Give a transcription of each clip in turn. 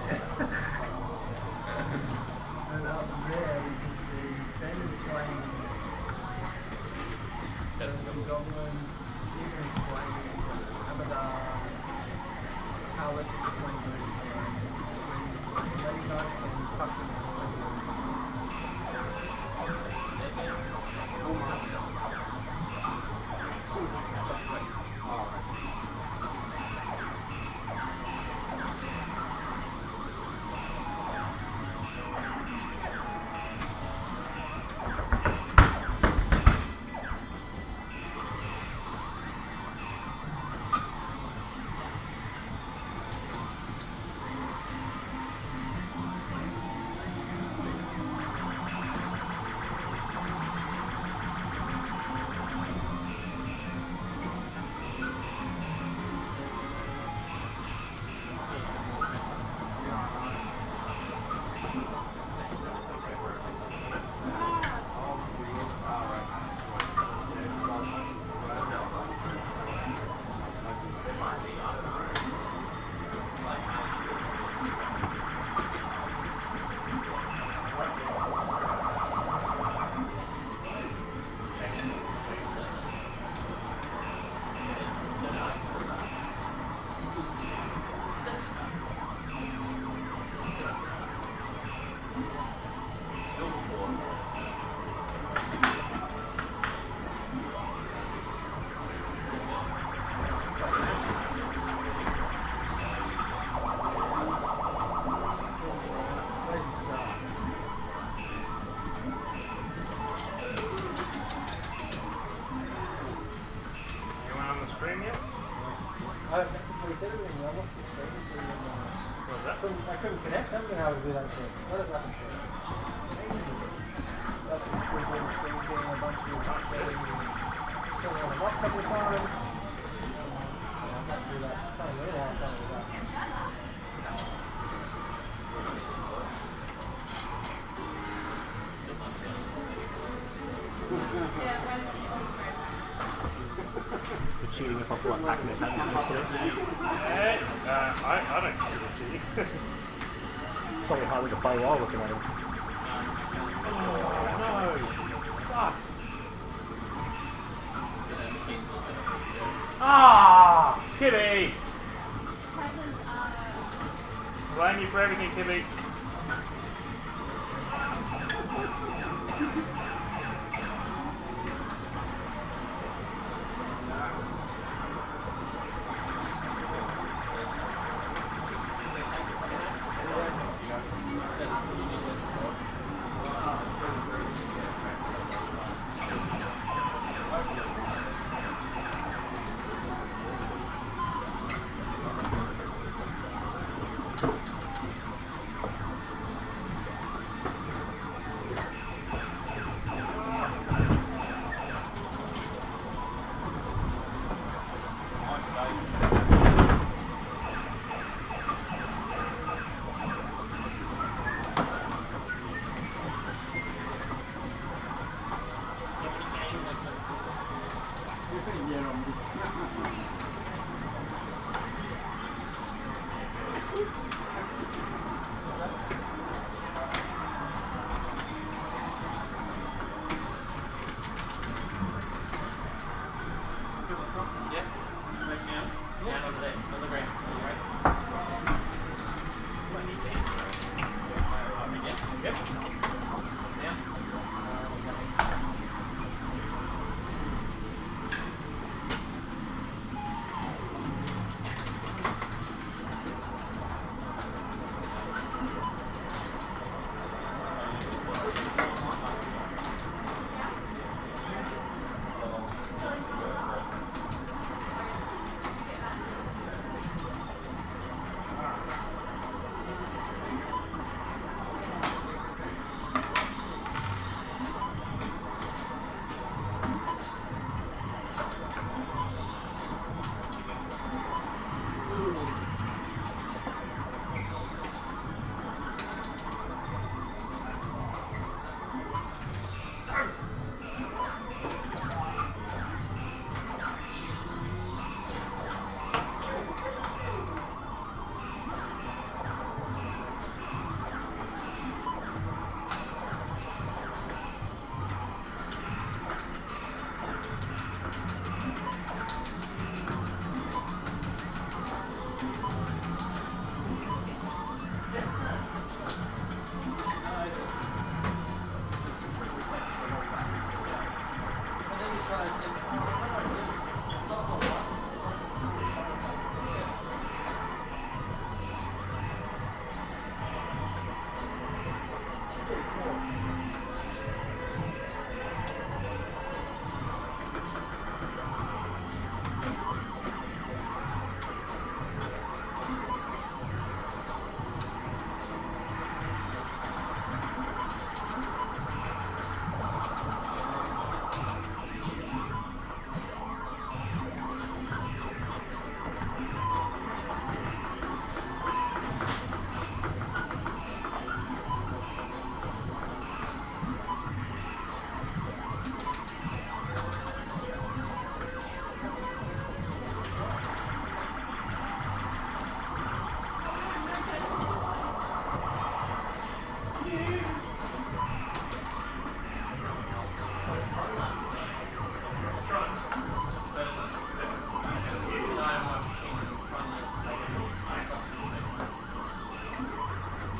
And up there you can see Ben is playing. There's some goblins. Stephen is playing. Amadar. Alex is playing. Ladybug and Tucker. I couldn't connect. I don't know how to do that. What does that happen? That's we've been streaming a bunch of settings and turning on them off a couple of times. I'm not do that. It's not really how to do that. So cheating if I pull up Pac-Man happens next to it. I don't consider cheating. It's probably harder to play while looking at him. Oh no! Fuck! Ah! Kibby! Blame you for everything, Kibby.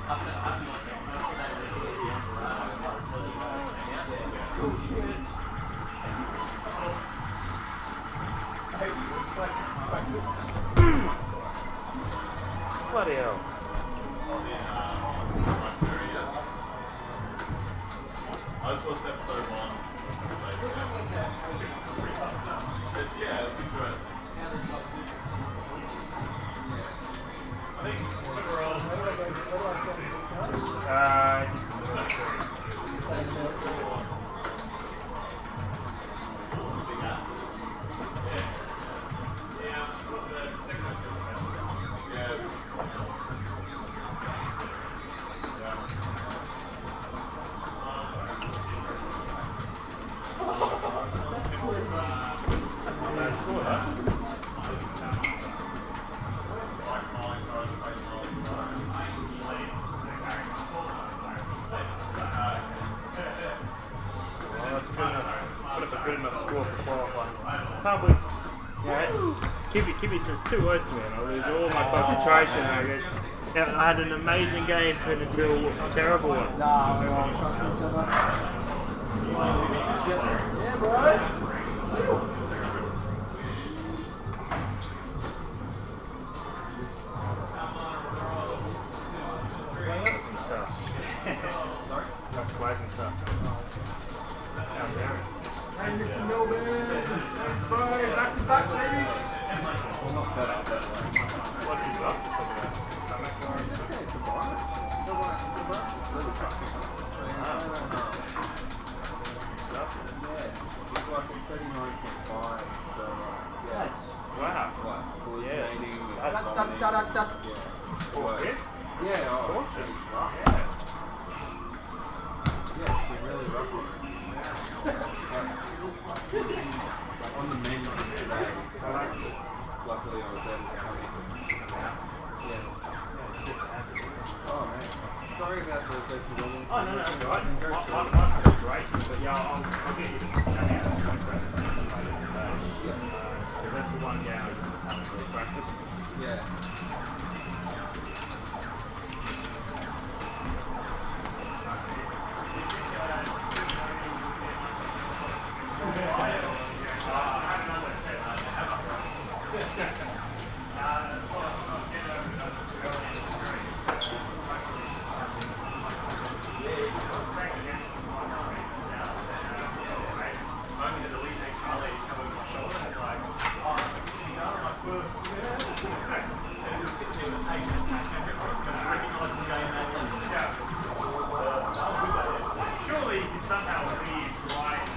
Bloody hell. I just watched episode 1. It's interesting. I think overall, What do I say on this Can't believe, Kibby says 2 words to me and I lose all my concentration. I guess I had an amazing game turned into a terrible one. Nah, we all trust each other. Yeah, bro. Some stuff. That's amazing stuff. How's that? Hey, Mr. Melbourne. Bro, back to back, baby. well, not better. What's his stomach? It's a bonus. It's like a 39.5. So, Wow. What? Hallucinating. Oh, yeah? Yeah, oh, it's pretty rough. Yeah, it's been really rough on it. Like on the menu today, so luckily I was able to come in. Yeah. Oh man. Sorry about the festival. Oh, no, that's all right. Mine's going to be great, but yeah, I'll get you to check out the podcast. Because that's the one game I just haven't really practiced. Yeah. Surely you can somehow read, write,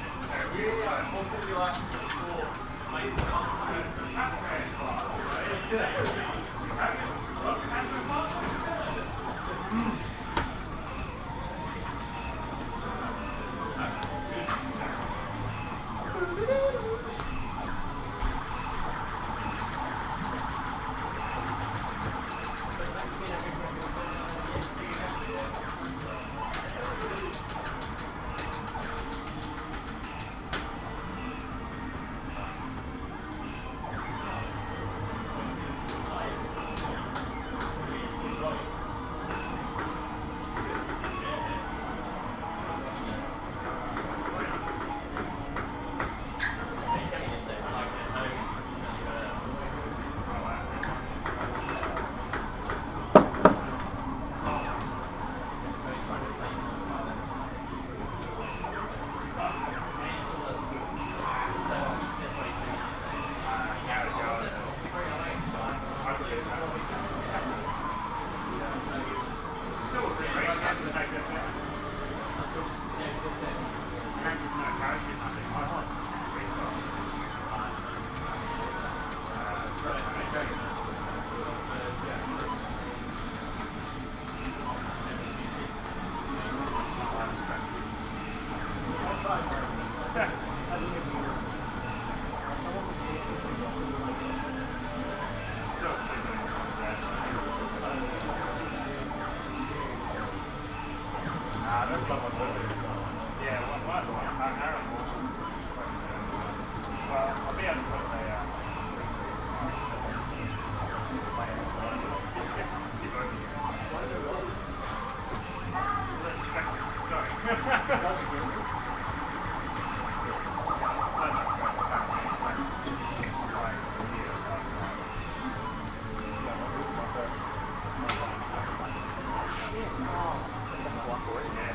Yeah.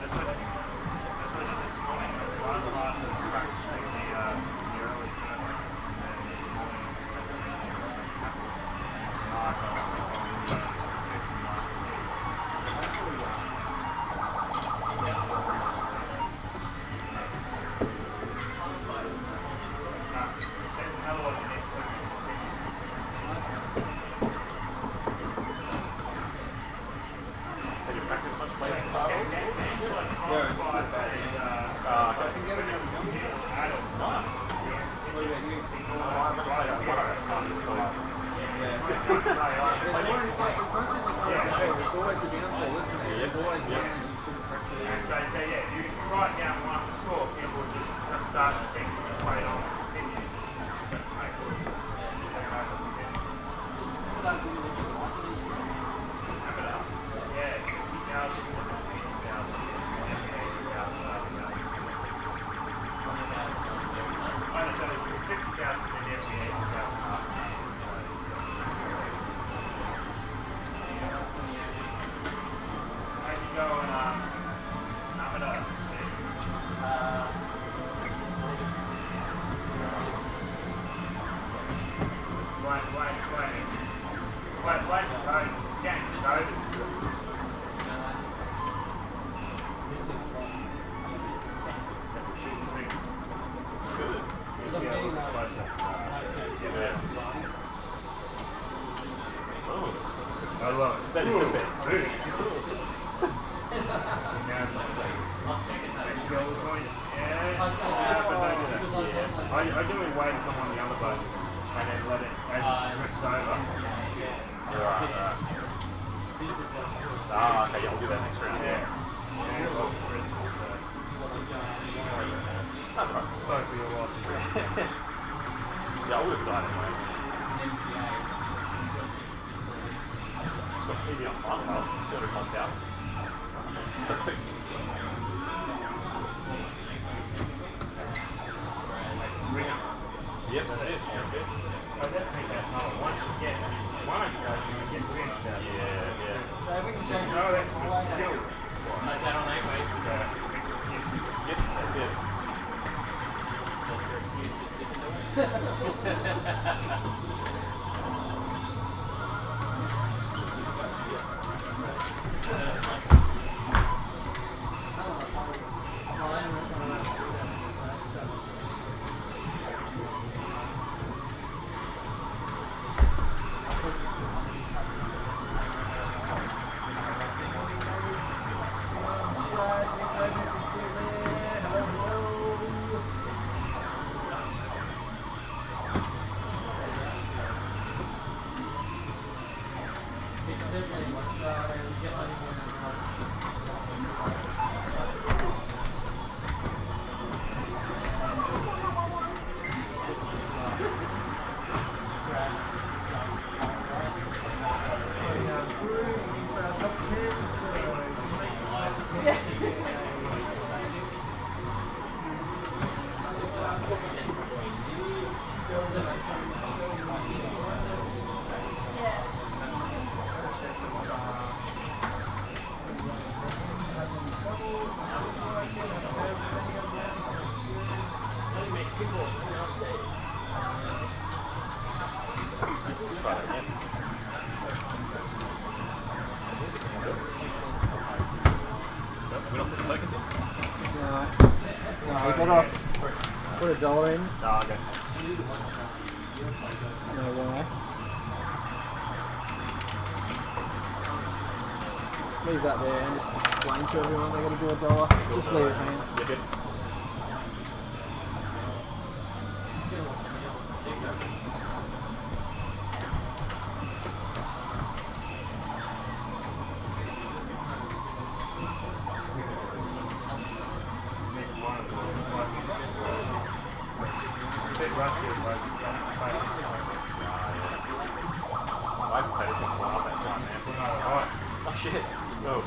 That's what I did this morning. Last night was practicing the early tournament. And this morning, Did you practice much playing style? Yeah, Nice. what about you? As much as it's always a downfall, isn't it? There's always one that you shouldn't practice. And so yeah, if you write down one to score, people will just start to think you played on and continue. So make it. Yeah, 50,000, 80,000, 80,000, 80,000. So it's 50,000 in every 80,000. Maybe go and sum it up. Wait. Game's over. She's a mix. Good. Closer. Yeah. Oh, I love it. that is the best. Now it's like next goal point. Yeah. But don't do that. I generally wait until I'm on the other boat and then let it as it drifts over. Right. Ah, okay, yeah, we'll do that next round. Yeah. Yeah. Well, for instance, That's right. sorry for your loss. Yeah, I would have died anyway. It's got PB on fun now. 201,000. Stoked. Yep, that's it. That's it. I just think that's not once you get one of you guys, you're going to get rich. Yeah. No, that's just skill. Is that on 8 ways? Yep, that's it. Try that again. Nope, we're not putting tokens in. No, we got off. Put $1 in. Ah, okay. No why. Just leave that there and just explain to everyone they're going to do $1. Just leave it hanging. Yep, yep. I haven't played it since one up that time, man. Oh shit. Oh.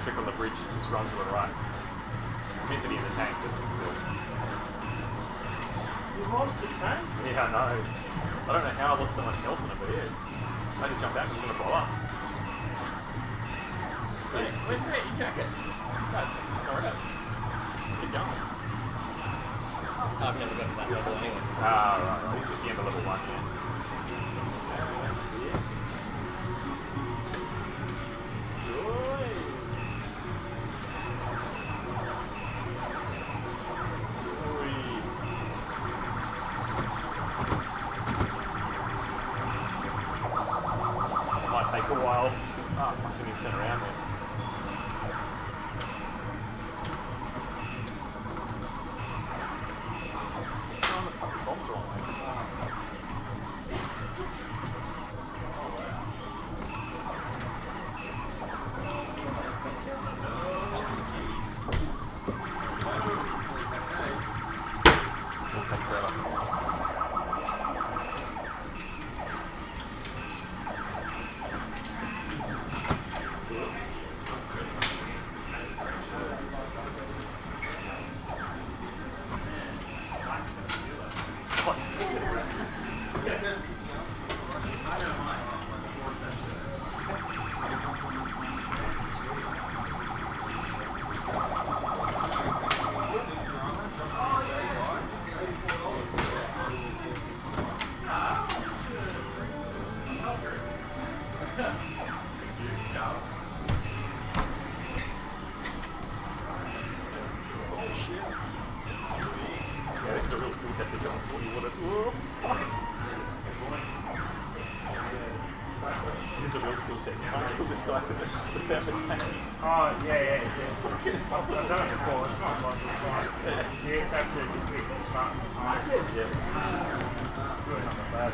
Trick on the bridge, just run to the right. It's meant to be in the tank, but it's still. You lost the tank? Yeah, I know. I don't know how I lost so much health on it, but yeah. I had to jump out because it's going to blow up. Wait, where's your jacket? No, alright. Keep going. I've never got to that level anyway. Right. This is the end of level 1, yeah. Take a while. Oh, I can even turn around there. Oh, the fucking bombs are on It's going to take forever. It's a real skill test. You can't kill this guy without the tank. Oh, yeah. I've done it before. It's not like it's fine. You just have to just be smart and time. Yeah. Really not that bad.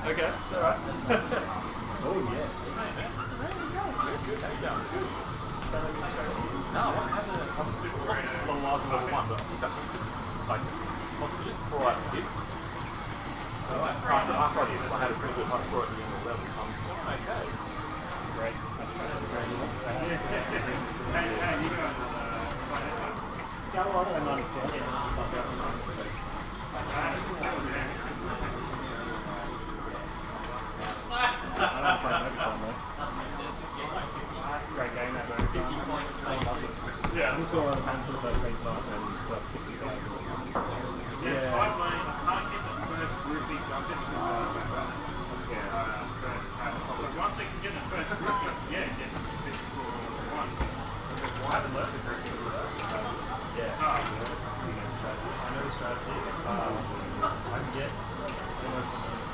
Okay, alright. Oh yeah. Good, how you going? Good. No, I haven't had a long while since level 1, but I picked up like hostages before I did. After I did, so I had a pretty good high score at the end of the level, so I'm doing okay. Great. Hey, you got Got a lot of money. great game that though. Yeah. I'm just going to for the first race off and got 60,000. Yeah, I can't get the first groupie consistent. But once they can get the first groupie, yeah, get the big score of 1. I haven't learned the grouping. Yeah. Oh. I know the strategy. I can get almost a million.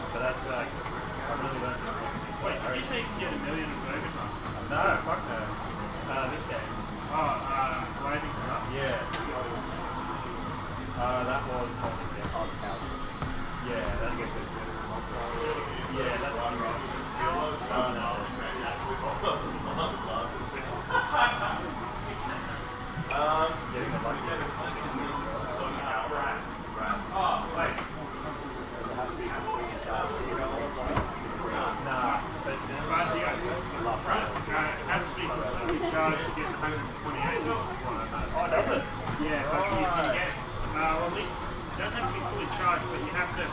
So that's like, I really learned it. Wait, did you say you can get $1 million of overtime? No, fuck no. This game. Rising Star? Yeah. That was, yeah, that gets it. Yeah, that's getting the lucky. Nah, but it has to be fully charged to get 128. oh, does it? Yeah, but you can get, at least, it doesn't have to be fully charged, but you have to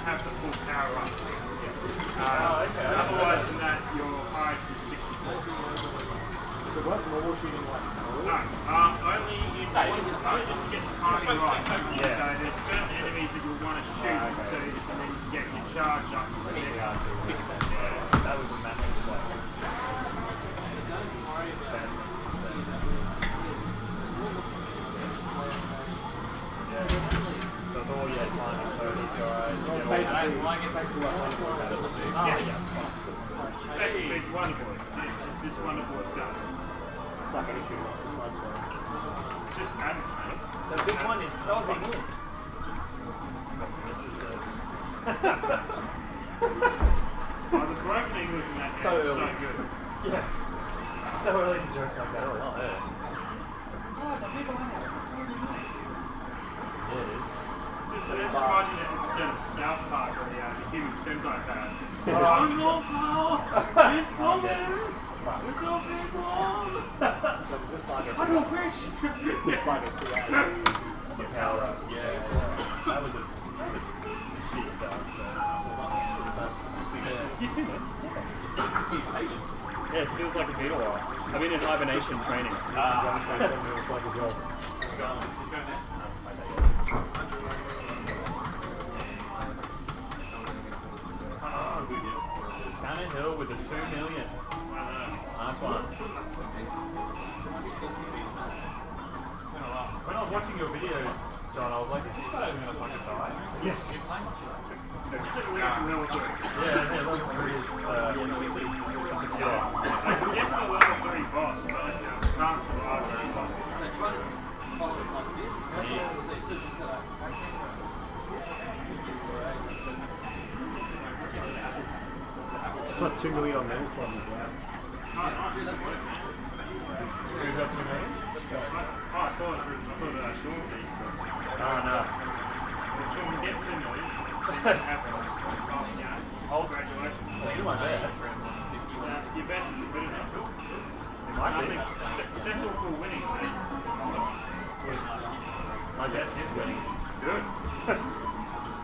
have the full power up. Okay. Otherwise than that, your highest is 64. Is it worth normal shooting like No, only just to get the timing right. Yeah. So there's certain enemies that you'll want to shoot, so and then you get your charge up. That was a massive play. Yeah. So it's all timing, so these guys. basically Basically, it's Wonderboy. It's just Wonderboy does. it's like any shooter. It's just madness, mate. The big one is closing in. The broken English in that So game is early. so good. Yeah. So early to jokes like that. Oh, yeah. Yeah, it is. Just reminds me of that episode of South Park where the human Sentai pad. Oh no, Carl! It's coming! It's a big one! So does this like I don't fish! this like it's pretty Get power ups. Yeah. That was a shit start, so. You too, man. Yeah, it feels like a been a while. I've been in hibernation training. it's like a job. Tanner Hill with the 2 million. Nice one. When I was watching your video, John, I was like, is this guy even gonna fucking die? Yes. It's sitting there at level 3. Yeah, level 3 is it's a killer. I can get my level 3 boss, but I can't survive very long. Got 2 million on metal slot as well. Oh, nice. Good work, man. Who's got 2 million? I thought Sean's easy. Oh, no. Well, Sean, we get 2 million. Oh, congratulations. I'll do my best. Your best is good enough. It might I be. think settle for winning, mate. My best is winning. Good.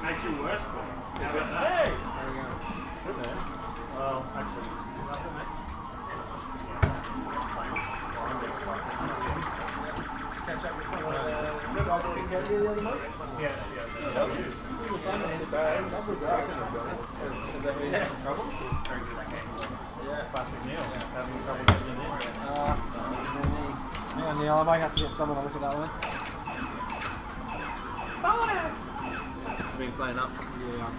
Makes you worse for it. How about that? Hey! There we go. Good man. Well, actually, Catch up with you guys picked out the other month? yeah. That was fun and bad. That was great. So that we had some trouble? Yeah. Classic Neil. Having trouble getting in there. Yeah, Neil, I might have to get someone to look at that one. Bonus! It's been playing up. Yeah.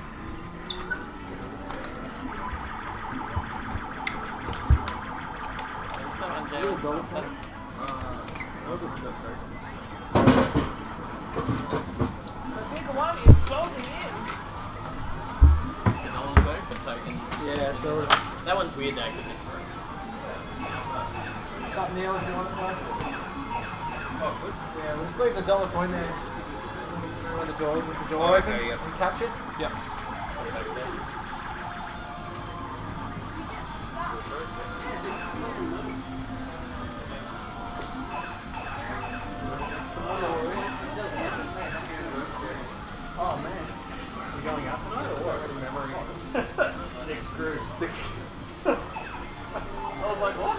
Those are the best, The big one is closing in. Yeah, so That one's weird though, because it's. it's up Neil if you want to play. Oh, good. Yeah, we'll just leave the dollar coin there. With the door Oh, open okay, yep. and catch it. Yep. Oh man. You going out tonight or what? Memory. 6 groups. 6. I was like, what?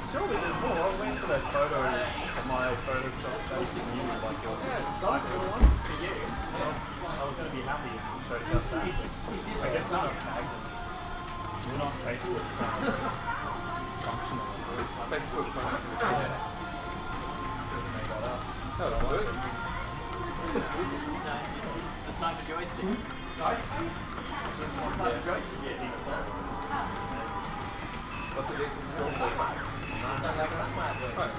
Surely there's more. I went for that photo of my Photoshop. That was like it was nice little one for you. I was going to be happy if you showed us that. I guess we're not tagged. We're not Facebook functional. Facebook. Yeah. Just made that up. That was good. No, it's time for joystick. Sorry? Just one time for joystick. Yeah, decent score. What's a decent score for? Just don't like that much. Right.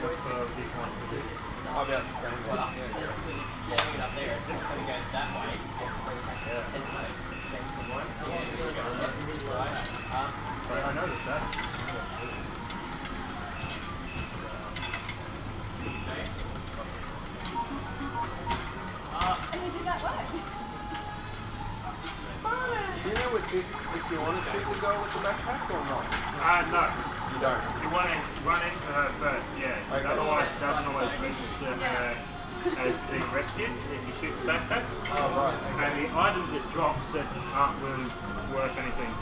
What's a decent one to do? I'll be able to send Well, one. Yeah. jamming it up there, it's going to go that way. You have to bring it back to the center. It's the center one. So yeah, you're going to go left and right. I noticed that. And you did that work. Do you know with this, if you want to shoot the goal with the backpack or not? No. You don't. You want to run into her first, yeah. 'Cause Okay. otherwise it doesn't always register her as being rescued if you shoot the backpack. Oh, right. And the items it drops that aren't really worth anything.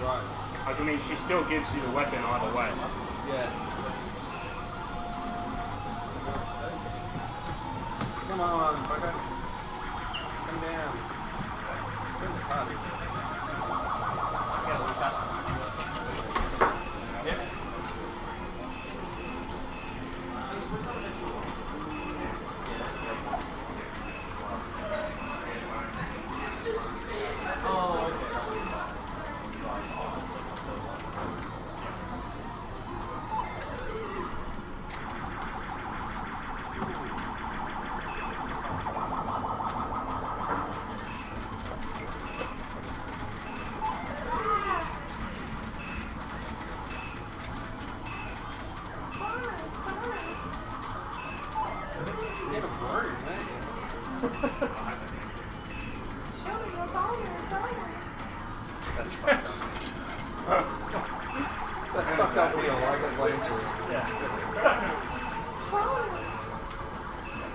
Right. Like, I mean, she still gives you the weapon either way. Yeah. Come on, fucker. Come down. Turn the car. I'm going to look up. Yep. Oh, okay. This is kind of blurry, man. Show me your boners. That's fucked up. That's fucked up when you like it playing for it. Yeah. Boners.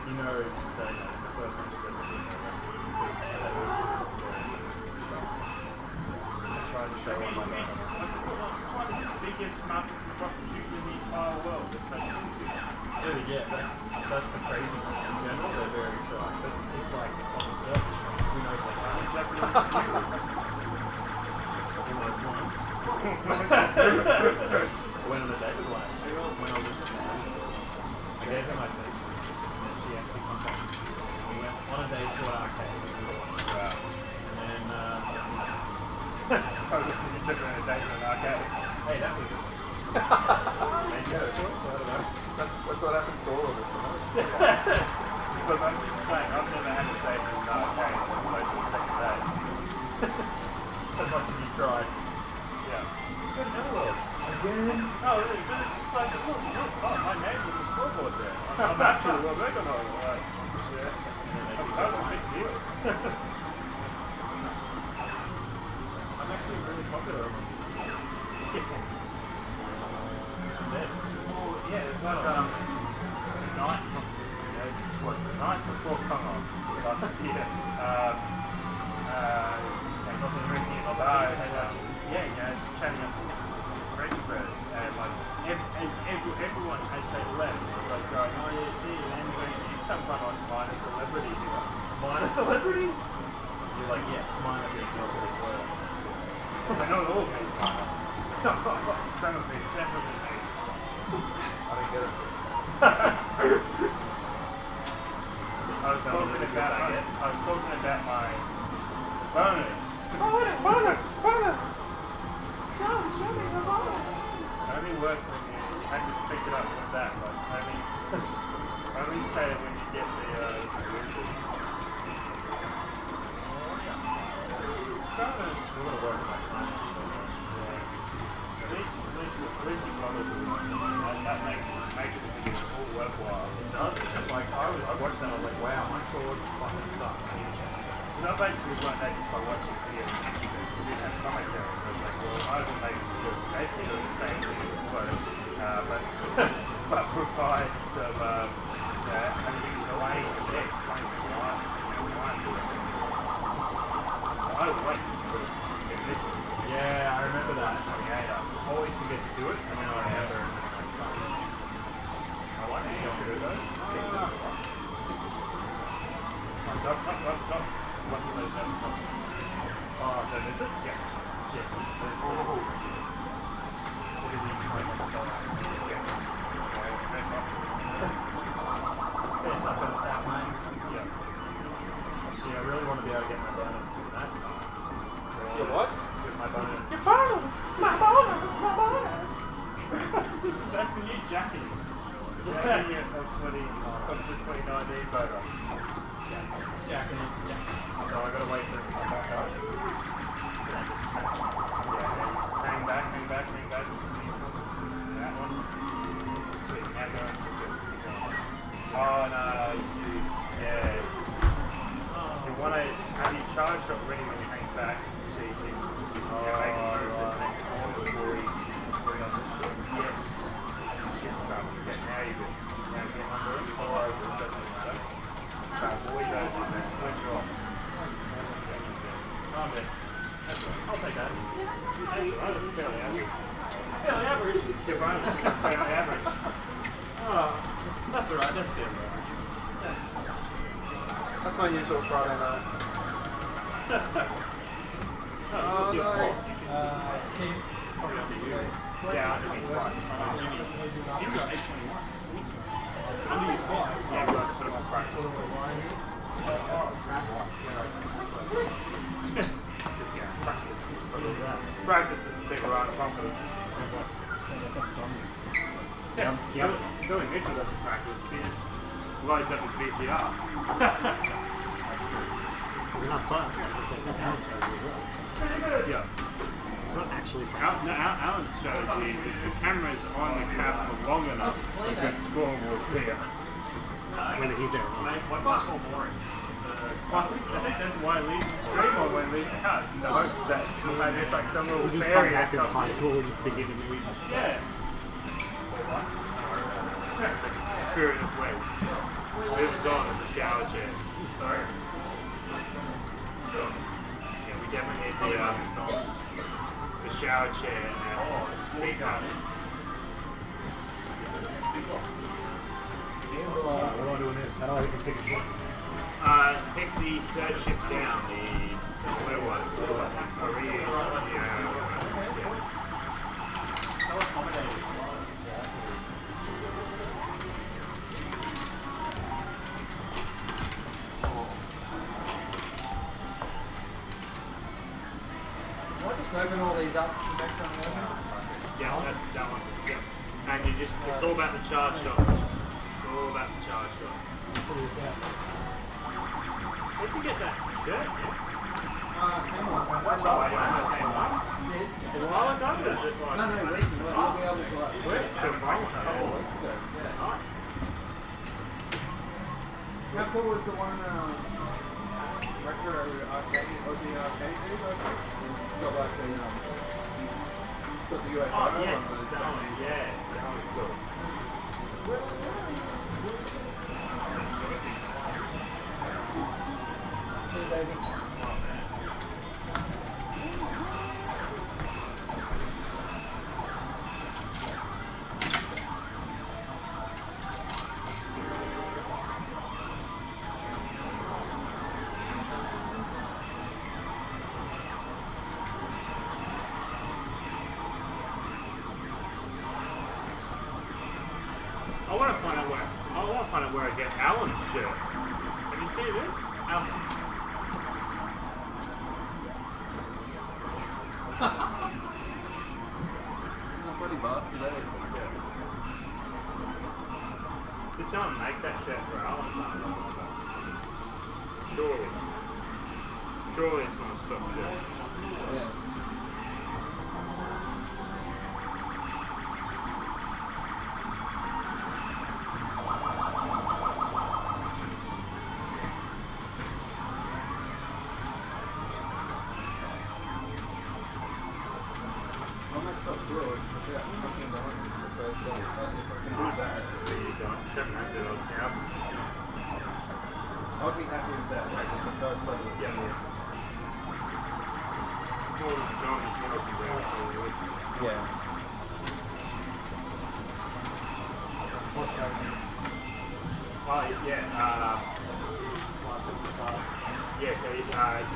You know, just saying that's the first one you've ever seen. I tried to show all my guys. One of the biggest market prostitute in the entire world. It's like, Dude, yeah, that's the crazy one. In general, they're very shy. But it's like on the surface, who knows what happens. Almost one. I went on a date with one girl when I was in primary school. I gave her my Facebook, and then she actually contacted me. We went on a date to an arcade. Wow. And then, I was looking at a date in an arcade. hey, that was maybe her choice, I don't know. That's what happens to all of us, you know? Because I'm just saying, I've never had a date in an arcade on the second day. As much as you tried. Yeah. Good another Again? No, it's just like, look, oh, my name's on the scoreboard there. I'm actually well recognized. Like, yeah. That was a big deal. I'm actually really popular among these people. Yeah, it's like night, what's the night before come on last year. And got to drinking in the bar. Yeah, you know, it's chatting up with French birds, and like everyone as they left was like going, oh yeah, see you, and you come on minor celebrity, you know. Minor celebrity? You're like, yes, mine are being popular as well. They're not all made minor. Some of these definitely made. I don't get it. I was talking about my bonus. Bonus! Show me your boners. It only works when you have to pick it up with that. Like, only say it when you get the bonus. a lot of work on my time. At least you got it. That makes it all worthwhile. It does. It's like I watched that. I was like, wow, my scores fucking suck. So I basically learned that just by watching videos on YouTube. We didn't have commentary, so it's like, well, I was making basically doing the same thing close, but provide some having explain why I'm doing it. So I was waiting for get this. Yeah, I remember that. I always forget to do it, and then I remember. I like it. You do it though. Stop. Lucky those oh, did I miss it? Yeah. Shit. Oh. So did you try to It's up in the south, mate. Yeah. Actually, I really want to be able to get my bonus to that time. Your what? Get my bonus. Your bonus! My bonus! My bonus! This is that's the new Jackie. Jackie of the 2019 photo. Jacking it. So I gotta wait for it to come back up. Then I just snap. Yeah. Hang back. That one. Wait, now go. Oh no, yeah. You want to have your charge shot ready when you hang back, so you can make it through the next one before he does the shot. Yes. Shit stuff. Yeah, now you're good. Now get under it, pull over, it doesn't matter. Boy goes in, that's a good drop. Oh, man. I'll take that. That's right, it's fairly average. Fairly average. Your bonus is fairly average. Oh, that's alright. That's fairly average. That's my usual Friday night. Oh, no. Team. Probably under you. yeah, I mean, twice. Jimmy's. Jimmy got 821. Under you twice. Yeah, we've got to put him on practice. This guy, practice. What is that? Practice is the thing around confidence. Yeah, Billy Mitchell doesn't practice. He just loads up his VCR. So we're not talking. That's Alan's strategy as well. Yeah. It's not actually Alan's strategy is if the camera's on the cap for long enough, a good score will appear. whether he's there or not. What basketball boring? I think that's why Lee's stream on when Lee's cut. The hopes that there's like some little We just fairy come back that into high comes school and just begin to meet. Yeah. It's like the spirit of West lives on in the shower chair. Sorry? Sure. Yeah, we definitely need the shower chair and the speaker. What am I doing this? How do I even pick a shot? Pick the third ship down, the blue ones. So accommodating. Why just open all these up and make something open? Yeah, that one. Yeah. And you just, it's all about the charge shot. It's all about the charge shot. Where'd you get that shirt? Hang on. Oh, I don't know. A while ago, or is it like? No, weeks ago. You'll be able to like. It's still wrong, A couple of weeks ago. Yeah. Nice. How cool was the one retro arcade? Aussie arcade dude? It's got like the it's got the UFO. Oh, yes, on it. that one, yeah. That one's good. That's joystick. Cheers, baby. I want to find out where I get Alan's shirt. Have you seen it? Alan. He's a pretty bastard, eh? Did someone make that shirt for Alan? Surely. Surely it's not a stop shot. Yeah. I'm not stop through it, but yeah, I'm looking down the first set. If I can do that, So you're going 700 odd now. I'll be happy with that. Like, the first level. Yeah. More than John is not up and down, so we're Yeah. yeah, yeah, so you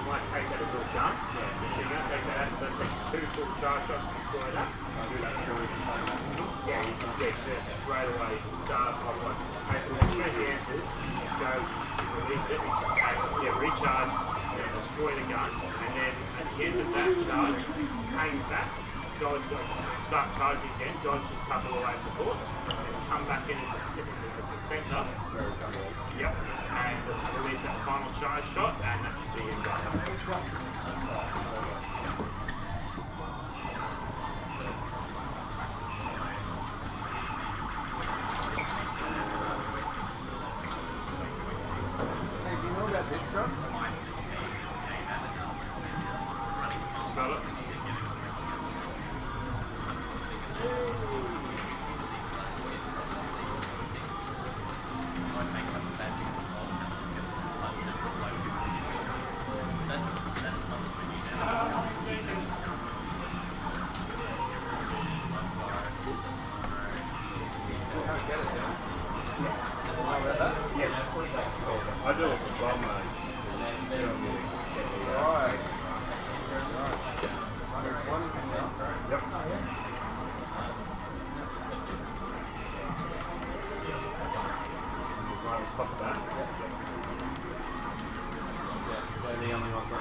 might take that as all done. Yeah. So you're going to take that out, that takes 2 full charge shots to destroy that. Do that through. Yeah, you can get that straight away. Start off like, okay, so as soon as he answers, go, release it, recharge, and destroy the gun. And then at the end of that charge, hang back, dodge, start charging again, dodge just a couple of waves of bullets, and come back in at the center. Yep. And release that final charge shot, and that should be in Hey, do you know about this drum? Smell it? Yes. I do it as well, mate. Right. There's one in there. Yep. Right on top of that. They're the only ones on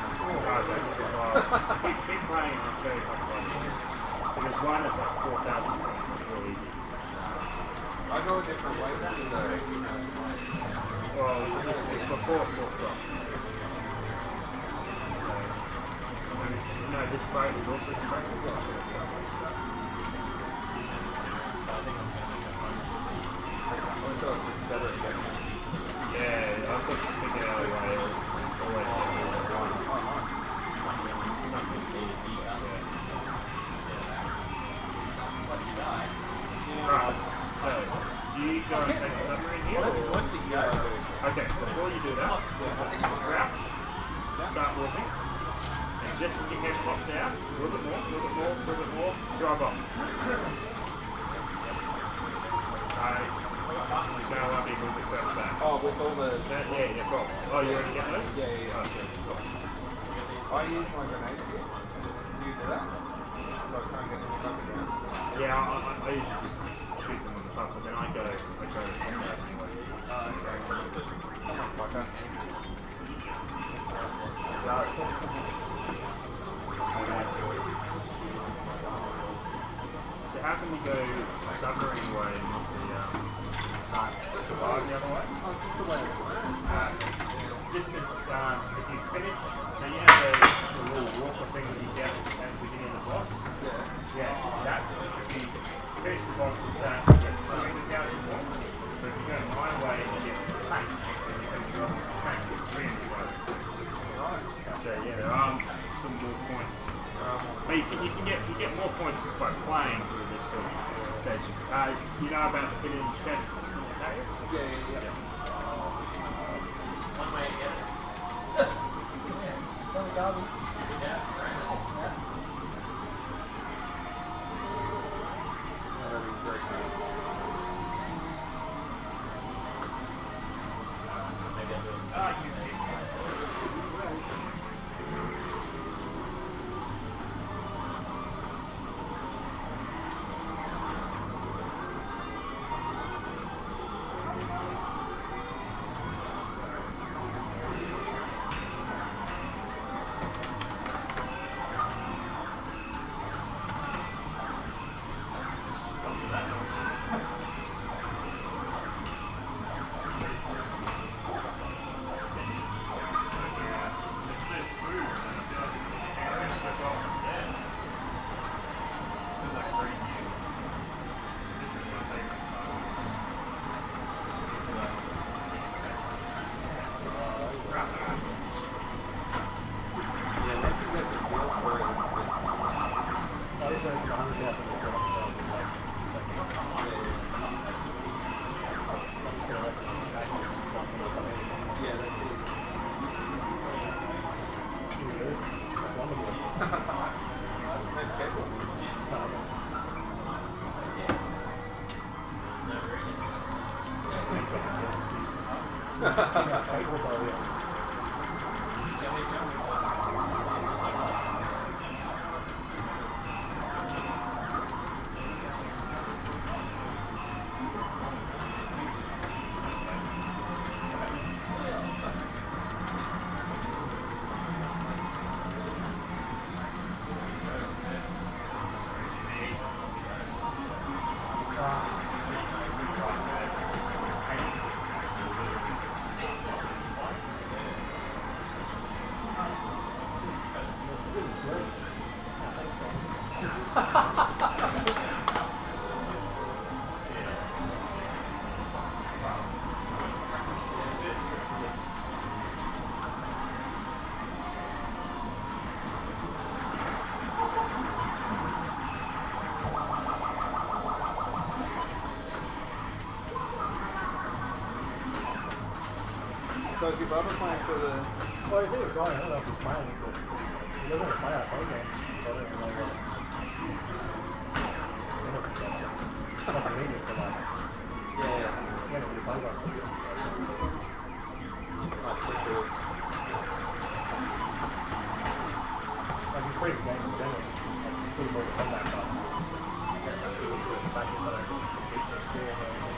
Keep playing and I'll show you a couple of others. There's one that's like 4,000 points, it's real easy. I go a different way than the Well, it's before full stop. No, this fight is also distracting. I'm sure it's just better again. Yeah, I've got to figure out a way. Always Right, so do you go and take a submarine here? Or? Okay, before you do that, crouch, start walking, and just as your head pops out, a little bit more, drive off. So I'll be a little bit further back. Oh, with all the... Yeah, box. Oh, you already get those? Yeah. Oh, I use my grenades here. Do you do that? So I try and get them stuck again. yeah, I usually just shoot them on the top, but then I go to combat anyway. Come on, fucker. So how can we go submarine way and not the survive the other way? Oh, just the way it's Just because if you finish, so you know the little walker thing that you get at the beginning of the boss? Yeah, that's if you finish the boss with that, you get 200,000 points. But if you go my way, you get the tank. And you finish off with the tank, you get 300,000 points. So yeah, there are some more points. But you get more points just by playing through this sort of stage. You know about the hidden chests in the cave? Yeah. One way to get it. From the gardens. That'd be very cool. Maybe I'll do it. Nice skateboard. Yeah, skateboard though, yeah. So is your brother playing for the... Well, he said he was going. I don't know if he's playing, but he doesn't want to play our phone game, so I don't know what. That's what he did for like. Yeah. He hadn't really played last week. Like, he's pretty good games in general. Like, he's pretty good at combat, but he's really good at matches that are good for business here and everything.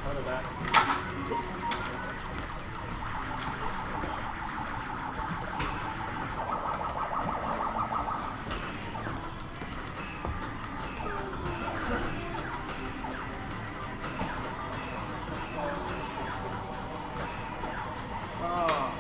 None of that. Oh.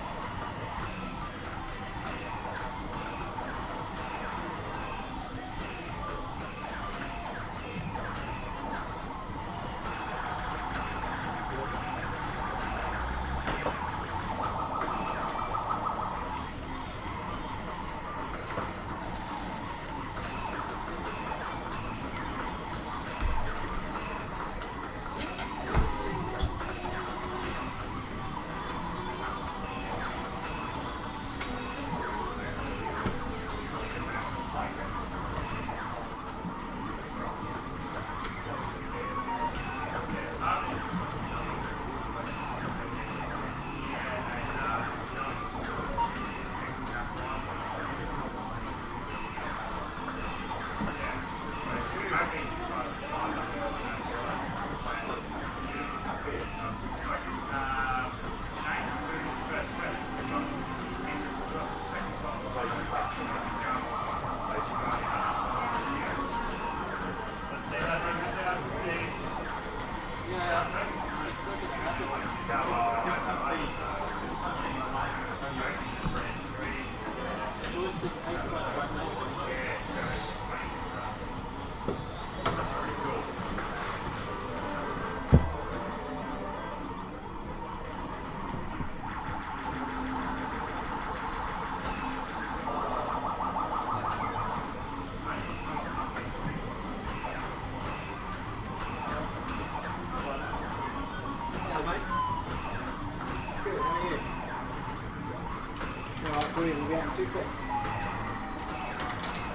Brilliant, we'll be out in 2 secs.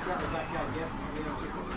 Start the backyard, yeah, we'll be out in 2 secs.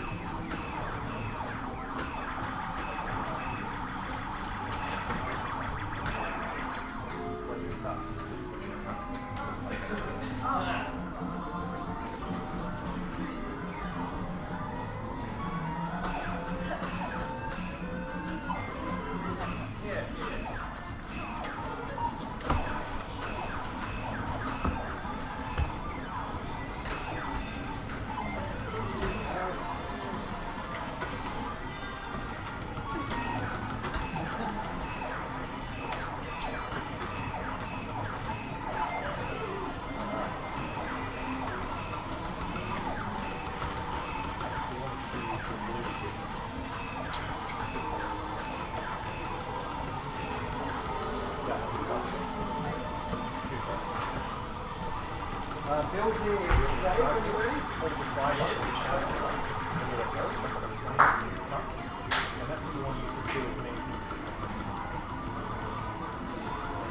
Bill's here. Is that right? Are you ready? Hold the fire up and shout it like, and let it go. That's like a flame cup. And that's what you want to do as many pieces. And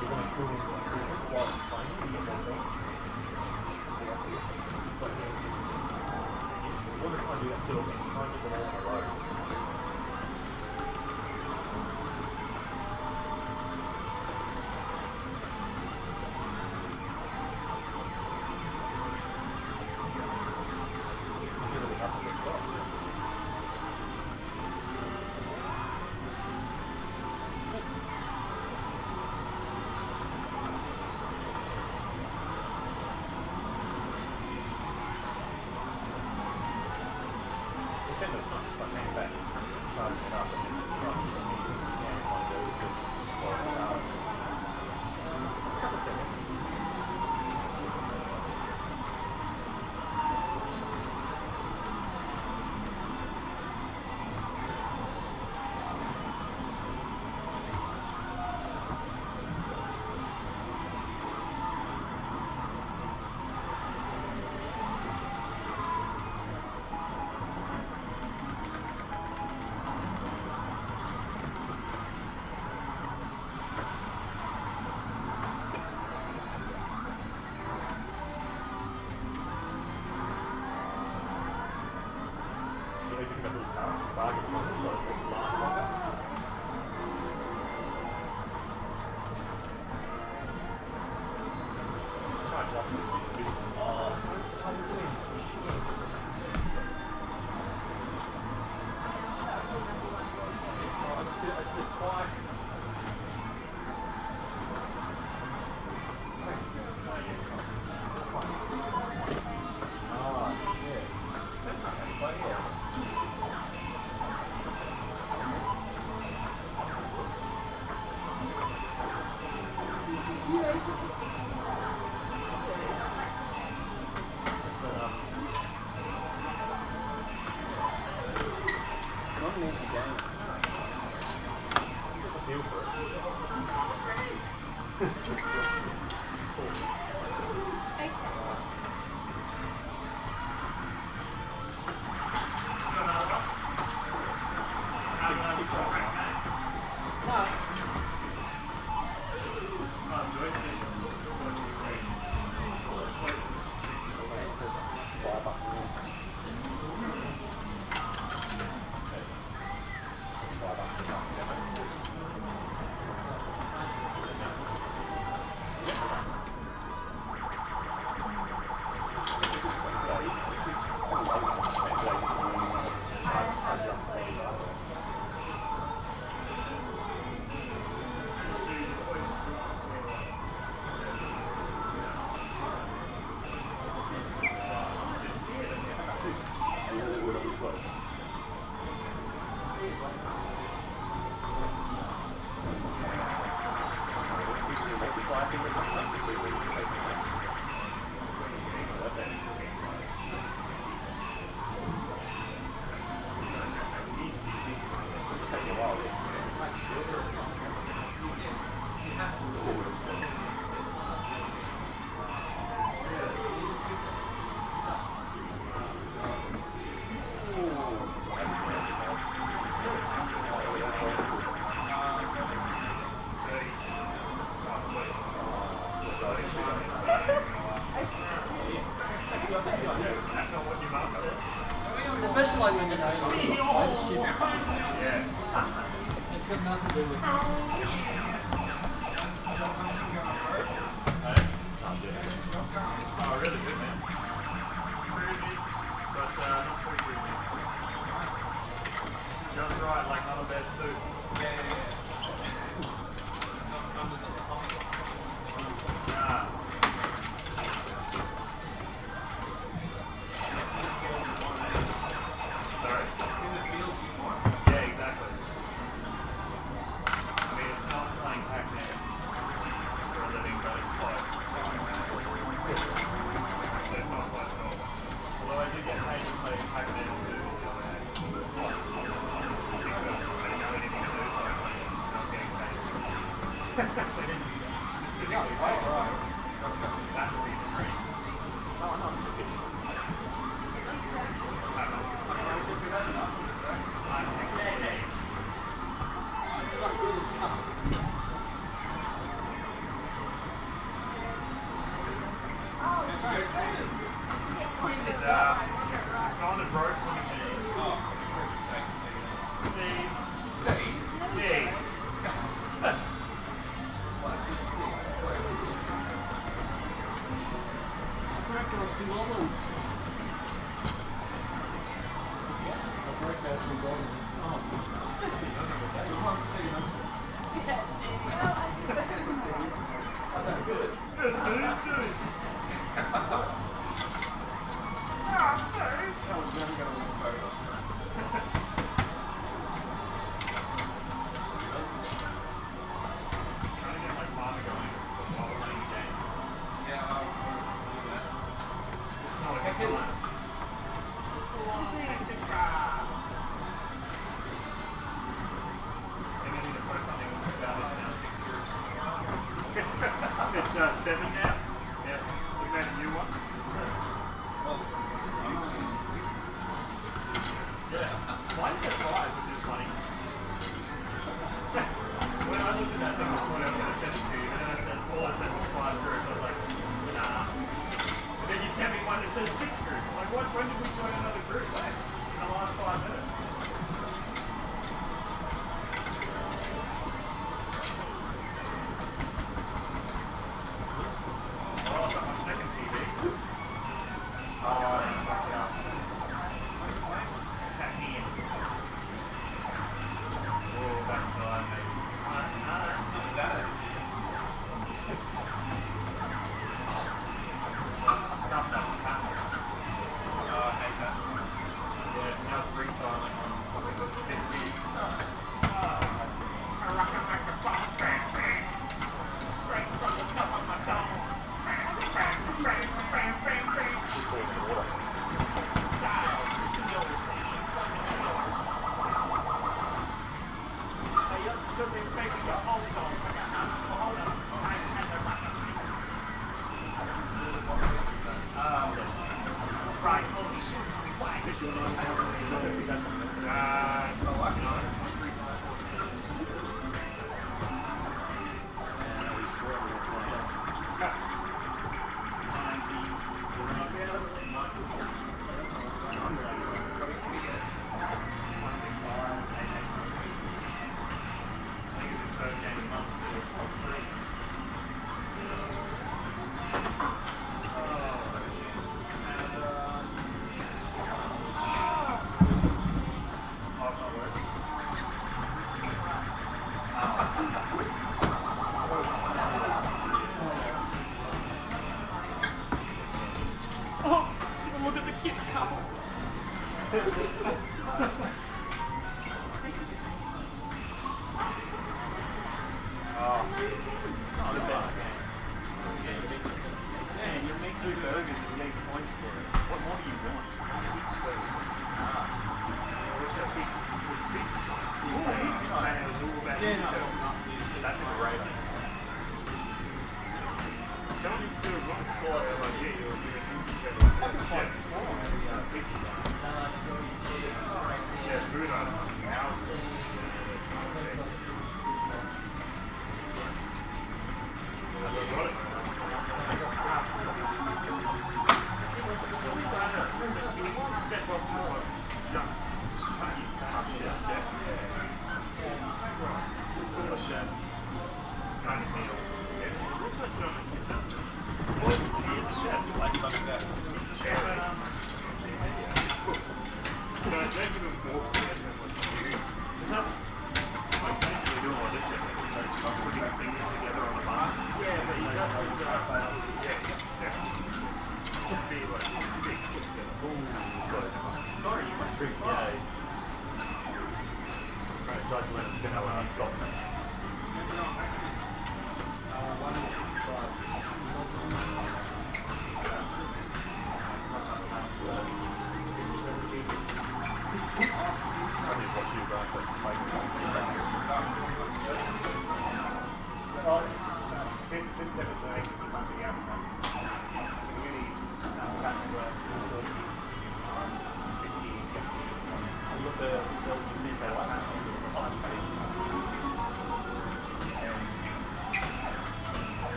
you're going to cool it in sequence while it's flaming. You get more things. But you want to try and do that sort of thing. Try and get them all in a row. Someone needs a game. Feel for Especially like when you know you're stupid. It's got nothing to do with Oh, really good, man. Groovy, but not too groovy. Just right, like not a bad suit. Ah. Sorry. Yeah, exactly. I mean, it's not playing Pac-Man for a living, but it's close. It's not close at all. Although I do get paid to play Pac-Man too, the other hand. Because I didn't have anything to do, so I was getting paid. They didn't specifically pay me. That would be free. He's gone and broke the machine. Steve. Breakfast Goblins. Breakfast Goblins. Yes, Steve. Trying to get my partner going while we're playing the game. It's just not a good time. I think I need to post something about this now, 6 groups. It's 7 now. Yeah, we made a new one. Yeah, mine said 5, which is funny. When I looked at that thing this morning, I was going to send it to you, and then I said, all I said was 5 groups. I was like, nah. And then you sent me one that says 6 groups. I'm like, when did we join another group? Like, in the last 5 minutes. Oh, I've got my second PB. Oh, yeah. That hand. Oh, back to life, mate. I stuffed that with cat. Oh, I hate that. Yeah, so now it's freestyling. Big beats. I rock it like a bomb. Straight from the top of my dome. Hey, you're scooping baking your holes on. Hold on. Right, only shoots me whack. Oh, look at the kid couple. Not the best game. Man, you make 2 burgers and you get points for it. What more do you want? That's a great idea. Don't need to do a run course like you. I can find small Yeah, food on houses. Sorry, you went through. Yeah. Right, judgment's gonna stop me. I just watch you guys like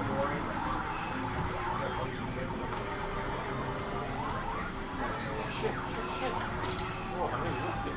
boring. Shit. Oh, I really missed it.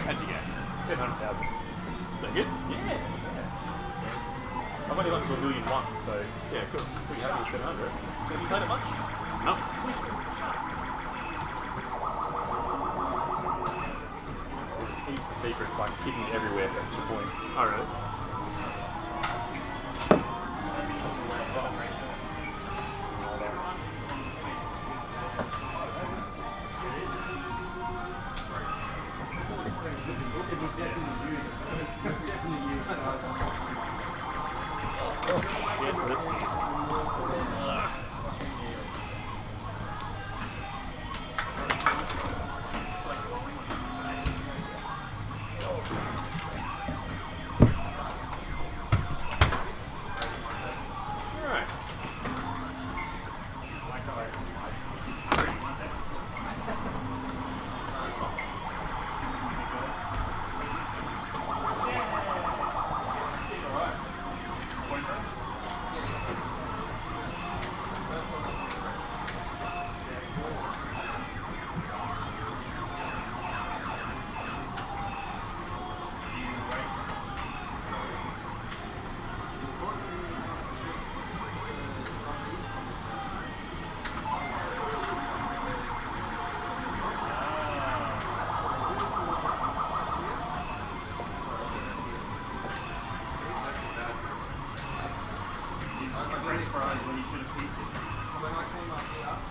How'd you get? 700,000. Is that good? Yeah. I've only got to $1 million once, so yeah, good. Pretty happy with 700. Have you played it much? No. There's heaps of secrets like hidden everywhere for extra points. Oh really? Shit, ellipses. Alright. French fries when you should have pizza. When I came up here, I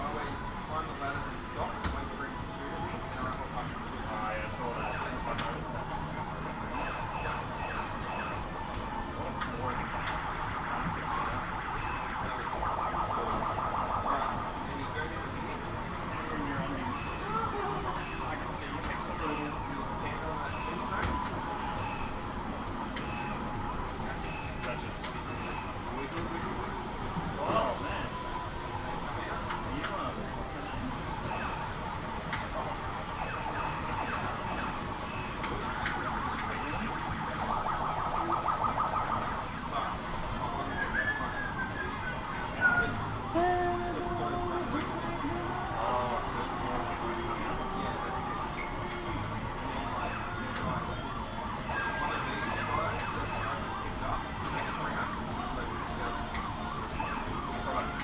always climbed the ladder and stopped, went for it to shoot me, and I got back to shoot. Ah, yeah, I saw that. I noticed that. What a boring. In your undies. I can see you pick something. That just. Oh man. You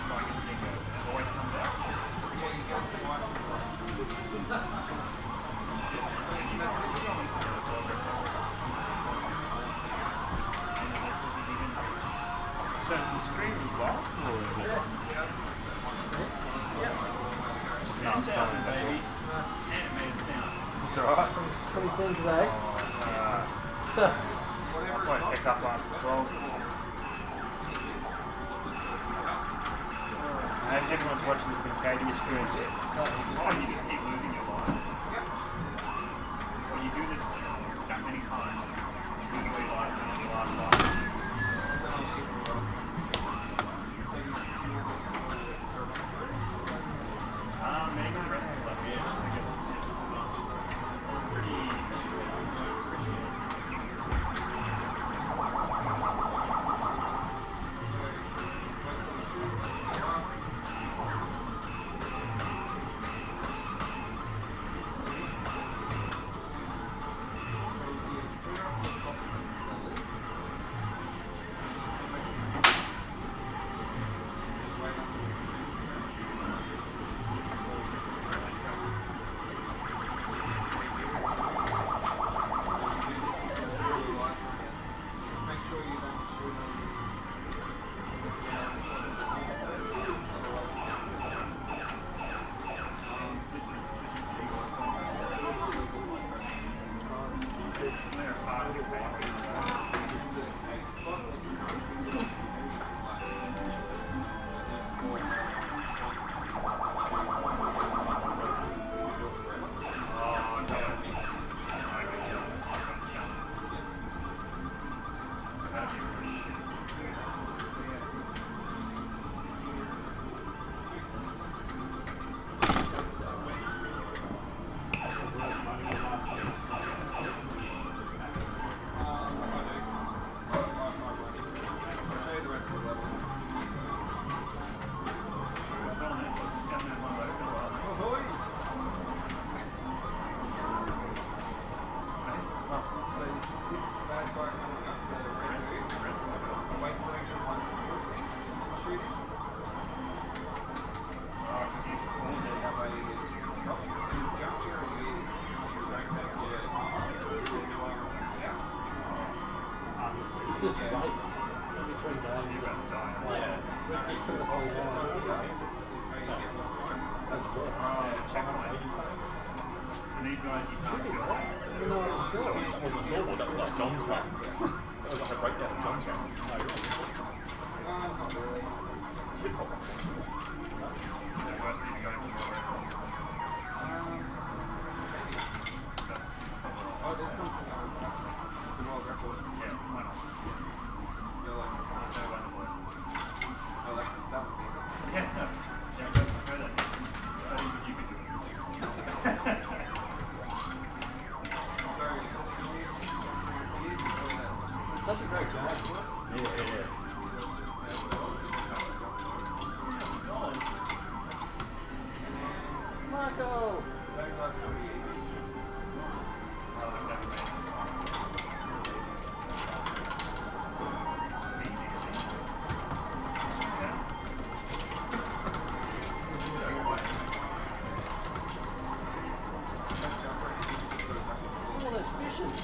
what's her name? Always comes out. So the screen is locked or is it? Just not spelling, baby. Animated sound. It's alright. It's pretty thin today. I'll play pick up on 12. And everyone's watching the Katie screen. Oh, you just keep losing your lives. When you do this that many times, you lose your life and then your last life. Maybe the rest of the life, yeah, just to get It's just right. Every 3 days. It's ridiculously long. That's it. Check on my and these guys you can't do it. Even though it was score. That wasn't scoreboard, that was like John's round. That was like a breakdown of John's round. No, you're right. Shit hop. Is it worth me to go for more? That's Oh, there's something the world record. yeah, why not? You're like, So why not? oh, that one's easy. Yeah, no. Yeah, go that. I think you could do it. It's such a great game. Yeah. Marco! Look at those fishes.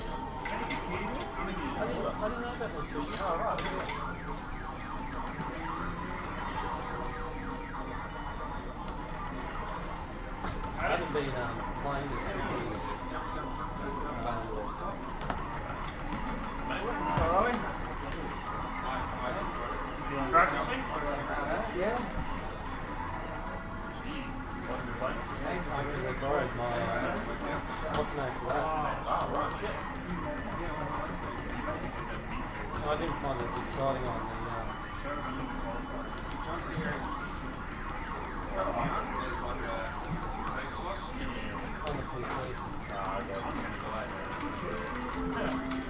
I didn't know about those fishes. Oh, right. I haven't been playing this because Practicing? yeah, Jeez. What have you playing? because I borrowed my what's the name for that? Oh, right, shit. I didn't find it as exciting on the PC.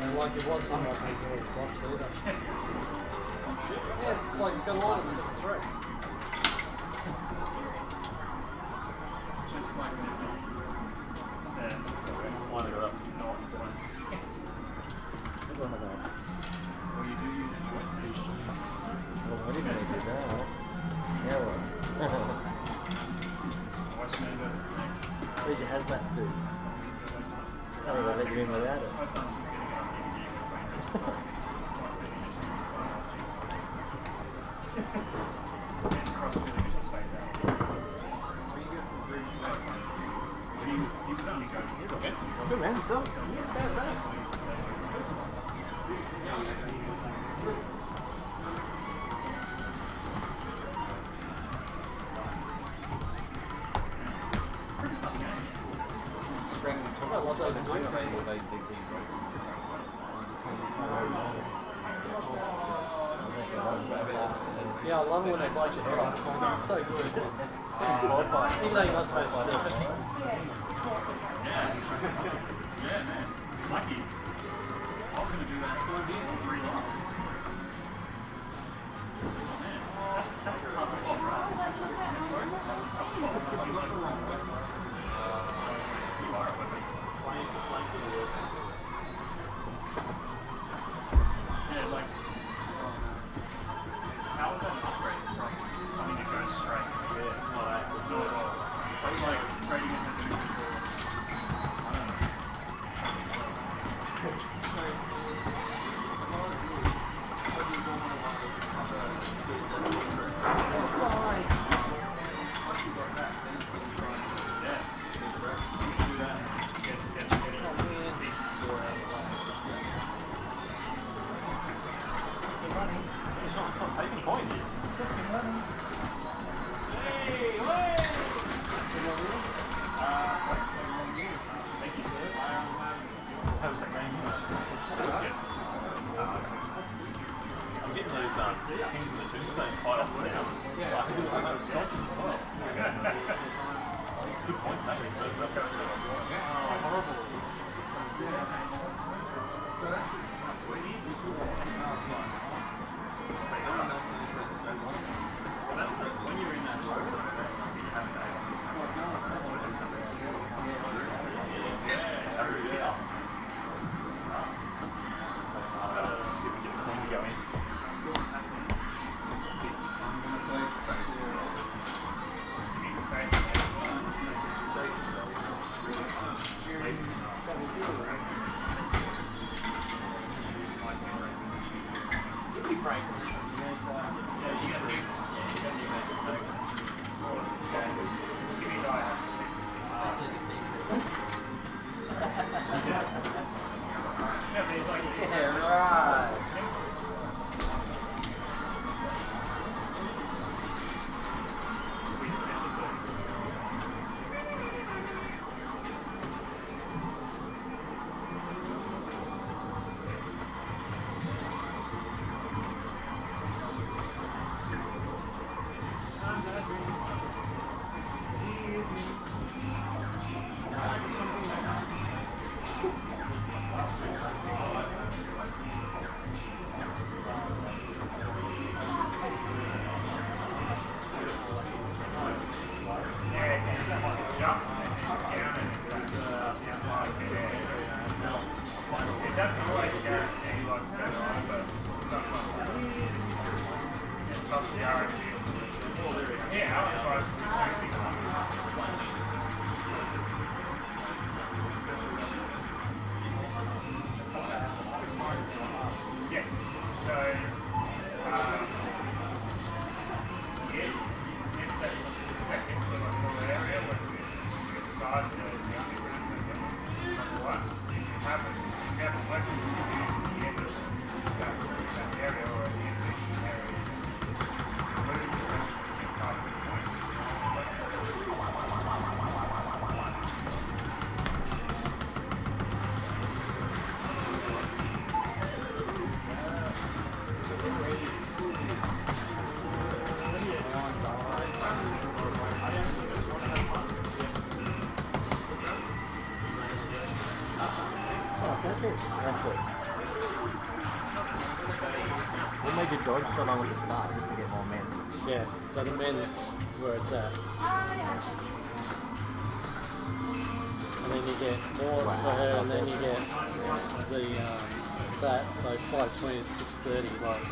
And like it wasn't on my Pandora's box either. Yeah, it's like it's got a lot of us at 3. It's just like said. Wind it up. No, it's one. Well, you do use a voice station. Well, what are you going to do now? Yeah, well. Voice man versus snake. Where's your hazmat suit? Oh, they let you in without it. First time since getting out of here. And CrossFit just face out. He was only going to Okay. Good man, so. I love those dudes. Yeah, I love it when they bite your head off. It's so good. Even though you're not supposed to do it. Yeah, man. Lucky. I was going to do that 3 times. Man, that's a tough spot, right? That's a tough spot because you like you are a weapon. Yeah, like how is that an upgrade from something that goes straight? Yeah, it's not that. It's not at all. It's like trading in the new I don't know. Yeah. You can do that and get a decent score out of it. It's not taking points. Thank you, sir. How was that game? I'm getting those Kings of the Tombstones quite often now. Yeah. Like, I know it's dodging as well. Good points, that we first up. Horrible. So actually, That's when you're in that mode, you have to do something. Yeah. See if we can get the thing going. Space. jump and then down and it's down like it doesn't always guarantee what's going on, but sometimes it stops the RFU. Yeah, otherwise we should be yes, so if that's the second sort of little area when we decide to go down the ground, number one, if you haven't worked with the end of that area or the end of the area, what is it that you can't do? Oh, so that's it. That's it. What made you dodge so long at the start, just to get more men? Yeah, so the men's where it's at. And then you get more Wow, for her, and that's then it. you get the that, so 520 to 630, like.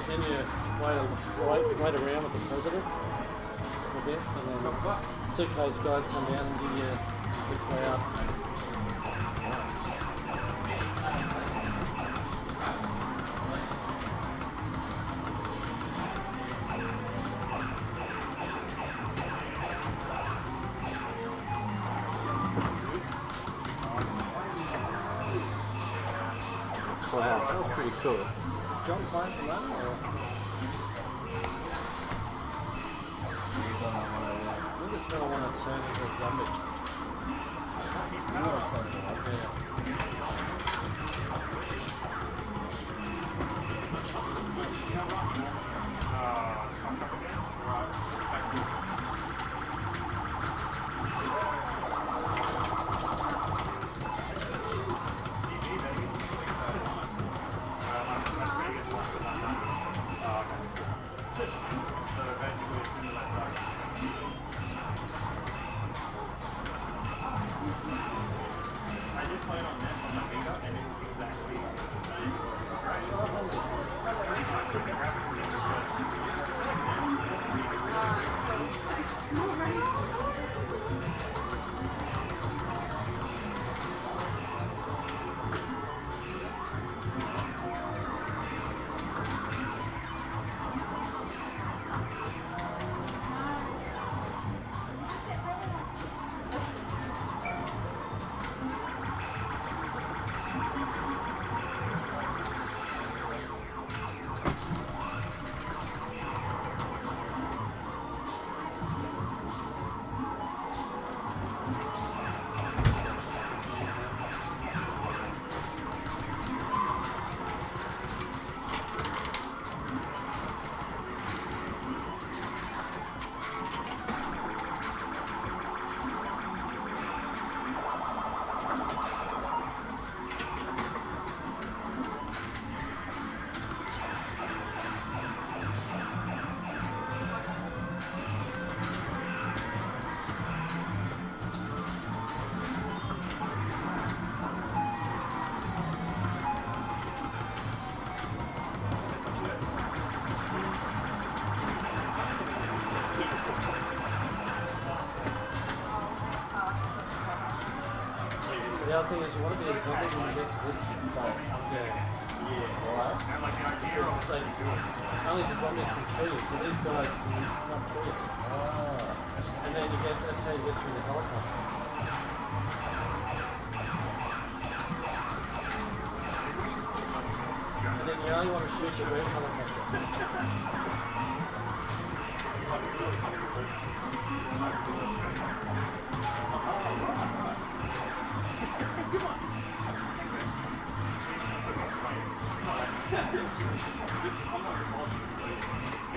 Then you wait around with the president a bit, and then suitcase guys come down and give you a big crowd. Wow, that was pretty cool. Is John playing for that, or? I just gonna want to turn into a zombie. Yeah. So basically, as soon as I start, I did play it on NES on the Vita, and it's exactly the same. The other thing is you want to be a zombie when you get to this part. Yeah. And like the idea of Because only the zombies can kill you, so these guys can not kill you. And then that's how you get through the helicopter. And then you only want to shoot the red helicopter.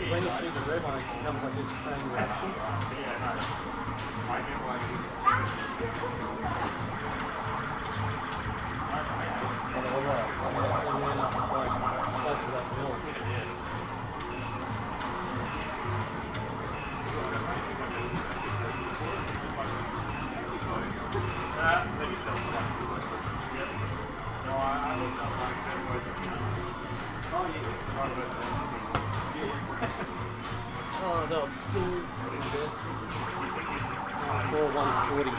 When you shoot the red one, it becomes like this train reaction. So you end up like close to that mill. Oh, they'll do this. 140.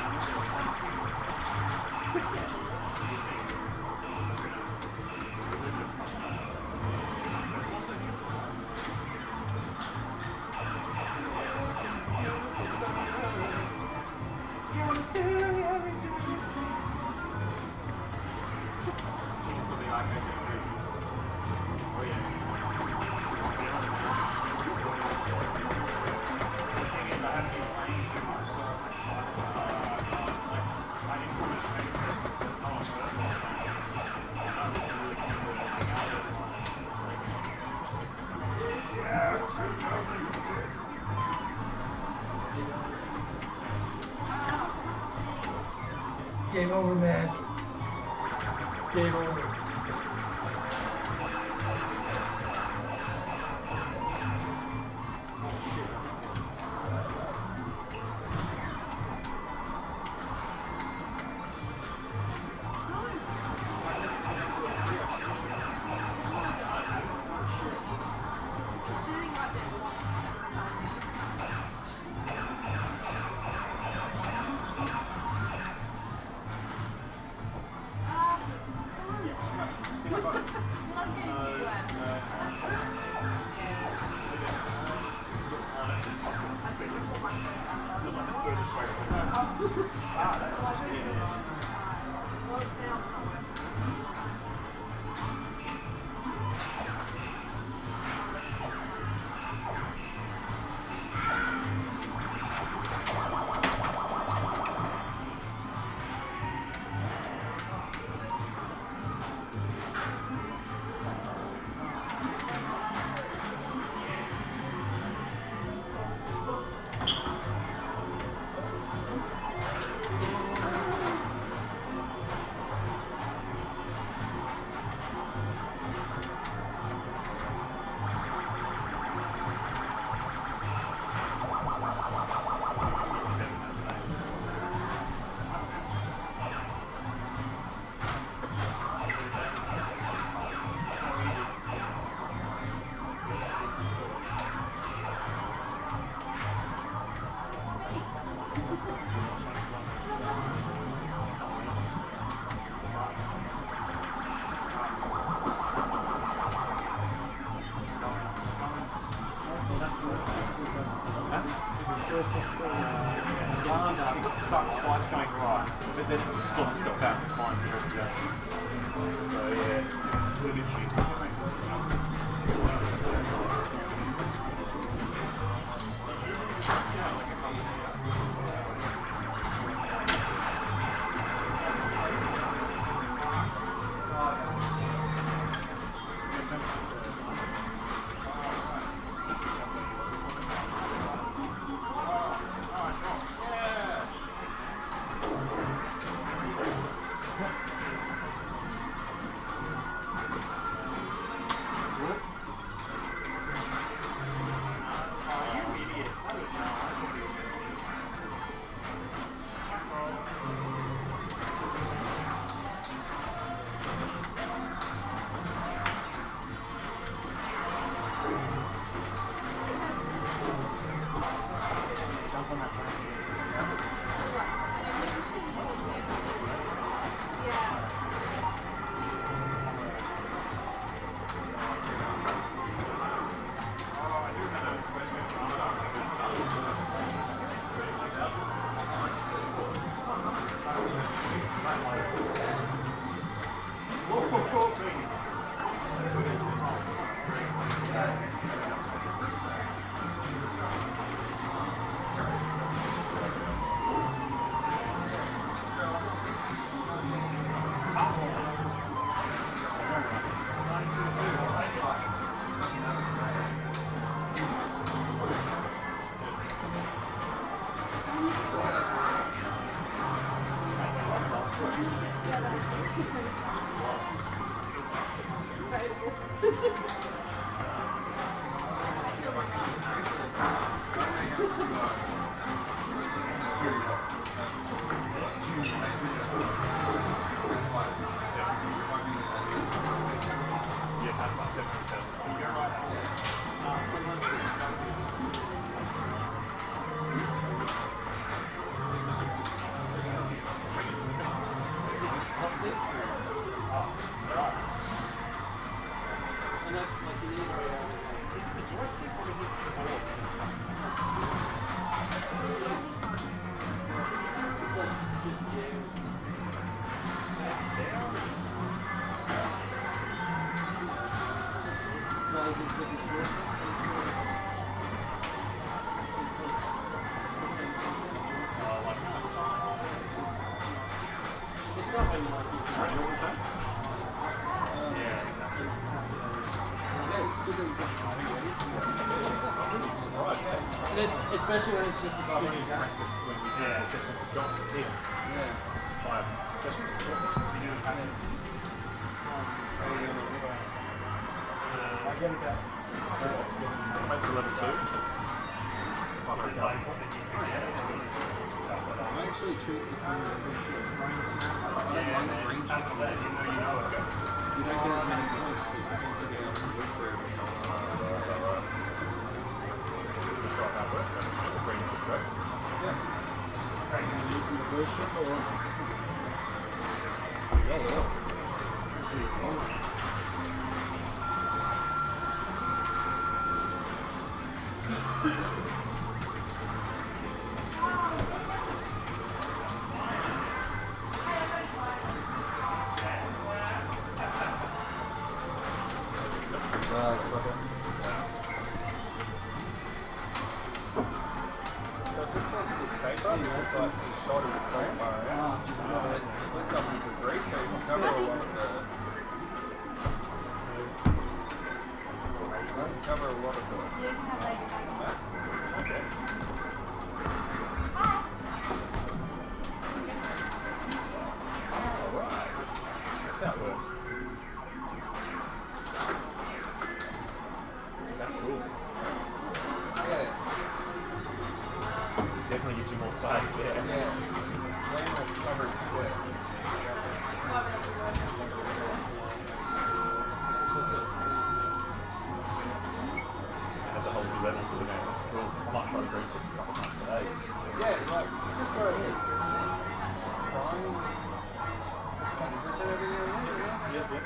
Game over, man. Game over. Stuck twice going right, but then sort himself out and was fine for the rest of the So yeah, a little bit shit. especially when it's just a Well, when skinny you guy. practice when we do the session for John here, Yeah. 5 sessions for John, we do practice. I get it back. Went to level 2. I actually choose between the two ships. I Yeah, don't mind the man. range After that, ships. you know it. You don't get as many points, but you seem to be able to move for everything. Just got that works, and it's green should go. Using the first ship or Yeah, yeah. So it just feels a bit safer because like the shot is so far out. It splits up into three, so you can cover a lot of the. You can cover a lot of the. map. Okay. Alright. That's how it works. That's cool. Yeah. Definitely gives you more space, yeah. Yeah. Way more coverage quick. That's a whole new level to the game. That's cool. I might try to green ship a couple times today. Yeah, like just what it is. Trying something different every now and then, you know? Yep, yep.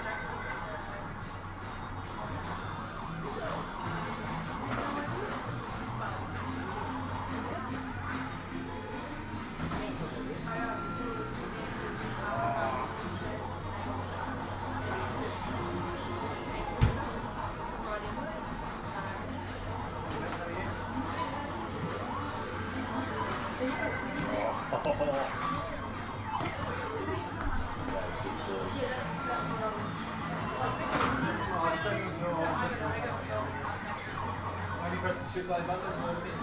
Maybe press the 2 play button and move it in.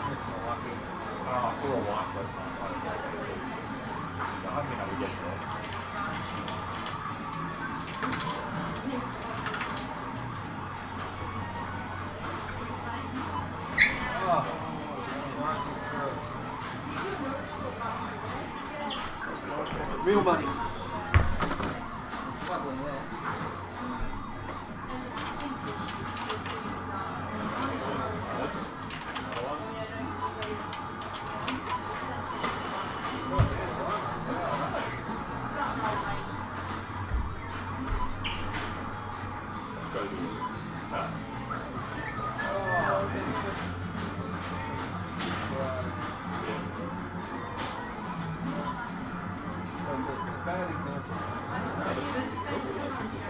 Oh, I saw a white float last night. I haven't been able to get there. real money. Struggling there. Let's go do that. So it's a bad example. No, but it's cool. It's just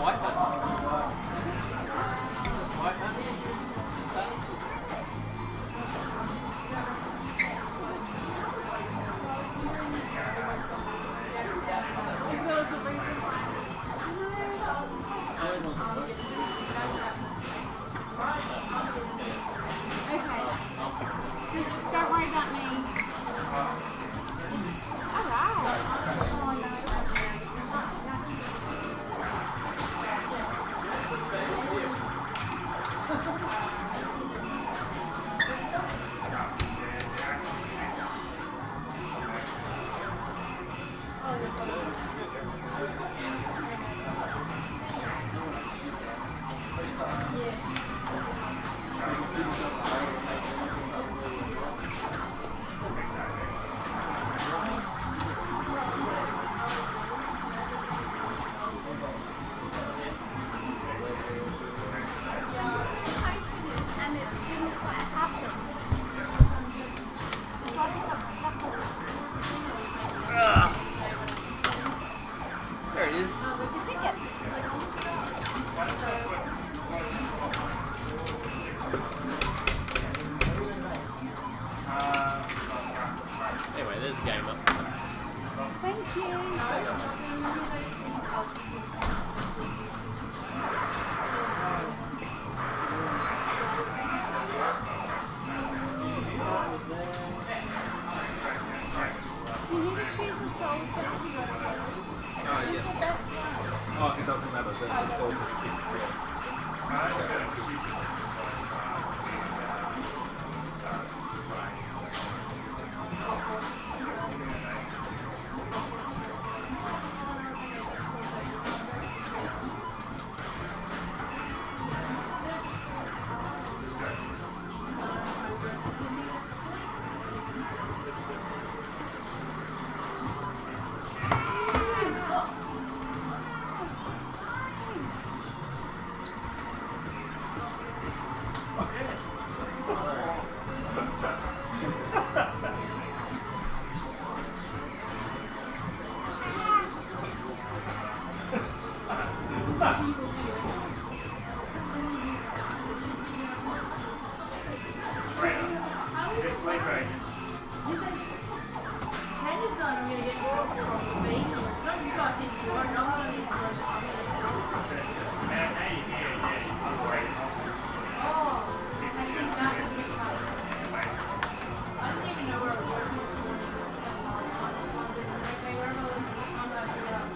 White man. White man. Sister. If there was a reason okay. Just don't worry about me. Alright. Oh no. And it didn't quite happen. If I pick up stuff There it is. the tickets. Anyway, there's a game up. Thank you. Do you need to choose a soul to Who's the best one? Oh, it doesn't matter. It's all just This late race. You said 10 is not going to get from me. So you got this one. No one of these ones. Oh, I think that was the time. I didn't even know where it was this morning. Okay, where am I looking? I'm about to get up.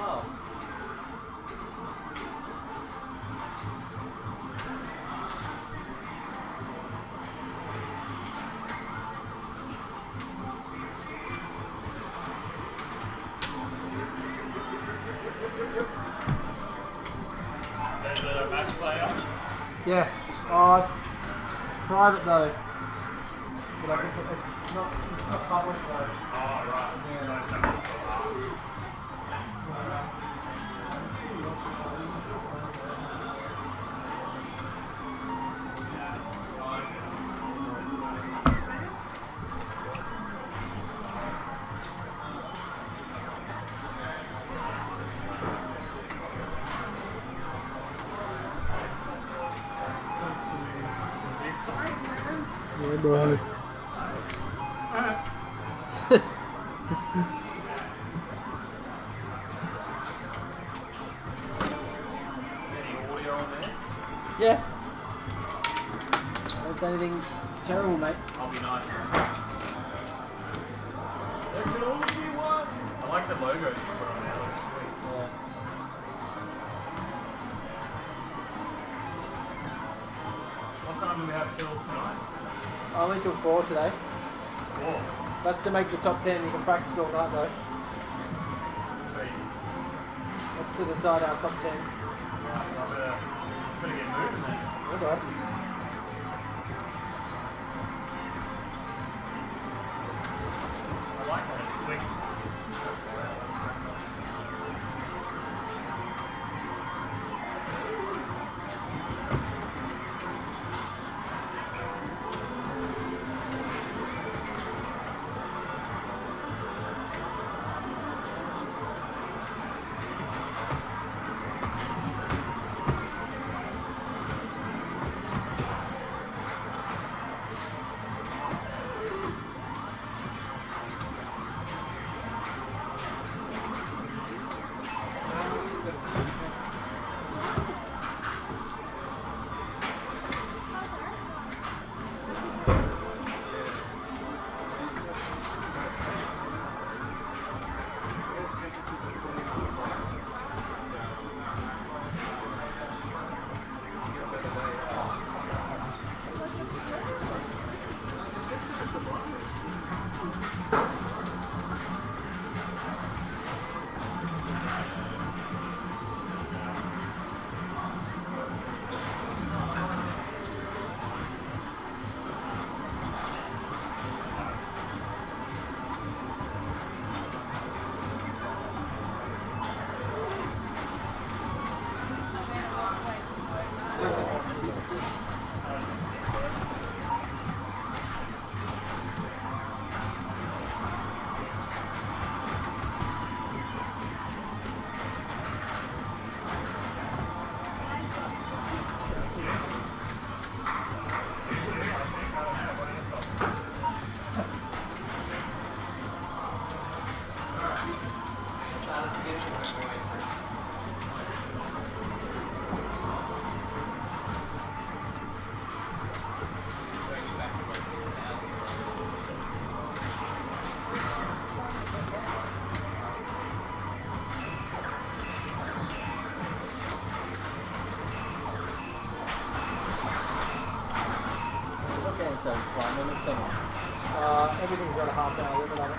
Wow. There's a match player. Yeah. Oh, it's private though. But I think it's not public though. Oh, right. Yeah. So someone's still asked. Yeah, bro. Any audio on there? Yeah. Don't say anything terrible, mate. I'll be nice. There can only be one. I like the logos you put on there. Looks sweet. Yeah. What time do we have till tonight? Only till 4 today. 4. That's to make the top 10. You can practice all night though. So you, That's to decide our top 10. right, so I better get moving then. Alright. I like that. It's quick. Everything's got a half hour limit on it.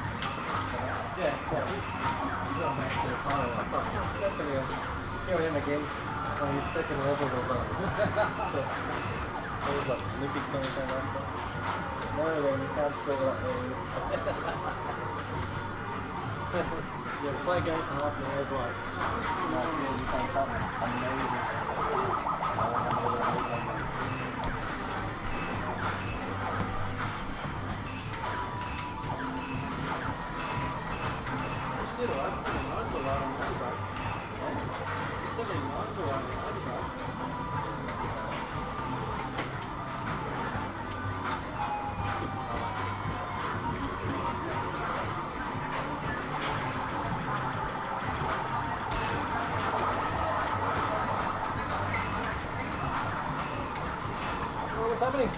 Yeah, so he's not back to the final. Definitely hear him again on his second level of what was that, Olympic something like that. No, then you can't spell it up there. Yeah, play a game for half an hour is like yeah, you find something amazing. Did alright, 79's alright on motorbike. 79's alright on motorbike. Oh, what's happening?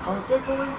Unfaithfully?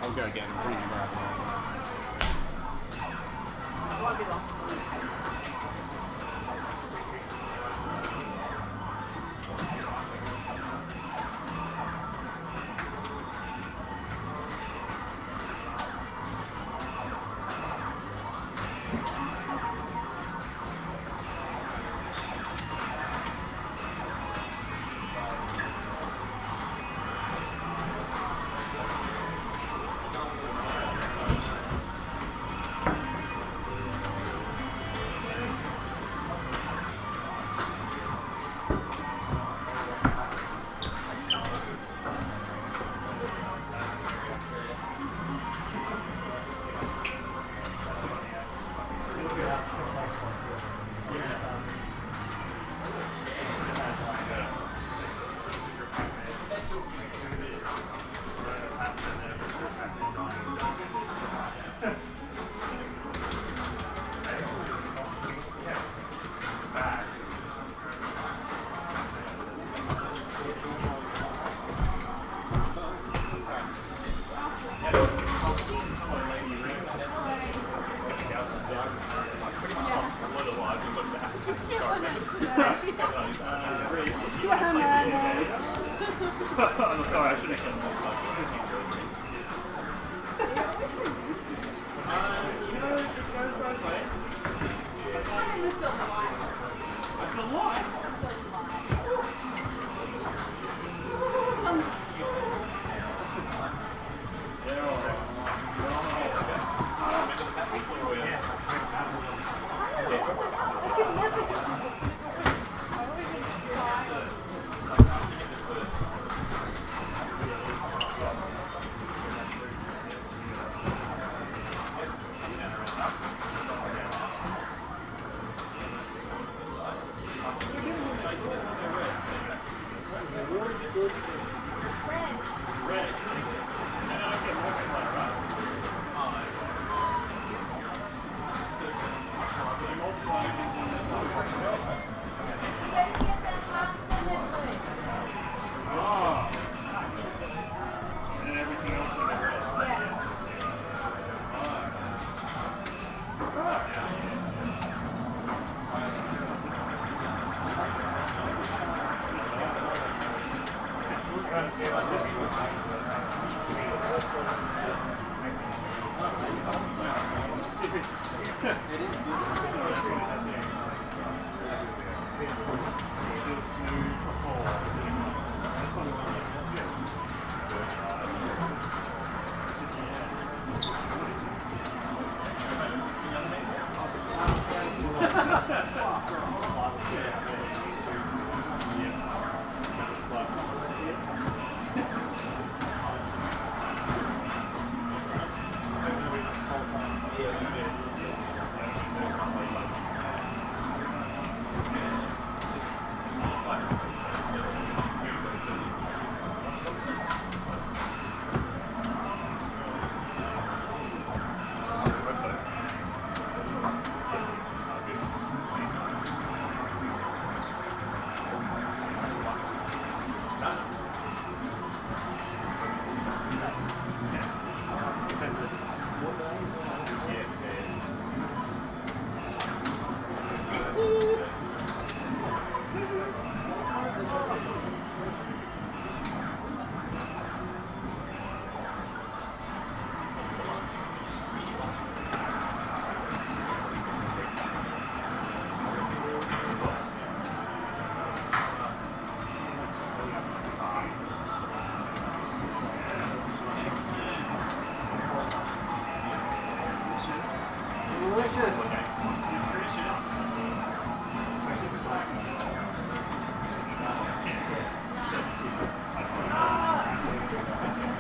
I'll go again. Won't be long. I'm sorry, I should have said that. You know, it goes both ways. The lights?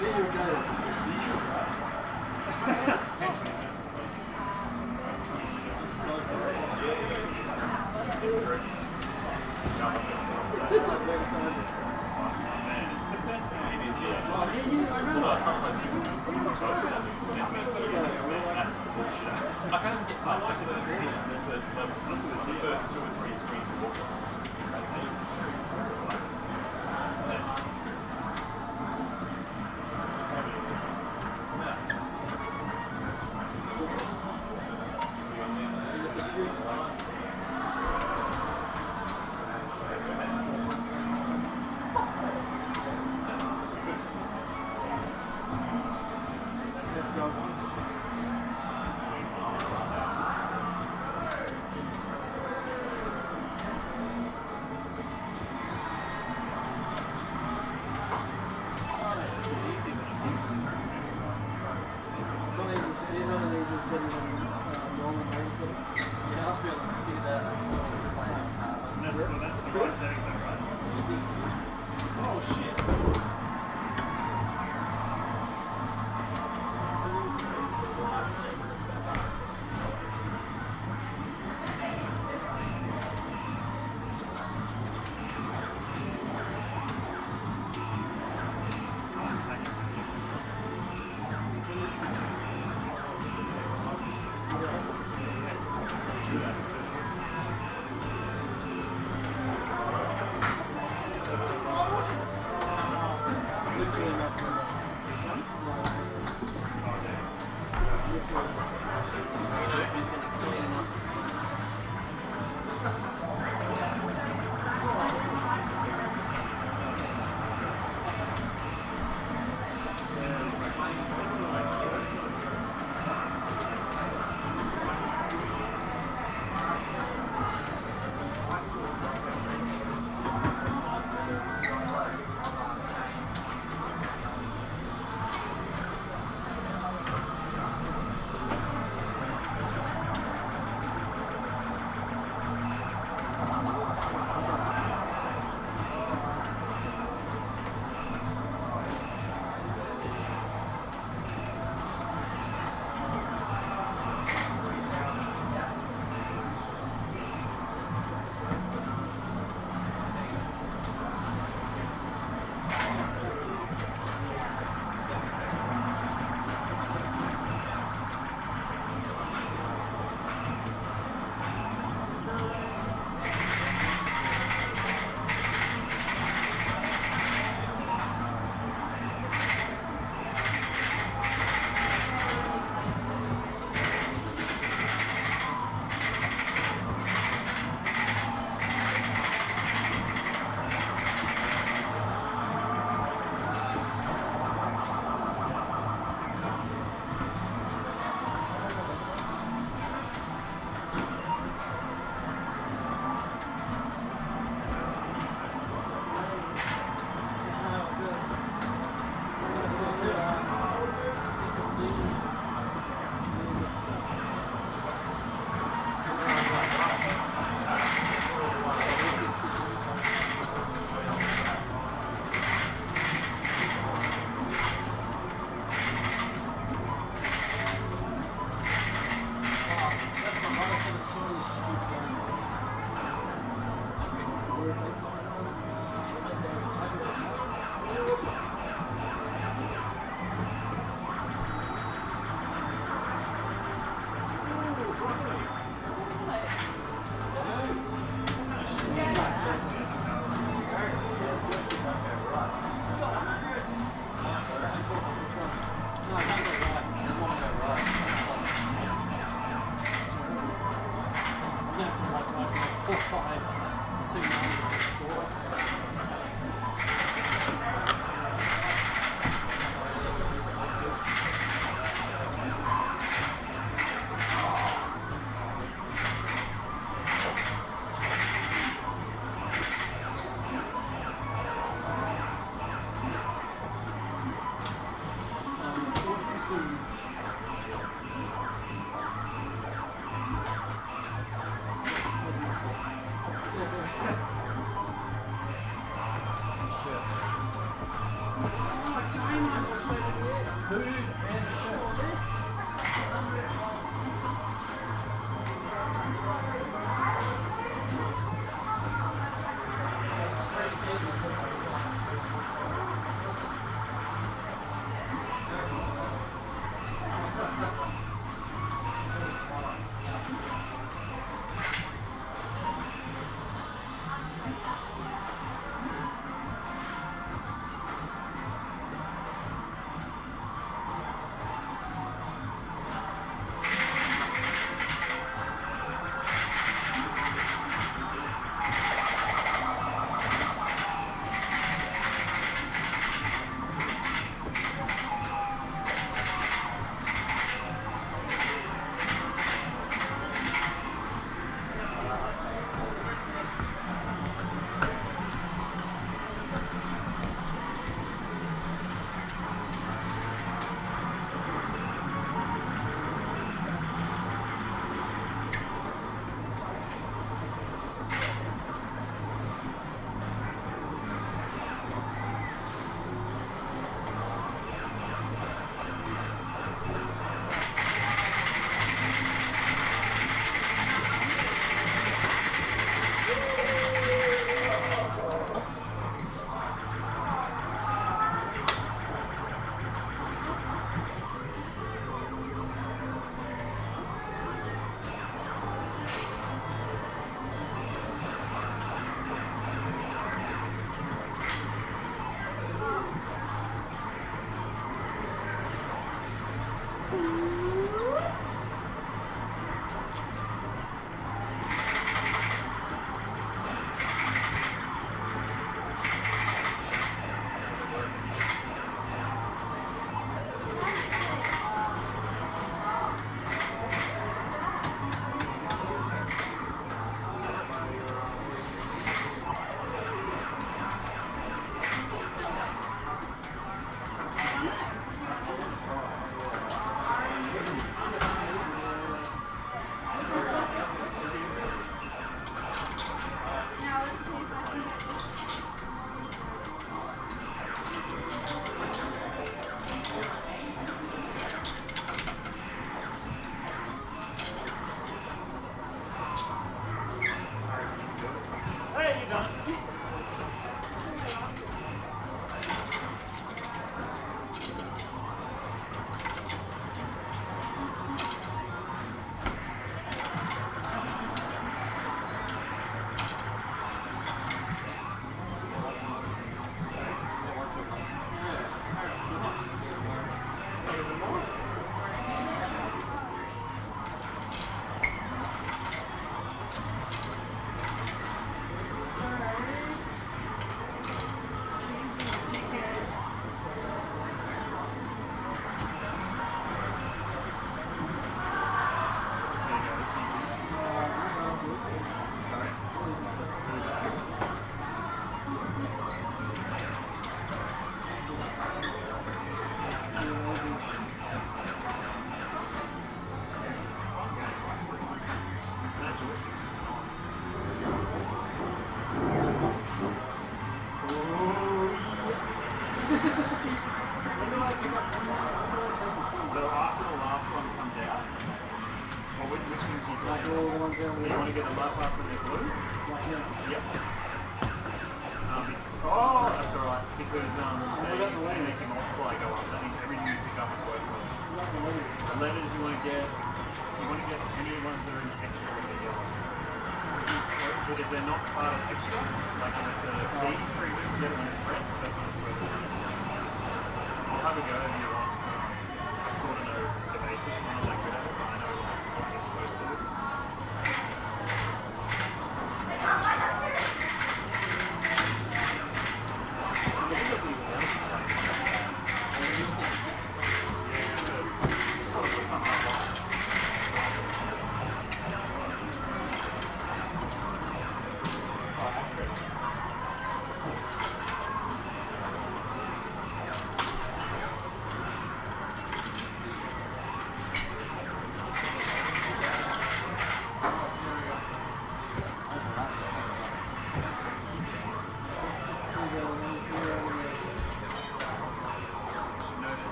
I can't even get past the first level, the first 2 or 3 screens you walk on. That's the right settings, though, right? Oh shit.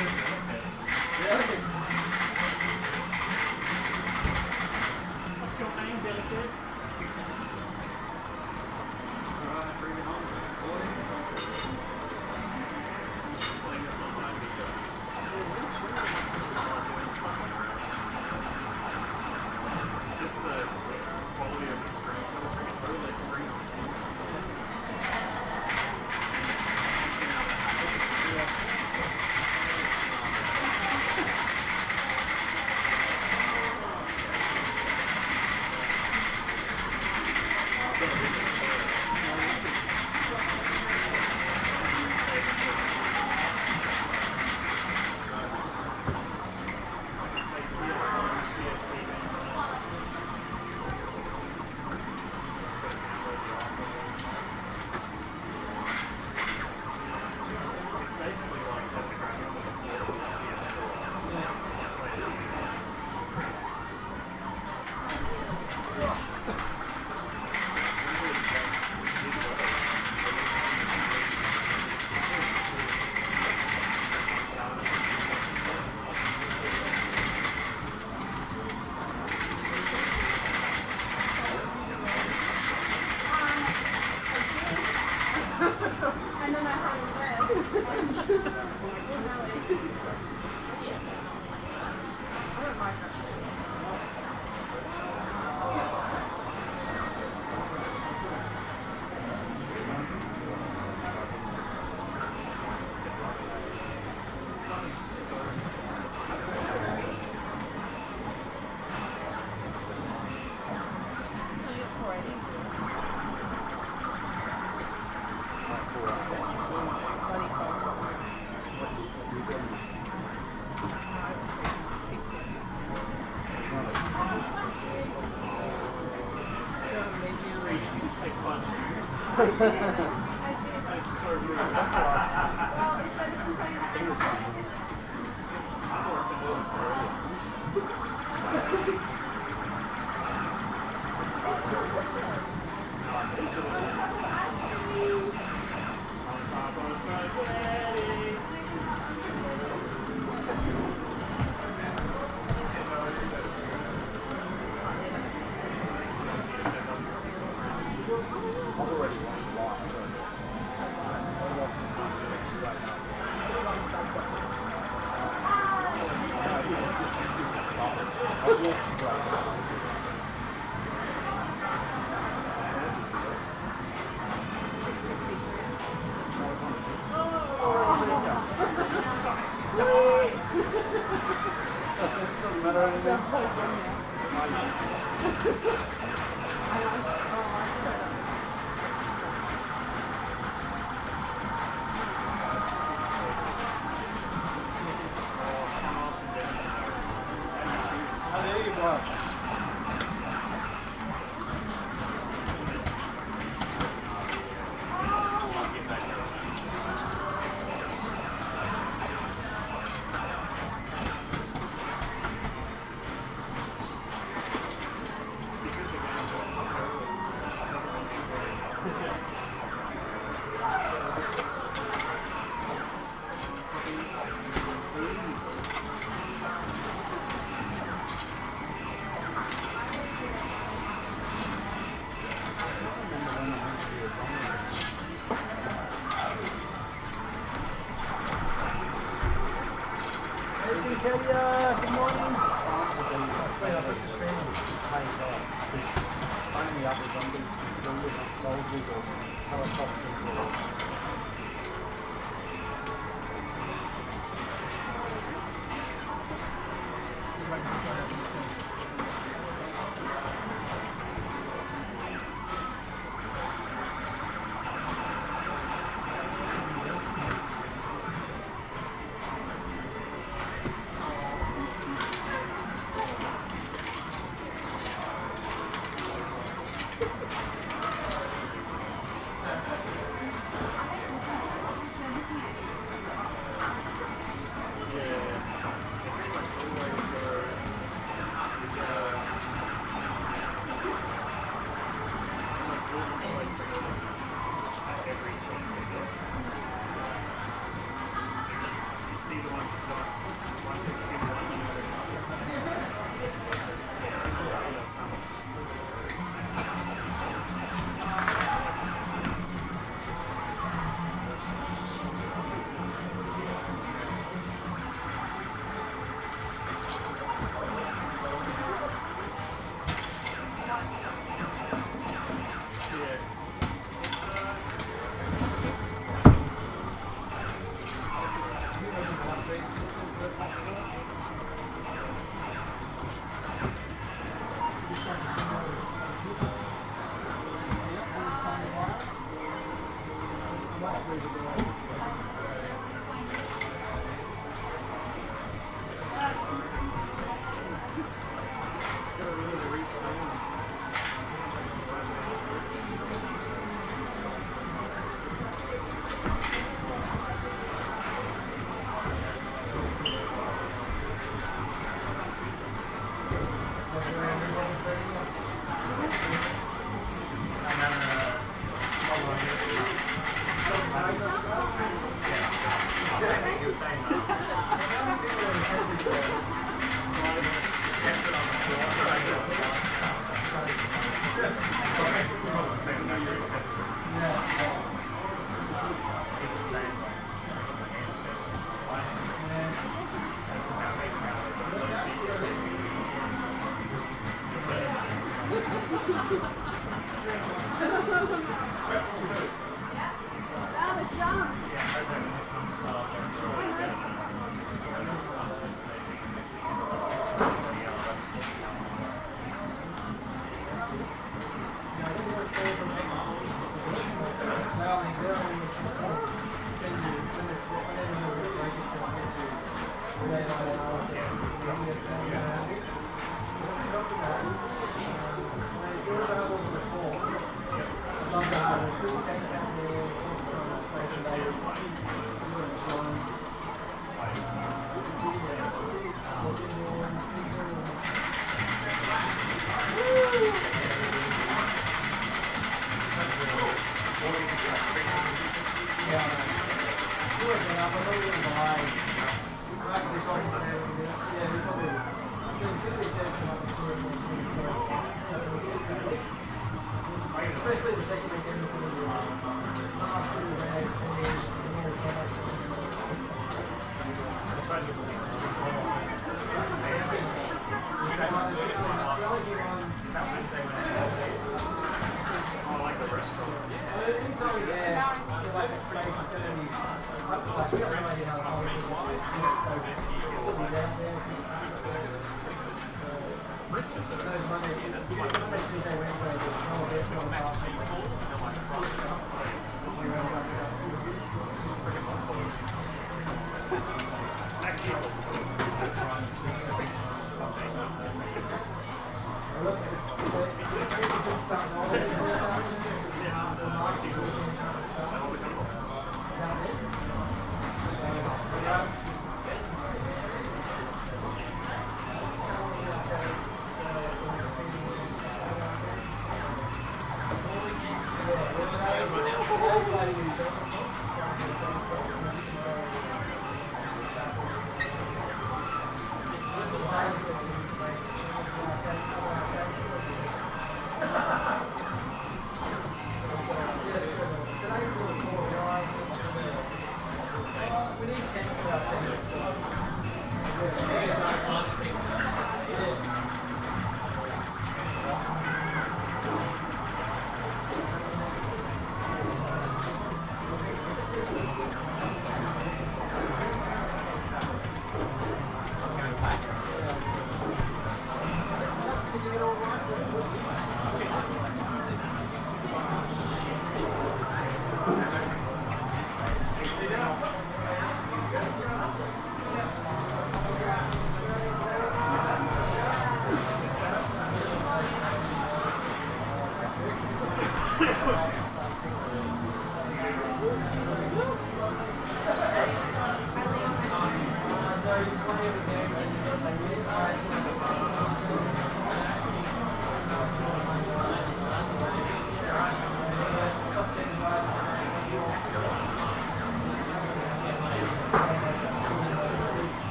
What's your name, Delicate? Alright, bring it home. Playing this online video. Just the quality of the screen. Freaking OLED screen. And then I had a red. I don't like that. I did. That's so rude. Well, it's like Especially the second they get into the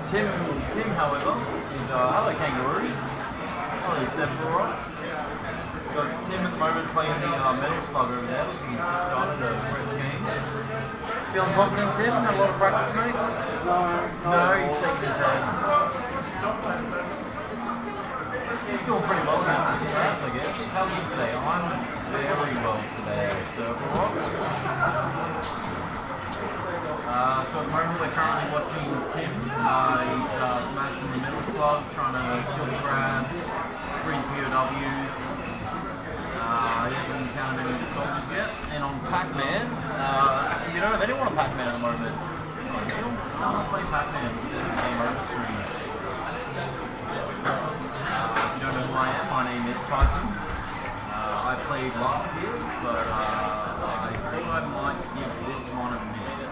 Tim, however, is hello kangaroos. Hello Sephiroth. We've got Tim at the moment playing the Metal Slug over there. Looking just started a fresh game. Feeling confident, Tim? Had a lot of practice, mate? No, he's shaking his head. He's doing pretty well against his class, I guess. How are you today? I'm very well today, Sephiroth. So the moment we're currently watching Tim. He's smashing the Metal Slug, trying to kill the crabs, free POWs. He hasn't encountered any of the soldiers yet. And on Pac-Man, actually we don't have anyone on Pac-Man at the moment. Okay, I want to play Pac-Man instead of game over stream. If you don't know who I am, my name is Tyson. I played last year, but I think I might give this one a miss.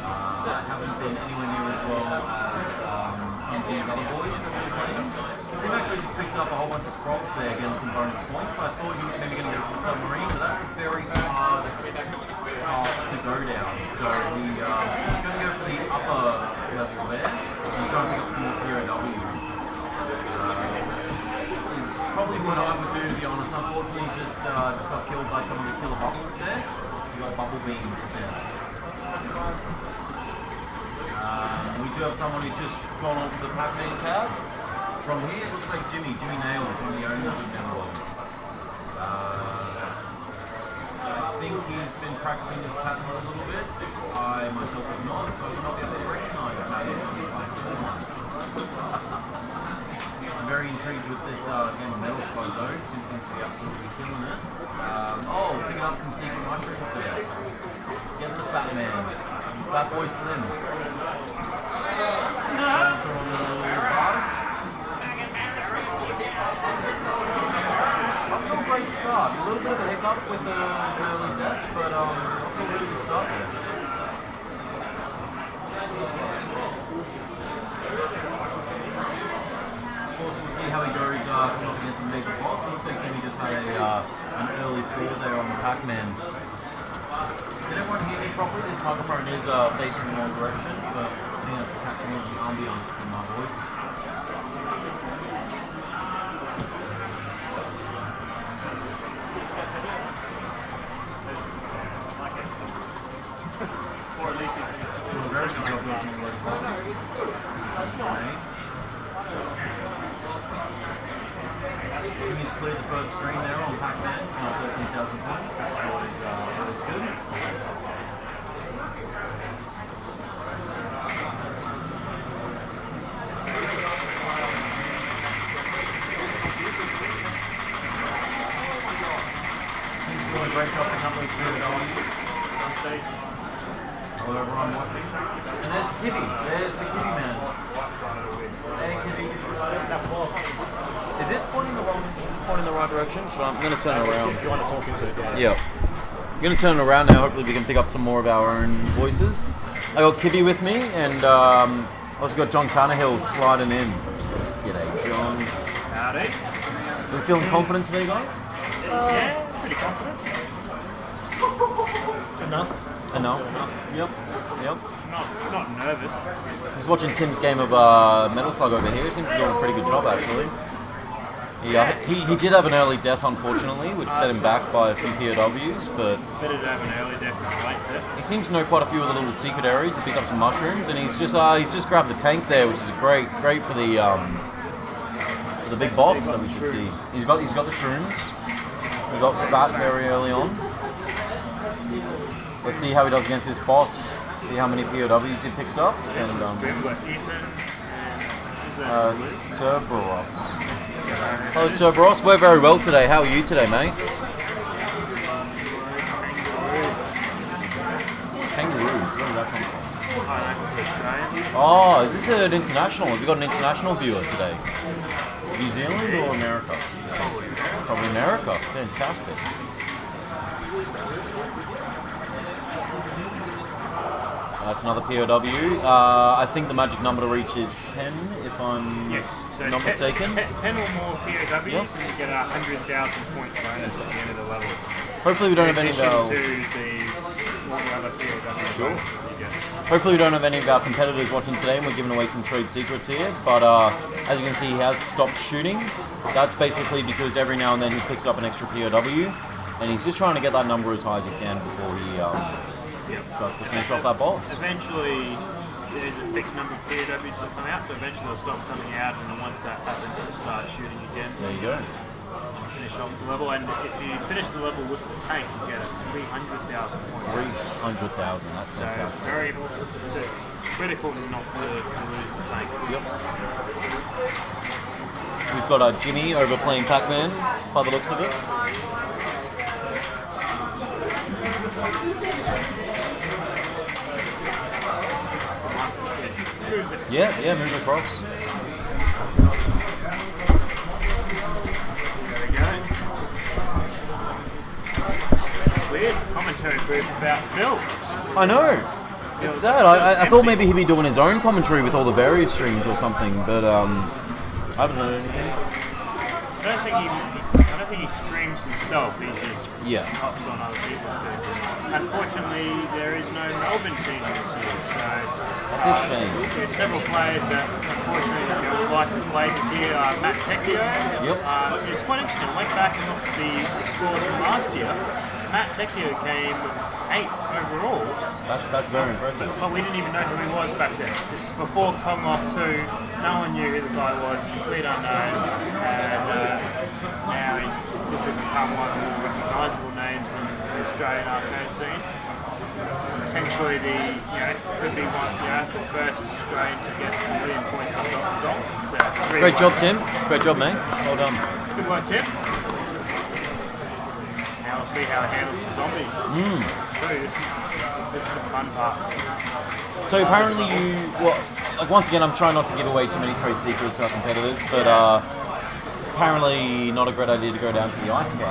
I haven't been anywhere near as well as some of the other boys that have been playing. Tim actually just picked up a whole bunch of props there, getting some bonus points. I thought he was maybe going to go for the submarine, but that's very hard to go down. So he's going to go for the upper level there. He's trying to pick up some more POW. Probably what I would do, to be honest. Unfortunately, just got killed by someone who killed a bubble there. You got bubble beams there. We do have someone who's just gone on to the Pac-Man tab. From here, it looks like Jimmy nailed it, one of the owners of Neverworld. I think he's been practicing his pattern a little bit. I myself have not, so I will not be able to recognize the pattern. I'm very intrigued with this game of Metal Slug though. Tim seems to be absolutely killing it. Picking up some secret mushrooms there. Get the Fat Man. Fat Boy Slim. Not a great start. A little bit of a hiccup with the early death, but a really good start there. Of course, we'll see how he goes coming up against the Mega Boss. It looks like Timmy just had an early fall there on the Pac-Man. Did everyone hear me properly? This microphone is facing the wrong direction, but I think that's capturing the ambiance in my voice. Or at least he's doing a very good job making the work. Jimmy's cleared the first screen there on Pac-Man, 13,000 points. That's always good. He's doing a great job picking up those good on stage. Hello everyone watching. And there's Kibby. There's the Kibby man. Hey Kibby. Is this pointing the right direction? So I'm going to turn it around. If you want to talk into it, yeah. I'm going to turn it around now. Hopefully we can pick up some more of our own voices. I got Kibby with me, and also got John Tannehill sliding in. G'day, John. howdy. Are we feeling confident today, guys? Yeah, pretty confident. Enough. Yep. Not nervous. I was watching Tim's game of Metal Slug over here. He seems to be doing a pretty good job, actually. He did have an early death, unfortunately, which set him back by a few POWs, but It's better to have an early death than a late death. he seems to know quite a few of the little secret areas to pick up some mushrooms, and he's just grabbed the tank there, which is great for the big boss that we should see. He's got the shrooms. He got fat very early on. Let's see how he does against his boss. See how many POWs he picks up. And We've got Ethan and Cerberus. Hello Cerberus, we're very well today. How are you today, mate? Kangaroos, where did that come from? Oh, is this an international? Have you got an international viewer today? New Zealand or America? Probably America. Fantastic. That's another POW. I think the magic number to reach is 10, if I'm not mistaken. 10 or more POWs, and you get a 100,000 point bonus at the end of the level. Hopefully we don't have any of our... Sure. Hopefully we don't have any of our competitors watching today, and we're giving away some trade secrets here. But as you can see, he has stopped shooting. That's basically because every now and then he picks up an extra POW, and he's just trying to get that number as high as he can before he starts to finish off that boss. Eventually, there's a fixed number of POWs that come out, so eventually they'll stop coming out, and then once that happens, they'll start shooting again. There you go. finish off the level, and if you finish the level with the tank, you get a 300,000 point. 300,000. That's So fantastic. it's critical not to lose the tank. Yep. We've got Jimmy over playing Pac-Man, by the looks of it. Yeah, move across. There we go. Weird commentary booth about Phil. I know. It's sad. I thought maybe he'd be doing his own commentary with all the various streams or something, but I haven't heard anything. I don't think he streams himself. He just hops on other people's stuff. Unfortunately, there is no Melbourne team this year, so that's a shame. There's several players that unfortunately would like to play this year. Matt Tecchio. It's quite interesting. I went back and looked at the scores from last year. Matt Tecchio came 8th overall. That's very impressive. But we didn't even know who he was back then. This is before Kong Off 2. No one knew who the guy was, complete unknown. And now he's become one of the more recognisable names in the Australian arcade scene. Potentially could be the first Australian to get 1 million points on Donkey Kong. Great job, Tim. Great job, mate. Well done. Good work, Tim. Now we'll see how it handles the zombies. This is the fun part. So apparently once again, I'm trying not to give away too many trade secrets to our competitors, but it's apparently not a great idea to go down to the ice cave.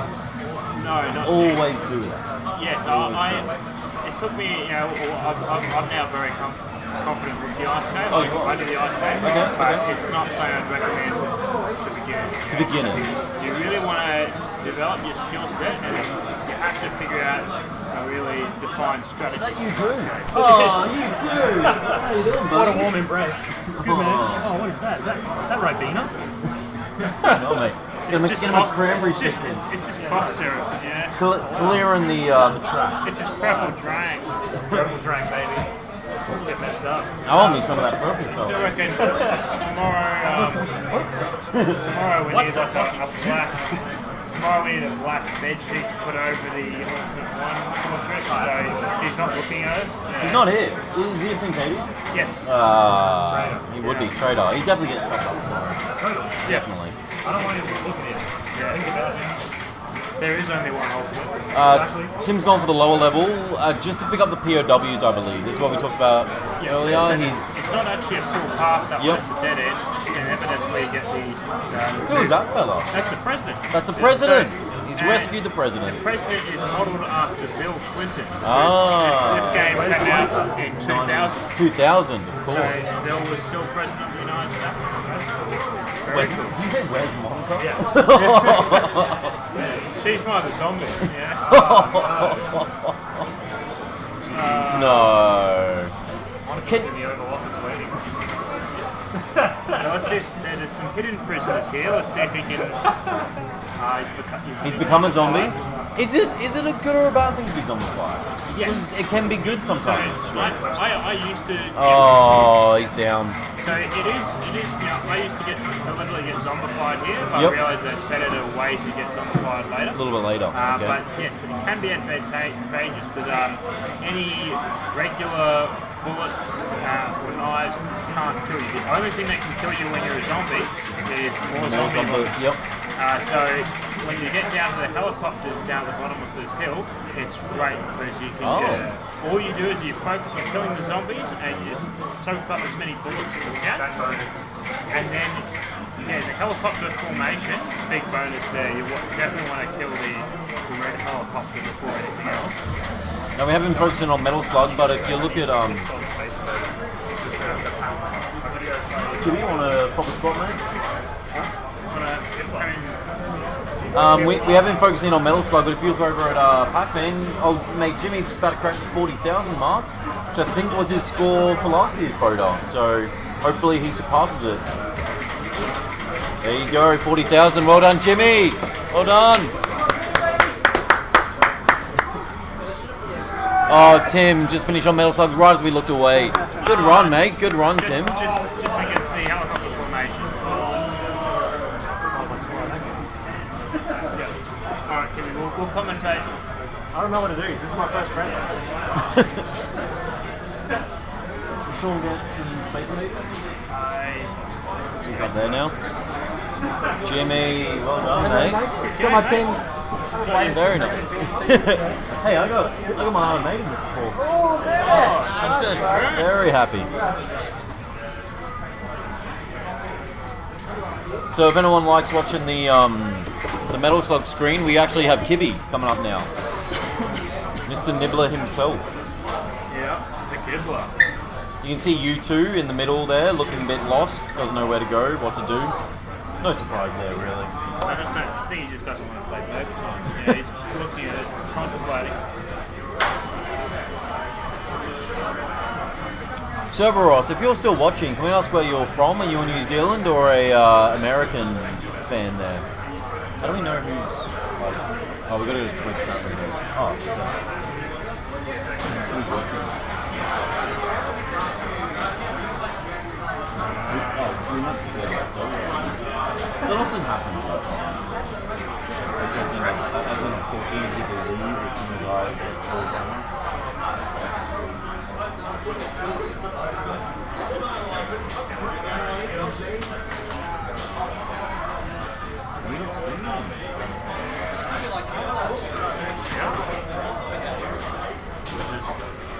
No, not always do that. Yes, it took me, I'm now very confident with the ice cave. I do the ice cave, but it's not something I'd recommend to beginners. To beginners. You really want to develop your skill set, and you have to figure out a really defined strategy. Is that you too? Oh, you too! How you doing, buddy? What a warm embrace. Good man. Oh, what is that? Is that Ribena? No, mate. It's just cranberry chicken. It's just cough syrup, yeah. Clearing the trash. It's just purple drang. Purple drink, baby. Let's get messed up. I want me some of that purple I stuff. still reckon tomorrow we need like a black. Tomorrow we need a black bed sheet to put over the Ultimate One portrait, so he's not looking at us. Yeah. He's not here. Is he a pink baby? Yes. He would be Trader. He definitely gets back up tomorrow. Definitely. I don't want him to look at him. Yeah. Think about him. There is only one Ultimate. Tim's gone for the lower level, just to pick up the POWs, I believe. This is what we talked about earlier. It's not actually a full path, that one, it's a dead end. And that's where you get the... Who is that fella? That's the president. That's the president! He's rescued the president. The president is modelled after Bill Clinton. Ah. This game came out in 2000. 2000, of course. So Bill was still president of the United States. That's cool. Very cool. Did you say where's Monica? Yeah. She's one of the zombies. Yeah. No. Monica's in the Oval Office waiting. So let's see if there's some hidden prisoners here. Let's see if he can. He's become a zombie. Is it a good or a bad thing to be zombified? Yes. It can be good sometimes. So I used to. Oh, he's down. So it is. I used to deliberately get zombified here, but I realised that it's better to wait to get zombified later. A little bit later. Okay. But yes, it can be advantageous because any regular bullets or knives can't kill you. The only thing that can kill you when you're a zombie is more zombie bullets. Yep. So when you get down to the helicopters down the bottom of this hill, it's great because you can just, all you do is you focus on killing the zombies and you just soak up as many bullets as you can. And then, the helicopter formation, big bonus there. You definitely want to kill the red helicopter before anything else. Now we have been focusing on Metal Slug, but if you look at do you want a proper spot, mate? We have been focusing on Metal Slug, but if you look over at Pac-Man, mate, Jimmy's about to crack the 40,000 mark, which I think was his score for last year's Boda. So hopefully he surpasses it. There you go, 40,000. Well done, Jimmy. Well done. Oh, Tim just finished on Metal Slug right as we looked away. Good run, mate. Good run, Tim. Just against the helicopter formation. commentate. I don't know what to do. This is my first present. Sean get some space needs? He's up there now. Jimmy, well done, mate. Got my pen. Very nice. Hey, I got my Iron Maiden before. Oh, there. Very happy. So if anyone likes watching the Metal Slug screen, we actually have Kibby coming up now. Mr. Nibbler himself. Yeah, the Kibler. You can see U2 in the middle there, looking a bit lost, doesn't know where to go, what to do. No surprise there, really. I think he just doesn't want to play overtime. Yeah, he's looking at it, contemplating. Cerberus, if you're still watching, can we ask where you're from? Are you a New Zealand or a American fan there? How do we know who's... Oh, we've got to go to Twitch now. Oh, who's watching? That often happens. As in 14 people leave as soon as I get called someone.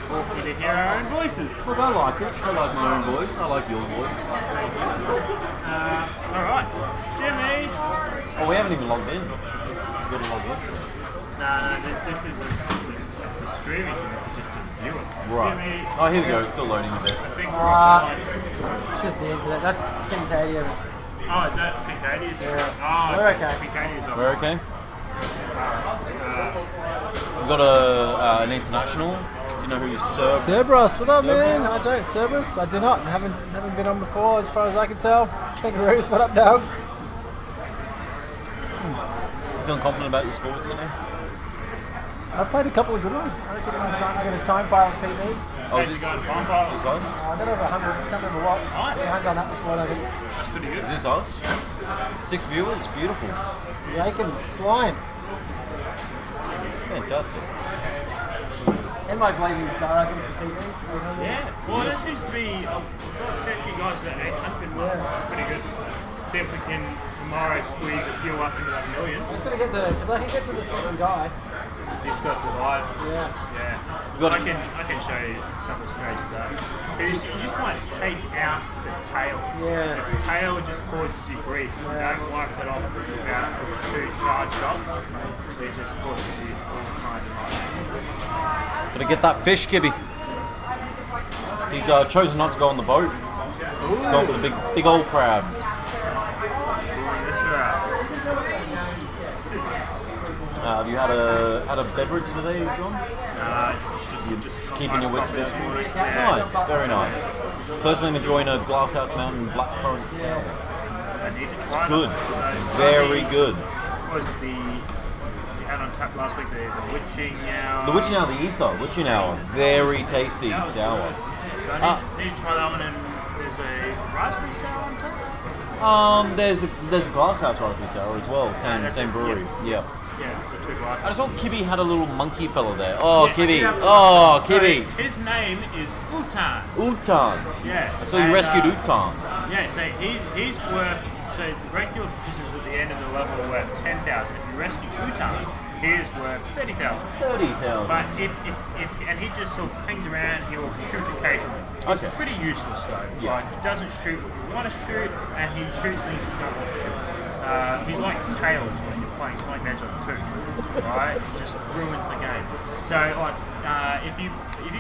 Talking to hear our own voices. Look, I like it. I like my own voice. I like your voice. Alright, Jimmy! Oh, we haven't even logged in. It's just, you gotta log in. No, this isn't the streaming thing, this is just a viewer. Right. Jimmy, Oh, here we go. It's still loading a bit. I think we're offline. It's just the internet. That's Kincadia. Oh, is that Pincadia's? Yeah. Oh, We're okay. Pincadia's off. We're okay. We've got an international. Do you know who Cerberus, what up, Cerberus. man? I don't. Cerberus? I do not. Haven't been on before, as far as I can tell. Kangaroos, what up, dog? Feeling confident about your scores today? I've played a couple of good ones. I got a time file PB. Oh, is this Got us? a bomb file. Is this us? I got over 100. I can't remember what. Nice. I haven't done that before, I think. That's pretty good. Is this us? 6 viewers? Beautiful. Yakin, flying. Fantastic. And my blazing star, I think it's a PB. Yeah, well, that seems to be a fair few guys at 800 mark. That's pretty good. See if we can tomorrow squeeze a few up into that million. I'm just going to get because I can get to the second guy. He's got to survive. Yeah. Yeah. I can show you a couple of strategies though. You just want to take out the tail. Yeah. The tail just causes you grief. You don't wipe it off without 2 charge shots. It just causes you all kinds of nightmares. Gotta get that fish, Kibby. He's chosen not to go on the boat. He's gone for the big old crab. That's right. Have you had a beverage today, John? Just Keeping your wits nice about coffee you? this morning. Yeah. Nice, very nice. Personally, I'm enjoying a Glasshouse Mountain blackcurrant sour. I need to try Good, them. So, very good. What was it you had on tap last week? There's a witching hour. The Witching Hour, the Ether, Witching Hour, very tasty sour. So I need to try that one, and there's a raspberry sour on tap. There's a Glasshouse raspberry sour as well, that's same it, brewery. Yeah. Yeah, the 2 glasses. I just thought Kibby had a little monkey fella there. Oh, Yes. Kibby. Oh, Kibby. So his name is Utan. Utan. Yeah. So you And, rescued Utan. Yeah, so he's worth, so the regular positions at the end of the level are worth 10,000. If you rescue Utan, he is worth 30,000. 30,000. But if and he just sort of hangs around, he will shoot occasionally. He's Okay. pretty useless though. Yeah. Like he doesn't shoot what you want to shoot, and he shoots things you don't want to shoot. He's like Tails when you're playing Sonic the Hedgehog 2, right? It just ruins the game. So like if you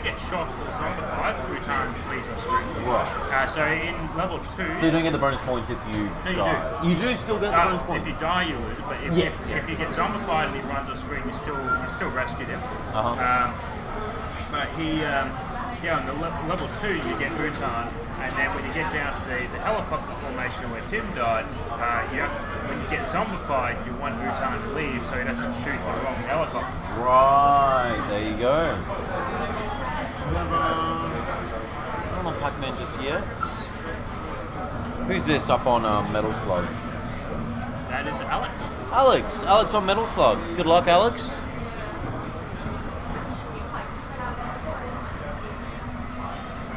get shot or zombified, Utan flees off screen. Right. So in level 2. So you don't get the bonus points if you No, you die. You do still get the bonus If points. you die, you lose. But if you get zombified and he runs off screen, you still rescued him. But he, on the level 2, you get Utan, and then when you get down to the helicopter formation where Tim died, when you get zombified, you want Utan to leave so he doesn't shoot the wrong helicopters. Right, there you go. Not on Pac-Man just yet. Who's this up on Metal Slug? That is Alex. Alex on Metal Slug. Good luck, Alex.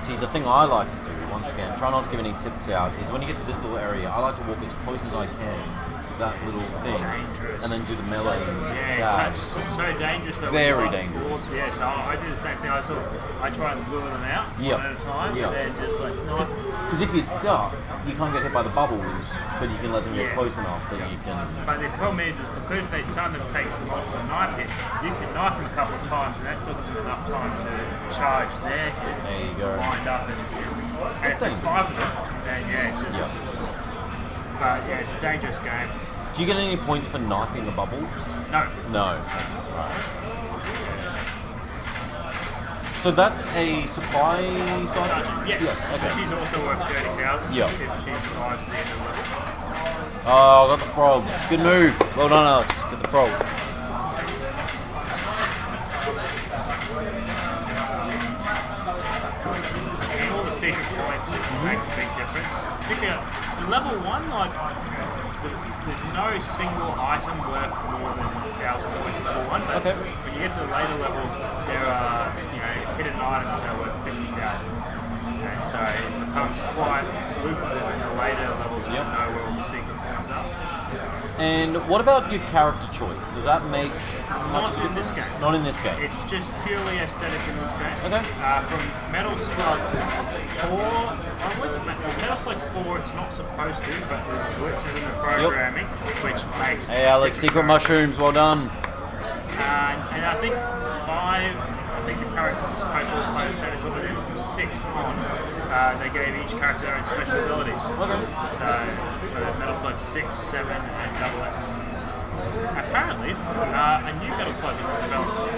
See, the thing I like to do, once again, try not to give any tips out, is when you get to this little area, I like to walk as close as I can to that little thing, dangerous. and then do the melee Yeah, stabs. it's so dangerous though. Very Like, dangerous. Yeah, so I do the same thing. I try and lure them out Yep. one at a time, Yep. and then just like knife. Because if you duck, you can't get hit by the bubbles, but you can let them get Yeah. close enough that you can... But the problem is because some of them take multiple knife hits, you can knife them a couple of times, and that still gives them enough time to charge their hit, There you go. wind up, and if there's 5 of them, then yeah, it's just. Yeah. But yeah, it's a dangerous game. Do you get any points for knifing the bubbles? No. No. Right. So that's a supply sergeant? Yes. Okay. So she's also worth 30,000 Yeah. if she survives the end of the Oh, got the frogs. Good move. Well done, Alex. Get the frogs. And all the secret points makes a big difference. Particularly in level 1, like there's no single item worth more than 1,000 points in level 1, but Okay. when you get to the later levels, there are hidden items that are worth 50,000. And so it becomes quite lucrative in the later levels to Yep. know where all the secret points are. And what about your character choice? Does that make Not much in this difference? game. Not in this game. It's just purely aesthetic in this game. Okay. From Metal Slug 4 onwards, Metal Slug 4 it's not supposed to, but there's glitches in the programming which makes Hey, Alex, secret mushrooms. Well done. and I think 5, I think the characters are supposed to all play the same as well, but then from 6 on, they gave each character their own special abilities. Okay. So, Metal Slug 6, 7, and Double X. Apparently, a new Metal Slug is in development.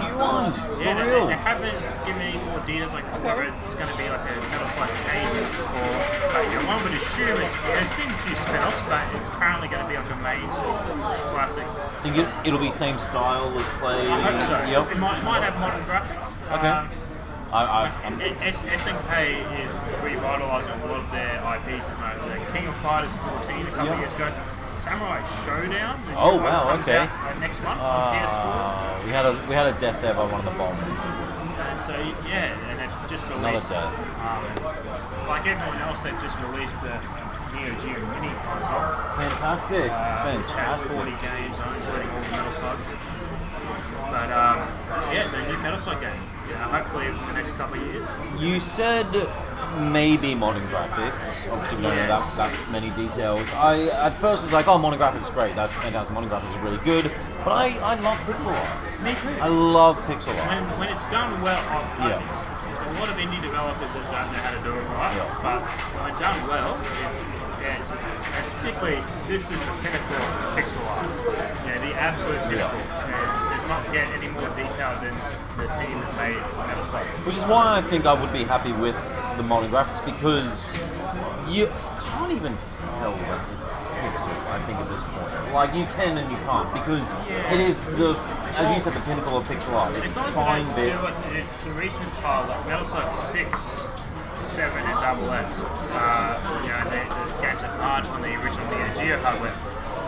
New one. Yeah, For they real. haven't given any more details, like whether it's going to be like a Metal Slug 8 or, but one would assume there's been a few spin-offs, but it's apparently going to be like a main sort of classic. Think it'll be same style of play? I hope so. Yep. It might have modern graphics. Okay. I'm SNK is revitalising a lot of their IPs at the moment. So King of Fighters 14 a couple of years ago, Samurai Showdown. The Oh, new one wow, comes okay. out, next month on PS4. we had a death there by one of the bombs. And so yeah, and they've just Another released. death. Like everyone else, they've just released a Neo Geo Mini console. Fantastic. Which has Fantastic. 40 games, including all the Metal Slugs. But yeah, so a new Metal Slug game. Hopefully it's the next couple of years. You said maybe modern graphics. Obviously, we don't know that many details. I at first was like, oh, modern graphics great. That's fantastic. Modern graphics are really good. But I love pixel art. Me too. I love pixel art. When it's done well, Yeah. there's a lot of indie developers that don't know how to do it right. Yeah. But when done well, and particularly this is the pinnacle of pixel art. The absolute pinnacle. And there's not yet any more detail than the team that made Metal Slug. Which is why I think I would be happy with the modern graphics, because you can't even tell that it's pixel, I think, at this point. Like, you can and you can't, because it is as you said, the pinnacle of pixel art. It's As long as fine they do bits. what they did the recent titles, like Metal Slug 6, 7, and Double X, the games that aren't on the original Neo Geo hardware,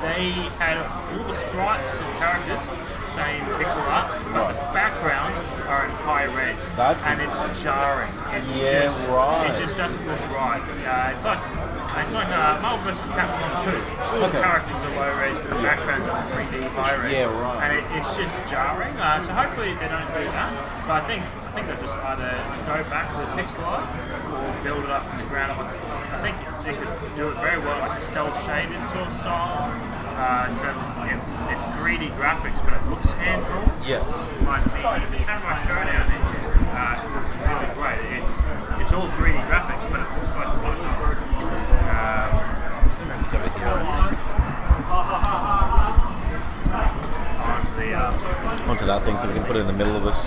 they had all the sprites and characters, same pixel art, but the backgrounds are in high res, and it's jarring. It's right. It just doesn't look right. It's like Marvel vs. Capcom 2. All the characters are low res, but the backgrounds are 3D high res. Yeah, right. And it's just jarring. So hopefully they don't do that. But I think they'll just either go back to the pixel art or build it up from the ground up. I think they could do it very well, like a cell shaded sort of style. So it's 3D graphics, but it looks hand drawn. Yes. Like the Samurai Showdown looks really great. It's all 3D graphics, but it looks like onto that thing so we can put it in the middle of us.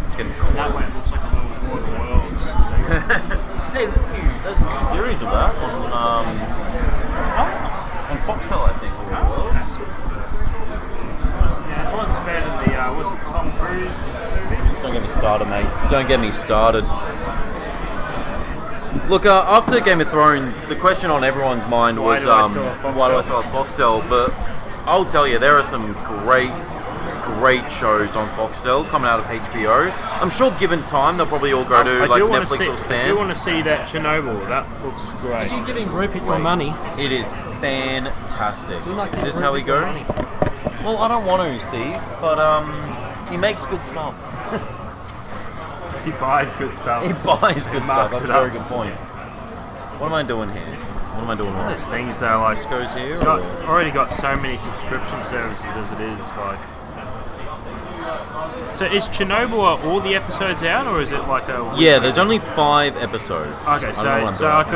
It's getting cold. That way it looks like a little War of the Worlds. Hey, there's a new series of that on Foxtel, I think, War of the Worlds. Yeah, it wasn't as bad as the was it Tom Cruise movie? Don't get me started, mate. Don't get me started. Look, after Game of Thrones, the question on everyone's mind Why was do I still have Foxtel? why do I still have Foxtel? But I'll tell you, there are some great shows on Foxtel coming out of HBO. I'm sure, given time, they'll probably all go to like Netflix or Stan. I do want to see that Chernobyl. That looks great. You're giving Rupert your money. It is fantastic. Do you like Is this Rupert how we your go? money? Well, I don't want to, Steve, but he makes good stuff. He buys good stuff. He buys good stuff. marks That's a it very up. good point. What am I doing here? What am I doing wrong? There's things though, like This goes here. got, or- already got so many subscription services as it is. Like, so is Chernobyl are all the episodes out, or is it like a? Yeah, there's only 5 episodes. Okay, I don't know so what so I'm I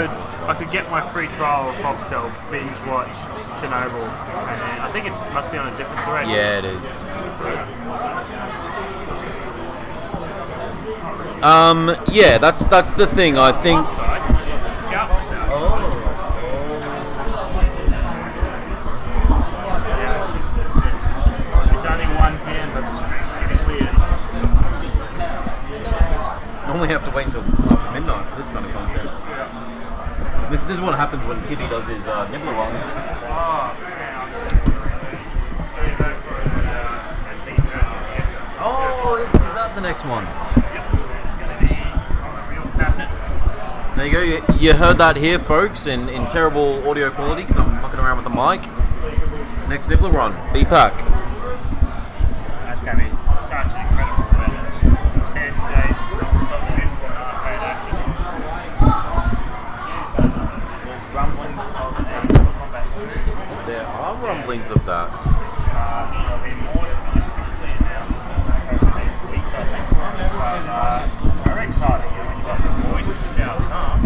doing. could get my free trial of Foxtel, binge watch Chernobyl, and then I think it must be on a different thread. Yeah, it is. Yeah, that's the thing. I think. Scout myself. It's only 1 p.m. but the stream's getting cleared. Normally have to wait until after midnight for this kind of content. This is what happens when Kitty does his nibbler ones. Oh, is that the next one? There you go. You heard that here, folks, in terrible audio quality because I'm mucking around with the mic. Next nibbler run, B-Pack. That's going to be such an incredible weather. 10 days non-stop beautiful arcade action. There's rumblings of a combat series. There are rumblings of that. There'll be more that's officially announced over the next week, I think. But very exciting. You know, when you've got the voice of Shao Kahn,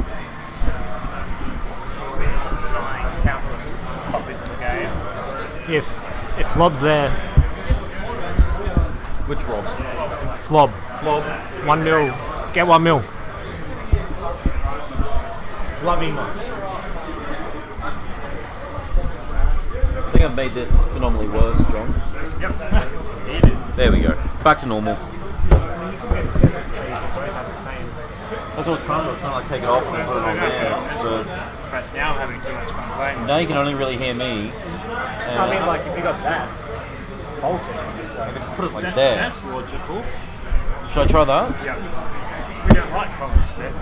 who'll be selling countless copies of the game. If Flob's there, Which Rob? Flob, Flob. 1 mil, get 1 mil. Love him. I think I've made this phenomenally worse, John. Yep. He did. There we go. It's back to normal. That's what I was trying to like take it off and put it on there. But But now I'm having too much fun playing. now you can only really hear me. I mean, like, if you got that whole thing, just I can just put it like That- there. That's logical. Should I try that? Yeah. We don't like common sense.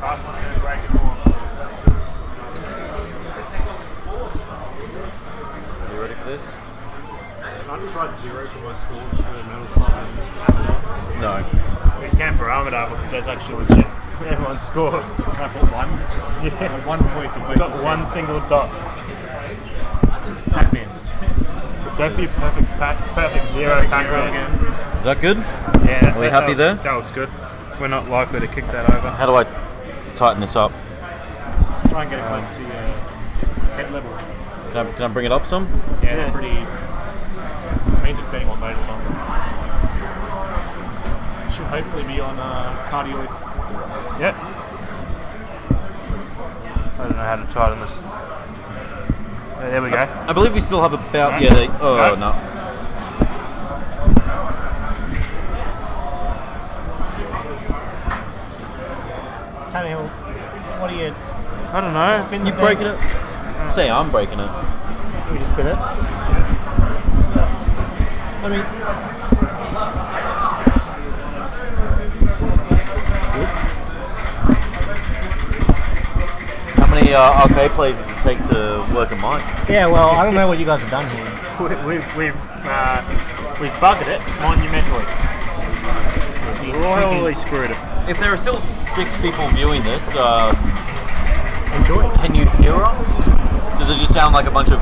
Fast one's going to break it more. Are you ready for this? I've tried 0 for my scores for Metal Slug. No. We can for Armadale because that's actually legit. Everyone's scored. Can I put 1? Yeah. 1 point to both Got these one games. single dot. Pac-Man. Go for your perfect zero Pac-Man. Is that good? Yeah. Are we happy there? That was good. We're not likely to kick that over. How do I tighten this up? Try and get it close to your head level. Can I bring it up some? Yeah, they're pretty. I mean, depending what mode it's on. Should hopefully be on cardioid. Yep. I don't know how to tighten this. Yeah, there we go. I believe we still have about No. yeah. Oh No. no. Tannehill, what are you? I don't know. Spin You the breaking it? Say I'm breaking it. We just spin it. I mean, How many arcade plays does it take to work a mic? yeah. Well, I don't know what you guys have done here. We've buggered it monumentally. Royally screwed it. If there are still 6 people viewing this, Enjoy. can you hear us? Does it just sound like a bunch of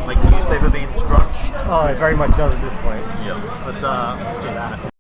like newspaper being scrunched? Oh, it very much does at this point. Yeah. Let's do that.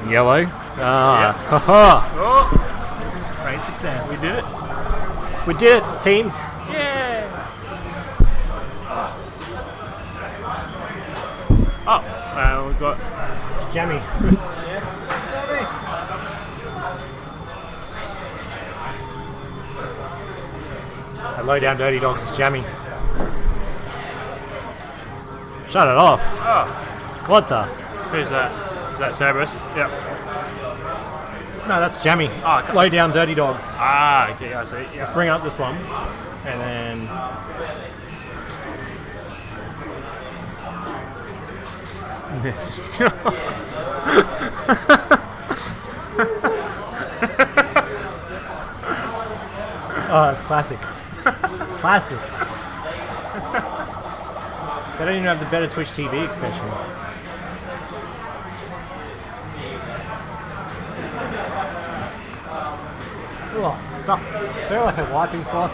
Yellow. Ah, haha. Oh, Great success. we did it. We did it, team. Yeah. Oh, we've got Jammy. Low down dirty dogs is Jammy. Shut it off. oh, What the? who's that? Is that Cerberus? Yep. No, that's Jammy. Oh, okay. Low down dirty dogs. Ah, okay, I see. Let's Yeah. bring up this one. And then. This. Oh, it's classic. Classic. They don't even have the better Twitch TV extension. Oh, stuff. Is there like a wiping cloth?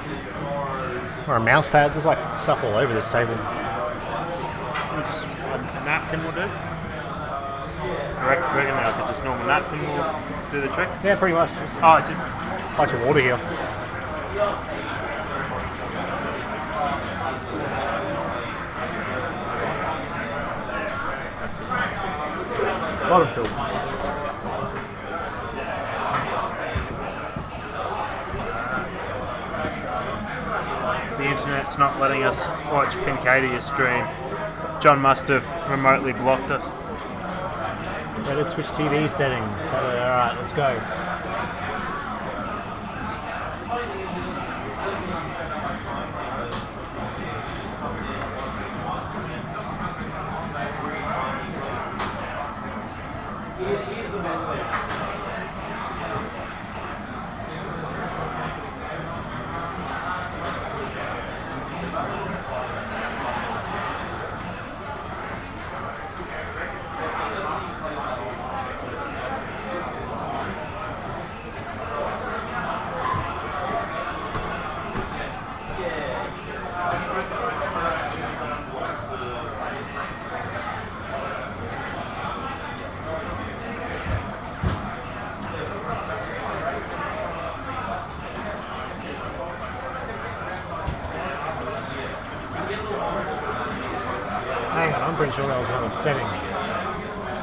Or a mouse pad? There's like stuff all over this table. Just a napkin will do. I reckon like a just normal napkin will do the trick. Yeah, pretty much. Just Oh, it's just a bunch of water here. A lot of film. the internet's not letting us watch Pincadia stream. John must have remotely blocked us. Go to Twitch TV settings. Alright, let's go. Hang on, I'm pretty sure that was another setting.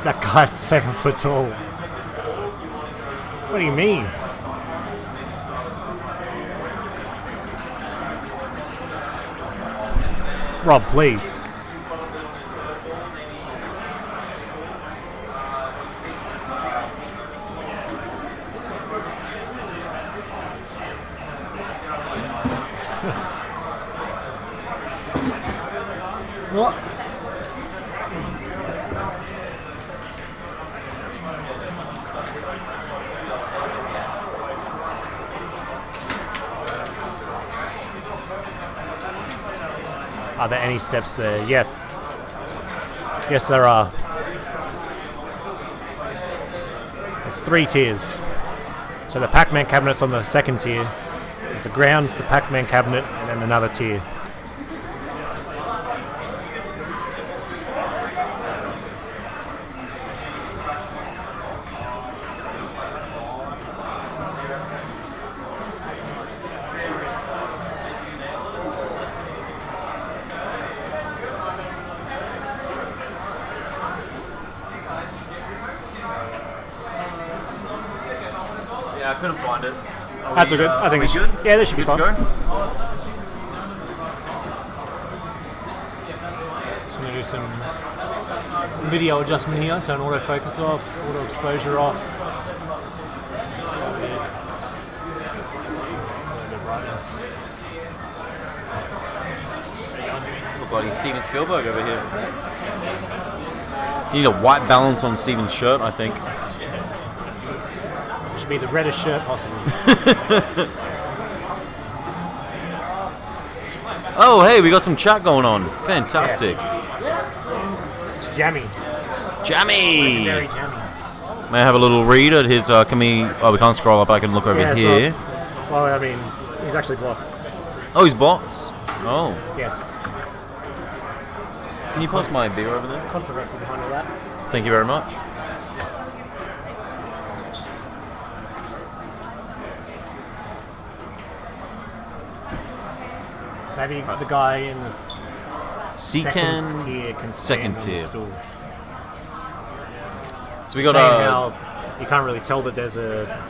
That guy's 7 foot tall. What do you mean? Rob, please. What? Are there any steps there? Yes. Yes, there are. There's 3 tiers. So the Pac-Man cabinet's on the second tier. There's the grounds, the Pac-Man cabinet, and then another tier. I couldn't find it. That's all good. I think we it good? Yeah, that should be Good fine. to go? Just going to do some video adjustment here. Turn autofocus off, auto exposure off. Look like Steven Spielberg over here. You need a white balance on Steven's shirt, I think. Should be the reddest shirt possible. Oh, hey, we got some chat going on. Fantastic. It's jammy. Jammy! Very jammy. May I have a little read at his, can we... Oh, we can't scroll up. I can look over Yeah, here. Well, I mean, he's actually blocked. Oh, he's blocked. Oh. Yes. Can you pass my beer over there? Controversy behind all that. Thank you very much. Maybe the guy in this Secan, second tier can second stand on the tier. stool. So we got Saying a... how you can't really tell that there's a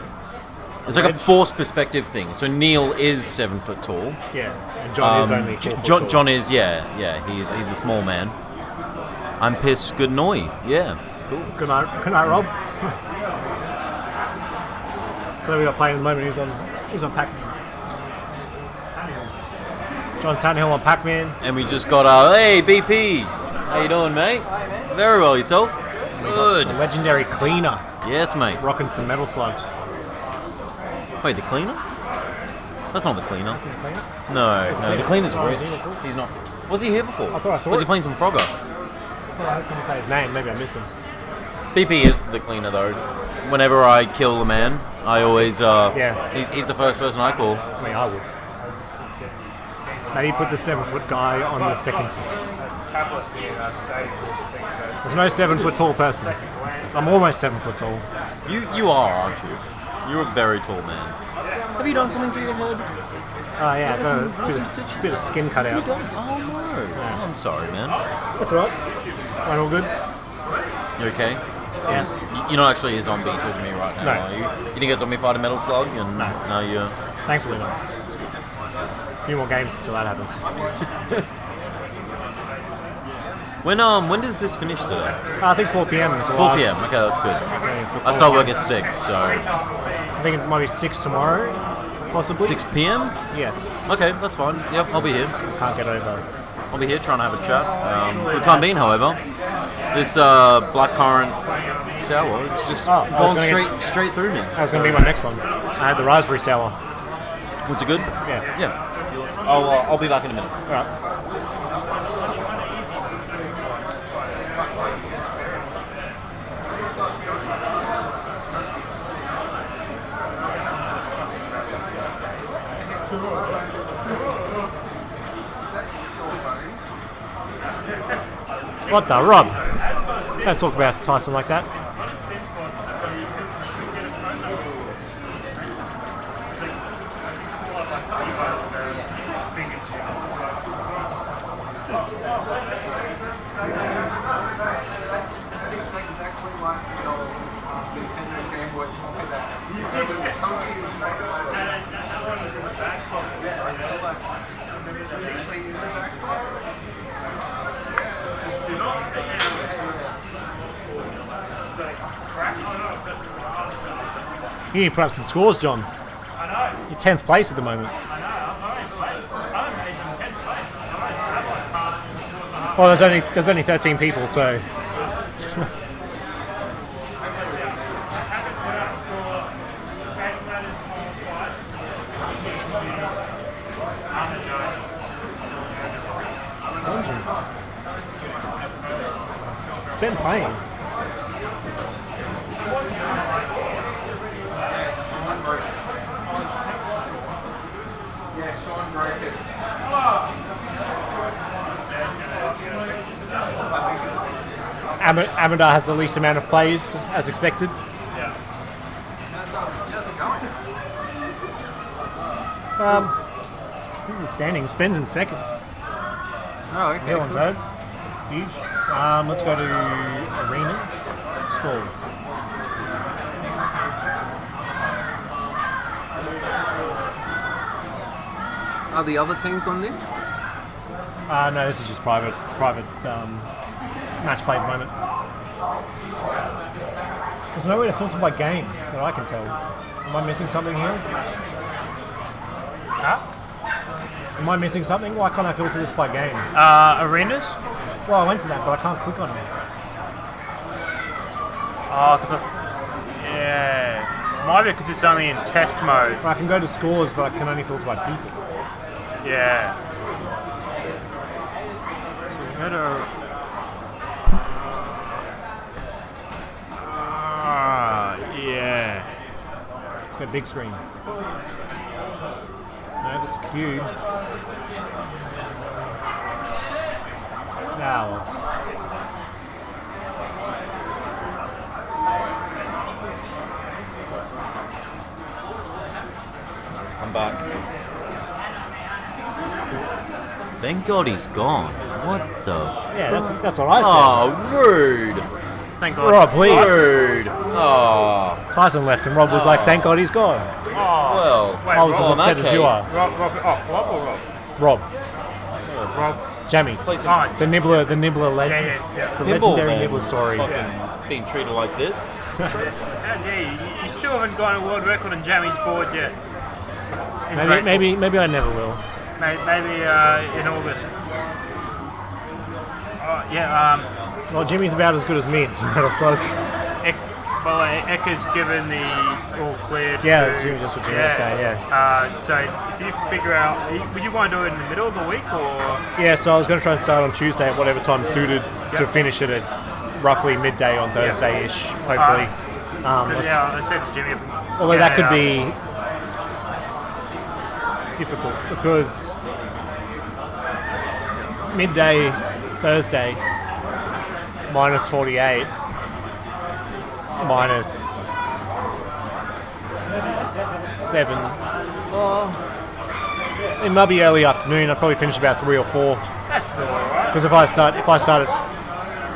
It's like a forced perspective thing. So Neil is 7 foot tall. yeah, and John is only 4 foot tall. John is he's a small man. I'm pissed. Good noi. Yeah, cool. Good night, Rob. So we got playing at the moment. He's on Pac-Man. John Tannehill on Pac-Man. And we just got hey BP, how you doing, mate? Very well, yourself? Good. The legendary Cleaner Yes, mate. rocking some Metal Slug. Wait, the cleaner? That's not the cleaner. Cleaner? No, the cleaner's Oh, rich. is he before? He's not. Was he here before? I thought I saw Was it. he playing some Frogger? Oh, I couldn't say his name. Maybe I missed him. BP is the cleaner though. Whenever I kill a man, I always Yeah. He's the first person I call. I mean, I would. Maybe put the 7 foot guy on the second tier. Tablet here, I've saved all the things. There's no 7 foot tall person. I'm almost 7 foot tall. You are, aren't you? You're a very tall man. Have you done something to your head? Oh yeah, There's some- got a there's bit, some stitches bit of skin cut out. You don't? Oh no. Oh, I'm sorry, man. That's alright. Mine all good? You okay? Yeah. You're not actually a zombie talking to me right now, No. are you? You didn't get zombie fight a Metal Slug, and No. now you're. Thankfully not. A few more games till that happens. When does this finish today? I think 4 p.m. is the 4 last p.m. Okay, that's good. game for I start work at 6, so I think it might be 6 tomorrow, possibly. 6 p.m. Yes. Okay, that's fine. Yep, I'll be here. Can't get over. I'll be here trying to have a chat. For the time being, however, this blackcurrant sour, it's just Oh, I was gone gonna straight through me. That was going to be my next one. I had the raspberry sour. Was it good? Yeah. Yeah. I'll be back in a minute. Alright. What the Rob? Don't talk about Tyson like that. Exactly like the old Nintendo Game Boy Pocket that was chunky as You need to put up some scores, John. You're 10th place at the moment. Well, there's only 13 people, so. It's been playing. yeah, Sean broke it. Amadar has the least amount of plays, as expected. This is the standing. Spence in second. Oh, okay. Hill in third. Huge. Let's go to arenas. Scores. Are the other teams on this? No, this is just private match play at the moment. There's no way to filter by game that I can tell. Am I missing something here? Huh? Am I missing something? Why can't I filter this by game? Arenas? Well, I went to that, but I can't click on it. Oh, yeah. Might be because it's only in test mode. I can go to scores, but I can only filter by people. Yeah. So we go to... yeah. It's got a big screen. No, it's cube. Now. I'm back. Thank God he's gone. What the? Yeah, that's what I said. Oh, rude. Thank God. Rob, please. Rude. Oh. Tyson left and Rob was like, thank God he's gone. Oh. Well, Wait, I was Rob, as in that upset as you are. Rob or Rob? Rob. Rob. Jamie. Oh, The Nibbler legend. yeah. The Nibble, legendary man. Nibbler story. Fucking being treated like this. How dare you? You still haven't got a world record on Jamie's board yet. Maybe I never will. Maybe in August. Oh, yeah, Well, Jimmy's about as good as me. So Eka's given the all clear. yeah, Jimmy, just what Jimmy was saying. Yeah. So if you figure out, would you want to do it in the middle of the week or? Yeah. So I was going to try and start on Tuesday at whatever time suited to finish it at roughly midday on Thursday-ish, hopefully. Yeah, I said to Jimmy. Although that could be difficult because midday Thursday minus 48 minus 7. It might be early afternoon. I'd probably finish about 3 or 4. That's still alright. Because if I start at,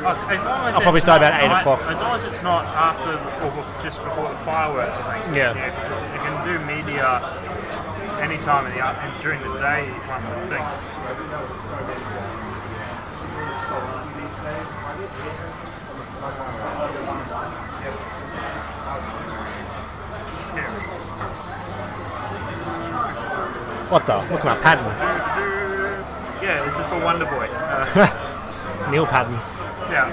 I'll probably start about 8 o'clock. As long as it's not after or just before the fireworks, I think. Yeah. You can do media any time in the and during the day, one would think. What the? Look at my patterns. Yeah, this is for Wonder Boy. Neil patterns. Yeah.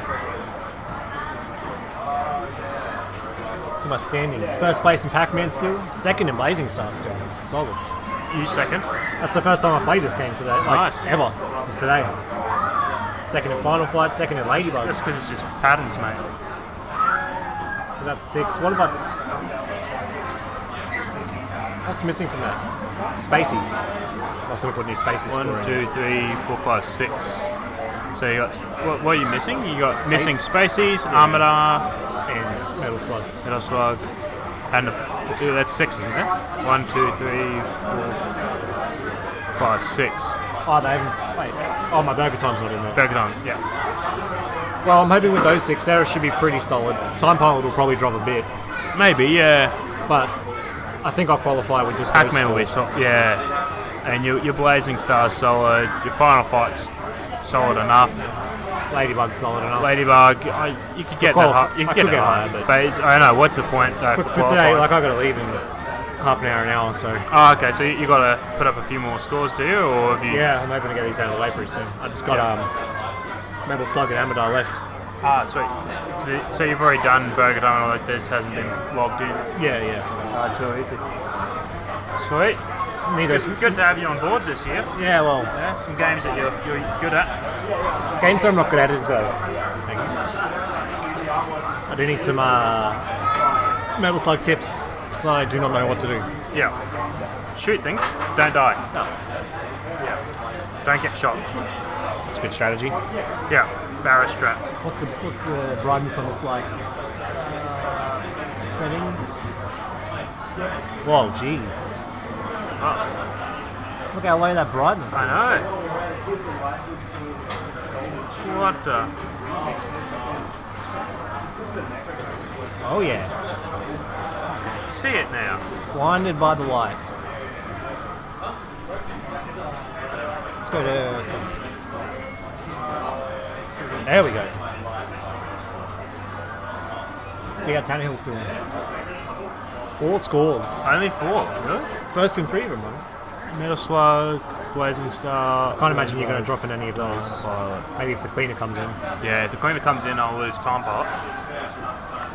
So my standings. First place in Pac-Man still. Second in Blazing Star still. Solid. You second. That's the first time I played this game today. Like, Nice. Ever. It's today. Second in Final Flight, second in Ladybug. That's because it's just patterns, mate. That's 6. What about... What's missing from that? Spacies. I was going to put new spaces. 1, 2, 3, 4, 5, 6. So you got what are you missing? You got missing Spacies, Armada, and Metal Slug. Metal Slug, and that's 6, isn't it? 1, 2, 3, 4, 5, 6. Oh, they haven't. Wait. Oh, my Burger Time's not in there. Burger Time, yeah. Well, I'm hoping with those 6, there should be pretty solid. Time Pilot will probably drop a bit, Maybe, yeah. but I think I'll qualify with just Pac-Man will those be 4. yeah. And your Blazing Star's solid. Your Final Fight's solid enough. Ladybug's solid enough. Ladybug, you could get that high. You could I get could it get high, higher, but I don't know. What's the point? Though, For today, like I got to leave in half an hour, an hour, so Oh, okay. So you got to put up a few more scores, do you, or have you? yeah, I'm hoping to get these out of the way pretty soon. I just got Metal Slug and Amadar left. Ah, sweet. So you've already done Burger Time, and all that. This hasn't been logged in. Yeah. Too easy. Sweet. Neither. It's good to have you on board this year. Yeah, well, Yeah, some games that you're good at. games that I'm not good at as well. Thank you. I do need some Metal Slug tips, so I do not know what to do. Yeah. Shoot things. Don't die. No. Yeah. Don't get shot. That's a good strategy. Yeah. Barra strats. What's the brightness on this like? Settings. Whoa, jeez. Oh, Look how low that brightness is. I know. What the? Oh yeah. See it now. Blinded by the light. go to some. There we go. See how Tannehill's doing. 4 scores. Only 4, really? First in 3 of them, man. Metal Slug, Blazing Star. Can't imagine you're going to drop in any of those. Maybe if the cleaner comes in. Yeah, if the cleaner comes in, I'll lose Time Pop.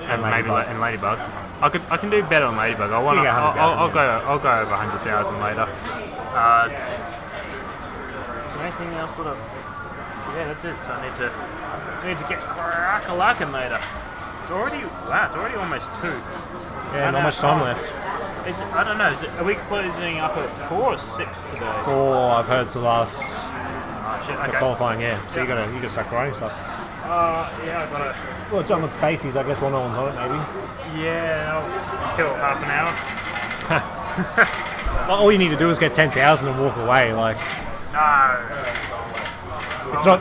And maybe Ladybug. and Ladybug. I can do better on Ladybug. I want You to. can get 100,000, I'll go over 100,000 later. Is there anything else that I've... Yeah, that's it. So I need to get crack-a-lackin' later. It's already almost 2. Yeah, not much time left. I don't know. Are we closing up at 4 or 6 today? 4, I've heard, it's the last Oh shit. Okay. qualifying, yeah. So you gotta start grinding stuff. Yeah, I gotta. Well, jump on Spaceys, I guess 1 on one's on it, maybe. Yeah, I'll kill half an hour. Well, all you need to do is get 10,000 and walk away. Like, No.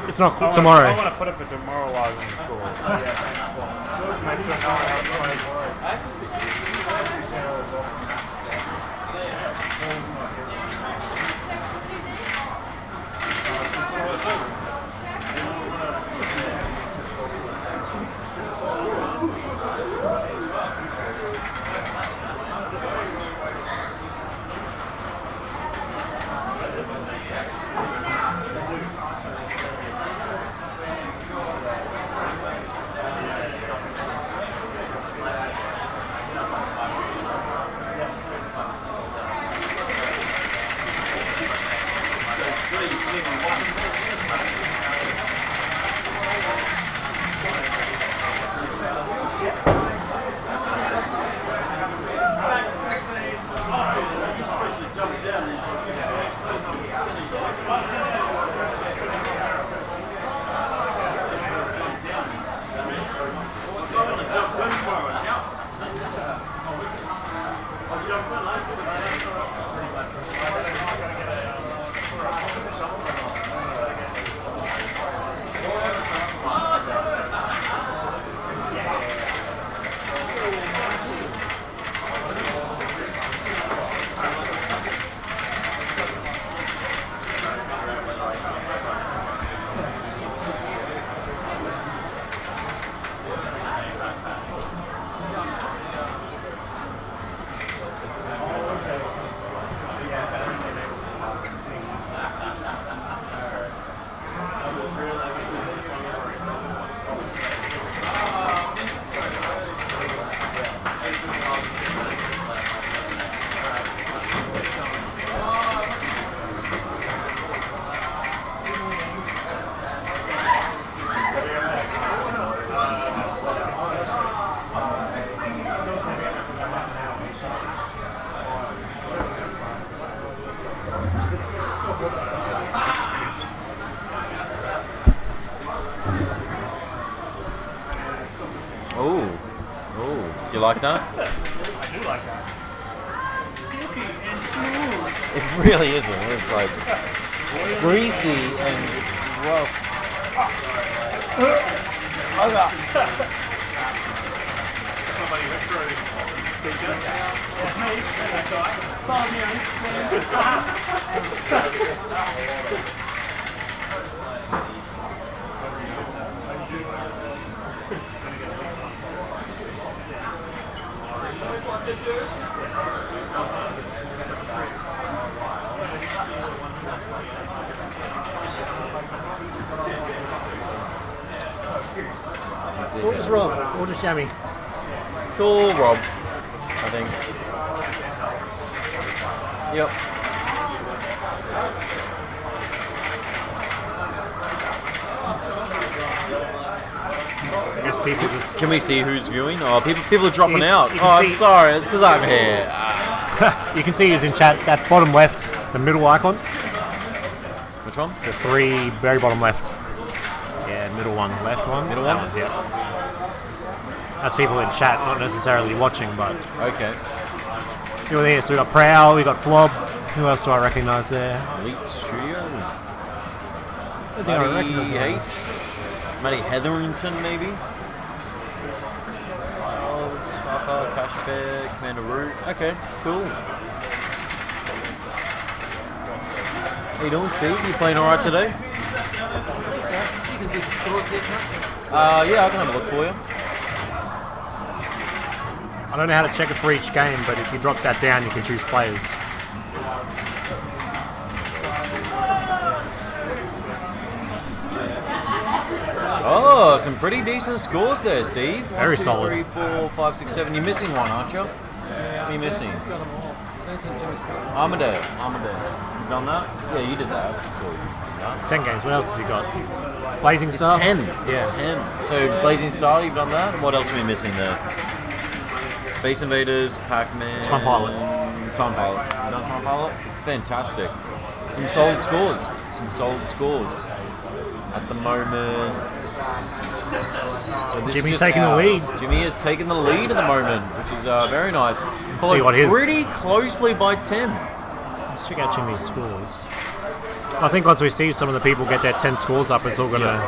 it's not tomorrow. I want to put up a demoralising score. Make sure no one else plays. Oh, do you like that? I do like that. Silky and smooth. It really isn't. It's like greasy and rough. Oh god. Somebody who threw Seeker. That's me. That's that guy. Follow me on Instagram. So just Rob, or just Jammy. It's all Rob, I think. Yep. I guess people just. Can we see who's viewing? Oh, people are dropping You- out. you Oh, can I'm see- sorry. It's because I'm here. You can see who's in chat. That bottom left, the middle icon, Which one? the 3 very bottom left. Yeah, middle one, left one. Middle That one? yeah. That's people in chat, not necessarily watching, but Okay. people here. So we got Prowl, we got Flob. Who else do I recognise there? Elite Studio. I think I recognise Matty them. Hayes. Matty Hetherington, maybe. Miles, Papa, Cash Bear, Commander Root. Okay, cool. How you doing, Steve? You playing alright today? I think so. You can see the scores here, Chuck. Yeah, I can have a look for you. I don't know how to check it for each game, but if you drop that down, you can choose players. Oh, some pretty decent scores there, Steve. Very 1, 2, solid. 3, 4, 5, 6, 7. You're missing one, aren't you? What are you missing? Got them all. I don't think Jimmy's played them. Armadale. You done that? Yeah, you did that. Sweet. It's 10 games. What else has he got? Blazing It's Star? 10. Yeah. It's 10. So Blazing Star, you've done that. What else are we missing there? Space Invaders, Pac-Man. Time Pilot. Time Pilot. You done Time Pilot? Fantastic. Some solid scores. At the moment. So this Jimmy's just taking the out. lead. Jimmy is taking the lead at the moment, which is very nice. see what his- Pretty closely by Tim. Let's check out Jimmy's scores. I think once we see some of the people get their 10 scores up, it's all going to...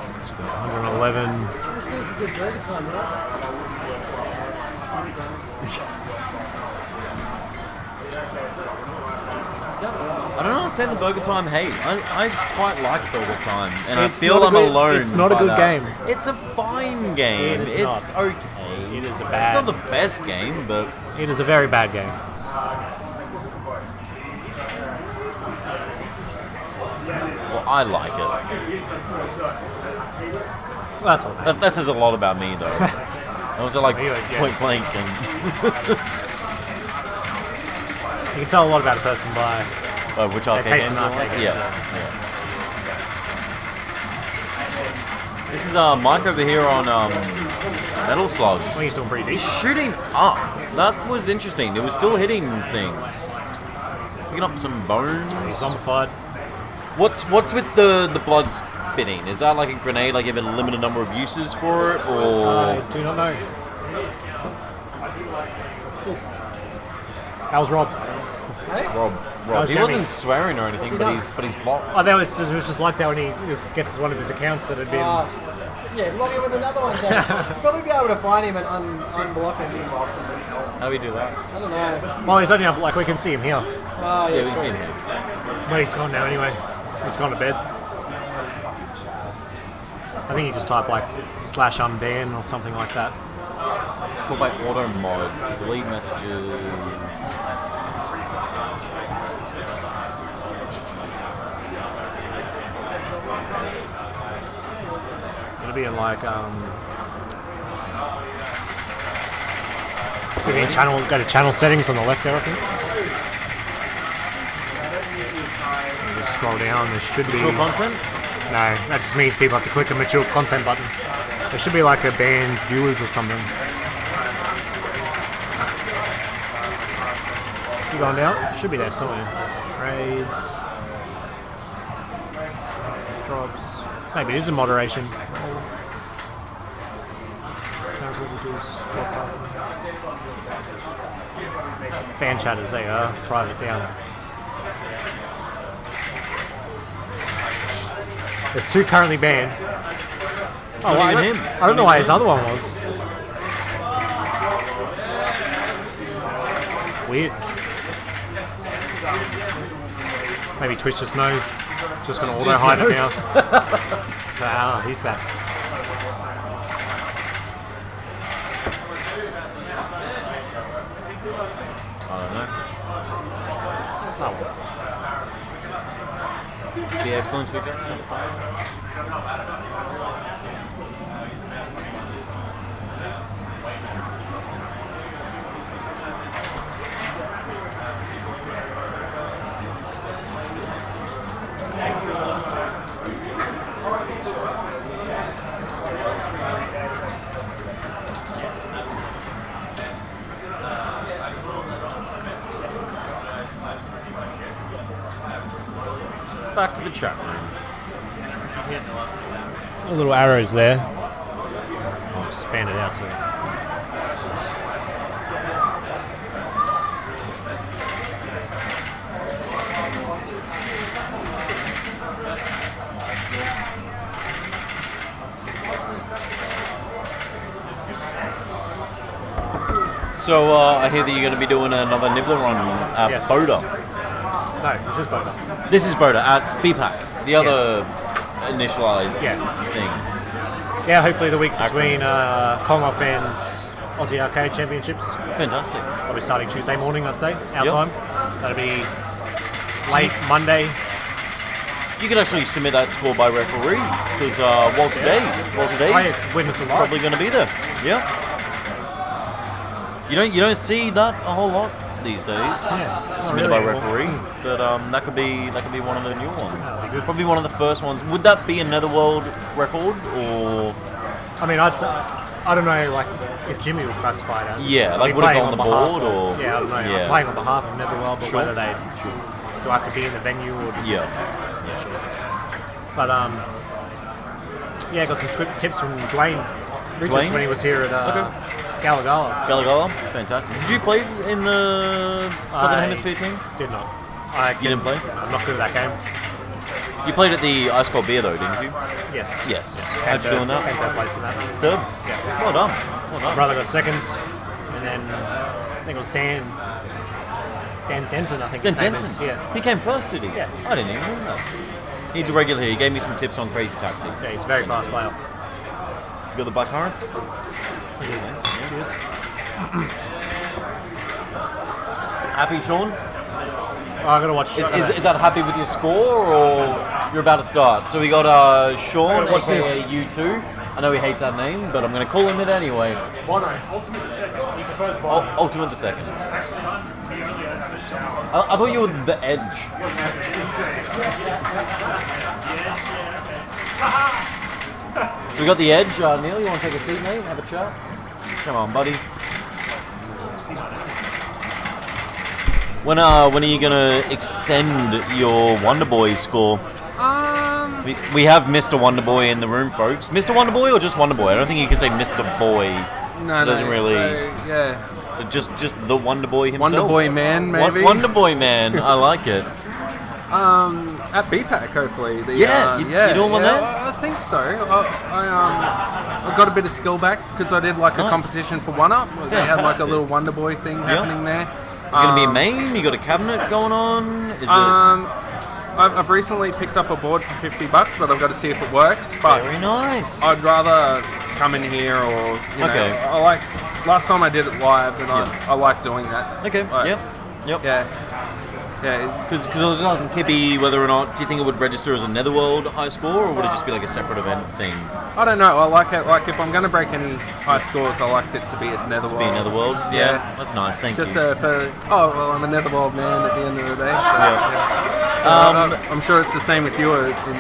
111. This feels a good burger time, right? I don't understand the Burger Time hate. I quite like Burger Time, and It's I feel not a I'm good- alone. it's not a by good that. game. It's a fine game. It is It's not. okay. It is a It's bad... not the best game, but It is a very bad game. well, I like it. Well, that's all. That says a lot about me, though. I was like Yeah. point blank, and You can tell a lot about a person by... which arcade taste game? an arcade game, Yeah. This is Mike over here on Metal Slug. Well, he's doing pretty He's decent. shooting up. That was interesting. It was still hitting things. Picking up some bones. He's zombified. What's with the blood spitting? Is that like a grenade? Like you have a limited number of uses for it, or I do not know. How's Rob? Rob? How's He Jimmy? wasn't swearing or anything, but he's blocked. Oh, that was just like that when he gets one of his accounts that had been... Yeah, log in with another one, so you'll probably be able to find him and unblock him while somebody else. How do we do that? I don't know. Well, he's only up, like, we can see him here. Oh, Yeah, we can see him. But he's gone now anyway. He's gone to bed. I think you just type, like, /unban or something like that. Called by auto mod. Delete messages. It'll be in, like, TV channel, go to channel settings on the left there, I think. Just scroll down, there should be... Mature content? No, that just means people have to click a mature content button. There should be like a band's viewers or something. You going down? Should be there somewhere. Raids. Drops. Maybe it is in moderation. Band chatters, there you are. Private down. There's 2 currently banned. Oh, not well, even him. I don't know why his other one was. Weird. Maybe Twitch just knows. Just gonna auto hide it now. Ah, he's back. I don't know. Oh, well. Be excellent, Twitter. Back to the chat room. Little arrows there. I'll expand it out to So I hear that you're going to be doing another Nibbler run at Yes. Boda. No, this is Boda. This is Boda at BPAC, the other initialized Yeah. thing. Yeah, hopefully the week between Commonwealth and Aussie Arcade Championships. Fantastic. I'll be starting Tuesday morning, I'd say, our Yep. time. That'll be late Monday. You can actually submit that score by referee because Walter Day I is witness it live. probably going to be there. Yeah. You don't see that a whole lot these days. Yeah. Submitted Oh, by really? referee, but that could be one of the new ones. That'd be good. Probably one of the first ones. Would that be a Netherworld record or? I mean, I'd say, I don't know, like, if Jimmy would classify it as. Yeah, I'd like, be would it playing go on the behalf board, of- or- Yeah, I don't know. Yeah. I'm playing on behalf of Netherworld, but Sure. whether they do I have to be in the venue or just. Yeah. Yeah, sure. But, yeah, I got some tips from Dwayne Richards Dwayne? when he was here at Okay. Galagala. Galagala, fantastic. Did you play in the Southern I Hemisphere team? Did not. You didn't play? I'm not good at that game. You played at the Ice Cold Beer though, didn't you? Yes. Yes. Came How'd you do in that? Came third place in that. Third? Yeah. Well done. Well My done. brother got second, and then I think it was Dan Denton, I think Dan his name Denton? is. Yeah. He came first, did he? Yeah. I didn't even know that. He's a regular here. He gave me some tips on Crazy Taxi. Yeah, he's a very fast player. You got the Blackcurrant? Cheers. Happy, Sean? Oh, I gotta watch. Is that happy with your score, or you're about to start? So we got Sean, gotta watch aka this. U2. I know he hates that name, but I'm going to call him it anyway. Bono, Ultimate the second. He prefers Bono. Ultimate the second. Actually, he only owns the shower. I thought you were the Edge. So we got the Edge. Neil, you want to take a seat, mate? Have a chat? Come on, buddy. When are you gonna extend your Wonder Boy score? We have Mr. Wonder Boy in the room, folks. Mr. Wonder Boy or just Wonder Boy? I don't think you can say Mr. Boy. No, It doesn't really. So, yeah. So just the Wonder Boy himself. Wonder Boy Man, maybe. Wonder Boy Man. I like it. At BPAC, hopefully. Yeah, you doing one there? I think so. I got a bit of skill back because I did like a Nice. competition for One Up. They had like a Fantastic. little Wonder Boy thing happening there. It's gonna be a main. You got a cabinet going on. Is I've recently picked up a board for $50, but I've got to see if it works. it But very nice? I'd rather come in here or Okay. I like. Last time I did it live, and I like doing that. Okay. Like, Yep. Yeah. Yeah. Because I was asking Kippy whether or not do you think it would register as a Netherworld high score, or would it just be like a separate event thing? I don't know. I like it. Like if I'm going to break any high scores, I like it to be at Netherworld. To be a Netherworld? Yeah. Yeah. That's nice. Thank Just you. I'm a Netherworld man at the end of the day. So, I'm sure it's the same with you.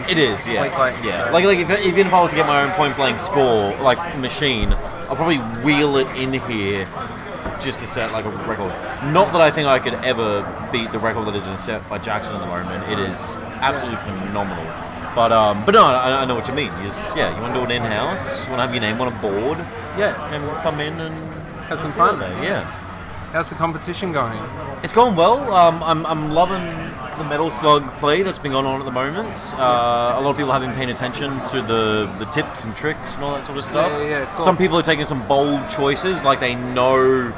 It is, yeah. Like, Yeah. so- Like even if I was to get my own point blank score, like machine, I'll probably wheel it in here just to set like a record. Not that I think I could ever beat the record that has been set by Jackson at the moment. It is absolutely phenomenal. But no, I know what you mean. You want to do it in house. You want to have your name on a board. Yeah. And come in and Have some see it fun. there. Yeah. How's the competition going? It's going well. I'm loving the Metal Slug play that's been going on at the moment. A lot of people have been paying attention to the tips and tricks and all that sort of stuff. Yeah, cool. Some people are taking some bold choices, like they know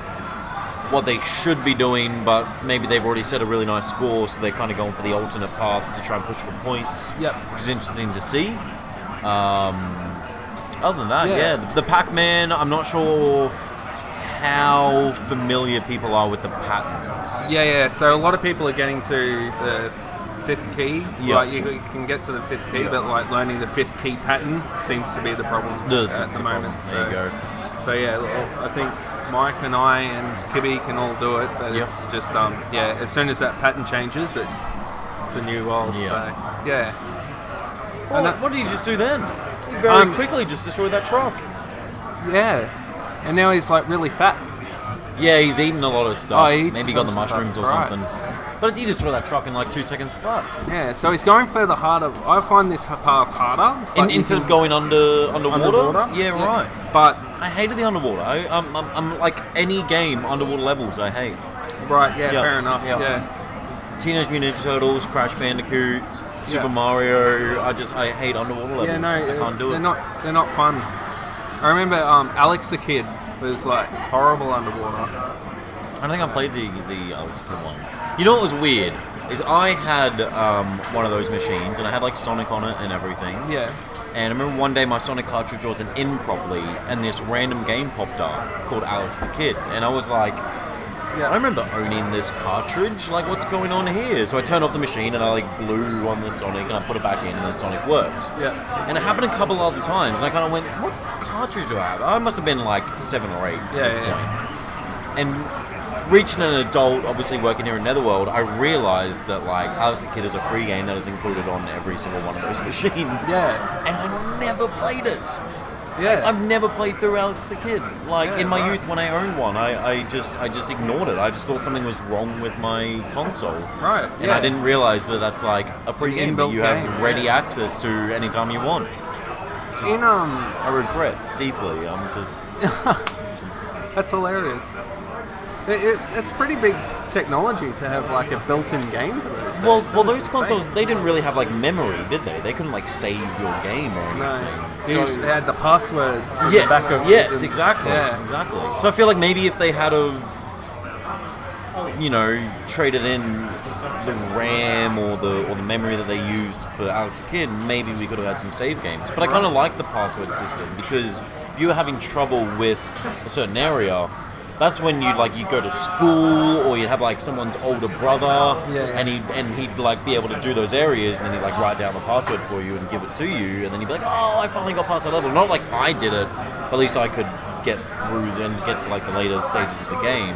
what they should be doing, but maybe they've already set a really nice score, so they're kind of going for the alternate path to try and push for points. Yep. Which is interesting to see. Other than that, Yeah. the Pac-Man, I'm not sure how familiar people are with the patterns. Yeah. So a lot of people are getting to the fifth key. Yeah. Like you can get to the fifth key, but like learning the fifth key pattern seems to be the problem at the moment. There you go. So yeah, I think Mike and I and Kibby can all do it, but Yep. it's just as soon as that pattern changes, it's a new world. Yeah. So yeah. Well, And what did you just do then? You very quickly just destroyed that truck. Yeah. And now he's like really fat. Yeah, he's eaten a lot of stuff. Oh, he eats Maybe a got the bunch of mushrooms or stuff, something. But he destroyed that truck in like 2 seconds flat. Yeah, so he's going for the harder. I find this path harder. but Instead of going underwater? Underwater? Yeah, right. But I hated the underwater. I'm like any game underwater levels I hate. right, yeah, Yeah, fair enough. yeah. Yeah. Teenage Mutant Ninja Turtles, Crash Bandicoot, Super Mario. I hate underwater levels. Yeah, no, I can't do it. They're not fun. I remember Alex the Kid. was like horrible underwater. I don't think I played the Alex Kidd ones. You know what was weird? Is I had one of those machines, and I had like Sonic on it and everything. Yeah. And I remember one day my Sonic cartridge wasn't in properly, and this random game popped up called Alex the Kid, and I was like, I remember owning this cartridge. Like, what's going on here? So I turned off the machine and I like blew on the Sonic and I put it back in, and the Sonic worked. Yeah. And it happened a couple other times, and I kind of went, "What cartridge do I have?" I must have been like 7 or 8 at this point. And reaching an adult, obviously working here in Netherworld, I realized that like Alex the Kid is a free game that is included on every single one of those machines. Yeah. And I never played it. Yeah. I've never played through Alex the Kid. Like in my youth when I owned one, I just ignored it. I just thought something was wrong with my console. Right. And I didn't realize that that's like a free game that you have ready access to anytime you want. Just, I regret deeply. I'm just That's hilarious. It's pretty big technology to have like a built-in game for those. Well, those consoles, they didn't really have like memory, did they? They couldn't like save your game or anything. No. You had the passwords. In Yes, the back of yes, the, exactly. Yeah. Exactly. So I feel like maybe if they had traded in the RAM or the memory that they used for Alex the Kid, maybe we could have had some save games. But I kind of like the password system, because if you were having trouble with a certain area, that's when you go to school, or you'd have like someone's older brother, and he'd like be able to do those areas, and then he'd like write down the password for you and give it to you, and then you'd be like, oh, I finally got past that level. Not like I did it, but at least I could get through and get to like the later stages of the game.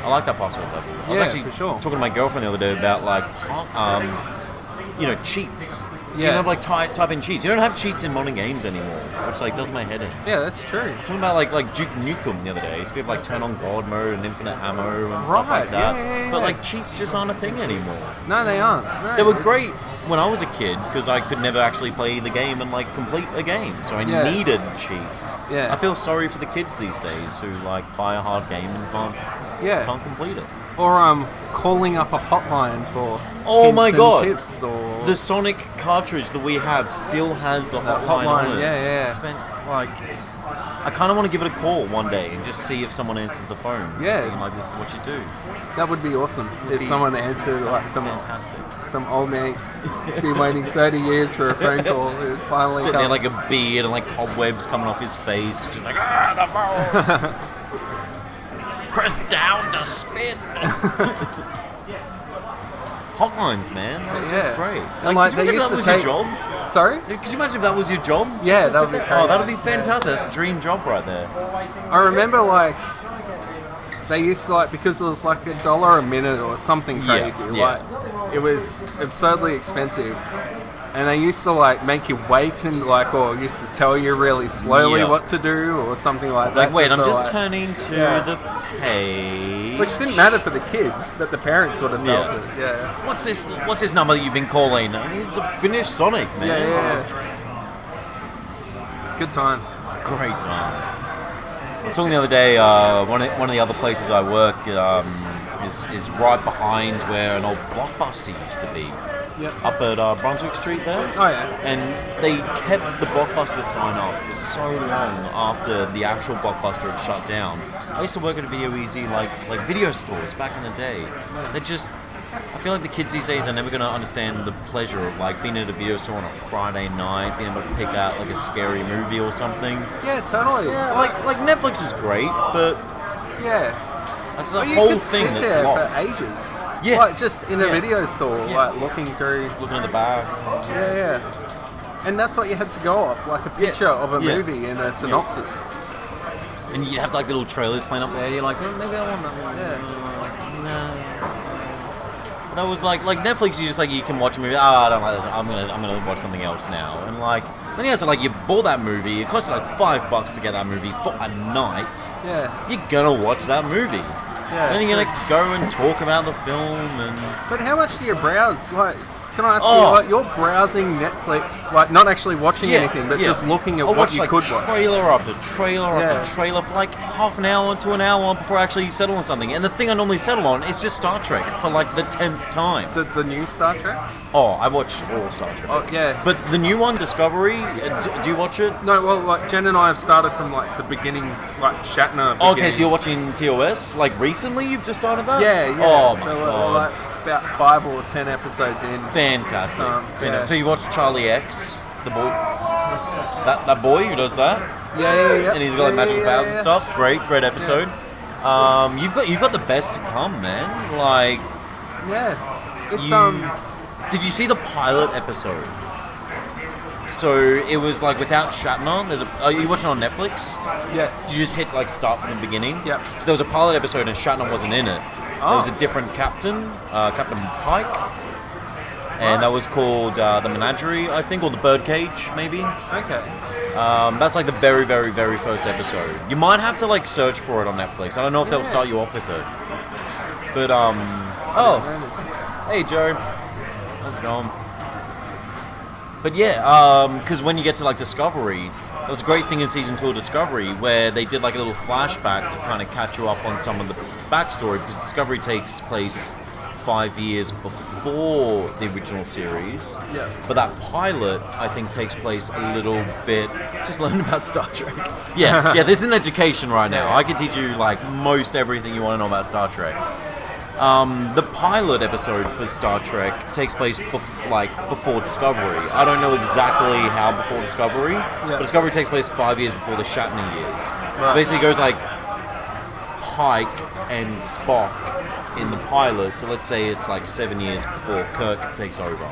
I like that password level. I was actually talking to my girlfriend the other day about like cheats. You know, like type in cheats. You don't have cheats in modern games anymore, which like does my head in. Yeah, that's true. Talking about like Duke Nukem the other day. Used to be able to like turn on God mode and infinite ammo and stuff like that. Yeah. But like cheats just aren't a thing anymore. No, they aren't. No, they were great when I was a kid, because I could never actually play the game and like complete a game, so I needed cheats. Yeah. I feel sorry for the kids these days who like buy a hard game and can't complete it. Or calling up a hotline for tips, or the Sonic cartridge that we have still has the hotline on it. I kind of want to give it a call one day and just see if someone answers the phone. Yeah. And like, this is what you do. That would be awesome if someone answered, like fantastic. Some old man who's been waiting 30 years for a phone call who finally sitting there comes. like a beard and like cobwebs coming off his face, just like, the phone. Press down to spin. Hotlines, man. That was just great. Like could you imagine if that was your job? Sorry? Could you imagine if that was your job? Yeah, that would be Oh, that would be fantastic. That's a dream job right there. I remember like they used to because it was like $1 a minute or something crazy. Like it was absurdly expensive. And they used to make you wait and or used to tell you really slowly what to do or something like that. Wait, I'm just turning to the page. Which didn't matter for the kids, but the parents would have felt it. Yeah. What's this number that you've been calling? I need to finish Sonic, man. Yeah. Good times. Great times. I was talking the other day, one of the other places I work is right behind where an old Blockbuster used to be. Yep. Up at Brunswick Street there. Oh yeah. And they kept the Blockbuster sign up for so long after the actual Blockbuster had shut down. I used to work at a Video Easy like video stores back in the day. I feel like the kids these days are never going to understand the pleasure of being at a video store on a Friday night, being able to pick out a scary movie or something. Yeah, totally. Yeah, like Netflix is great, but that's the whole thing that's there lost. For ages. Yeah. Just in a video store, looking through. Looking at the back. Yeah. And that's what you had to go off, a picture of a movie and a synopsis. And you'd have little trailers playing up there. You're like, oh, maybe I want that one. Yeah. No. That was like Netflix. You just you can watch a movie. I don't like this. I'm gonna watch something else now. And then you have to you bought that movie. It costs you $5 to get that movie for a night. Yeah. You're gonna watch that movie. Yeah. Then you're gonna go and talk about the film and. But how much do you browse? Can I ask you, like, you're browsing Netflix, like, not actually watching anything, but just looking at I what watched, you like, could watch? trailer after trailer after trailer for like half an hour to an hour before I actually settle on something. And the thing I normally settle on is just Star Trek for like the 10th time. The new Star Trek? Oh, I watch all Star Trek. Oh, yeah. But the new one, Discovery, do you watch it? No, well, like, Jen and I have started from, like, the beginning, like, Shatner. Okay, so you're watching TOS? Like, recently you've just started that? Yeah. Oh, my so God. like, about 5 or 10 episodes in. Fantastic. Yeah. So you watch Charlie X, the boy? That boy who does that? Yeah. And he's got like magical powers and stuff. Great episode. You've got the best to come, man. Like, Yeah. It's, did you see the pilot episode? So it was like without Shatner. Are you watching it on Netflix? Yes. Did you just hit like start from the beginning? Yep. So there was a pilot episode and Shatner wasn't in it. There was a different captain, Captain Pike, and that was called the Menagerie, I think, or the Birdcage, maybe. Okay. That's like the very, very, very first episode. You might have to like search for it on Netflix. I don't know if they'll start you off with it. But hey Joe, how's it going? But yeah, because when you get to like Discovery, there was a great thing in season 2 of Discovery where they did like a little flashback to kind of catch you up on some of the backstory, because Discovery takes place 5 years before the original series. Yeah. But that pilot, I think, takes place a little bit. Just learn about Star Trek. Yeah, this is an education right now. I can teach you like most everything you want to know about Star Trek. The pilot episode for Star Trek takes place before Discovery. I don't know exactly how before Discovery, but Discovery takes place 5 years before the Shatner years. Right. So basically it goes like Pike and Spock in the pilot, so let's say it's like 7 years before Kirk takes over.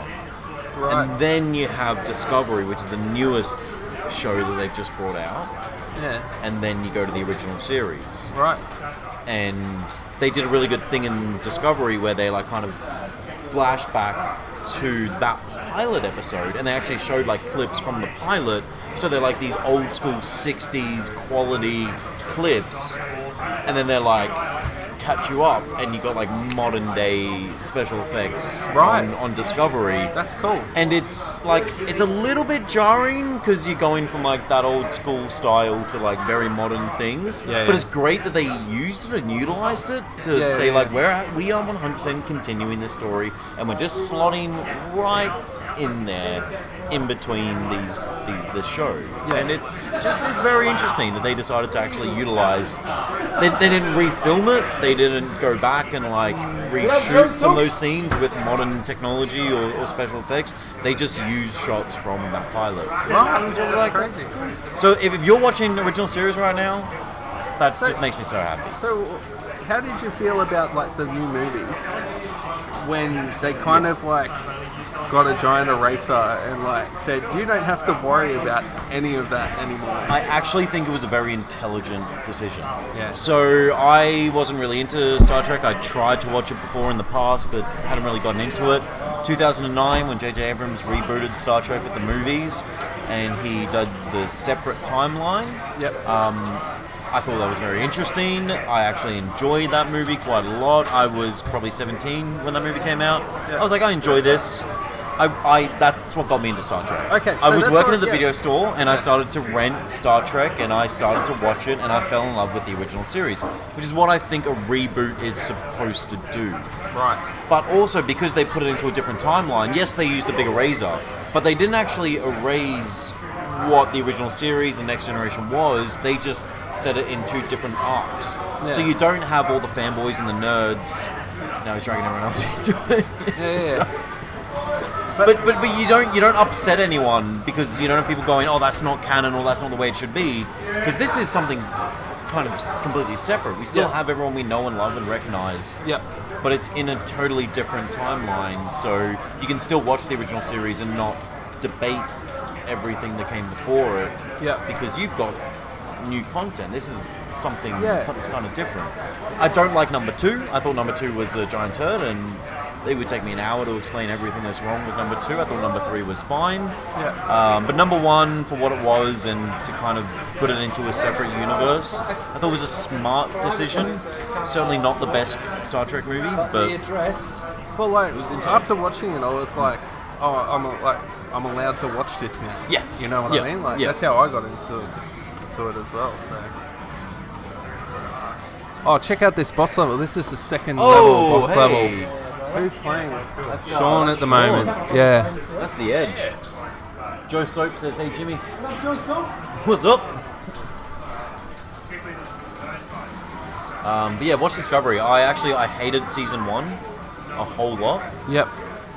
Right. And then you have Discovery, which is the newest show that they've just brought out. Yeah. And then you go to the original series. Right. And they did a really good thing in Discovery where they like kind of flashed back to that pilot episode, and they actually showed like clips from the pilot, so they're like these old school 60s quality clips, and then they're like catch you up, and you got like modern day special effects on Discovery. That's cool. And it's like, it's a little bit jarring because you're going from like that old school style to like very modern things. But it's great that they used it and utilized it to say like we are 100% continuing this story, and we're just slotting right in there in between the show. And it's very interesting that they decided to actually utilize. They didn't refilm it. They didn't go back and like reshoot some of those scenes with modern technology or special effects. They just used shots from that pilot. That's cool. So if you're watching the original series right now, that just makes me so happy. So how did you feel about like the new movies when they kind of like got a giant eraser and like said you don't have to worry about any of that anymore? I actually think it was a very intelligent decision. Yeah. So I wasn't really into Star Trek. I tried to watch it before in the past, but hadn't really gotten into it. 2009, when J.J. Abrams rebooted Star Trek with the movies, and he did the separate timeline. Yep. I thought that was very interesting. I actually enjoyed that movie quite a lot. I was probably 17 when that movie came out. Yep. I was like, I enjoy this. That's what got me into Star Trek. Okay, so I was working at the video store, and I started to rent Star Trek, and I started to watch it, and I fell in love with the original series, which is what I think a reboot is supposed to do. Right. But also, because they put it into a different timeline, yes, they used a big eraser, but they didn't actually erase what the original series and Next Generation was. They just set it in 2 different arcs. Yeah. So you don't have all the fanboys and the nerds. Now he's dragging everyone else into it. Yeah. But you don't upset anyone because you don't have people going, oh, that's not canon or that's not the way it should be, because this is something kind of completely separate. We still have everyone we know and love and recognize. Yeah. But it's in a totally different timeline, so you can still watch the original series and not debate everything that came before it. Yeah. Because you've got new content. This is something that's kind of different. I don't like number 2. I thought number 2 was a giant turd, and it would take me an hour to explain everything that's wrong with number 2. I thought number 3 was fine. Yeah. But number 1, for what it was, and to kind of put it into a separate universe, I thought it was a smart decision. Certainly not the best Star Trek movie, but... Well, like, after watching it, I was like, I'm allowed to watch this now. Yeah. You know what Yeah. I mean? Like Yeah. that's how I got into it as well. So. Oh, check out this boss level. This is the second level boss level. Who's playing it? That's Sean at the moment. Yeah. That's the Edge. Joe Soap says, "Hey Jimmy, what's up?" But yeah, watch Discovery. I hated season 1 a whole lot. Yep.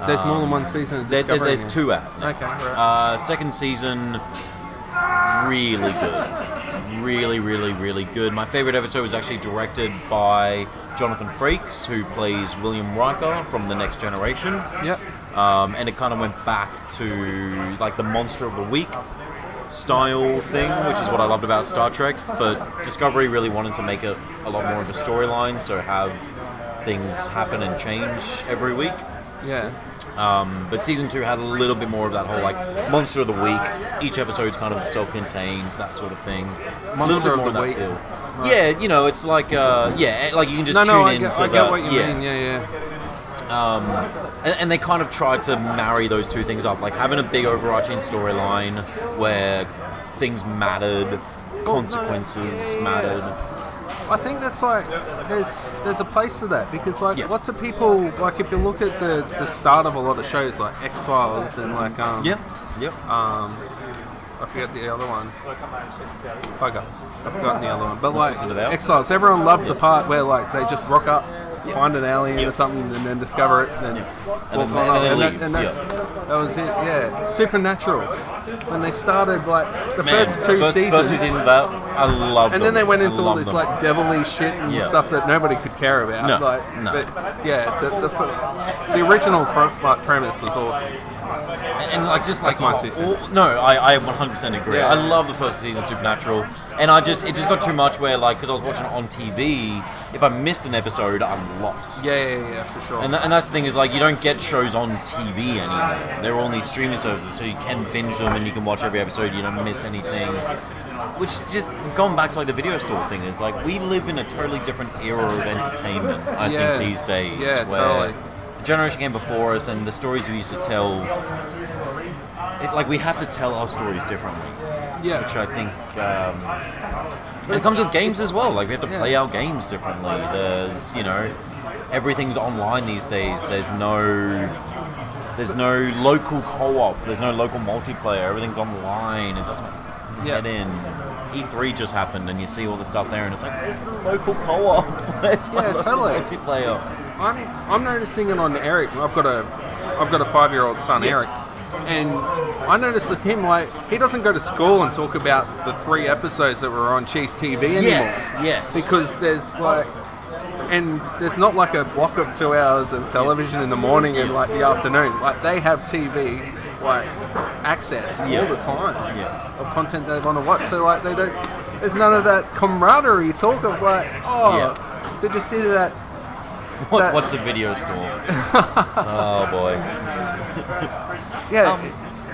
There's more than one season of Discovery. There's 2 out. Okay, right. Second season, really good. Really, really, really good. My favorite episode was actually directed by Jonathan Frakes, who plays William Riker from The Next Generation. Yep. And it kind of went back to like the Monster of the Week style thing, which is what I loved about Star Trek. But Discovery really wanted to make it a lot more of a storyline, so have things happen and change every week. Yeah. But season 2 had a little bit more of that whole like Monster of the Week. Each episode's kind of self-contained, that sort of thing. Monster a little bit of the more Week. That feel. Right. Yeah, you know, it's like like you can just tune I into get what you mean. Yeah. And they kind of tried to marry those two things up, like having a big overarching storyline where things mattered, consequences mattered. I think that's like there's a place for that because like lots of people like if you look at the start of a lot of shows like X-Files and like I forget the other one. Bugger. I've forgotten the other one. But like X-Files, everyone loved the part where like they just rock up, find an alien or something, and then discover it, and then that was it. Yeah, Supernatural. When they started like the first two seasons. First 2 seasons of that, I loved them. And then they went into all this them. like devilly shit and stuff that nobody could care about. No, But yeah, the original premise was awesome. And like just like That's my 2 cents. I 100% agree. Yeah. I love the first season of Supernatural, and it just got too much where like because I was watching it on TV, if I missed an episode, I'm lost. Yeah, for sure. And that's the thing is like you don't get shows on TV anymore. They're all on these streaming services, so you can binge them and you can watch every episode. You don't miss anything. Which just going back to like the video store thing is like we live in a totally different era of entertainment. I think these days. Yeah, where totally. The generation came before us, and the stories we used to tell. Like we have to tell our stories differently. Yeah. Which I think and it comes with games as well. Like we have to play our games differently. There's everything's online these days. There's no local co-op. There's no local multiplayer. Everything's online. It doesn't get in. E3 just happened, and you see all the stuff there, and it's like, where's the local co-op? Where's my local multiplayer? I'm noticing it on Eric. I've got a 5-year-old son, Eric. And I noticed with him, like, he doesn't go to school and talk about the 3 episodes that were on Cheese TV anymore. Yes. Because there's like, and there's not like a block of 2 hours of television in the morning and like the afternoon. Like they have TV, like access all the time of content they want to watch. So like they don't. There's none of that camaraderie talk of like, did you see that? What's a video store? Oh boy.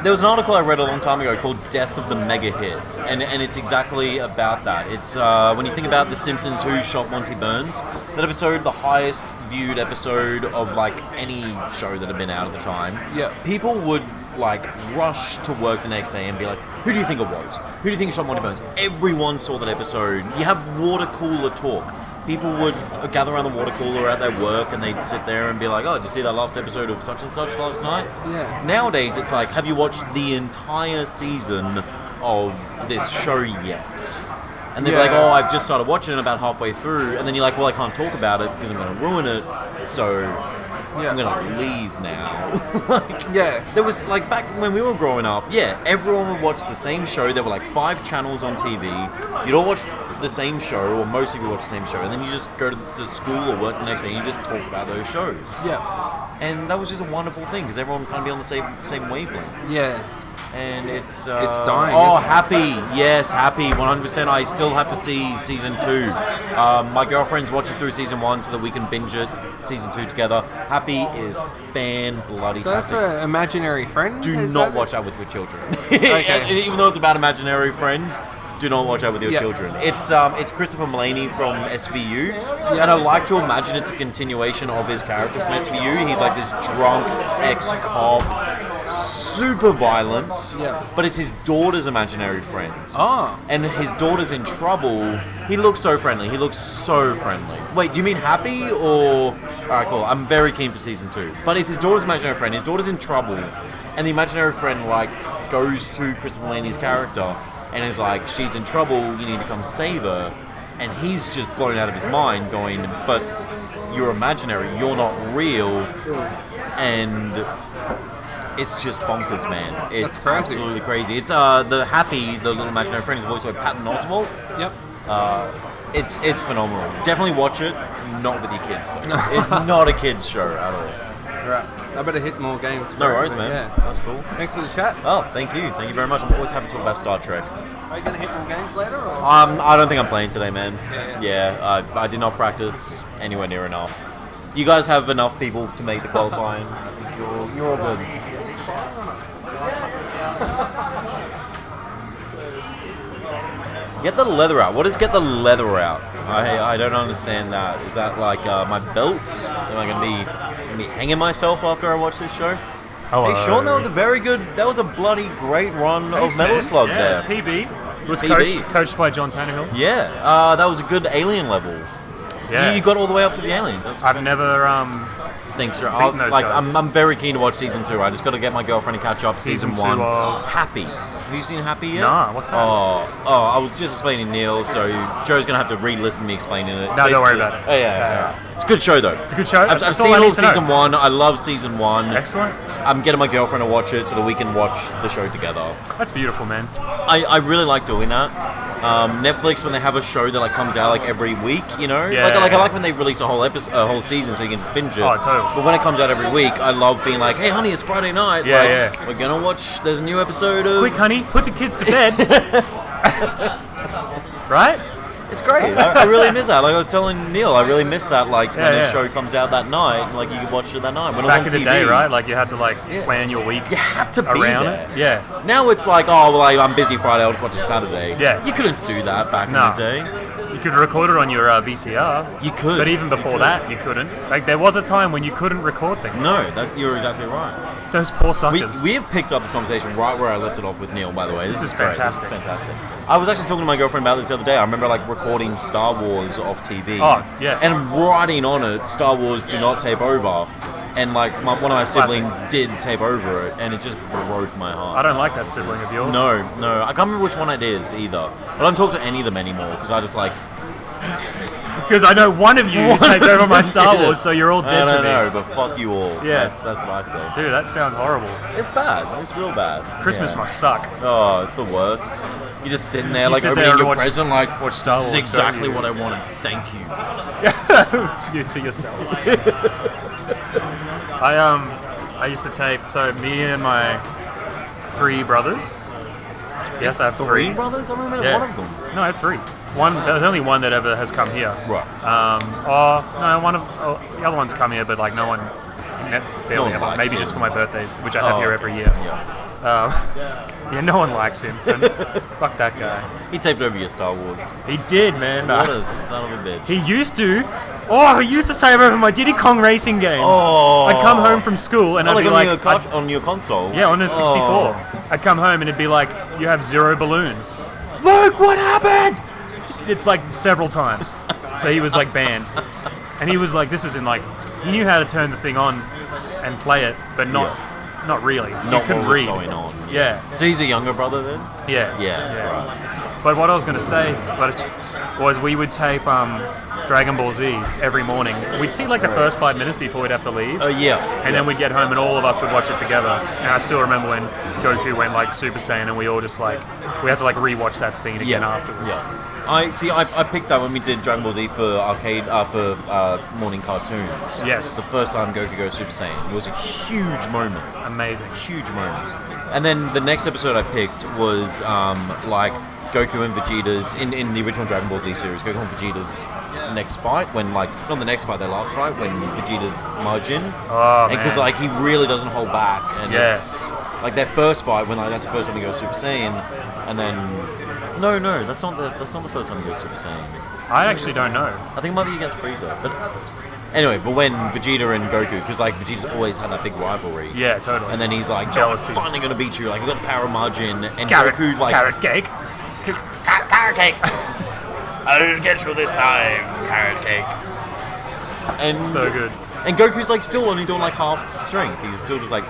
There was an article I read a long time ago called Death of the Mega Hit, and it's exactly about that. It's when you think about The Simpsons, Who Shot Monty Burns, that episode, the highest viewed episode of like any show that had been out at the time. Yeah. People would like rush to work the next day and be like, who do you think it was? Who do you think shot Monty Burns? Everyone saw that episode. You have water cooler talk. People would gather around the water cooler at their work and they'd sit there and be like, oh, did you see that last episode of such and such last night? Yeah. Nowadays, it's like, have you watched the entire season of this show yet? And they're like, oh, I've just started watching it about halfway through. And then you're like, well, I can't talk about it because I'm going to ruin it. So I'm going to leave now. There was, like, back when we were growing up, everyone would watch the same show. There were, like, 5 channels on TV. You'd all watch the same show, or most of you watch the same show, and then you just go to school or work the next day and you just talk about those shows. Yeah. And that was just a wonderful thing, because everyone kind of be on the same wavelength. Yeah. And it's dying. Oh, Happy. Yes, Happy. 100%. I still have to see season 2. My girlfriend's watching through season 1 so that we can binge it, season 2 together. Happy is fan-bloody-tastic. So that's an imaginary friend? Do not watch that with your children. Okay. Even though it's about imaginary friends, do not watch that with your children. It's Christopher Mulaney from SVU, and I like to imagine it's a continuation of his character from SVU. He's like this drunk ex-cop, super violent. Yeah. But it's his daughter's imaginary friend. Oh. And his daughter's in trouble. He looks so friendly. He looks so friendly. Wait, do you mean happy or... Alright, cool. I'm very keen for season 2. But it's his daughter's imaginary friend. His daughter's in trouble. And the imaginary friend, like, goes to Christopher Laney's character and is like, she's in trouble, you need to come save her. And he's just blown out of his mind going, but you're imaginary, you're not real. And it's just bonkers, man. It's That's crazy. absolutely crazy. It's the little imaginary friend is voiced by Patton Oswalt. Yep. It's phenomenal. Definitely watch it. Not with your kids, though. It's not a kids show at all. Right. I better hit more games. No worries, man. Yeah. That's cool. Thanks for the chat. Oh, thank you. Thank you very much. I'm always happy to talk about Star Trek. Are you going to hit more games later? Or? I don't think I'm playing today, man. Yeah, I did not practice anywhere near enough. You guys have enough people to make the qualifying. I think you're all good. Get the leather out. What is get the leather out? I don't understand that. Is that like my belt? Am I gonna be hanging myself after I watch this show? Hello. Hey Sean, that was a very good. That was a bloody great run Thanks, of Metal man. Slug Yeah, there. PB. It was PB. coached by John Tannehill. Yeah, that was a good alien level. Yeah. You got all the way up to the aliens. That's I've never Thanks, sir. beaten those guys. I'm very keen to watch season 2. I just got to get my girlfriend to catch up. Season Season 1. 2 of- Happy. Have you seen Happy yet? Nah, what's that? Oh, I was just explaining Neil, so Joe's gonna have to re-listen to me explaining it. It's No, don't worry basically- about it. Oh yeah. It's a good show though. It's a good show. I've That's seen all I all need of to know. season 1. I love season 1. Excellent. I'm getting my girlfriend to watch it so that we can watch the show together. That's beautiful, man. I really like doing that. Netflix, when they have a show that like comes out like every week, you know, Yeah. like I like when they release a whole episode, a whole season, so you can just binge it. Oh, totally. But when it comes out every week, I love being like, "Hey, honey, it's Friday night. Yeah, like, yeah. We're gonna watch. There's a new episode of." Quick, honey, put the kids to bed. Right? It's great. I really miss that. Like I was telling Neil, I really miss that. Like when Yeah, the yeah. show comes out that night, like you could watch it that night. When Back it was in on the TV, day, right? Like you had to like Yeah. plan your week You had to be around there. it. Yeah. Now it's like, oh, well, I'm busy Friday. I'll just watch it Saturday. Yeah. You couldn't do that back No. in the day. You could record it on your VCR. You could. But even before that, you couldn't. Like there was a time when you couldn't record things. No, you're exactly right. Those poor We suckers. have picked up this conversation right where I left it off with Neil, by the way. This is great. fantastic. This is fantastic. I was actually talking to my girlfriend about this the other day. I remember like recording Star Wars off TV. Oh, yeah. And writing on it, Star Wars do not tape over. And like one of my siblings did tape over it, and it just broke my heart. I don't like that sibling of yours. No, I can't remember which one it is either. I don't talk to any of them anymore because I just like. Because I know one of you taped over my Star Wars, so you're all dead to me. No, but fuck you all. Yeah. That's what I say. Dude, that sounds horrible. It's bad. It's real bad. Christmas Yeah. must suck. Oh, it's the worst. You're just sitting there, You like sit opening there and your watch- present, like watch Star this is Wars, exactly don't you? what I wanted. Thank you. to yourself. I used to tape. So me and my 3 brothers. Yes, I have 3 brothers? I only met Yeah. one of them. No, I have 3. There's only one that ever has come here. Right. The other one's come here, but like no one, barely one ever. likes Maybe him. just for my birthdays, which I have Oh, here every year. Yeah. Yeah, no one likes him, so fuck that guy. He taped over your Star Wars. He did, man. What a son of a bitch. He used to. Oh, he used to save over my Diddy Kong racing games. Oh. I'd come home from school and I'd like be on like, your on your console. yeah, on a 64. Oh. I'd come home and it'd be like, you have 0 balloons. Luke, what happened? It's like several times. So he was like banned. And he was like, this isn't like, he knew how to turn the thing on and play it, but not really. Not you what couldn't was read. going on. Yeah. So he's a younger brother then? Yeah. Yeah. Right. But what I was going to say was we would tape Dragon Ball Z every morning. We'd see like the first 5 minutes before we'd have to leave. Oh yeah. And then we'd get home and all of us would watch it together. And I still remember when Goku went like Super Saiyan and we all just like, we had to like rewatch that scene again afterwards. Yeah. I picked that when we did Dragon Ball Z for arcade for morning cartoons. Yes. The first time Goku goes Super Saiyan. It was a huge moment. Amazing. Huge moment. And then the next episode I picked was like Goku and Vegeta's in the original Dragon Ball Z series. Goku and Vegeta's next fight, when like not the next fight, their last fight, when Vegeta's Majin. Oh, man. Because like he really doesn't hold back, and Yeah. it's like their first fight when like that's the first time he goes Super Saiyan, and then no, that's not the first time he goes Super Saiyan. I actually don't know. I think it might be against Frieza, but Anyway, but when Vegeta and Goku, because like Vegeta's always had that big rivalry. Yeah, totally. And then he's like, Jealousy. I'm finally gonna beat you. Like, I've got the power of Majin. And Carrot, Goku, like. carrot cake. Carrot cake! I'll get you this time, carrot cake. And So good. And Goku's like still only doing like half strength. He's still just like.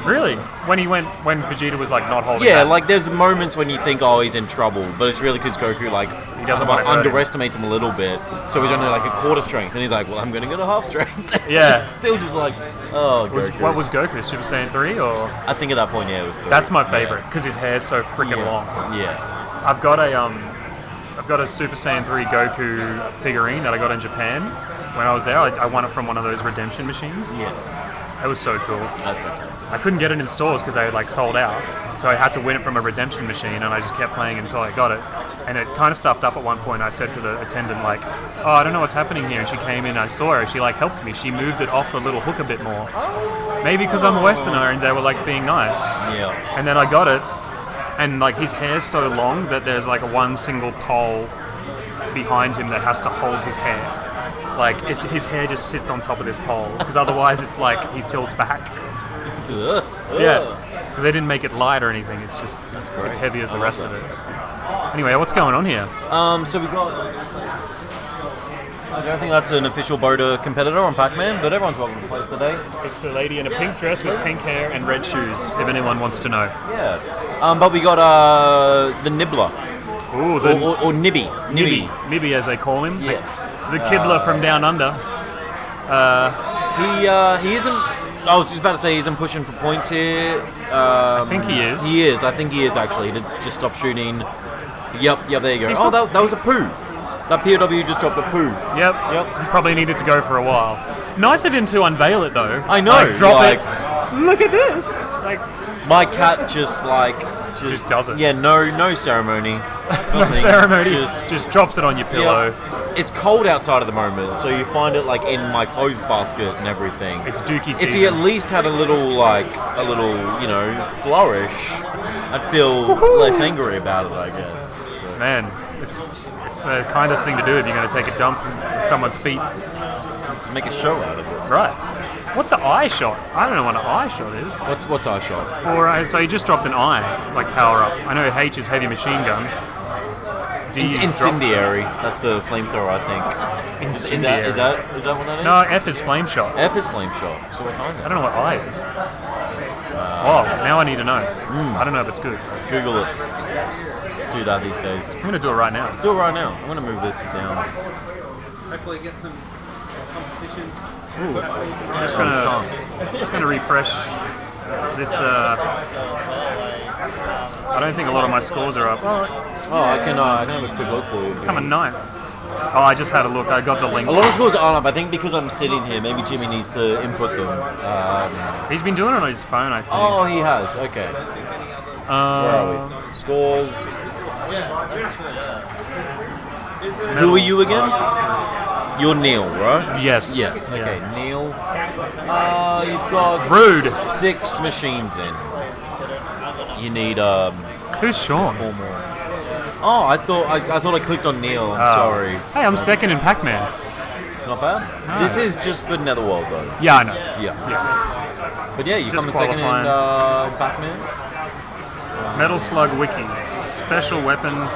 Really? When Vegeta was like not holding Yeah, back? like there's moments when you think, oh, he's in trouble, but it's really because Goku like He doesn't want to hurt him. underestimates him a little bit, so he's only like a quarter strength, and he's like, well, I'm gonna go to half strength. Yeah. He's still just like, oh, Goku. What was Goku? Super Saiyan 3 or? I think at that point, yeah, it was 3. That's my favorite because his hair's so freaking long. Yeah. I've got a Super Saiyan 3 Goku figurine that I got in Japan. When I was there, I won it from one of those redemption machines. Yes. It was so cool. That's fantastic. I couldn't get it in stores because they had like sold out. So I had to win it from a redemption machine, and I just kept playing until I got it. And it kind of stuffed up at one point. I said to the attendant like, "Oh, I don't know what's happening here." And she came in, and I saw her. She like helped me. She moved it off the little hook a bit more. Maybe because I'm a Westerner and they were like being nice. Yeah. And then I got it, and like his hair's so long that there's like one single pole behind him that has to hold his hair. Like his hair just sits on top of this pole because otherwise it's like he tilts back. Yeah, because they didn't make it light or anything. It's just That's great. it's heavy as the I rest love of it. Anyway, what's going on here? So we got. I don't think that's an official Boda competitor on Pac-Man, but everyone's welcome to play today. It's a lady in a pink dress with pink hair and red shoes. If anyone wants to know. Yeah. But we got the Nibbler. Ooh, Or Nibby. Nibby as they call him. Yes. The Kibler from down under. He isn't. I was just about to say he isn't pushing for points here. I think he is. He is. I think he is actually. He did just stop shooting. Yep. There you go. He's Oh, not- that was a poo. That POW just dropped a poo. Yep. Yep. He probably needed to go for a while. Nice of him to unveil it though. I know, Like, drop like- it. Look at this. Like My cat just just does it. Yeah. No ceremony. no Nothing. ceremony. Just drops it on your pillow. Yep. It's cold outside at the moment, so you find it like in my clothes basket and everything. It's dookie If season. he at least had a little, flourish, I'd feel less angry about it, I guess. Man, it's the kindest thing to do if you're going to take a dump in someone's feet. Just make a show out of it. Right. What's an eye shot? I don't know what an eye shot is. What's our shot? Or so he just dropped an eye, like power up. I know H is heavy machine gun. D is drop- Incendiary. That's the flamethrower, I think. Incendiary. Is that what that is? No, F is flame shot. F is flame shot. So what's on I there? don't know what I is. Oh, now I need to know. I don't know if it's good. Google it. Just do that these days. I'm going to do it right now. Do it right now. I'm gonna move this down. Hopefully get some competition. Ooh, I'm just gonna refresh this. I don't think a lot of my scores are up. Oh, I can have a quick look for you. I'm a ninth. Oh, I just had a look. I got the link. A lot of scores aren't up. I think because I'm sitting here, maybe Jimmy needs to input them. He's been doing it on his phone, I think. Oh, he has. Okay. Where are we? Scores. Who are you again? You're Neil, right? Yes. Yes. Yeah. Okay, Neil. You've got Rude. 6 machines in. You need Who's Sean? 4 more. Oh, I thought I clicked on Neil. I'm sorry. Hey, I'm second in Pac-Man. It's not bad. Nice. This is just for Netherworld though. Yeah, I know. Yeah. Yeah. But yeah, you Just come in second in qualifying. Pac-Man. Metal Slug Wiki. Special weapons.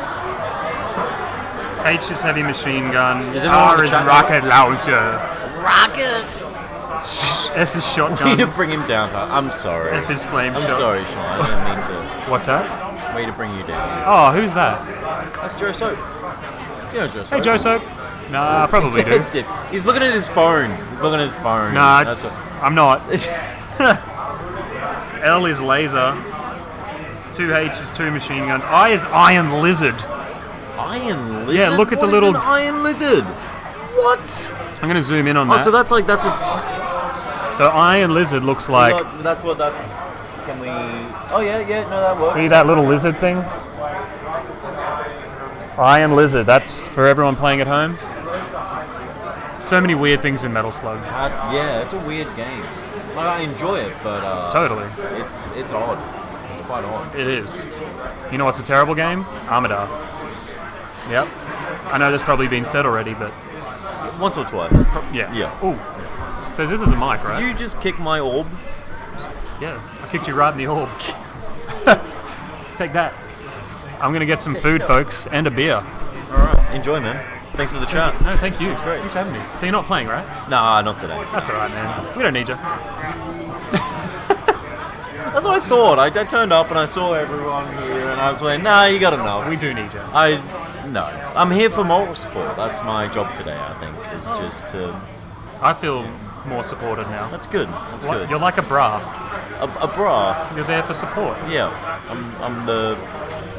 H is heavy machine gun. Is anyone in R the is chat rocket launcher. Rocket! S is We need to shotgun. bring him down. I'm sorry. F is flame I'm shot. sorry, Sean. I didn't mean to. What's that? Way to bring you down. Oh, who's that? That's Joe Soap. You know Joe Soap. Hey, Joe Soap. Nah, I probably do. He's looking at his phone. Nah, I'm not. L is laser. 2H is 2 machine guns. I is Iron Lizard. Iron Lizard? Yeah, look at the What is little- an Iron Lizard? What? I'm gonna zoom in on Oh, that. so that's a. So Iron Lizard looks like. That's what that's. Can we? Oh yeah, no, that works. See that little lizard thing? Iron Lizard. That's for everyone playing at home. So many weird things in Metal Slug. Yeah, it's a weird game. Like, I enjoy it, but Totally. it's odd. It's quite odd. It is. You know what's a terrible game? Armadar. Yep. I know that's probably been said already, but Once or twice. Yeah. Yeah. Ooh. This is a mic, right? Did you just kick my orb? Yeah. I kicked you right in the orb. Take that. I'm gonna get some food, folks, and a beer. All right. Enjoy, man. Thanks for the chat. No, thank you. It's great. Thanks for having me. So you're not playing, right? Nah, not today. That's alright, man. We don't need you. That's what I thought. I turned up and I saw everyone here, and I was like, nah, you got enough. We do need you. No. I'm here for moral support. That's my job today, I think, is just to... I feel more supported now. That's good. That's good. You're like a bra. A bra? You're there for support. Yeah. I'm the...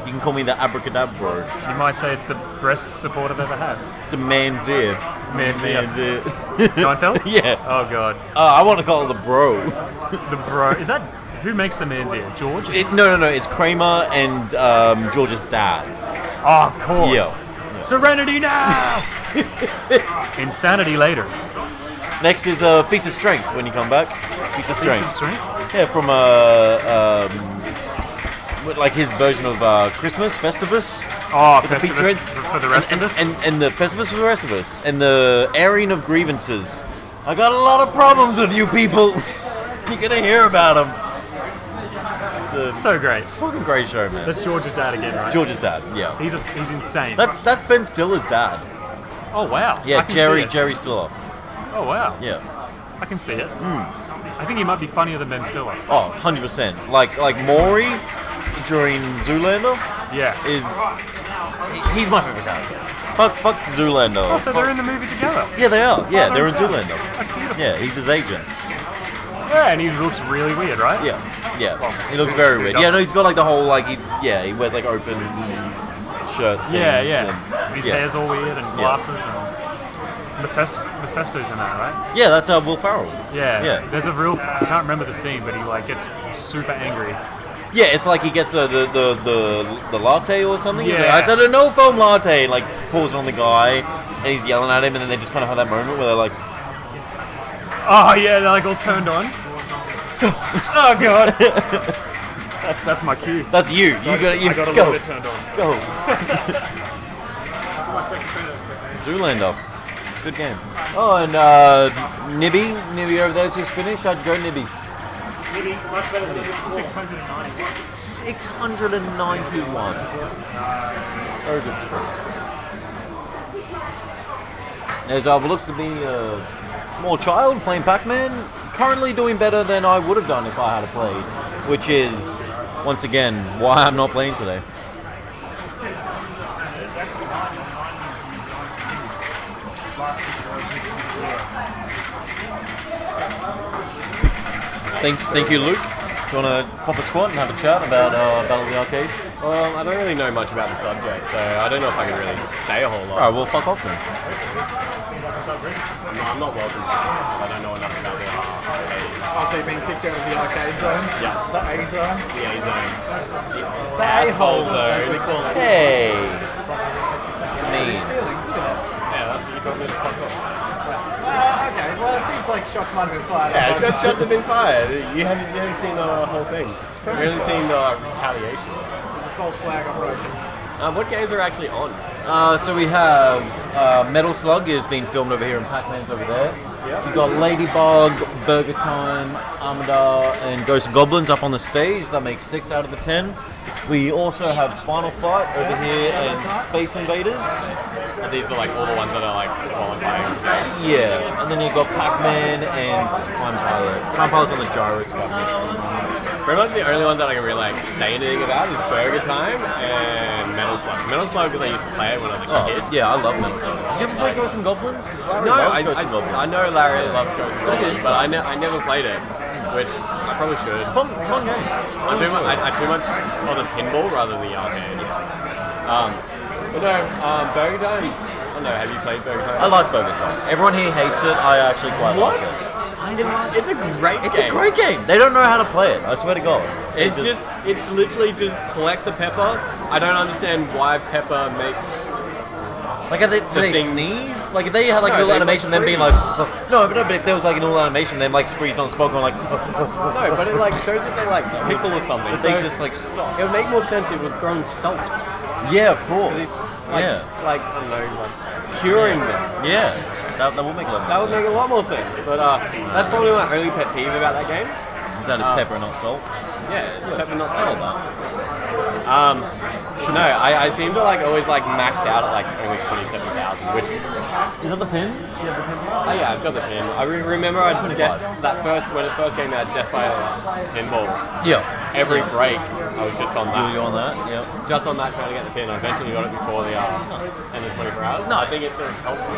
You can call me the abracadabra. You might say it's the best support I've ever had. It's a man's ear. Man's ear. ear. Seinfeld? Yeah. Oh, God. I want to call it the bro. The bro. Is that... Who makes the man's ear? George? No. It's Kramer and George's dad. Oh, of course. Yeah. Serenity now! Insanity later. Next is feats of strength when you come back. Feats of strength. Feats of strength? Yeah, from like his version of Christmas, Festivus. Oh, with the feats of Festivus strength. for the rest of us? And the Festivus for the rest of us. And the airing of grievances. I got a lot of problems with you people. You're gonna hear about them. So great. It's a fucking great show, man. That's George's dad again, right? George's dad, yeah. He's insane. That's Ben Stiller's dad. Oh wow. Yeah, I can see it. Jerry Stiller. Oh wow. Yeah. I can see it. I think he might be funnier than Ben Stiller. Oh, 100%. Like Maury during Zoolander. Yeah. He's my favorite character. Fuck Zoolander. Oh, so they're in the movie together. Yeah, they are. Yeah, Oh, they're in nice. Zoolander. That's beautiful. Yeah, he's his agent. Yeah, and he looks really weird, right? Yeah. Well, He looks very he weird. doesn't. Yeah, no, he's got like the whole like he wears like open shirt. Yeah, things yeah. and- His yeah. hair's all weird and glasses and Mephisto's in that, right? Yeah, that's Will Ferrell. Yeah. Yeah. There's a real. I can't remember the scene, but he like gets super angry. Yeah, it's like he gets the latte or something. He's like, Yeah. I said a no foam latte. Like pulls on the guy, and he's yelling at him, and then they just kind of have that moment where they're like, Oh yeah, they're like all turned on. Oh god. That's my cue. "That's you. You got it. You I got a go. little bit turned on. Go." Zoolander, good game. Oh, and Nibby over there's just finished. How'd you go, Nibby? Maybe much better than 690. 691. So good score. There's looks to be a small child playing Pac-Man, currently doing better than I would have done if I had played, which is, once again, why I'm not playing today. Thank you, Luke. Do you want to pop a squat and have a chat about Battle of the Arcades? Well, I don't really know much about the subject, so I don't know if I can really say a whole lot. Alright, well, fuck off then. I'm not welcome. I don't know enough about it. Oh, so you've been kicked out of the arcade zone? Yeah. The A zone? The A zone. The A-hole zone, as we call it. Hey! That's mean. Feelings, look at that. Yeah, that's what you told me to fuck off. Okay, well, it seems like shots might have been fired. Yeah, shots have been fired. You haven't seen the whole thing. You haven't seen the retaliation. There's a false flag operation. What games are actually on? So we have Metal Slug is being filmed over here and Pac-Man's over there. Yeah. We've got Ladybug, Burger Time, Armada, and Ghosts and Goblins up on the stage. That makes 6 out of the 10. We also have Final Fight over here and Space Invaders. And these are like all the ones that are like qualifying games. Yeah, and then you've got Pac-Man and Time Pilot. Time Pilot's on the gyroscope. Pretty much the only ones that I can really like say anything about is Burger Time and Metal Slug. Metal Slug because I used to play it when I was a kid. Yeah, I love Metal Slug. Did you ever play Ghosts and Goblins? Because Larry No, loves Ghosts and Goblins. I know Larry loves Ghosts and Pretty Goblins, good, but I never played it, which I probably should. It's a fun game. I too much on the pinball rather than the arcade. But no, Burger Time. I don't know, have you played Burger Time? I like Burger Time. Everyone here hates it. I actually quite like it. It's a great It's game. a great game. They don't know how to play it. I swear to God. It's literally just collect the pepper. I don't understand why pepper makes. Like, do they thing- sneeze? Like, if they had like No, a little they, animation, like, them being like, but if there was like a little animation, them like freezed on the spot, going like, No, but it like shows that they like pickle or something. but they So just like stop. it would make more sense if it was throwing salt. Yeah, of course. It's like, Yeah. like I don't know, like curing them. Yeah. That would make a lot more That would make a lot more sense. But that's probably my only pet peeve about that game. Is that it's pepper, not salt? Yeah, it's pepper, not I salt. love No, I seem to like always like max out at like only 27,000, which Is that the pin? Do you have the pin? oh yeah, I've got the pin. I remember when it first came out, Death by Pinball. Yeah. Every break, I was just on that. You were on that? Yep. Just on that trying to get the pin. I eventually got it before the end of 24 hours. Nice. I think it's sort of helpful.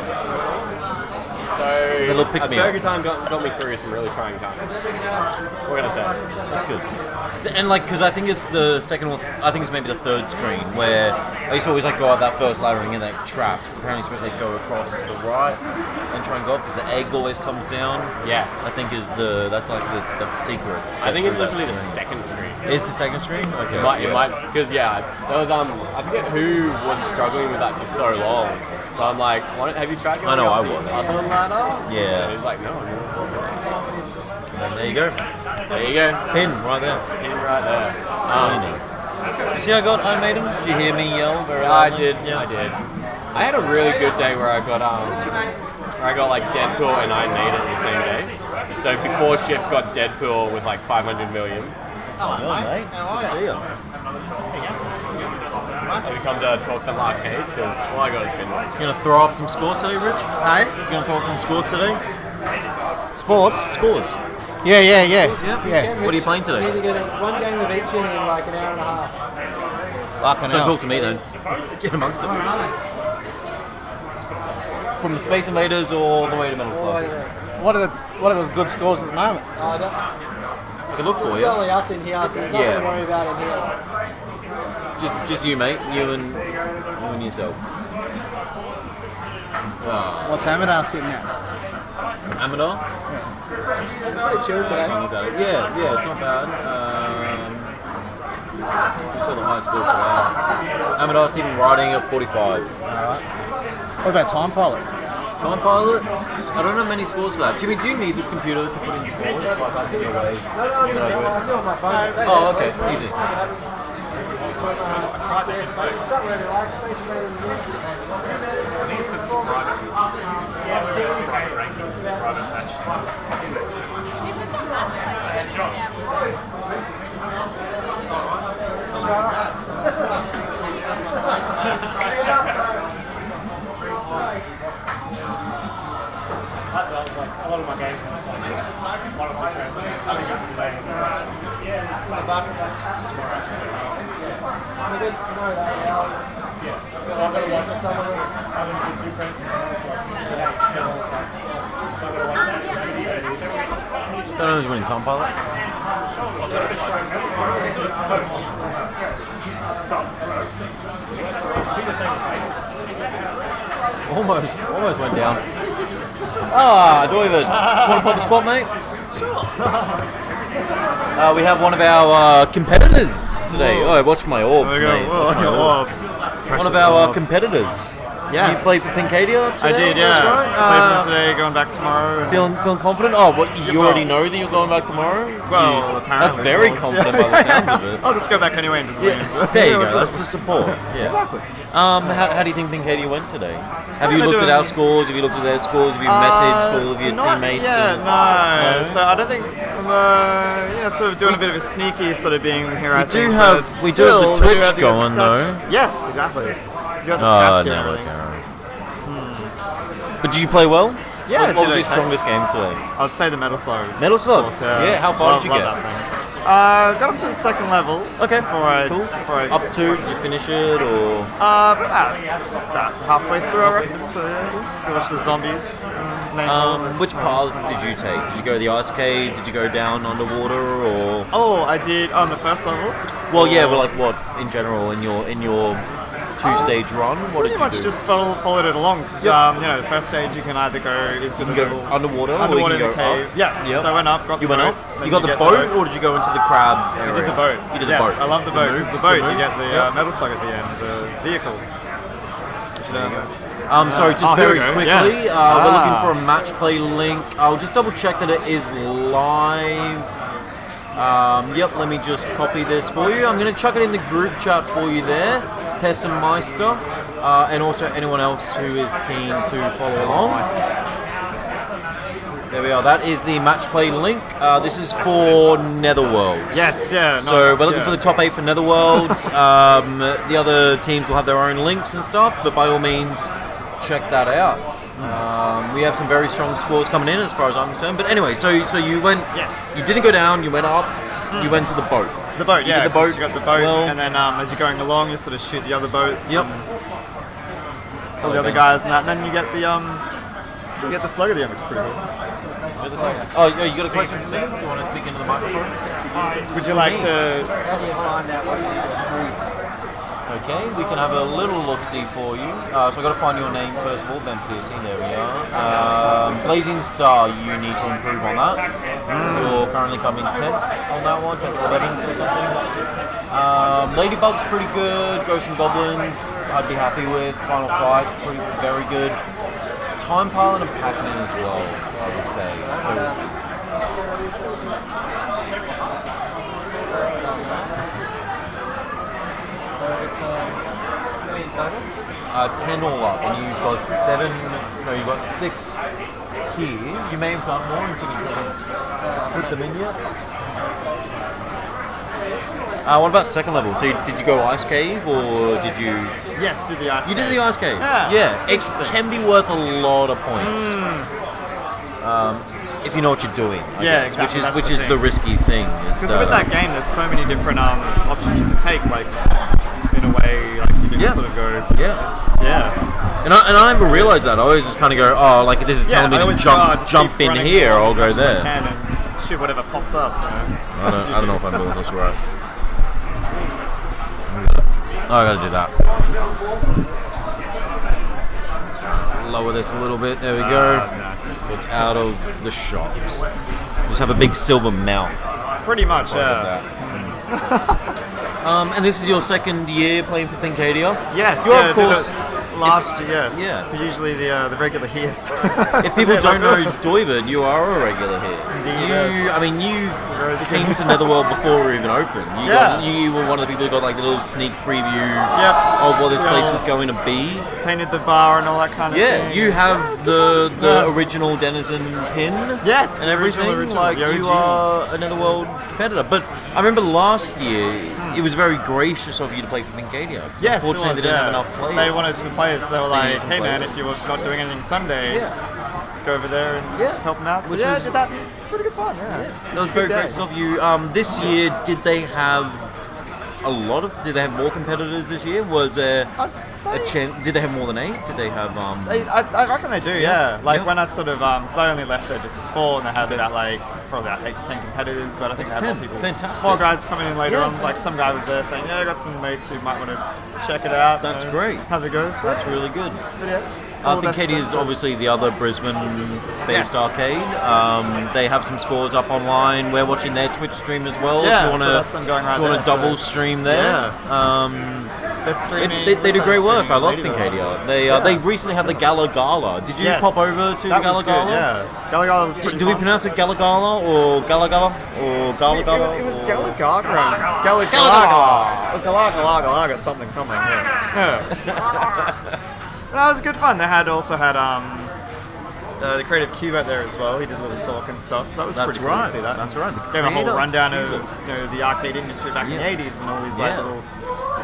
So Little pick me Burger up. Time got me through some really trying times. We're gonna say That's good. And like, because I think it's the second or I think it's maybe the third screen where I used to always like go up that first ladder and get like trapped. Apparently, you're supposed to like go across to the right and try and go up because the egg always comes down. Yeah. I think that's the secret. to I get think it's through that literally the screen. second screen. It's the second screen. Okay. It might, because yeah, there was I forget who was struggling with that for so long. But I'm like, have you tried going I know, up I the was. other ladder? Yeah. And he's like, no. And there you go. There you go. Pin right there. Pin right there. So you know. Did you see I got Iron Maiden? Did you hear me yell very Yeah, I loudly? did. Yeah. I did. I had a really good day where I got like Deadpool and Iron Maiden the same day. So before Shift got Deadpool with like 500 million. Oh, mate. See ya. Have you come to talk some arcade? Because all I got is Pinball. You gonna throw up some scores today, Rich? Hey? You gonna throw up some scores today? Sports? Scores. Yeah. Yeah. What are you playing You need to today? get one game of each in like an hour and a half. Don't talk to me then. Get amongst them. From the Space Invaders all the way to Metal Slug. What are the good scores at the moment? I can look for This you. is only us in here, so there's nothing Yeah. to worry about in here. Just you, mate. You and yourself. What's Amadar sitting at? Amador? Pretty chill today. Look at it. Yeah, it's not bad. Saw the high scores today. Amador's even riding at 45. Alright. What about Time Pilot? Time Pilots? I don't have many scores for that. Jimmy, do you need this computer to put in scores? Like that's in your way. I'm doing it on my phone. Oh, okay, easy. It's not really like Space Invaders. I think it's because it's private. Private ranking, private match. That's what I was like, a lot of my games are just like one or two pairs. I think I'm playing. Yeah, my bucket. It's more actually. I'm good to know that. Yeah. Well, I've got to watch some of it. I've been with two friends tomorrow, so today. So I've got to watch that. Don't know who's winning Time Pilot. Almost went down. Ah, Doivid. Want to pop a squat, mate? Sure. We have one of our competitors today. Whoa. Oh, watch my orb, There we go. mate. Whoa, Watch my your orb. orb. One of our competitors. Yes. You played for Pincadia today? I did, yeah. That's right. Played for them today, going back tomorrow. Feeling confident? Oh, what? You already know that you're going back tomorrow? Well, That's apparently. very so. confident by the sounds of it. I'll just go back anyway and just win. So. There you Yeah, go. what's That's up? for support. Yeah. Exactly. How do you think Pincadia went today? Have you they're looked at doing- our scores? Have you looked at their scores? Have you messaged all of your Not teammates? yet, and- no. So I don't think, sort of doing a bit of a sneaky sort of being here. I We do think, have- but we do have the still, we Twitch have the going, stats. though. Yes, exactly. You got the Oh, stats here no, and everything. okay. But did you play well? Yeah, What I did was your okay. strongest game today? I'd say the Metal Slug. Metal Slug? Of course, Yeah, how far did you get? That thing. Got up to the second level. Okay, before I, cool. Before I, Up to, did you finish it or? about halfway through, I reckon. So yeah, let's go watch the zombies. Which paths did you take? Did you go the ice cave? Did you go down underwater or? Oh, I did on the first level. Well, yeah, but like what in general in your two-stage run? What Pretty did you much do? just followed it along. Cause, the first stage you can either go into the go little underwater, or you underwater can in the go cave. up? Yeah. Yep. So I went up, got You the went boat. up? then You got the get boat, or did you go into the crab area? I did the boat. You did yes, the boat. I love the boat. Because the boat, you get the Yep. Metal Slug at the end, the vehicle. Which you don't know. Sorry, just Oh, here very we go. quickly, Yes. we're looking for a match play link. I'll just double check that it is live. Yep, let me just copy this for you. I'm going to chuck it in the group chat for you there, Pessimeister, and also anyone else who is keen to follow along. There we are. That is the match play link. This is for Netherworld. Yes, yeah. So we're looking for the top 8 for Netherworld. The other teams will have their own links and stuff, but by all means, check that out. We have some very strong scores coming in as far as I'm concerned. But anyway, so you went. Yes. You didn't go down. You went up. You went to the boat. The boat, You yeah. did the boat. You got the boat, well. and then as you're going along, you sort of shoot the other boats. Yep. All the other guys and that, and then you get the slug at the end, which is pretty cool. Oh, you got a question for me? Do you want to speak into the microphone? Would you like to? How do you find out what you move? Okay, we can have a little look-see for you. So I've got to find your name first of all, Ben Piercy. There we are. Blazing Star, you need to improve on that. You're currently coming 10th on that one, 10th or 11th or something. Ladybug's pretty good. Ghosts and Goblins, I'd be happy with. Final Fight, very good. Time Pilot and Pac-Man as well, I would say. So, 10 all up, and you've got 7. No, you've got 6 here. You may have done more until you haven't put them in yet. What about second level? So did you go Ice Cave or did you? Yes, did the Ice Cave. You did the Ice Cave? Yeah. It can be worth a lot of points. If you know what you're doing, I guess, exactly. which is the risky thing. Because with that game, there's so many different options you can take. Like, in a way, like you can sort of go. Yeah. And I never realised that. I always just kind of go, oh, like this is telling me to jump in here. I'll go there. And shoot whatever pops up. You know? I don't know if I'm doing this right. I gotta do that. Lower this a little bit. There we go. Nice. So it's out of the shot. Just have a big silver mouth. Pretty much, yeah. And this is your second year playing for Pincadia? Yes. You're of course. Last year, yes. Yeah. Usually the regular here. If people don't know Doivard, you are a regular here. Indeed. You came to Netherworld before we were even open. You were one of the people who got like the little sneak preview of what this place was going to be. Painted the bar and all that kind of thing. Yeah, you have the original Denizen pin. Yes, and everything. Original, like you are a Netherworld competitor. But I remember last year it was very gracious of you to play for Pincadia. Yes, unfortunately they didn't have enough players. They wanted some players. So they were like, some hey man, players. if you were not doing anything Sunday, go over there and help them out. So Which I was- did that. Pretty good fun, yeah. That was very gracious of you. This year, did they have did they have more competitors this year? Was there I'd say did they have more than 8? Did they have I reckon they do, yeah. Like when I sort of, cause I only left there just before, and they had about probably about 8 to 10 competitors, but I think they had 10, more people. fantastic. More guys coming in later Yeah, on. Like some guy was there saying, I got some mates who might want to check it out. That's great. Have a go. So That's really good. But yeah. all the best Pincadia to is them. obviously the other Brisbane-based Yes. arcade. They have some scores up online. We're watching their Twitch stream as well. Yeah, if you want so that's them going right to there, double so- stream there. They're streaming. They do great work. I love streaming Pincadia. Ladybug. They recently had the Gala Gala. Did you Yes. pop over to That the Gala was good, Gala? yeah. Gala Gala was pretty Do we fun. pronounce it Gala Gala or Gala Gala or Gala Gala? It was or- Gala Gaga. Gala Galaga. Something. Yeah. That was good fun. They also had the creative Cubert there as well. He did a little talk and stuff, so that was That's pretty cool right. to see that. That's right. The Gave a whole creative rundown of Cubert. the arcade industry back in the 80s and all these like little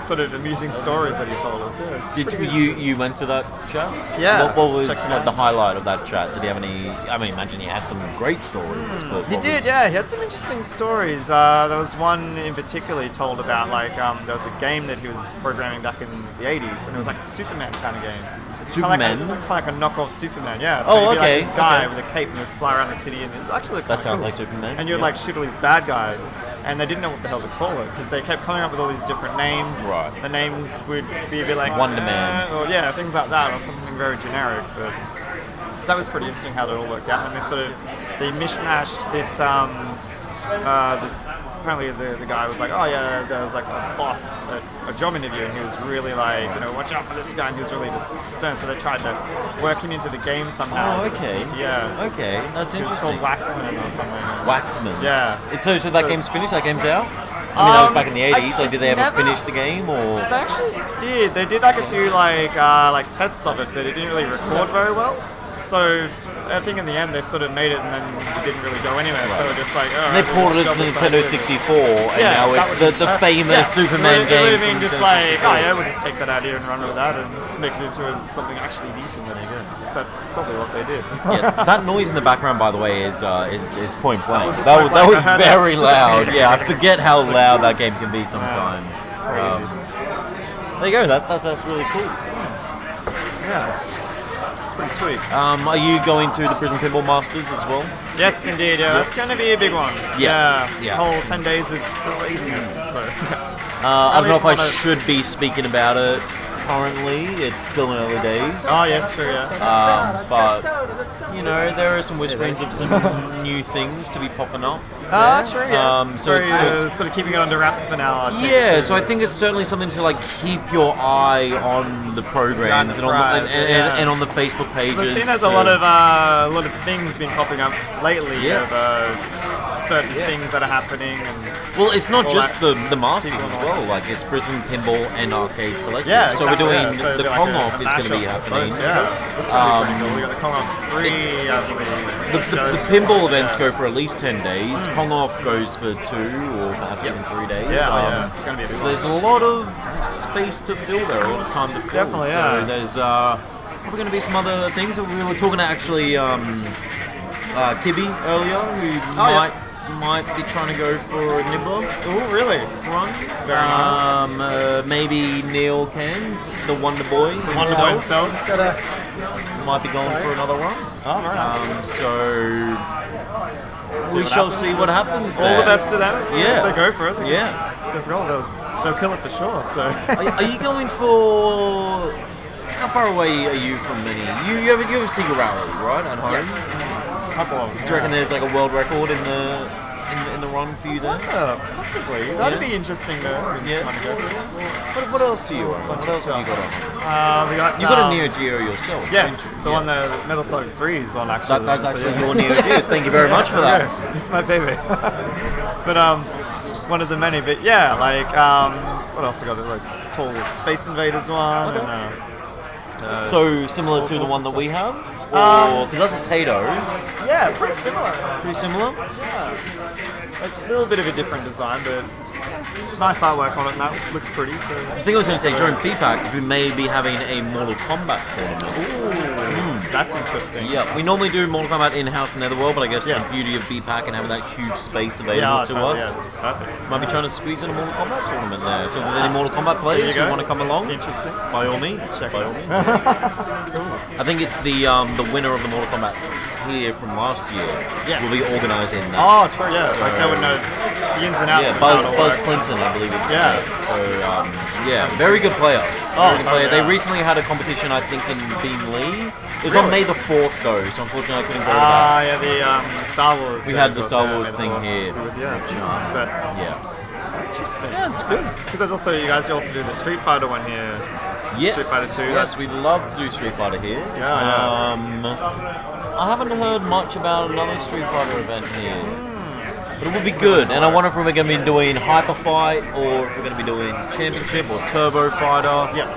sort of amusing stories that he told us. Yeah, it's Did pretty good. you went to that chat? Yeah. What was Checked it like out. the highlight of that chat? Did he have any? I mean, imagine he had some great stories. But He what did, was- yeah. He had some interesting stories. There was one in particular he told about, like, there was a game that he was programming back in the 80s, and it was like a Superman kind of game. Superman? Kind of like a knockoff Superman, yeah. So Oh, he'd be okay, like this guy okay. with a cape and would fly around the city, and it actually looked That kinda sounds cool. like Superman, And you'd yeah. like shoot all these bad guys, and they didn't know what the hell to call it, because they kept coming up with all these different names. Right. The names would be a bit like Wonder Man. or yeah, things like that, or something very generic. But so that was pretty interesting how that all worked out. And they they mishmashed this this. Apparently the guy was like, oh yeah, there was like a boss at a job interview, and he was really like, watch out for this guy, and he was really just stern. So they tried to work him into the game somehow. Oh, okay. Yeah. Okay, that's It was interesting. called Waxman or something. Waxman. Yeah. So that game's finished. That game's out. I mean, that was back in the 80s. Like, did they ever never- finish the game or? They actually did. They did like a few like tests of it, but it didn't really record very well. So I think in the end they sort of made it and then it didn't really go anywhere. So we're just like, So they ported it to the Nintendo 64, and now it's the famous Superman it game. would have been from just Nintendo like, 64. oh yeah, we'll just take that idea and run with that and make it into something actually decent. There you go. That's probably what they did. Yeah, that noise in the background, by the way, is Point Blank. Was it That Point was Blank? I heard very that. loud. Yeah, I forget how loud that game can be sometimes. Crazy. There you go. That's really cool. Yeah. It's pretty sweet. Are you going to the Prison Pinball Masters as well? Yes, indeed. Yeah, that's going to be a big one. Yeah. Whole 10 days of craziness. So. I don't know if I should be speaking about it currently. It's still in early days. Oh, yes, true, yeah. But, you know, there are some whisperings of some new things to be popping up. Sure, yes. So it's sort of keeping it under wraps for now. I'll take it yeah, to- so I think it's certainly something to like keep your eye on the programs and on the, and on the Facebook pages. I've seen there's a lot of things been popping up lately of certain things that are happening. And well, it's not all just that. the Masters as well. Like it's Brisbane Pinball and Arcade Collective. Yeah, so we're exactly, doing yeah. So the it'll be Kong like Off a is going to be mashup of happening. both. Yeah, that's going to be pretty cool. We got the Kong Off 3. The pinball events go for at least 10 days. Kong Off goes for 2 or perhaps even 3 days. Yeah, it's going to be a big So one. there's a lot of space to fill there, a lot of time to fill. Definitely, yeah. So there's probably going to be some other things. We were talking to actually Kibby earlier, who might be trying to go for a Nibbler. Oh, really? Run. Very nice. Maybe Neil Cairns, the Wonder Boy. The Wonder Boy himself. Might be going for another run. Oh, very nice. So we shall see what happens there. All the best to them. Yeah. They go for it. Yeah. They'll kill it for sure. So. Are you going for? How far away are you from many? You have a Sega Rally, right, at home? Yes. Couple of them. Do you reckon there's like a world record in the run for you there? Possibly. That'd be interesting to go for. What else do you own? What else have you got on? We got. You got a Neo Geo yourself. Yes, don't you? the one that Metal Slug 3 is on actually. That's actually your Neo Geo. Thank you very much for that. Yeah, it's my baby. But one of the many. But yeah, like what else I got? Like Tall Space Invaders one. Okay. And, so similar to the one that we have, because that's a Tato. Yeah, pretty similar. Pretty similar. Yeah, a little bit of a different design, but nice artwork on it. And that looks pretty. So I think I was going to say during PPAC we may be having a Mortal Kombat tournament. That's interesting. Yeah, we normally do Mortal Kombat in-house in Netherworld, but I guess the beauty of BPAC and having that huge space available to us, might be trying to squeeze in a Mortal Kombat tournament there. So if there's any Mortal Kombat players who want to come along, interesting. By all means, by all means. I think it's the winner of the Mortal Kombat here from last year will be organising that. Oh, true. Yeah, so, like they would know the ins and outs. Yeah, of how it Buzz works. Clinton, I believe it's Yeah. So very good player. Very good player. yeah. They recently had a competition, I think, in Beam Lee. It was on May the 4th though, so unfortunately I couldn't go to that. Yeah, the Star Wars. We had the Star Wars thing here. Interesting. Yeah, it's good. Because there's also you also do the Street Fighter one here. Yes. Street Fighter 2. Yes, we'd love to do Street Fighter here. Yeah. I haven't heard much about another Street Fighter event here. But it would be good, and I wonder if we're going to be doing Hyper Fight, or if we're going to be doing Championship or Turbo Fighter. Yeah,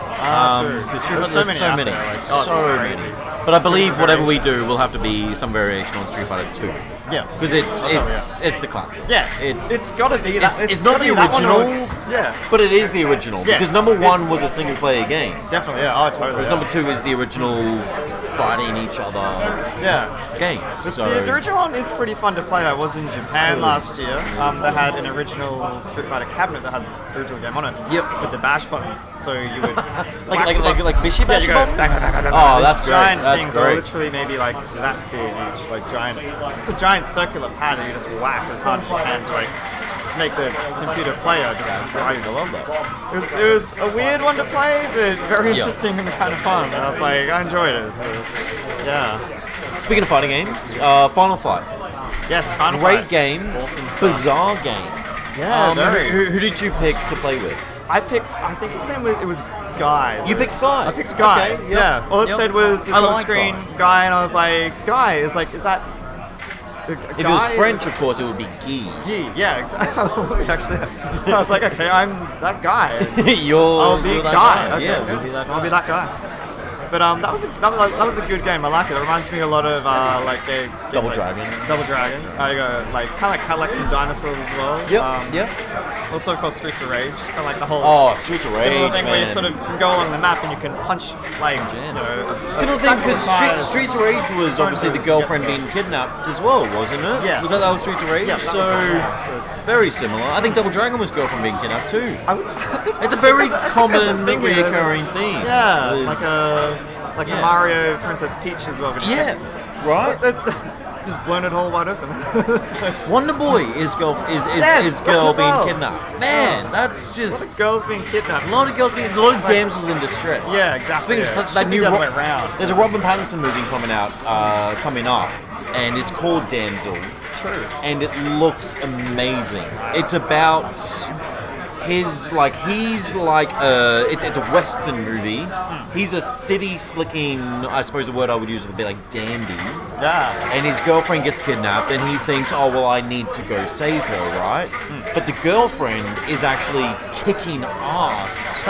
true. Because Street There's Fighter, there's so many. So many. But I believe whatever we do will have to be some variation on Street Fighter 2. Yeah. Because it's the classic. Yeah. It's got to be that. It's not the original. Yeah. But it is the original. Yeah. Because number 1 was a single player game. Definitely, yeah. Oh, totally. Whereas number 2 is the original fighting each other game. The original one is pretty fun to play. I was in Japan last year. They had an original Street Fighter cabinet that had the original game on it. Yep. With the bash buttons, so you would like Bishy Bash buttons? Oh, that's great. Giant That's things great. are literally maybe like that big each, like giant. Just a giant circular pad that you just whack as hard as you can to like make the computer player just I love that. It was a weird one to play, but very interesting and kind of fun. And I was like, I enjoyed it. So, yeah. Speaking of fighting games, Final Fight. Yes, Final Great Fight. game. Awesome stuff. Bizarre game. Yeah, very. Who did you pick to play with? I think his name was Guy. You picked Guy? I picked Guy. Okay, yeah. All it said was it's I on like screen Guy, and I was like, Guy is that. If it was French, of course, it would be Guy. Guy, yeah, exactly. Actually, I was like, okay, I'm that guy. I'll be Guy. Okay, Yeah, we'll be that guy. I'll be that guy. But that was a good game. I like it. It reminds me a lot of like games Double like Dragon. Double Dragon. I go like kind of like Cadillacs and Dinosaurs as well. Yep. Also, of course, Streets of Rage. I like the whole Streets of similar Rage, thing where you man. sort of can go along the map and you can punch like Similar thing because Streets of Rage was obviously the girlfriend being kidnapped as well, wasn't it? Yeah. Was that was Streets of Rage? Yeah, So it's very similar. I think Double Dragon was girlfriend being kidnapped too. I would say It's a very common thing here, reoccurring theme. Yeah, Is- like a Mario Princess Peach as well. But right. Just blown it all wide open. Wonder Boy is girl Yes, girl as being well. kidnapped. Man, that's A lot just of girls being kidnapped. a lot of damsels in distress. Yeah, exactly. Speaking Yeah. of that Should be new the other way around. there's a Robin Pattinson movie coming up, and it's called Damsel. True. And it looks amazing. It's about it's a Western movie. He's a city slicking, I suppose the word I would use would be like dandy. Yeah. And his girlfriend gets kidnapped and he thinks, oh well, I need to go save her, right? But the girlfriend is actually kicking ass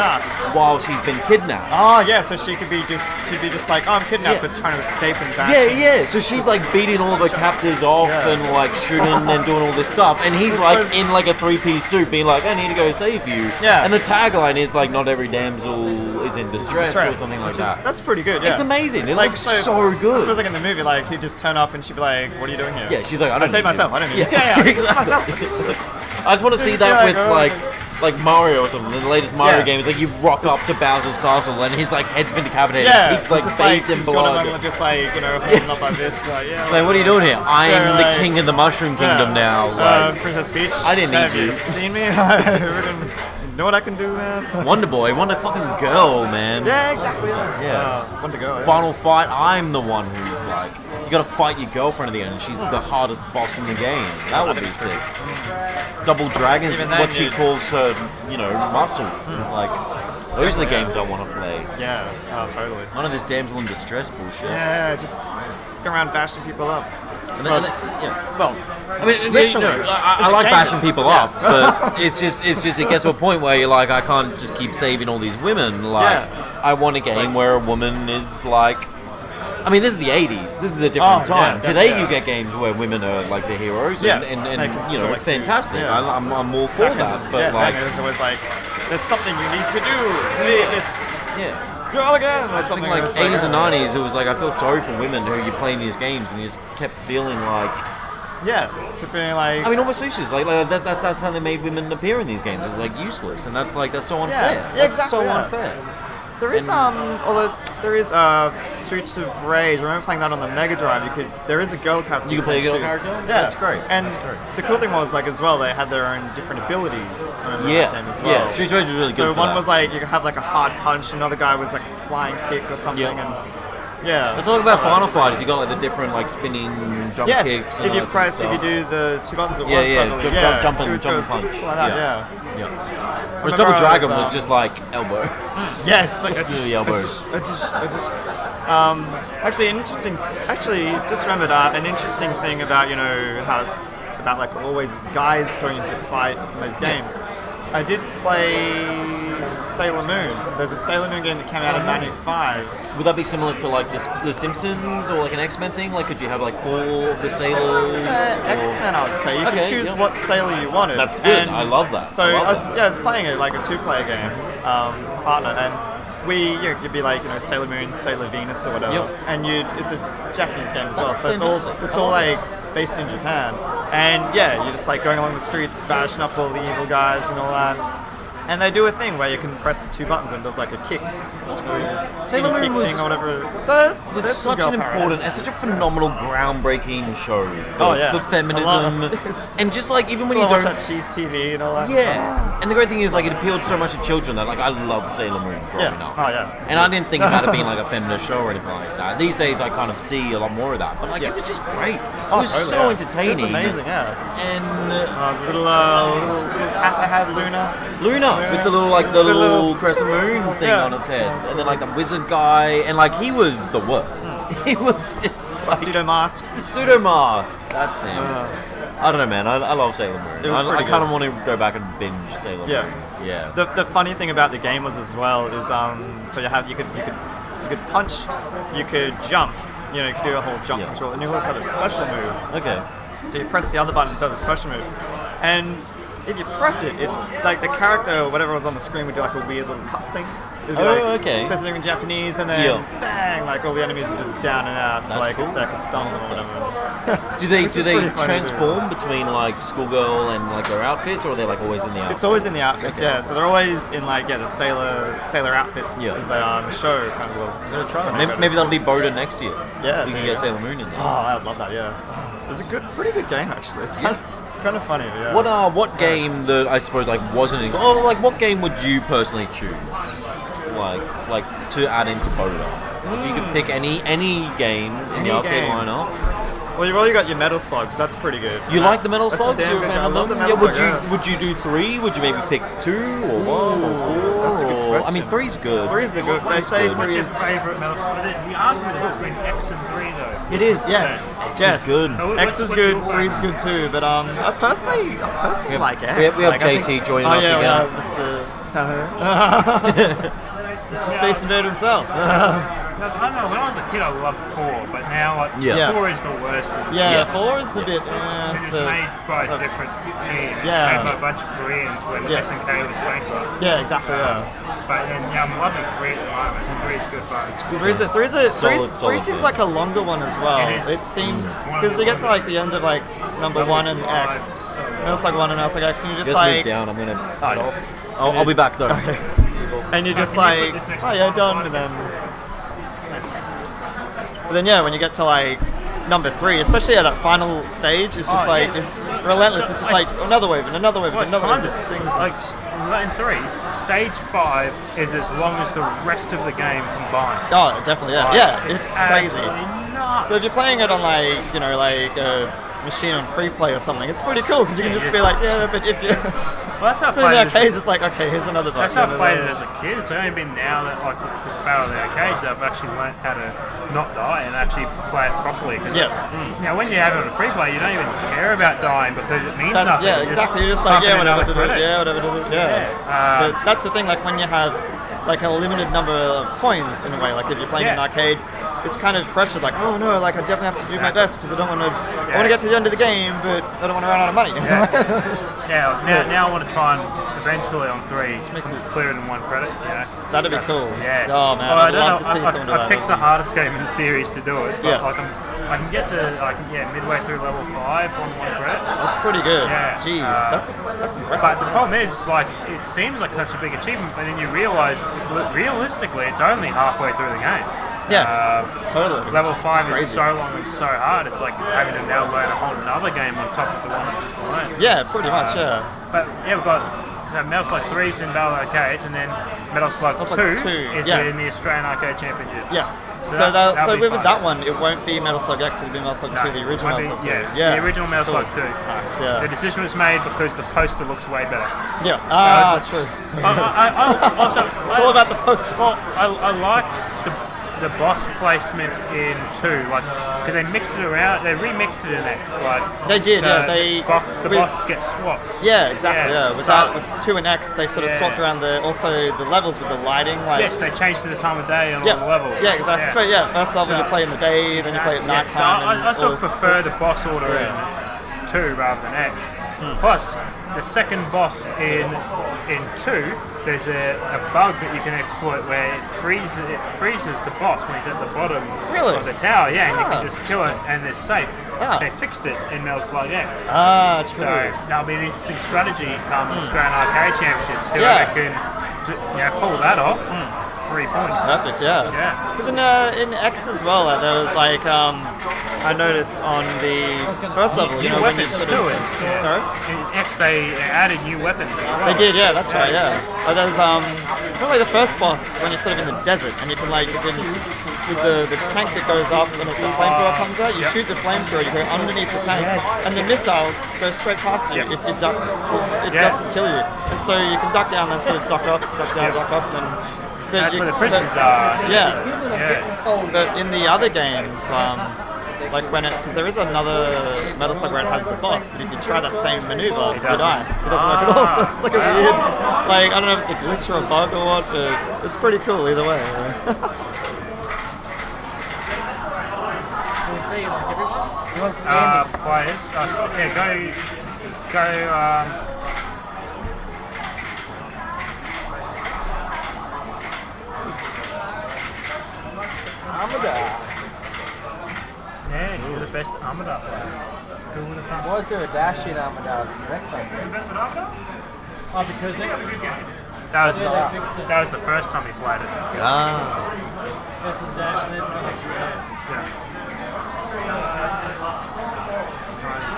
while she's been kidnapped. Oh yeah, so she'd be just like, oh, I'm kidnapped, but trying to escape and back. Yeah. So she's like beating all of her captors off and like shooting and doing all this stuff. And he's like in like a 3-piece suit being like, I need to go save you. Yeah. And the tagline is like, not every damsel is in distress or something like that. That's pretty good. Yeah. It's amazing. It looks so good. I suppose like in the movie, like he'd just turn up and she'd be like, what are you doing here? Yeah, she's like, I don't saved need myself. you. I don't need you. Yeah, It's myself. I just want to see Just that be like, with like Mario or something. The latest Mario Yeah. game is like you rock up to Bowser's castle and his like head's been decapitated. Yeah, He's like it's just like bathed in she's got blood. him just like holding up like this. Like, yeah. It's like, what are you doing here? I am like- the king of the Mushroom Kingdom now. Like, Princess Peach. I didn't Have need you. Seen me? You know what I can do, man? Wonder Boy, Wonder fucking Girl, man. Yeah, exactly. Yeah. Wonder Girl. Yeah. Final fight, I'm the one who's like, you gotta fight your girlfriend at the end, and she's the hardest boss in the game. That would be sick. Double Dragon's Even then, what she you- calls her, muscles. Like, those are the games I want to play. Yeah. Oh, totally. None of this damsel in distress bullshit. Yeah, just go around bashing people up. And then, Well, I mean, literally. I like It's a game, bashing it's- people yeah. up, but it gets to a point where you're like, I can't just keep saving all these women. Like, I want a game where a woman is like. I mean, this is the 80s. This is a different time. Yeah, Today, yeah. you get games where women are like the heroes, Yeah. and They can select fantastic. you. Yeah. I'm all for that. But like, there's always like, there's something you need to do. See this. Yeah. Girl again. Or I think something like that's 80s and 90s, it was like I feel sorry for women who you're playing these games, and you just kept feeling like. Yeah, feeling like. I mean, almost useless. Like that's how they made women appear in these games. It was like useless, and that's so unfair. Yeah, That's exactly. so yeah. unfair. There is although there is Streets of Rage. I remember playing that on the Mega Drive. There is a girl character. You can play a girl choose. character? Yeah, That's great. And the cool thing was like as well, they had their own different abilities. I remember that game as well. Yeah. Streets of Rage was really good. So for one that. was like you could have like a hard punch, another guy was like a flying kick or something, and yeah. That's all about Final Fight. Is you got like the different like spinning jump Yes, kicks. And if you all that press, sort if of you stuff. do the two buttons at once, Yeah, I believe. jump it and goes jump and punch. like that, yeah. Whereas Remember Double I Dragon was was, just like elbow. Yes, like the elbows. Actually, just remembered an interesting thing about how it's about like always guys going to fight in those games. I did play Sailor Moon. There's a Sailor Moon game that came out in '95. Would that be similar to like the Simpsons or like an X-Men thing? Like, could you have like 4 of the sailors? X-Men, I would say. You could choose what sailor you wanted. That's good. And I love that. So I I was playing it like a 2-player game, partner, and you'd be like Sailor Moon, Sailor Venus, or whatever. Yep. And it's a Japanese game as well, That's so fantastic. it's all like based in Japan. And yeah, you're just like going along the streets, bashing up all the evil guys and all that. And they do a thing where you can press the 2 buttons and it does like a kick. That's cool. Sailor Moon was or whatever. So it was such an important and such a phenomenal, groundbreaking show for feminism, and just like even when you don't watch that cheese TV and all that. Yeah, and the great thing is like it appealed so much to children that like I loved Sailor Moon growing up. Oh yeah. And I didn't think about it being like a feminist show or anything like that. These days I kind of see a lot more of that, but like it was just great. It was totally, so yeah. entertaining. It was amazing, yeah. And little cat that had Luna. with the little crescent moon thing on his head, and then like the wizard guy, and like he was the worst. He was just like Pseudomask. That's him. I don't know, man. I love Sailor Moon. I kind of want to go back and binge Sailor Moon. Yeah. The funny thing about the game was as well is so you could could punch, you could jump. You know, you could do a whole jump control, and you also had a special move. Okay. So you press the other button, it does a special move, and if you press it, like the character or whatever was on the screen would do like a weird little cut thing. It'd be okay. It says something in Japanese, and then bang, like all the enemies are just down and out for like a second, stuns them or whatever. Do they Which is pretty funny, transform between like schoolgirl and like their outfits, or are they like always in the outfits? It's always in the outfits, Okay. yeah. So they're always in like the sailor outfits as they are in the show. Kind of little. I'm gonna try that. Maybe that'll be Boda next year. Yeah, we can get Sailor Moon in there. Oh, I'd love that. Yeah, it's a pretty good game actually. It's kind of funny. Yeah. What game that I suppose like wasn't in, like what game would you personally choose like to add into Boda? If you could pick any game in the arcade lineup. Well, you've already got your Metal Slugs. That's pretty good. You like the Metal That's a Slugs? damn You're a good fan game. I of love the them? Metal Yeah, Slug. would you do 3? Would you maybe pick 2 or 1 or 4? That's a good question. I mean, 3's good. 3's the good. They say 3 What's your is. favourite Metal Slug? The argument is between X and 3 though. It is, yes. X is good. X is good, 3's good too, but I personally like X. We have Like, I JT think- joining us we again. have Mr. Tahoe. Mr. Space Invader himself. I don't know, when I was a kid I loved 4, but now like 4 is the worst. Yeah, 4 is a bit. It was made by a different team. Yeah. Made by a bunch of Koreans when SNK was bankrupt. Yeah, exactly. Yeah. But then I'm loving 3 at the moment, and 3 is good fun. It's Three seems like a longer one as well. It is. It seems because you get to like the end of like number 1 and X. And it's like 1 and it's like X, and you're just Just move like. down. I'm gonna head off. I'll be back though. Okay. And you're just like, oh yeah, done, and then. But then yeah, when you get to like number 3, especially at that final stage, it's just it's relentless. It's just like another wave and another wave and another wave. Just things like in 3, stage 5 is as long as the rest of the game combined. Oh, definitely, yeah, Like, it's crazy. Nuts. So if you're playing it on like like a machine on free play or something, it's pretty cool because you can just be like, but if you. Well, that's how So in I the played it. arcades, it's like, okay, here's another That's button. how I played it as a kid. It's only been now that like with Battle of the Arcades I've actually learnt how to not die and actually play it properly. Cause when you have it on a free play, you don't even care about dying because it means nothing. Yeah, exactly. You're just like, pumping whatever, another credit. whatever. But that's the thing, like when you have like a limited number of coins in a way, like if you're playing an arcade, it's kind of pressured, like, oh no, like I definitely have to do my best because I don't want to. I want to get to the end of the game, but I don't want to run out of money. Now I want to try and eventually on 3 clear it in 1 credit. That'd be cool. Yeah. Oh man, Well, I'd love to see someone do I that. picked the hardest game in the series to do it. But Yeah. I can get to midway through level 5 on 1 credit. That's pretty good. Yeah. Jeez, that's impressive. But the problem is, like, it seems like such a big achievement, but then you realise, realistically, it's only halfway through the game. Yeah, totally. Level It's 5 is crazy. so long and so hard. It's like having to now learn a whole another game on top of the one I just learned. Yeah, pretty much. Yeah. But yeah, we've got Metal Slug 3's in Battle Arcades, and then Metal Slug 2 is in the Australian Arcade Championships. Yeah. So that'll be with fun. that one, it won't be Metal Slug X, it'll be Metal Slug 2, the original Metal Slug 2. Yeah, the original Metal Cool. Slug 2. Nice, yeah. The decision was made because the poster looks way better. Yeah, that's true. Also, It's all about the poster. Well, I like the boss placement in 2, like, because they mixed it around, they remixed it in X, like. They did, the boss gets swapped. Yeah, exactly. Yeah, with So- that, with 2 and X, they sort of swapped around the levels with the lighting. Like, Yes, they changed to the time of day on all the levels. Yeah, exactly. So, first level you play in the day, then you play at night time. So I sort of prefer the boss order in 2 rather than X. Plus, the second boss in 2, there's a bug that you can exploit where it freezes the boss when he's at the bottom of the tower. Yeah, and you can just kill it and it's safe. They fixed it in Metal Slug X. True. So that'll be an interesting strategy come Australian Arcade Championships. Whoever can pull that off, 3 points. Perfect, yeah. Because in X as well, there was like, I noticed on the first level, new when you weapons sort too. of, sorry? In X they added new weapons as well. They did, yeah, that's right, yeah. But there's probably the first boss when you're sort of in the desert and you can with the tank that goes up and the flamethrower comes out, you shoot the flamethrower, you go underneath the tank, and the missiles go straight past you. If you duck, it doesn't kill you. And so you can duck down and sort of duck up, duck down, duck up, and then. That's where the prisons are. Yeah. But in the other games, like because there is another Metal Slug where it has the boss, but if you try that same maneuver, you die. It doesn't work at all. So it's like a weird, I don't know if it's a glitch or a bug or what, but it's pretty cool either way. Players. Yeah, go. Amada. Yeah, you're the best Amada player. Who would have thought? Why is there a dash in Amada's next one? Who's the best at Amada? Oh, because He had a good game. That was the first time he played it. Ah. there's some dash and then it's got extra air. Yeah.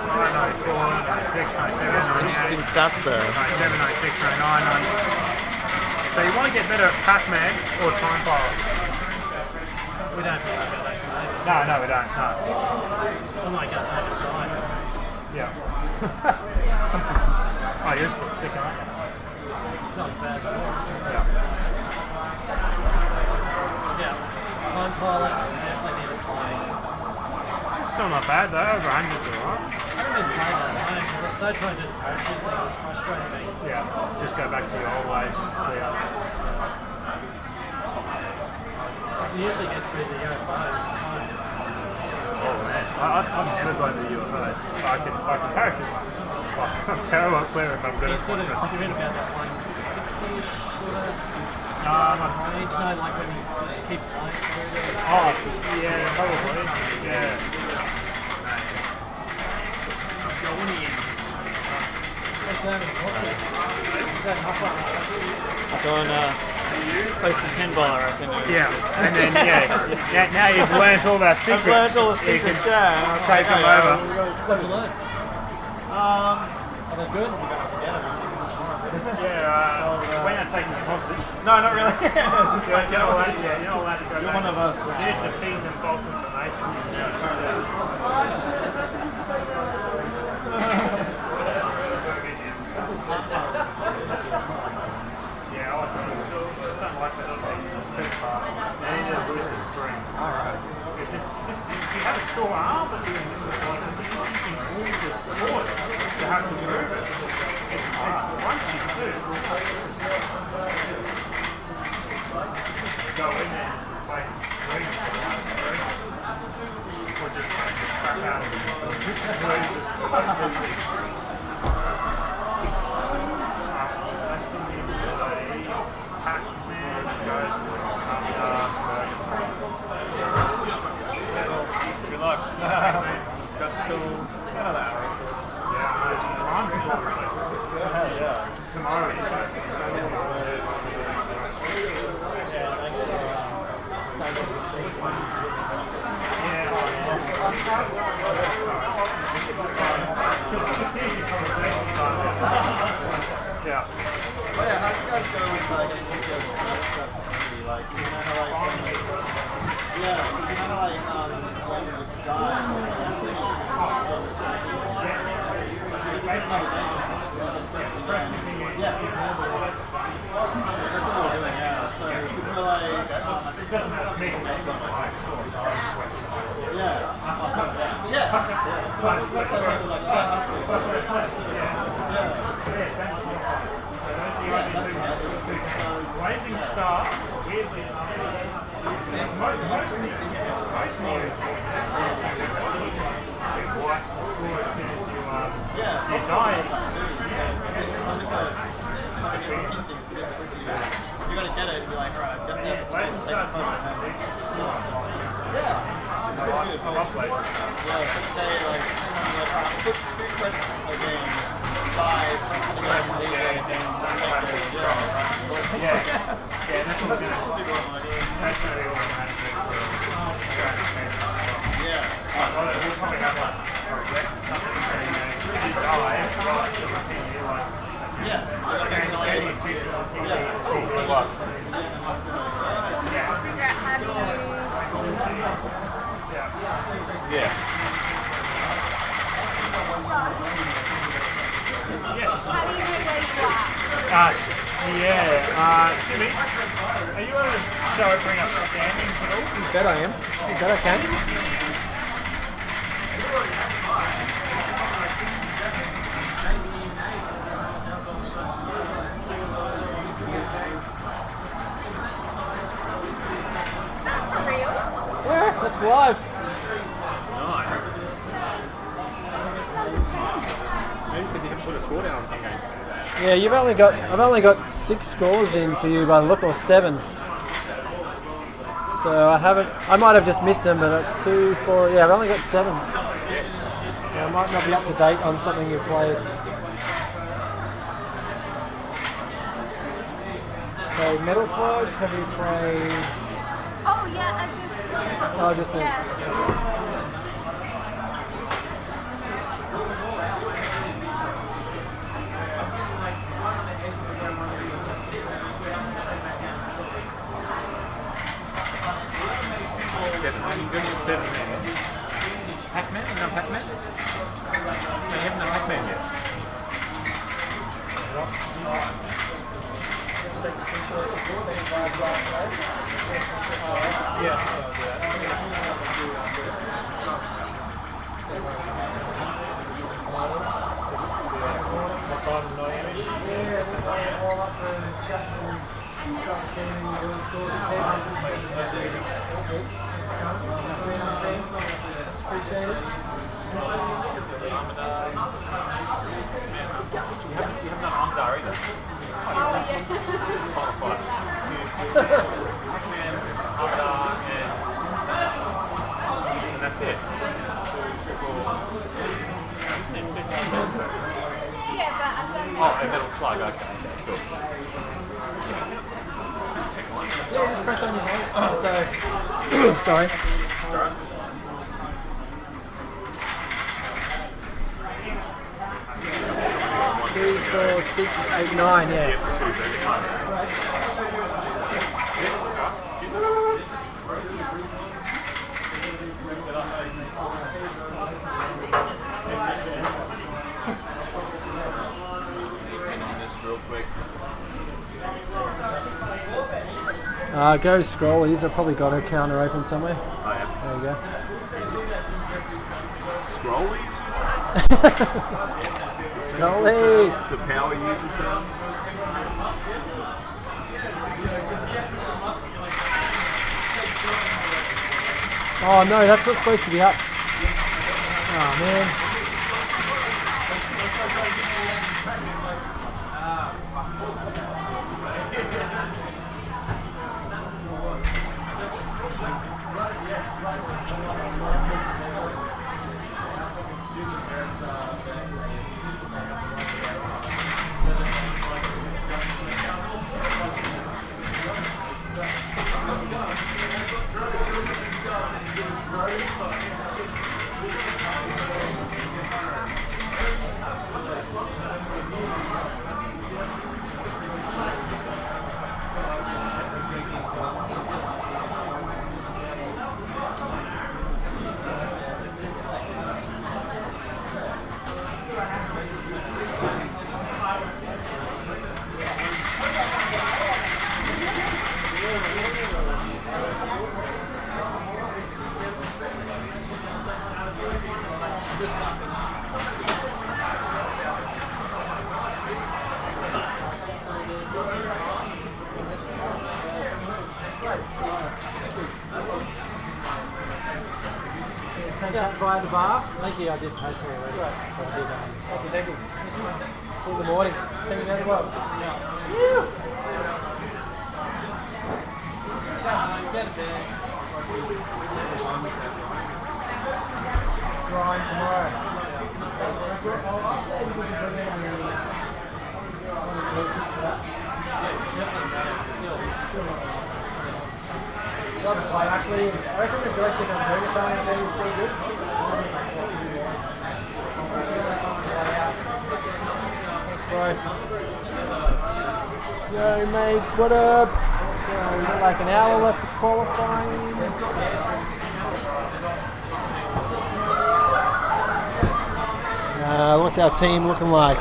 94, 96, 97, 98. Interesting stats there. 97, 96, 99. So you want to get better at Pac-Man or Time Pilot? We don't talk about that today. No, we don't. No. Oh my god, that's a drive. Yeah. Oh, you're still sick, aren't you? Not as bad as it was. Yeah. Yeah. Time pilot, definitely need to play. It's still not bad though, over 100 is alright. I don't even play that line because I started trying to do the parachute thing, it was frustrating me. Yeah, just go back to your old ways, just clear up. You usually get through the UFOs. Oh man, I've never gone to the UFOs. I can parachute one. I'm terrible at clearing, but I'm good You at sort of, it. you're in about that 160-ish sort of. No, I'm not. No, like when you just keep flying through there. Oh, yeah, probably. Yeah. Going play some pinball, I reckon. Yeah, and then now you've learned all our secrets. I've learned all the You can secrets, yeah. And I'll take them over. We've got stuff to learn. Are they good? Yeah, we're not taking you hostage. No, not really. You're not allowed to go You're back. one of us. We did defeat them false information. Yeah, I was something like that. They need to lose the string. Alright. You have a sore arm, but you're using all the support to have to move it. It's crunchy too. Go in there and replace the string for the last string. Or just take the crap out of it. Pac-Man goes good luck. Got till another hour or so. Yeah, tomorrow. Yeah. Oh yeah, how do you guys go with getting into the stuff community? Like, you know how like when you know how like when the guy that's what we're doing, yeah. So we're like So that's like people like, oh, that's Rising Star, weirdly enough, mostly you gotta get it and be like, alright, definitely have to take a photo. I love places. Yeah, so today, like, something like, alright, put 2 credits again by pressing the game and leaving and then that's what we're going to do. That's what we want to have to do. Yeah. We'll probably have like a wreck or something saying, if you die, you'll continue, like, Jimmy, are you able to bring up standings at all? You bet I am. You bet I can. That's for real. Yeah, that's live. Nice. Yeah, I've only got 6 scores in for you by the look, or 7. So I might have just missed them, but it's 2, 4, yeah, I've only got 7. So I might not be up to date on something you've played. Okay, Metal Slug, have you played? Oh yeah, Oh, just then. You go to 7 there. Pac-Man? You know Pac-Man? No, you haven't done Pac-Man yet. What time in Miami? Appreciate it. You haven't done Amdar either. Oh yeah. Qualified. Pac-Man, Amdar, and that's it. Isn't it? There's 10 minutes. Yeah, but I've done Oh, and Metal Slug, okay, cool. Yeah, just press on your hand. So, sorry. Sorry. Three, 4, 6, 8, 9, yeah. Go Scrollies. I've probably got a counter open somewhere. Oh, yeah. There you go. Scrollies, you say? Scrollies. The power user term? Oh no, that's not supposed to be up. Oh man. Take that via the bar. Thank you, I did pay for it already. Right. So I did, thank you. See you in the morning. See you in the world. Yeah. Grind tomorrow. Actually, I reckon the joystick on Burger Time is pretty good. Thanks, bro. Yo, mates, what up? So, we've got like an hour left of qualifying. What's our team looking like?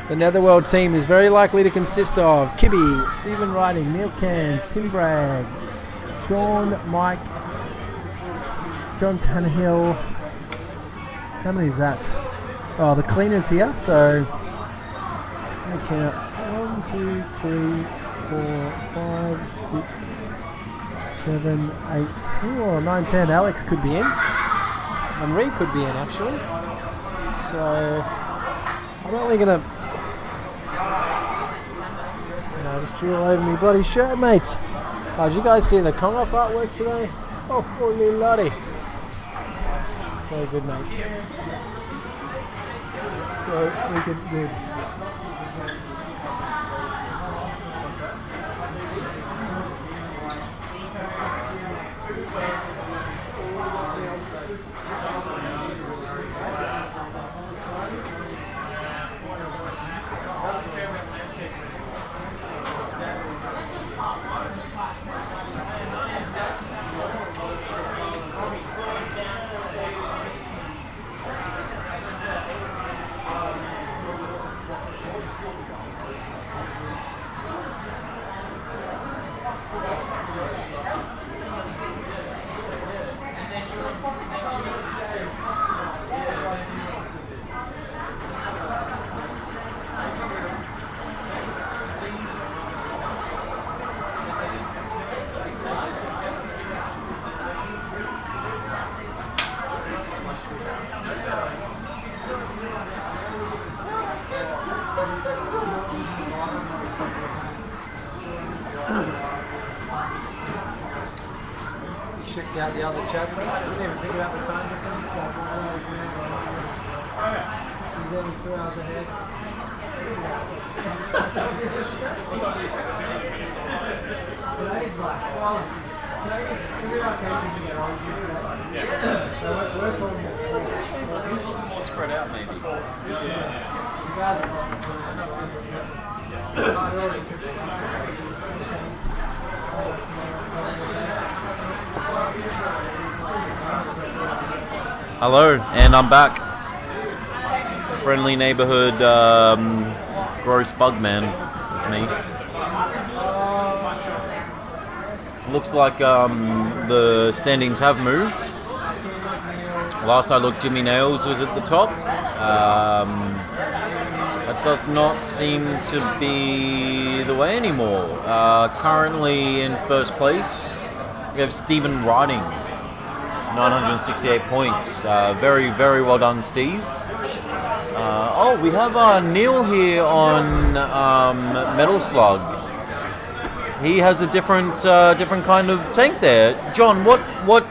The Netherworld team is very likely to consist of Kibby, Stephen Riding, Neil Cairns, Tim Bragg, Sean, Mike, John Tannehill. How many is that? Oh, the cleaner's here, so let me count. 1, 2, 3, 4, 5, 6, 7, 8, oh, 9, 10. Alex could be in. And Reed could be in, actually. So I'm only going to just drew all over me bloody shirt, mates. Did you guys see the Kong-off artwork today? Oh, holy lordy. So good, mates. So wicked good. Checked out the other chats. I didn't even think about the time difference. He's only 2 hours ahead. Today's like, well, today's every arcade you can get on. So we're talking more spread out, maybe. Hello, and I'm back. Friendly neighborhood gross bug man is me. Looks like the standings have moved. Last I looked, Jimmy Nails was at the top. That does not seem to be the way anymore. Currently in first place, we have Stephen Riding. 968 points. Very, very well done, Steve. We have Neil here on Metal Slug. He has a different kind of tank there. John, what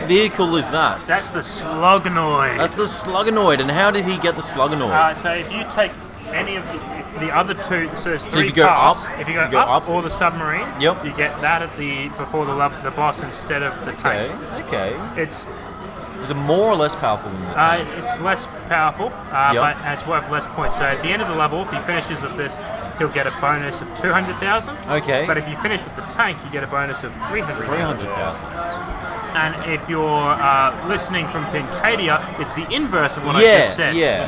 vehicle is that? That's the Slugganoid. That's the Slugganoid. And how did he get the Slugganoid? So if you take any of the other two, so there's three if you go cars. up, If you go up or the submarine, you get that at before the boss instead of the tank. Okay. Is it more or less powerful than the tank? It's less powerful, but it's worth less points. So at the end of the level, if he finishes with this, he'll get a bonus of 200,000. Okay. But if you finish with the tank, you get a bonus of 300,000. 300,000. And if you're listening from Pincadia, it's the inverse of what I just said. Yeah.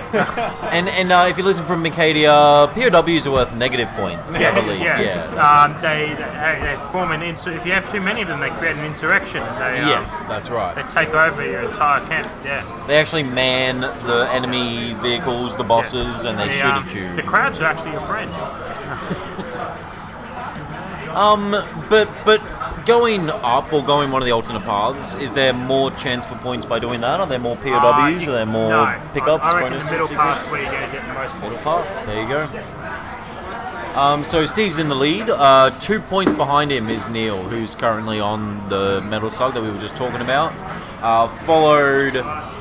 and if you listen from Pincadia, POWs are worth negative points, I believe. They form an if you have too many of them, they create an insurrection. And they, yes, that's right. They take over your entire camp. Yeah. They actually man the enemy vehicles, the bosses, and they shoot at you. The crowds are actually your friend. But going up or going one of the alternate paths, is there more chance for points by doing that? Are there more POWs? Are there more pickups? I reckon bonuses, the middle secrets? part's where you're going to get the most points. Middle part, there you go. So Steve's in the lead. 2 points behind him is Neil, who's currently on the Metal Slug that we were just talking about. Followed a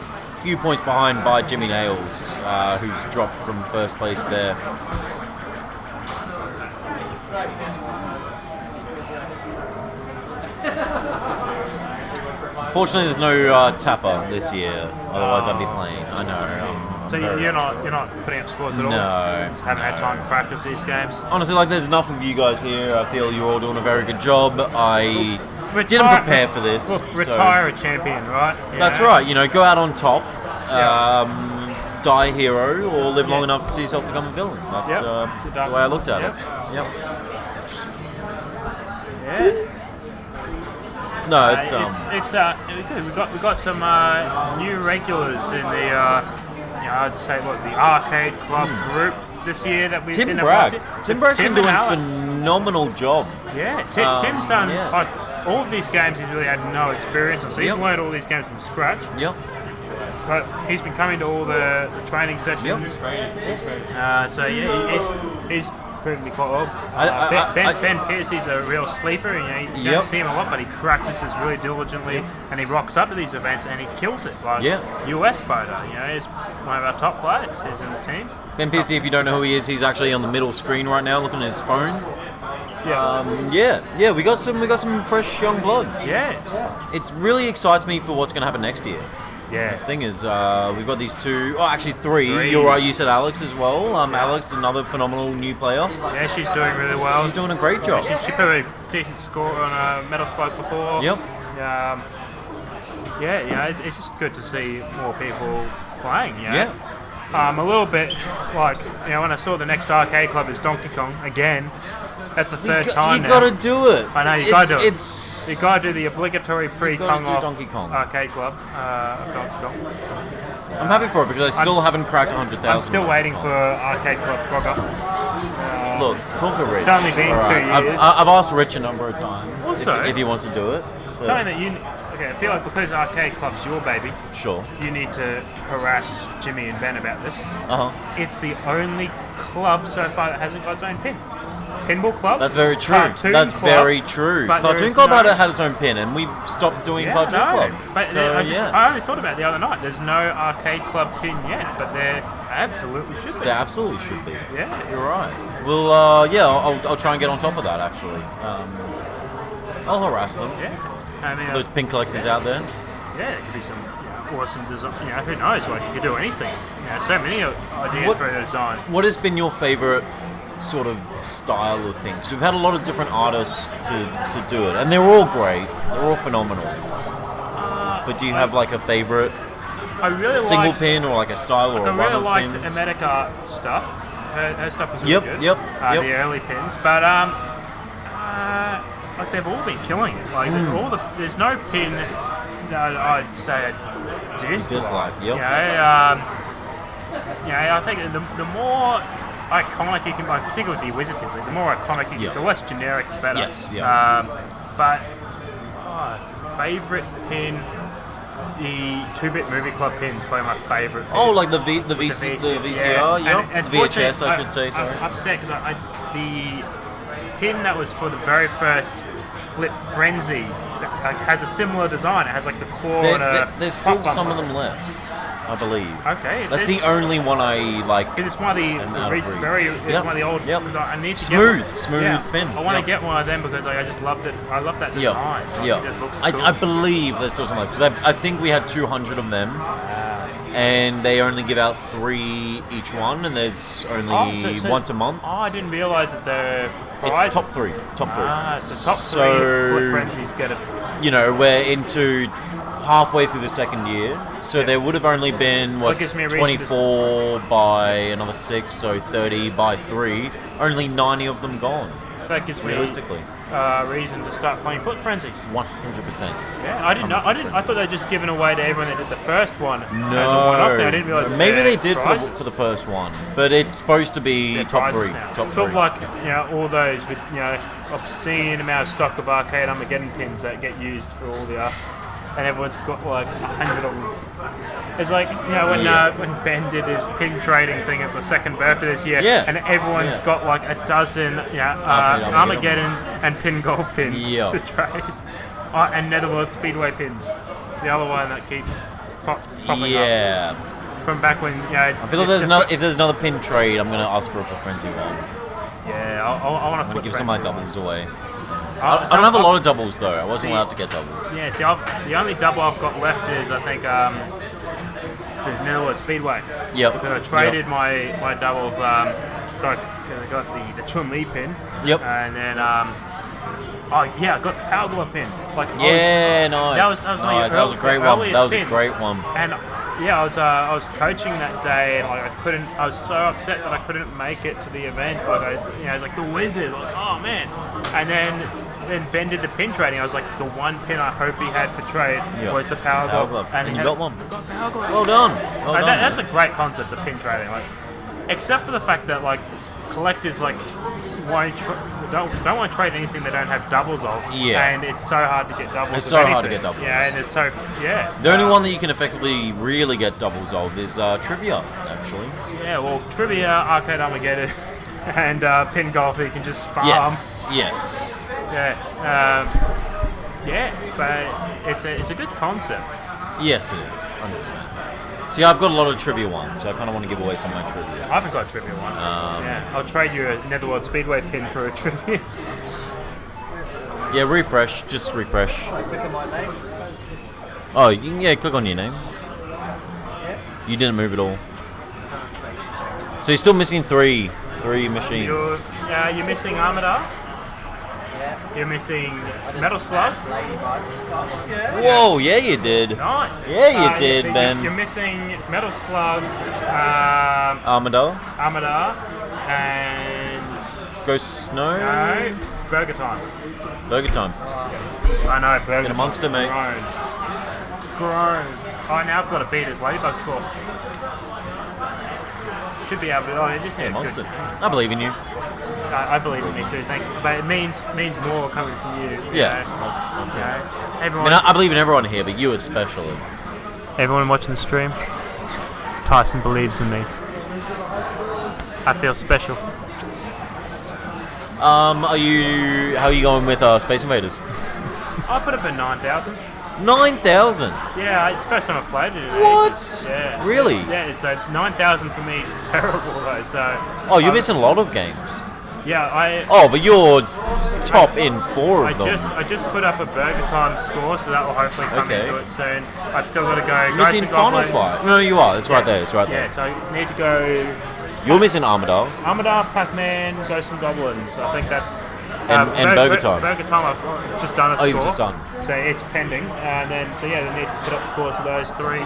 few points behind by Jimmy Nails, who's dropped from first place there. Fortunately, there's no Tapper this year. Otherwise, I'd be playing. I know. So you're not putting up scores at all? No. Just haven't had time to practice these games? Honestly, there's enough of you guys here. I feel you're all doing a very good job. I didn't prepare for this. Look, retire a champion, right? That's right. Go out on top. Die a hero, or live long enough to see yourself become a villain. That's the way I looked at it. Yep. Yeah. No, it's good. We've got some new regulars in the I'd say the arcade club group this year that we've Tim been Bragg. able to. Tim Bragg's been doing a phenomenal job. Yeah, Tim's done all of these games. He's really had no experience on, so he's learned all these games from scratch. Yep. But he's been coming to all the training sessions. So yeah, he's couldn't be quite well. Ben Pearce is a real sleeper. You don't see him a lot, but he practices really diligently, and he rocks up to these events and he kills it. Like US boater, he's one of our top players. He's in the team. Ben Piercy, if you don't know who he is, he's actually on the middle screen right now, looking at his phone. We got some fresh young blood. Yeah. It really excites me for what's going to happen next year. Yeah. The thing is, we've got these three. You're right, you said Alex as well. Alex, another phenomenal new player. Yeah, she's doing really well. She's doing a great job. She put a decent score on a medal slope before. Yep. It's just good to see more people playing. Yeah. A little bit like, when I saw the next arcade club is Donkey Kong again. That's the third time now. You gotta do it. I know, you gotta do it. You gotta do the obligatory pre-Kong off Donkey Kong arcade club of Donkey Kong. I'm happy for it because I still haven't cracked 100,000. I'm still waiting for arcade club Frogger. Look, talk to Rich. It's only been 2 years. I've asked Rich a number of times Also, if he wants to do it. So. Something that I feel like because arcade club's your baby, sure, you need to harass Jimmy and Ben about this. Uh-huh. It's the only club so far that hasn't got its own pin. Pinball club. That's very true. Cartoon club, very true. Cartoon Club had its own pin, and we've stopped doing Cartoon Club. But I only thought about it the other night. There's no arcade club pin yet, but there absolutely should be. There absolutely should be. Yeah, you're right. Well, I'll try and get on top of that. Actually, I'll harass them. Yeah. I mean, for those pin collectors out there. Yeah, there could be some awesome design. Who knows? Like, you could do anything. So many ideas for a design. What has been your favourite sort of style of things? We've had a lot of different artists to do it, and they're all great. They're all phenomenal. But do you have like a favourite? I really single pin or like a style or a run of pins? I really liked Emetica stuff. Her stuff was really good. Yep. The early pins, but like they've all been killing it. Like there's no pin that I'd say I dislike. Yep. I think the more iconic you can, like, particularly the Wizard pins, the more iconic you can, the less generic, the better. Yes. Yeah. But favorite pin. The 2-bit movie club pins probably my favourite. Like the VCR, and VHS, I should say. Sorry. I'm upset because the pin that was for the very first Flip Frenzy has a similar design. It has like the claw and a there's still some of them left, I believe. Okay, that's the only one I like. It's one of the one of the old. Yep. I need to smooth pin. I want to get one of them because I just loved it. I love that design. Yeah. It looks cool. I believe there's still some left because I think we had 200 of them. And they only give out 3 each one, and there's only once a month. I didn't realise that they're prizes. It's top 3. So top 3 Flip Frenzies get it. We're into halfway through the second year, so there would have only been 24 by another 6, so 30 by 3. Only 90 of them gone. So that gives me realistically reason to start playing Flip Frenzies. 100%. Yeah, I didn't know. I thought they'd just given away to everyone that did the first one. No, as a one-off thing. I didn't realise. Maybe they did for the first one, but it's supposed to be top 3. Top 3. Sort of like all those with obscene amount of stock of arcade Armageddon pins that get used for all the and everyone's got like 100 of them. It's like when Ben did his pin trading thing at the second birthday this year, and everyone's got like a dozen Armageddons and pin golf pins to trade. And Netherworld Speedway pins, the other one that keeps popping up. From back when I feel like if there's another pin trade, I'm gonna ask for a frenzy one. Yeah, I want to give some of my doubles away. I don't have a lot of doubles though. I wasn't allowed to get doubles. Yeah, the only double I've got left is I think the Netherworld Speedway. Yep. Because I traded my double of I got the Chun-Li pin. Yep. And then I got the Power Glove pin. Nice. That was a great one. That was a great one. And I was coaching that day, and I was so upset that I couldn't make it to the event. I was like the Wizard, oh man. And then Ben did the pin trading. I was like, the one pin I hope he had for trade was the Power Glove. And he got one. Got Power Glove. Well done. That's a great concept, the pin trading. Except for the fact that collectors don't want to trade anything they don't have doubles of. Yeah. And it's so hard to get doubles. It's so hard to get doubles. Yeah, and it's so The only one that you can effectively really get doubles of is Trivia, actually. Yeah, well, Trivia, Arcade Armageddon. and pin golf, you can just farm. Yes. Yes. Yeah. But it's a good concept. Yes, it is. 100%. See, I've got a lot of trivia ones, so I kind of want to give away some of my trivia. I haven't got a trivia one. Yeah, I'll trade you a Netherworld Speedway pin for a trivia. Yeah, refresh. Just refresh. Click on my name. Oh, you can, click on your name. You didn't move at all. So you're still missing three machines. You're missing Armada. You're missing Metal Slug. Whoa, yeah you did. Nice. Yeah you did, Ben. You're missing Metal Slug, Armada. And Ghost Snow. No, Burger Time. Burger Time. I know, Burger. Get amongst it, mate. Grown. Oh, now I've got to beat his Ladybug score. Should be able to. Oh, just Yeah, yeah, amongst good. it. I believe in you. I believe in me too. Thank you. But it means more coming from you. Yeah. Everyone. I believe in everyone here, but you especially. Everyone watching the stream. Tyson believes in me. I feel special. How are you going with Space Invaders? I put up at 9,000. 9,000. Yeah, it's the first time I've played it. What? Yeah. Really? Yeah, so 9,000 for me is terrible though. So. Oh, you're missing a lot of games. Yeah, Oh, but you're top in 4 of them. I just put up a Burger Time score, so that will hopefully come into it soon. I've still got to go. You're missing Final Fight. No, you are. It's right there. It's right there. Yeah, so I need to go. You're missing Armada. Armada, Pac-Man, Ghosts and Goblins. I think that's. And Burger Time. Burger Time, I've just done a score. Oh, you've just done. So it's pending, and then they need to put up scores for those 3.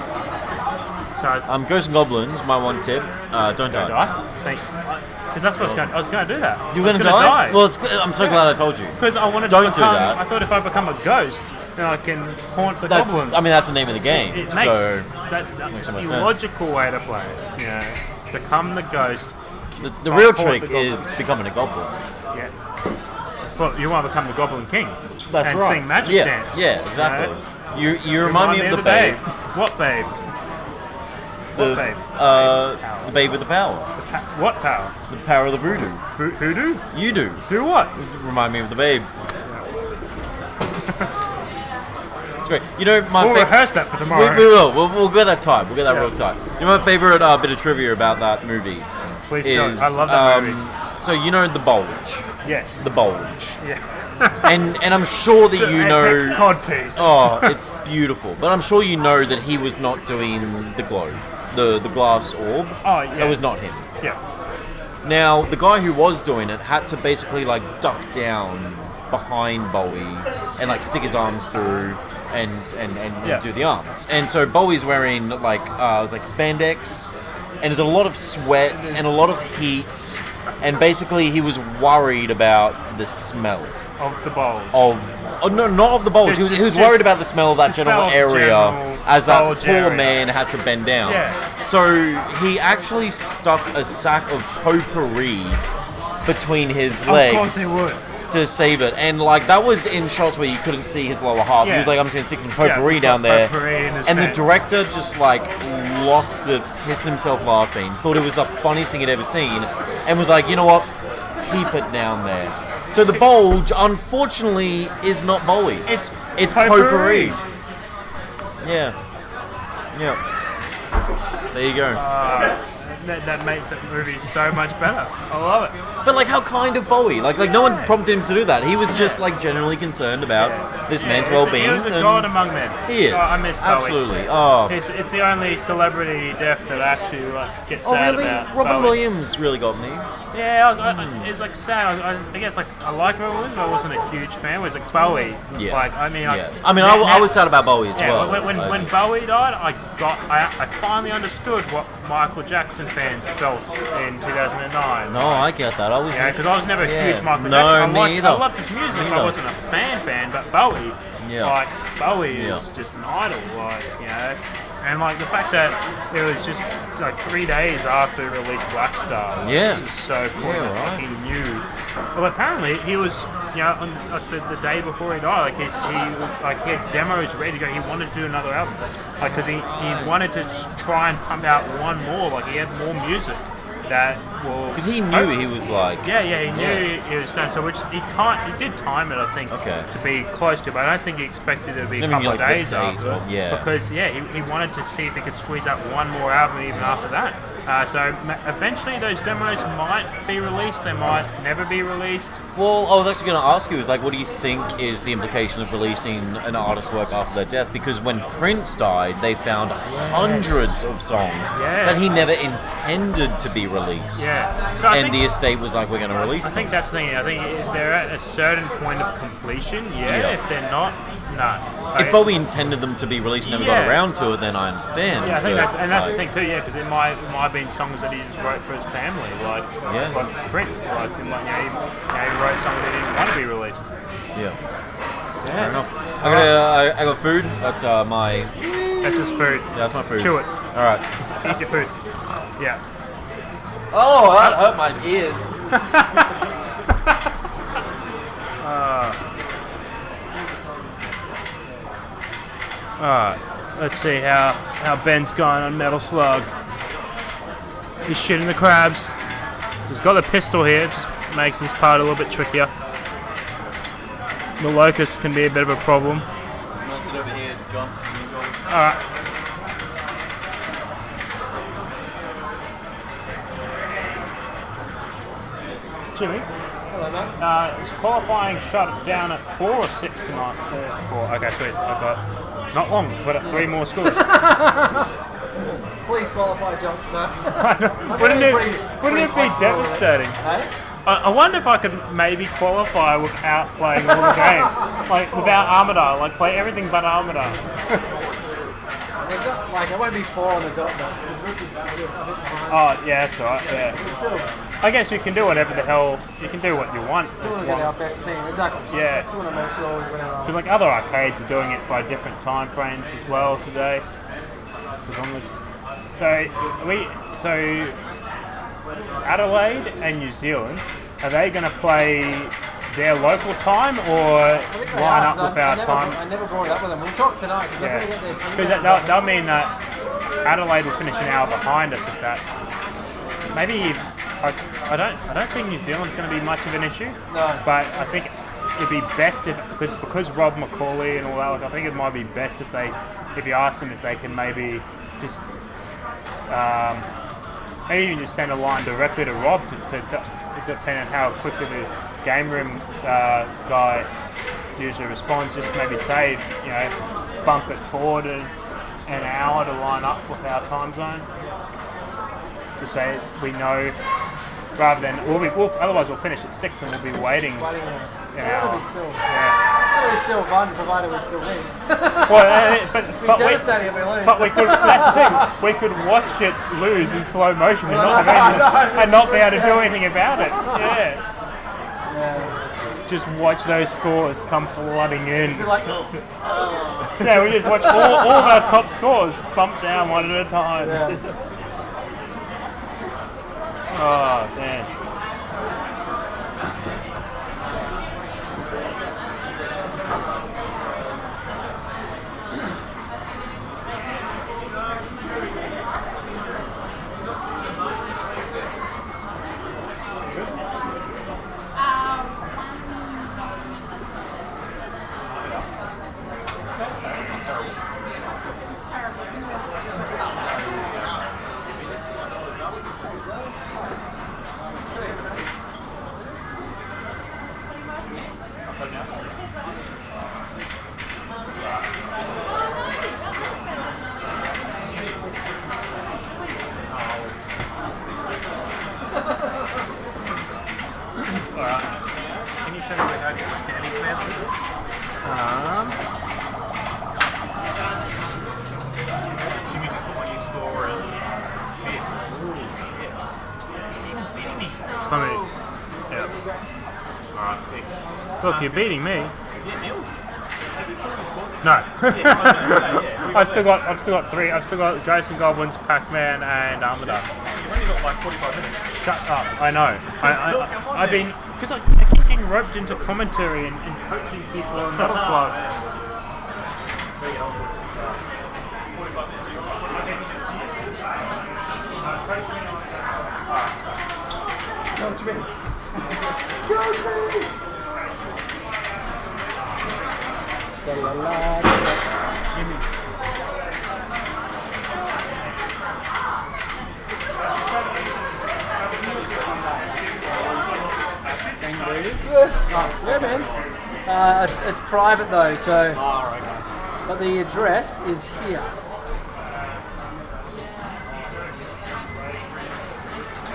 So Ghosts and Goblins. My one tip: don't die. Thank you. Because that's what I was going to do that. You're going to die? Well, I'm so glad I told you. Because I wanted Don't to become. do that. I thought if I become a ghost, then I can haunt the That's. goblins. I mean, that's the name of the game. It makes so that's makes so the much sense. logical way to play it. You know, become the ghost. The real haunt trick the is goblins. becoming a goblin. Yeah. Well, you want to become the Goblin King. That's and right. sing Magic Yeah, Dance. yeah, exactly. You know? You remind me of the babe. What babe? The babe? the babe with the power. What power? The power of the voodoo. Voodoo? You do. Do what? Remind me of the babe. It's great. You know my. We'll rehearse that for tomorrow. We will. We'll get that time. We'll get that real time. You know my favorite bit of trivia about that movie. Please tell me. I love that movie. So you know the bulge. Yes. The bulge. Yeah. and I'm sure that you know. Codpiece. Oh, it's beautiful. But I'm sure you know that he was not doing the globe, the glass orb. Oh yeah. That was not him. Yeah. Now the guy who was doing it had to basically like duck down behind Bowie and like stick his arms through and do the arms. And so Bowie's wearing like it was like spandex, and there's a lot of sweat and a lot of heat. And basically, he was worried about the smell of the bulge. Oh no, not of the bulge. He was worried about the smell of that general area, as that poor man had to bend down. Yeah. So he actually stuck a sack of potpourri between his legs. Of course he would. To save it, and like that was in shots where you couldn't see his lower half. Yeah. He was like, "I'm just gonna stick some potpourri down there," and the director just like lost it, pissed himself laughing, thought it was the funniest thing he'd ever seen, and was like, "You know what? Keep it down there." So the bulge, unfortunately, is not Bowie. It's potpourri. Yeah. There you go. That makes that movie so much better. I love it. But like, how kind of Bowie? Like no one prompted him to do that. He was just like genuinely concerned about this man's well-being. He was a and god among men. He is. Oh, I miss Bowie. Absolutely. Oh. It's the only celebrity death that I actually like get sad really? about. Robin Bowie. Williams really got me. Yeah, it's like sad. I guess like I like Robin Williams, but I wasn't a huge fan. It was like Bowie. Yeah. Like I was sad about Bowie as well. When Bowie died, I finally understood what Michael Jackson fans felt in 2009. No, I get that. I was because I was never a huge Michael no, Jackson. me either. I loved his music. Me I either. wasn't a fan, but Bowie, Bowie Yeah. is just an idol, and like the fact that it was just like 3 days after he released Black Star, Yeah. which is so cool. Yeah, Like, right. he knew. Well, apparently he was, on like the day before he died, he had demos ready to go. He wanted to do another album, because he wanted to try and pump out one more. Like he had more music. that will. Because he knew he was like. Yeah, he knew he was done. So which he did time it, I think, to be close to, but I don't think he expected it to be a couple of days after. Because he wanted to see if he could squeeze out one more album even after that. So eventually those demos might be released, they might never be released. Well, I was actually going to ask you, what do you think is the implication of releasing an artist's work after their death? Because when Prince died, they found hundreds of songs that he never intended to be released. Yeah. So and the estate was like, we're going to release them. I think that's the thing. I think they're at a certain point of completion, if they're not, no. If Bowie intended them to be released and never got around to it, then I understand. Yeah, I think that's the thing too. Yeah, because it might have been songs that he just wrote for his family, like Prince. Like he wrote songs that didn't want to be released. Yeah. Fair enough. I got food. That's my. That's just food. Yeah, that's my food. Chew it. All right. Eat your food. Yeah. Oh, that hurt my ears. Alright, let's see how Ben's going on Metal Slug. He's shitting the crabs. He's got the pistol here, it just makes this part a little bit trickier. The locust can be a bit of a problem. You want to sit over here, John? Alright. Jimmy? Hello, mate. Is qualifying shut down at 4 or 6 tonight? 4. Okay, sweet. I've got not long, but 3 more scores. Please qualify, Johnson. Wouldn't it be devastating? I wonder if I could maybe qualify without playing all the games. Like, without Armada. Like, play everything but Armada. It won't be 4 on the dot, though. Oh, yeah, that's right, yeah. I guess you can do whatever the hell, you can do what you want. Still want to get our best team, exactly. Yeah. Still want to make sure we win our... Because like other arcades are doing it by different time frames as well today. So Adelaide and New Zealand, are they going to play their local time or line up with our time? I never brought it up with them. We'll talk tonight because they're going to get their team. Because that'll mean that Adelaide will finish an hour behind us at that. Maybe I don't think New Zealand's going to be much of an issue. No. But I think it'd be best if because Rob Macaulay and all that. Like, I think it might be best if you ask them if they can maybe just maybe even just send a line directly to Rob to depending on how quickly the game room guy usually responds. Just maybe say bump it forward an hour to line up with our time zone. To say we know, rather than otherwise we'll finish at 6 and we'll be waiting an hour. It'll be still fun, provided we still win. But we could. That's the thing. We could watch it lose in slow motion and not be able to do anything about it. Yeah. Just watch those scores come flooding in. Yeah, we just watch all of our top scores bump down one at a time. Yeah. Oh, damn. Look, you're beating me. No. I've still got 3. I've still got Jason Goblins, Pac-Man, and Armada. You've only got like 45 minutes. Shut up. I know. I've been because I keep getting roped into commentary and coaching people on Metal Slug. Coach me. Coach me! Jimmy. Yeah, man. It's private though, so. But the address is here.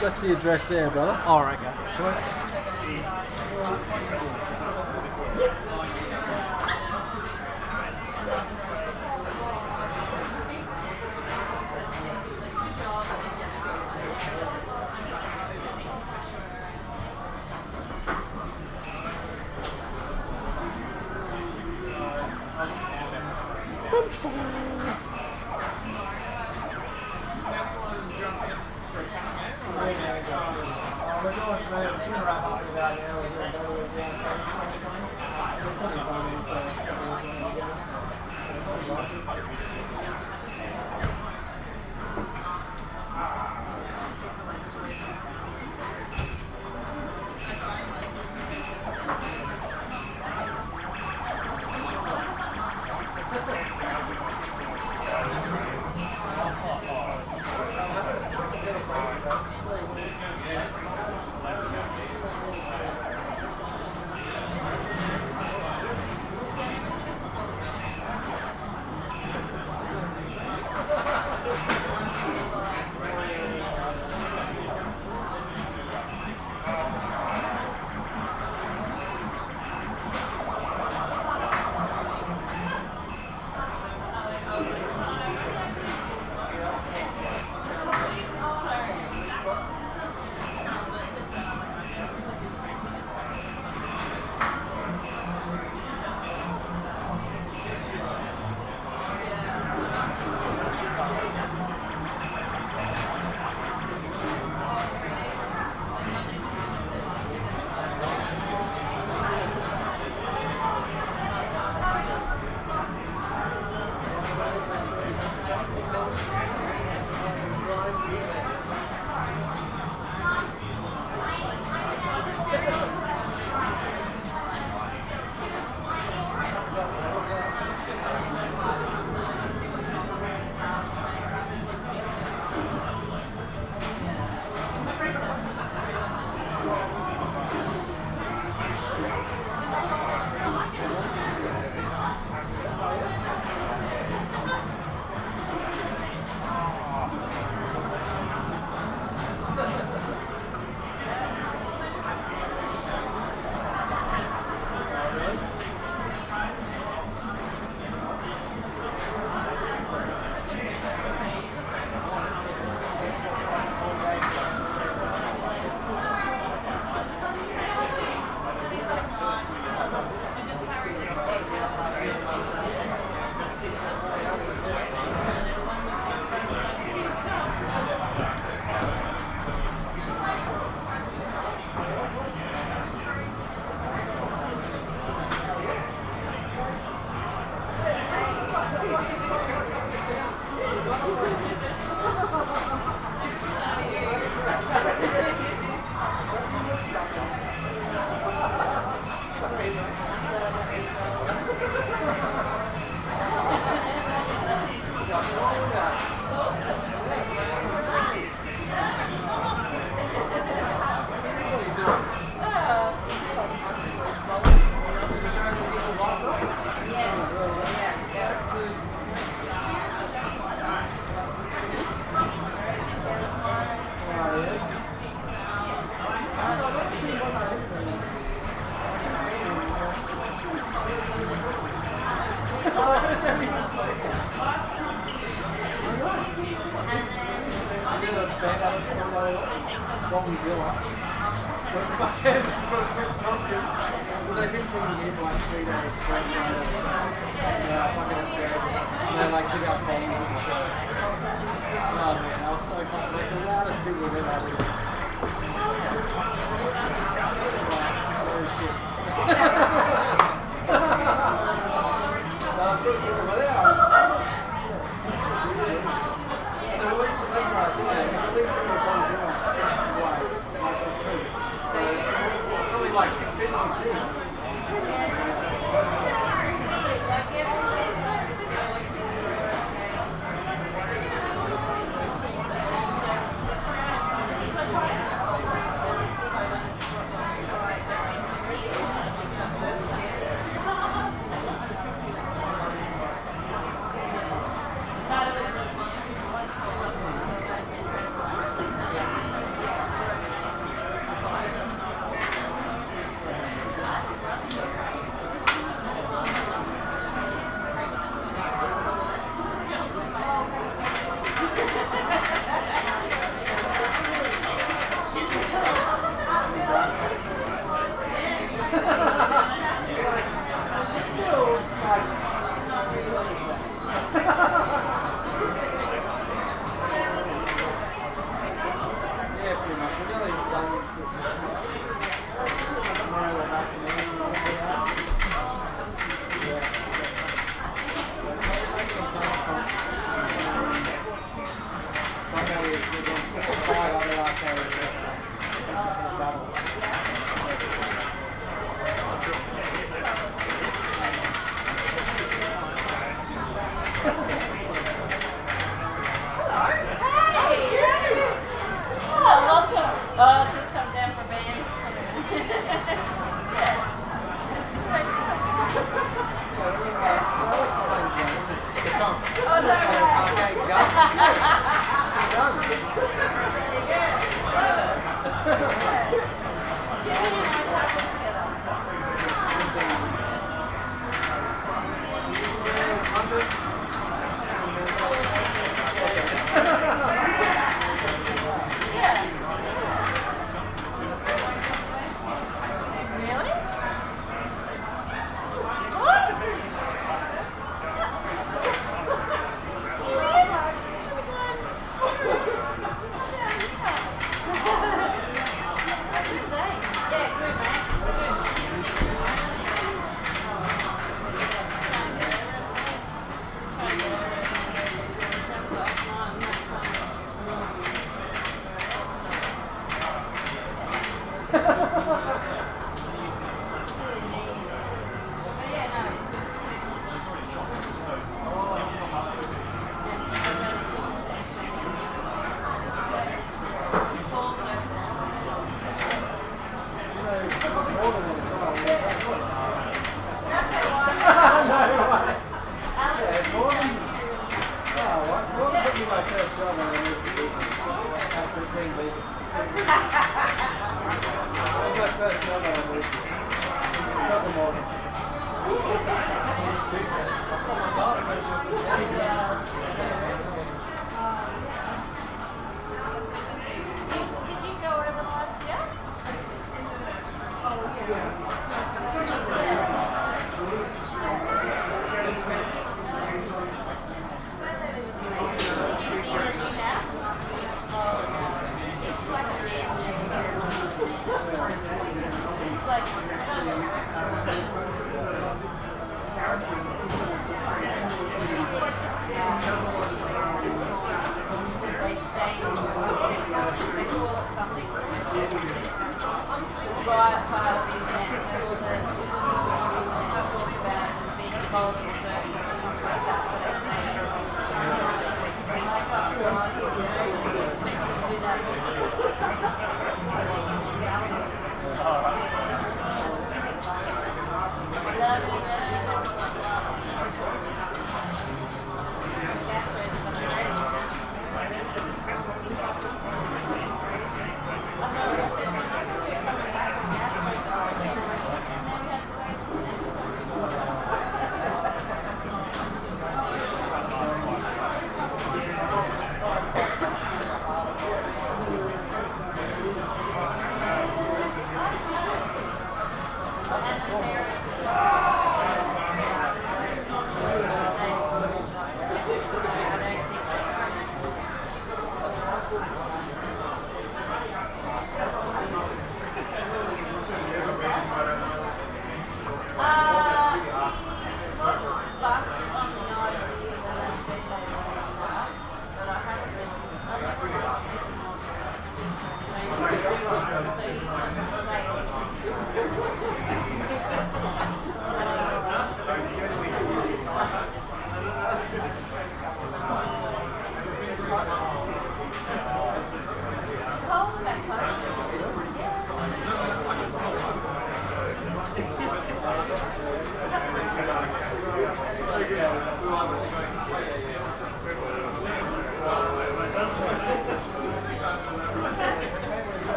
That's the address there, brother. Oh, okay. Sweet. Rockzilla. But fucking Chris Thompson was like been coming here for like 3 days straight fucking Australia. And they like took out bombs and shit. Oh man, I was so fucking like the loudest people we've ever had. Oh shit. That's right, yeah. It's at least like 6 people can sit. Just come down for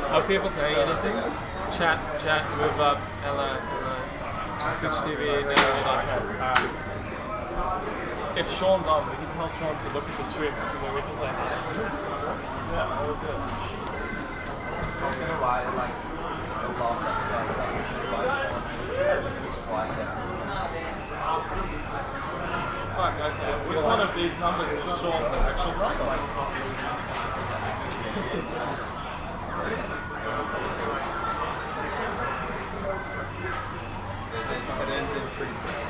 Are people saying anything? Chat, move up, Ella, Twitch TV, if Sean's on, we can tell Sean to look at the stream and then we can say hi. Yeah, that was good. I was gonna lie, like, the last episode, we should invite Sean to Fuck, okay. Which one of these numbers is Sean's actual number? It ends in pretty sick. Is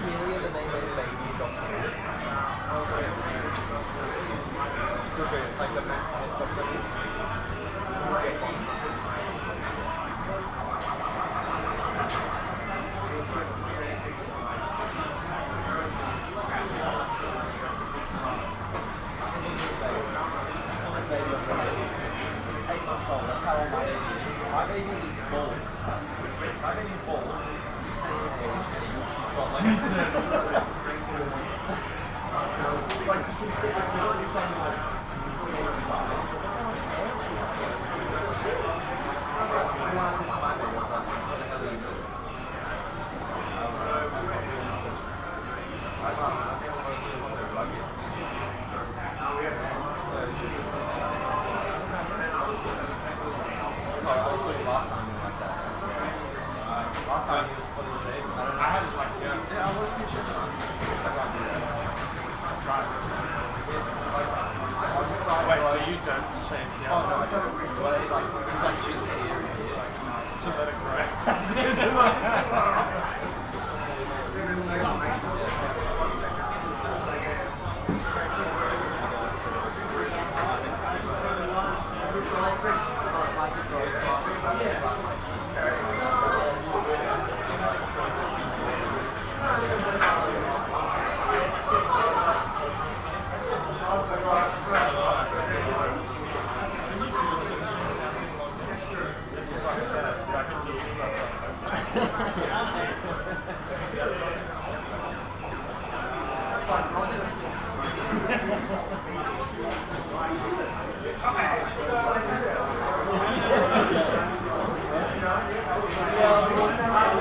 Amelia the name of the baby documentary? Could be, like the Matt Smith documentary. That's how old my baby is. My baby is bald. My baby is bald. Same age. She's got like like you can see it's literally something like bald size. When I said to my baby, I was like, what the hell are you doing? Last time you were like that. Last time he was split the day. I had it like, yeah. Yeah, I was featured. Wait, so you don't shave? Yeah. Oh, no, I don't. Well, it's like just here. To let it grow.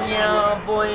Yeah, boy.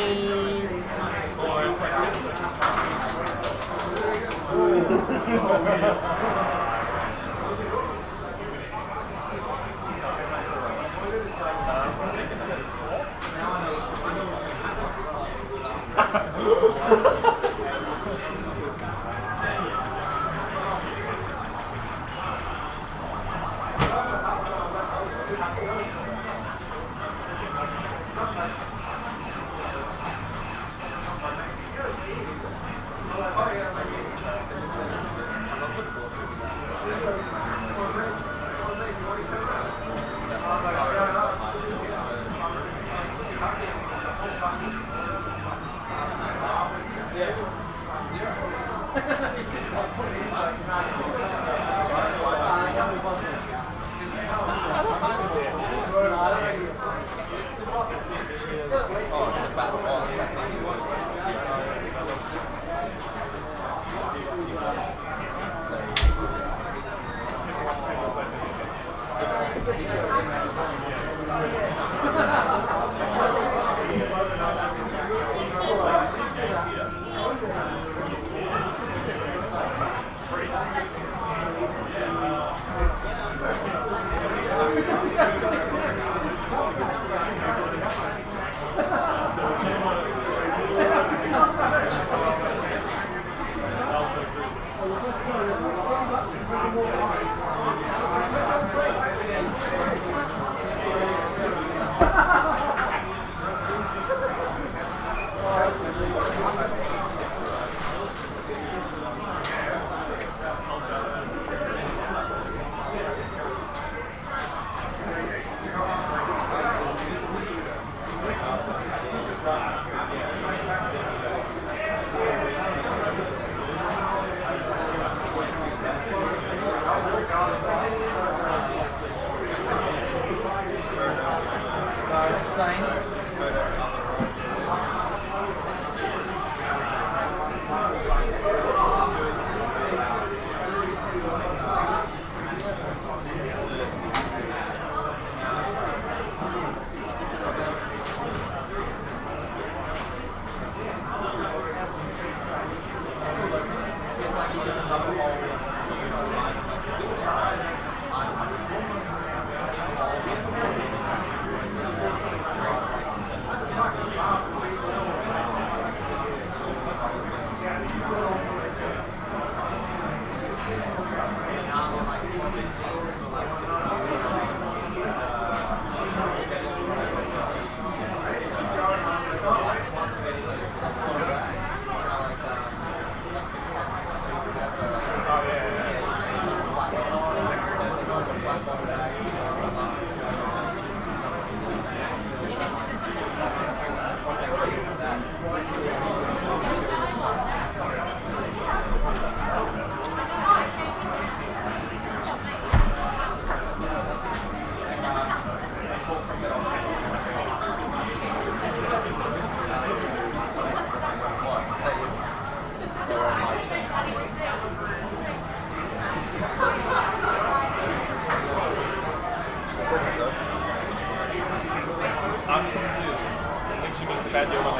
I think she means a bad deal on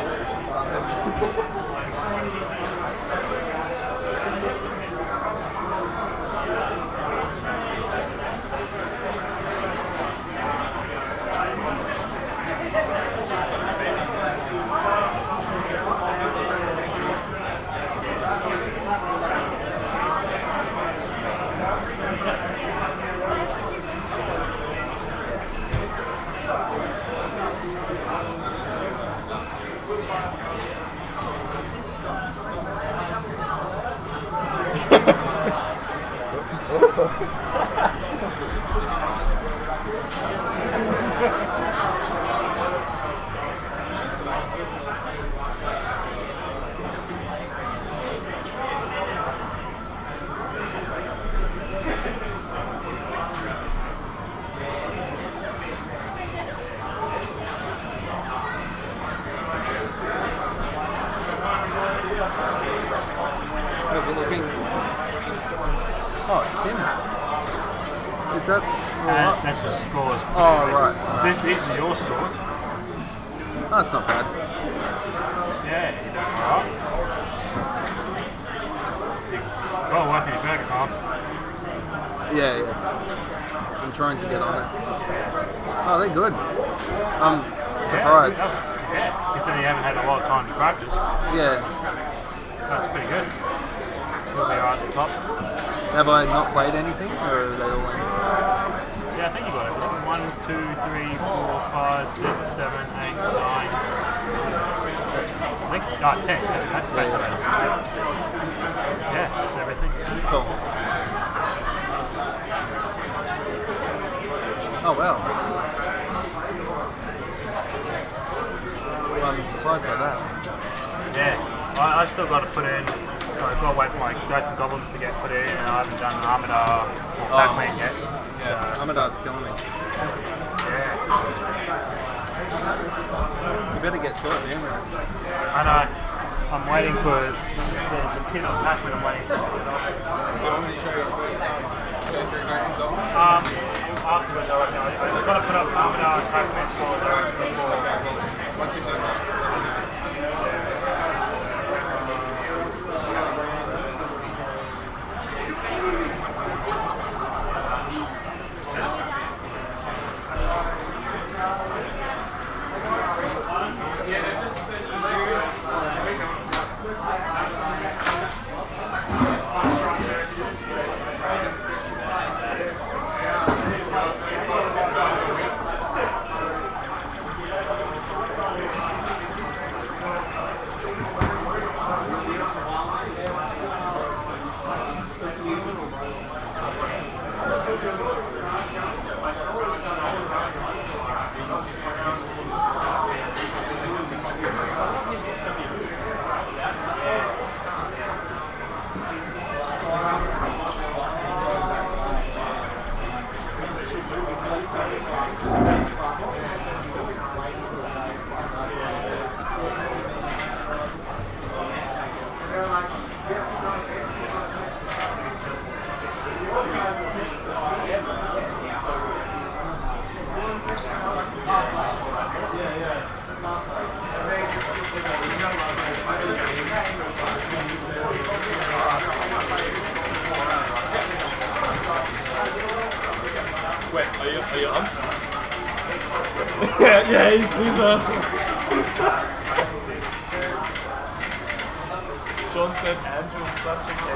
How's it looking? Oh, it's in. Is that? That's the scores. Oh, right. These are your scores. That's not bad. Yeah, you're doing alright. Oh, wiping your back off. Yeah, yeah. I'm trying to get on it. Oh, they're good. I'm surprised. Yeah, considering you haven't had a lot of time to practice. Yeah. That's pretty good. You'll be alright at the top. Have I not played anything, or are they all in? Yeah, I think you got it. 1, 2, 3, 4, 5, 6, 7, 8, 9. I think, 10. That's basically it. Yeah, that's everything. Cool. Oh, wow. Well, I'm surprised by that. Yeah, I still got to put in. So I've got to wait for my Ghosts and Goblins to get put in, and I haven't done Armada or Pac-Man yet. Yeah, So, Armada's killing me. yeah. You better get to it, man. I know. I'm waiting for. There's a kid on Pac-Man I'm waiting for. Do you want me to show you go through Ghosts and Goblins? Afterwards, I reckon. I've got to put up Armada and Pac-Man scores before. Once you go. Yeah, he's asking. Sean said Andrew's such a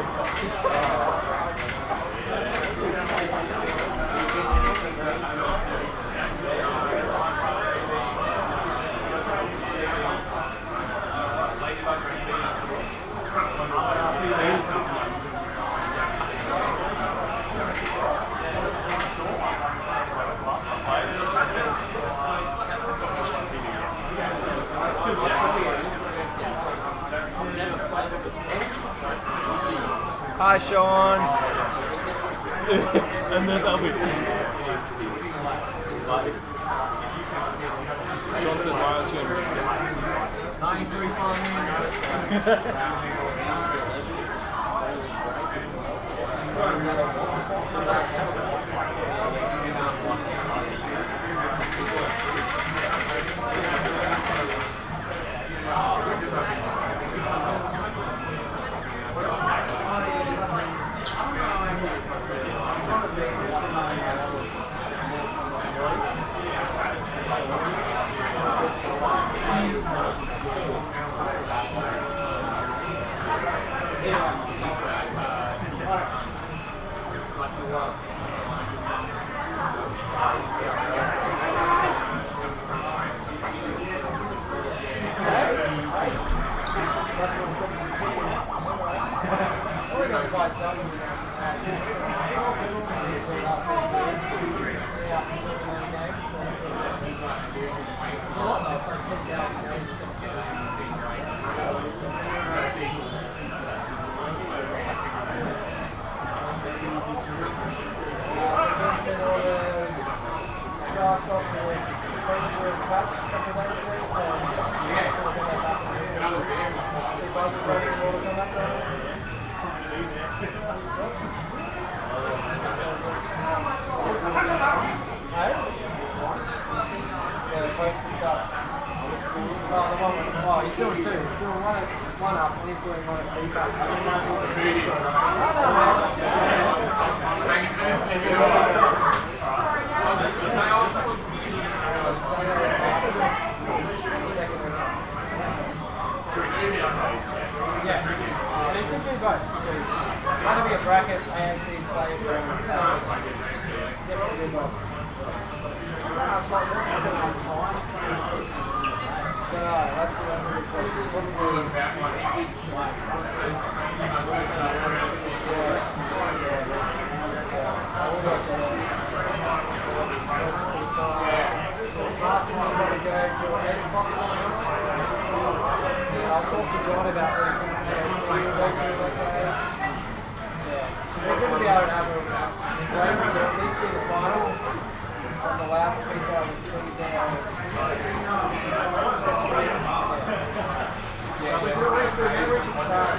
Hi, Sean. And there's Albie. Sean says, why aren't you in Brisbane? 93 He's doing two. He's doing one up and he's doing one back. Yeah, and he could do both. That'll be a bracket AMC's play for definitely do both. That's a good question. I'll talk to John about what he thinks we're going to be able to have at least in the final on the loudspeaker on the street there. Yeah, we should start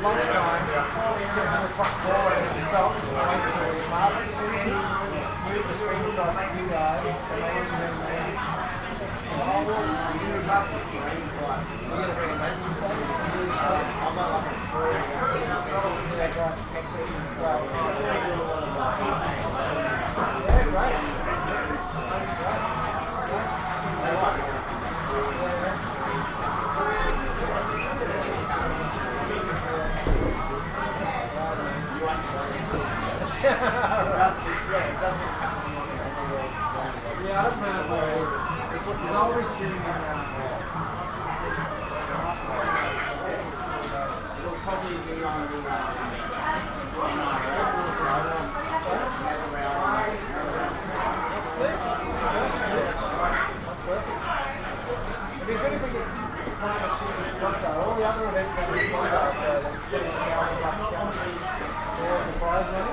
lunchtime, sit in the top floor and stop, wait till the master move the screen across to you guys, and they usually we're going to bring a mate from yeah, I don't know where there's always shooting it'll probably be on it'd be good if we could find a shooting sponsor. All the other events that we sponsor, so it's getting the prize money.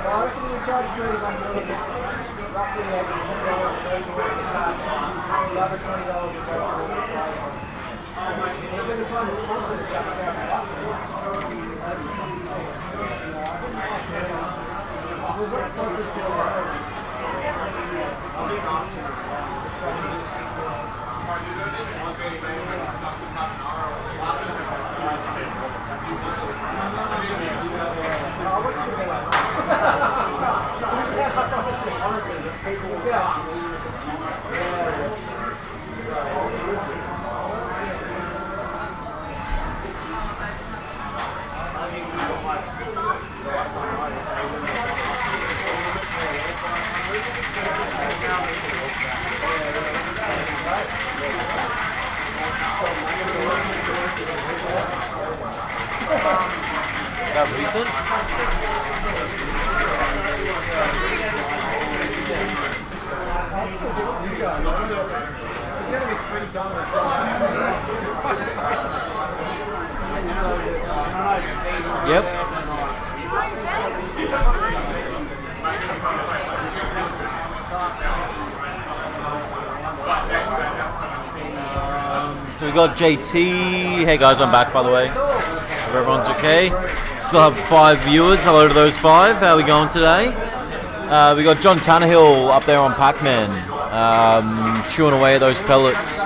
I reckon we charge $30 a ticket, roughly $10 to go towards the card, the other $20 to go towards the prize money. We're going to find the sponsors to jump around the bus. We've got sponsors to honestly, Is that recent? Yep. So we got JT. Hey guys, I'm back by the way. Hope everyone's okay. Still have 5 viewers. Hello to those 5. How are we going today? We got John Tannehill up there on Pac-Man, chewing away at those pellets.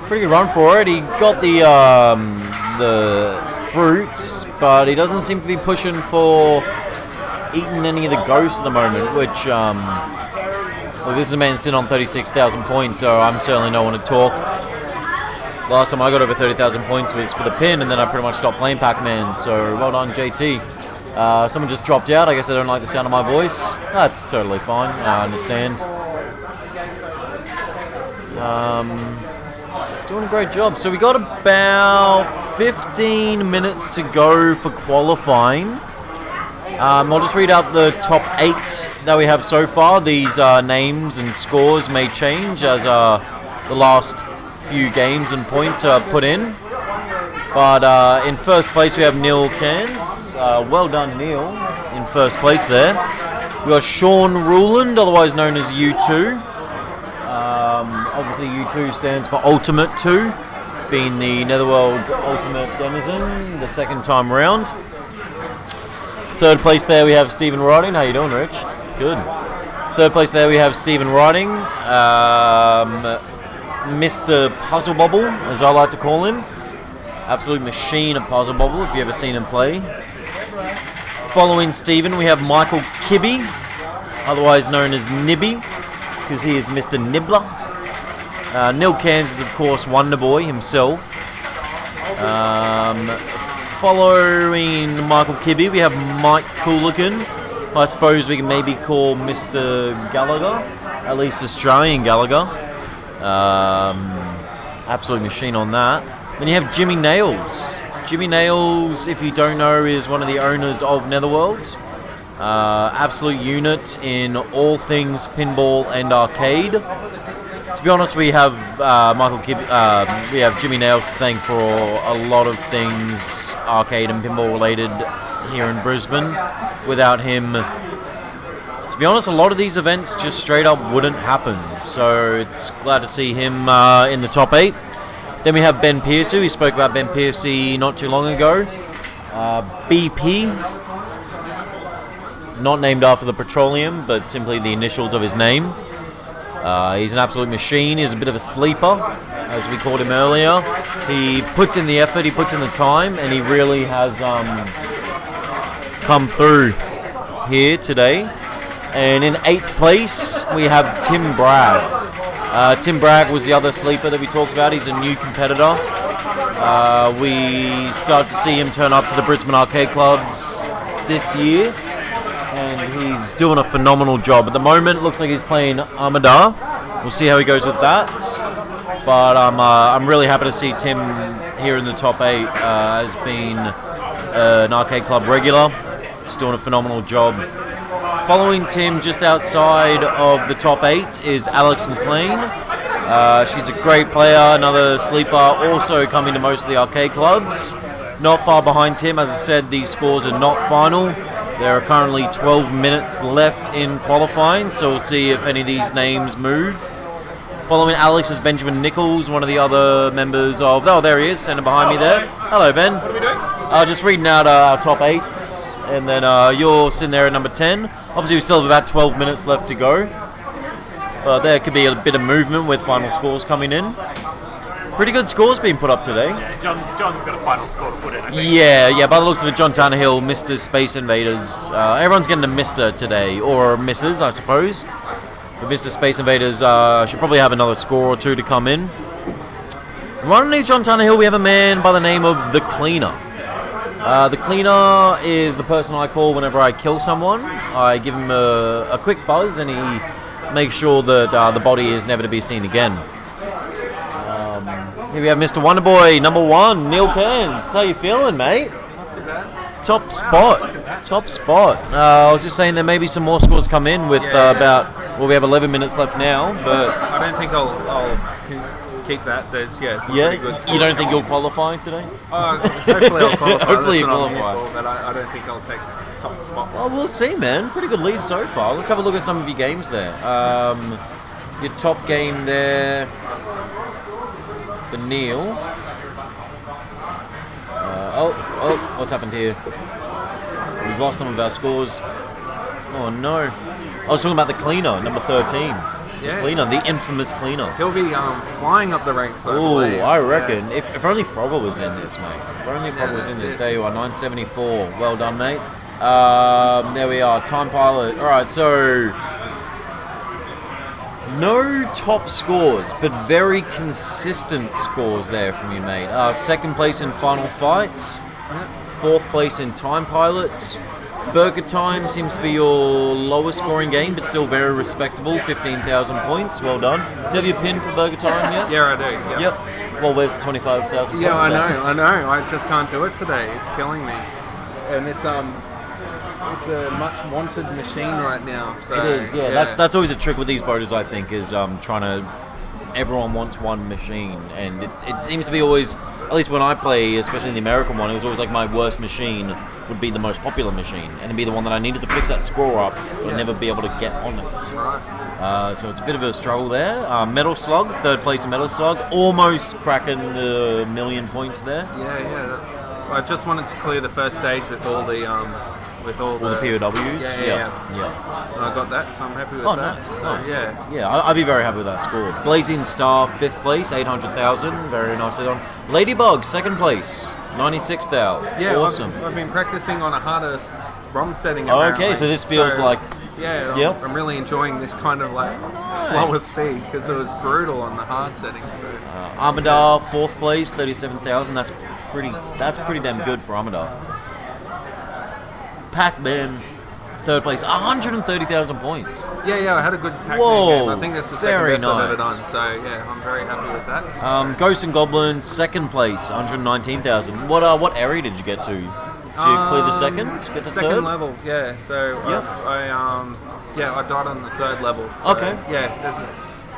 Pretty good run for it. He got the fruits, but he doesn't seem to be pushing for eating any of the ghosts at the moment, which, well, this is a man sitting on 36,000 points, so I'm certainly no one to talk. Last time I got over 30,000 points was for the pin, and then I pretty much stopped playing Pac-Man, so well done, JT. Someone just dropped out. I guess they don't like the sound of my voice. That's totally fine. I understand. He's doing a great job. So we got about 15 minutes to go for qualifying. I'll just read out the top 8 that we have so far. These names and scores may change as the last few games and points are put in. But in first place we have Neil Cairns. Well done, Neil, in first place there. We got Sean Ruland, otherwise known as U2. Obviously U2 stands for Ultimate 2, being the Netherworld's ultimate denizen, the second time round. Third place there we have Stephen Riding. How you doing, Rich? Good. Third place there we have Stephen Riding, Mr. Puzzle Bobble, as I like to call him. Absolute machine of Puzzle Bobble, if you ever seen him play. Following Stephen we have Michael Kibbe, otherwise known as Nibby, because he is Mr. Nibbler. Neil Cairns is of course Wonder Boy himself. Following Michael Kibbe we have Mike Cooligan. I suppose we can maybe call Mr. Gallagher, at least Australian Gallagher. Absolute machine on that. Then you have Jimmy Nails. Jimmy Nails, if you don't know, is one of the owners of Netherworld. Absolute unit in all things pinball and arcade. To be honest, we have we have Jimmy Nails to thank for a lot of things arcade and pinball related here in Brisbane. Without him, to be honest, a lot of these events just straight up wouldn't happen. So it's glad to see him in the top 8. Then we have Ben Piercy. We spoke about Ben Piercy not too long ago. BP, not named after the petroleum, but simply the initials of his name. He's an absolute machine. He's a bit of a sleeper, as we called him earlier. He puts in the effort, he puts in the time, and he really has come through here today. And in 8th place, we have Tim Bragg. Tim Bragg was the other sleeper that we talked about. He's a new competitor. We start to see him turn up to the Brisbane arcade clubs this year, and he's doing a phenomenal job. At the moment, it looks like he's playing Armada. We'll see how he goes with that. But I'm really happy to see Tim here in the top 8 as being an arcade club regular. He's doing a phenomenal job. Following Tim, just outside of the top 8, is Alex McLean. She's a great player, another sleeper, also coming to most of the arcade clubs. Not far behind Tim, as I said, these scores are not final. There are currently 12 minutes left in qualifying, so we'll see if any of these names move. Following Alex is Benjamin Nichols, one of the other members of... Oh, there he is, standing behind me there. Hello, Ben. What are we doing? Just reading out our top 8. And then you're sitting there at number 10. Obviously, we still have about 12 minutes left to go. But there could be a bit of movement with final scores coming in. Pretty good scores being put up today. Yeah, John's got a final score to put in, I think. Yeah. By the looks of it, John Tannehill, Mr. Space Invaders. Everyone's getting a Mr. today, or Mrs. I suppose. But Mr. Space Invaders should probably have another score or two to come in. Right underneath John Tannehill, we have a man by the name of The Cleaner. The Cleaner is the person I call whenever I kill someone. I give him a quick buzz, and he makes sure that the body is never to be seen again. Here we have Mr. Wonderboy, number 1, Neil Cairns. How you feeling, mate? Not too bad. Top spot. I was just saying there may be some more scores come in with we have 11 minutes left now, but I don't think I'll keep that. There's some pretty good scores. You don't think you'll qualify today? Hopefully I'll qualify. Hopefully you That's what I'm qualify. here for, but I don't think I'll take top spot. Well, we'll see, man. Pretty good lead so far. Let's have a look at some of your games there. Your top game there for Neil. What's happened here? We've lost some of our scores. Oh no. I was talking about the Cleaner, number 13. The Cleaner, the infamous Cleaner. He'll be flying up the ranks, I Oh, believe. I reckon. If only Froggle was in this, mate. If only Froggle was in this. There you are, 974. Well done, mate. There we are, Time Pilot. Alright, so no top scores, but very consistent scores there from you, mate. Second place in Final Fights, fourth place in Time Pilots. Burger Time seems to be your lowest scoring game, but still very respectable, 15,000 points. Well done. Do you have your pin for Burger Time yet? Yeah, I do. Yep. Well, where's the 25,000 points? Yeah, there? I know. I just can't do it today. It's killing me. And it's a much wanted machine right now. So, it is, yeah. That's always a trick with these boaters, I think, is trying to. Everyone wants one machine, and it seems to be always, at least when I play, especially in the American one, it was always like my worst machine would be the most popular machine, and it'd be the one that I needed to fix that score up, but never be able to get on it. Right. So it's a bit of a struggle there. Metal Slug, third place in Metal Slug, almost cracking the 1,000,000 points there. Yeah. I just wanted to clear the first stage with all the all the POWs. Yeah. And I got that, so I'm happy with that. Nice. So, Yeah, I'd be very happy with that score. Blazing Star, 5th place, 800,000. Very nicely done. Ladybug, 2nd place, 96,000. Yeah, Awesome. I've been practicing on a harder ROM setting. Okay, apparently. so this feels like... Yeah, Yep. I'm really enjoying this kind of like slower speed because it was brutal on the hard setting. So. Armadar, 4th place, 37,000. That's pretty damn good for Armadar. Pac-Man, 3rd place, 130,000 points. Yeah, I had a good Pac-Man Whoa, game. I think that's the second very best I've ever nice. done. So yeah, I'm very happy with that. Ghosts and Goblins, 2nd place, 119,000. What area did you get to? Did you clear the second? Get the second third? level, yeah. So I died on the 3rd level. So, Okay. Yeah, there's a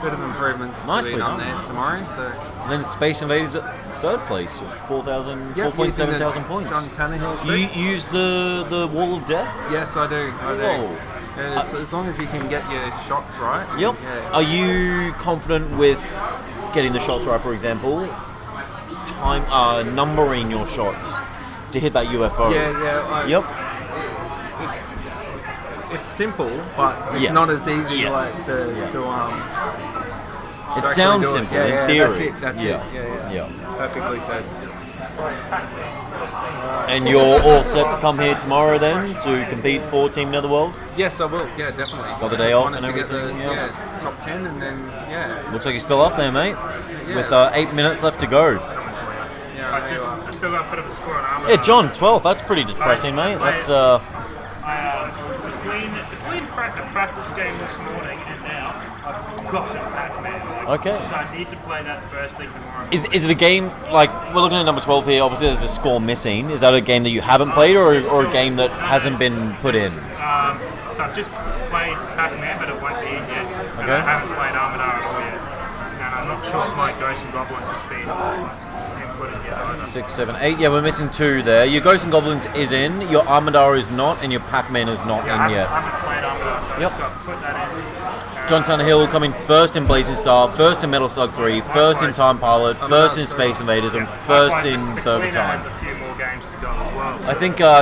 bit of improvement Nicely on done. there tomorrow. So. And then Space Invaders at 3rd place, 4.7 thousand points. John Tannehill You trick. use the Wall of Death? Yes, I do. Whoa. And as long as you can get your shots right. Yep. Yeah. Are you confident with getting the shots right, for example? Numbering your shots to hit that UFO? Yeah. Yep. It's simple, but it's Yeah. not as easy Yes. to It actually sounds do it. simple Yeah, in theory. That's it. That's it. Yeah. Perfectly said. And you're all set to come here tomorrow then to compete for Team Netherworld? Yes, I will. Yeah, definitely. Got the day I off wanted and to get everything, the top 10, and then Looks like you're still up there, mate. Yeah. With 8 minutes left to go. I still got a bit of a score on Armour. Yeah, John, 12th. That's pretty depressing, mate. That's Between practice game this morning and now, I've got a Pac-Man. Okay. I need to play that first thing tomorrow. Is it a game, like, we're looking at number 12 here, obviously there's a score missing. Is that a game that you haven't played or a game that hasn't been put in? So I've just played Pac-Man, but it won't be in yet. And Okay. I haven't played Armadar at all yet. And I'm not sure if my Ghosts and Goblins has been put in yet either. 6, 7, 8. Yeah, we're missing 2 there. Your Ghosts and Goblins is in, your Armadar is not, and your Pac-Man is not in yet. I haven't played Armadar, so Yep. I've just got to put that in. John Tannehill coming first in Blazing Star, first in Metal Slug 3, first in Time Pilot, first in Space Invaders, and first in Burger Time. Has a few more games to go as well. I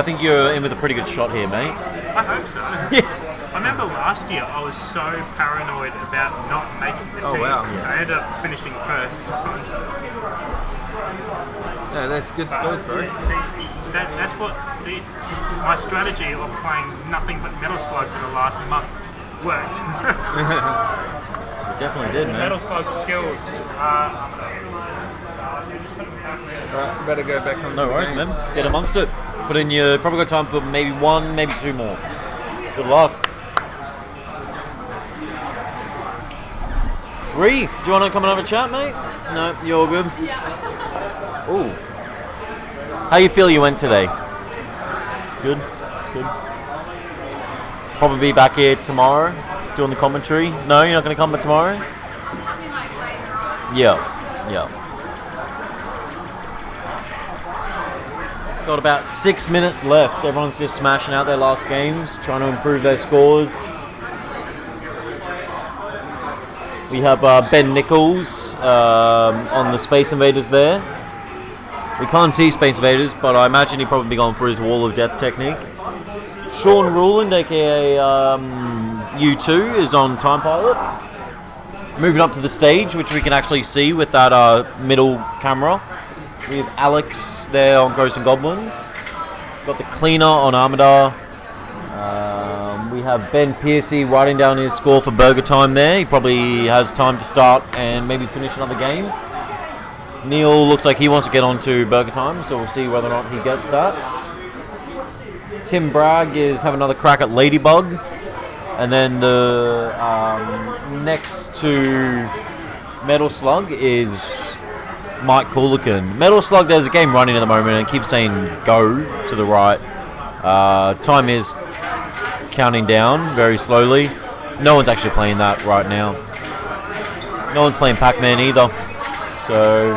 think you're in with a pretty good shot here, mate. I hope so. I remember last year I was so paranoid about not making the team. wow. I ended up finishing first. Yeah, that's good scores, bro. That's what. See, my strategy of playing nothing but Metal Slug for the last month worked. It definitely did, man. Metal Slug skills. Right, better go back on. No worries, man. Get amongst it. Put in your. Probably got time for maybe one, maybe two more. Good luck. Ree, do you want to come and have a chat, mate? No, you're all good. Ooh. How you feel you went today? Good. Good. Probably be back here tomorrow doing the commentary. No, you're not going to come back tomorrow? Yeah. Yeah. Got about 6 minutes left. Everyone's just smashing out their last games, trying to improve their scores. We have Ben Nichols on the Space Invaders there. We can't see Space Invaders, but I imagine he'd probably be going for his Wall of Death technique. Sean Ruland, aka U2, is on Time Pilot. Moving up to the stage, which we can actually see with that middle camera. We have Alex there on Ghosts and Goblins. Got the Cleaner on Armadar. We have Ben Piercy writing down his score for Burger Time there. He probably has time to start and maybe finish another game. Neil looks like he wants to get on to Burger Time, so we'll see whether or not he gets that. Tim Bragg is having another crack at Ladybug. And then the next to Metal Slug is Mike Coolican. Metal Slug, there's a game running at the moment and it keeps saying go to the right. Time is counting down very slowly. No one's actually playing that right now. No one's playing Pac-Man either. So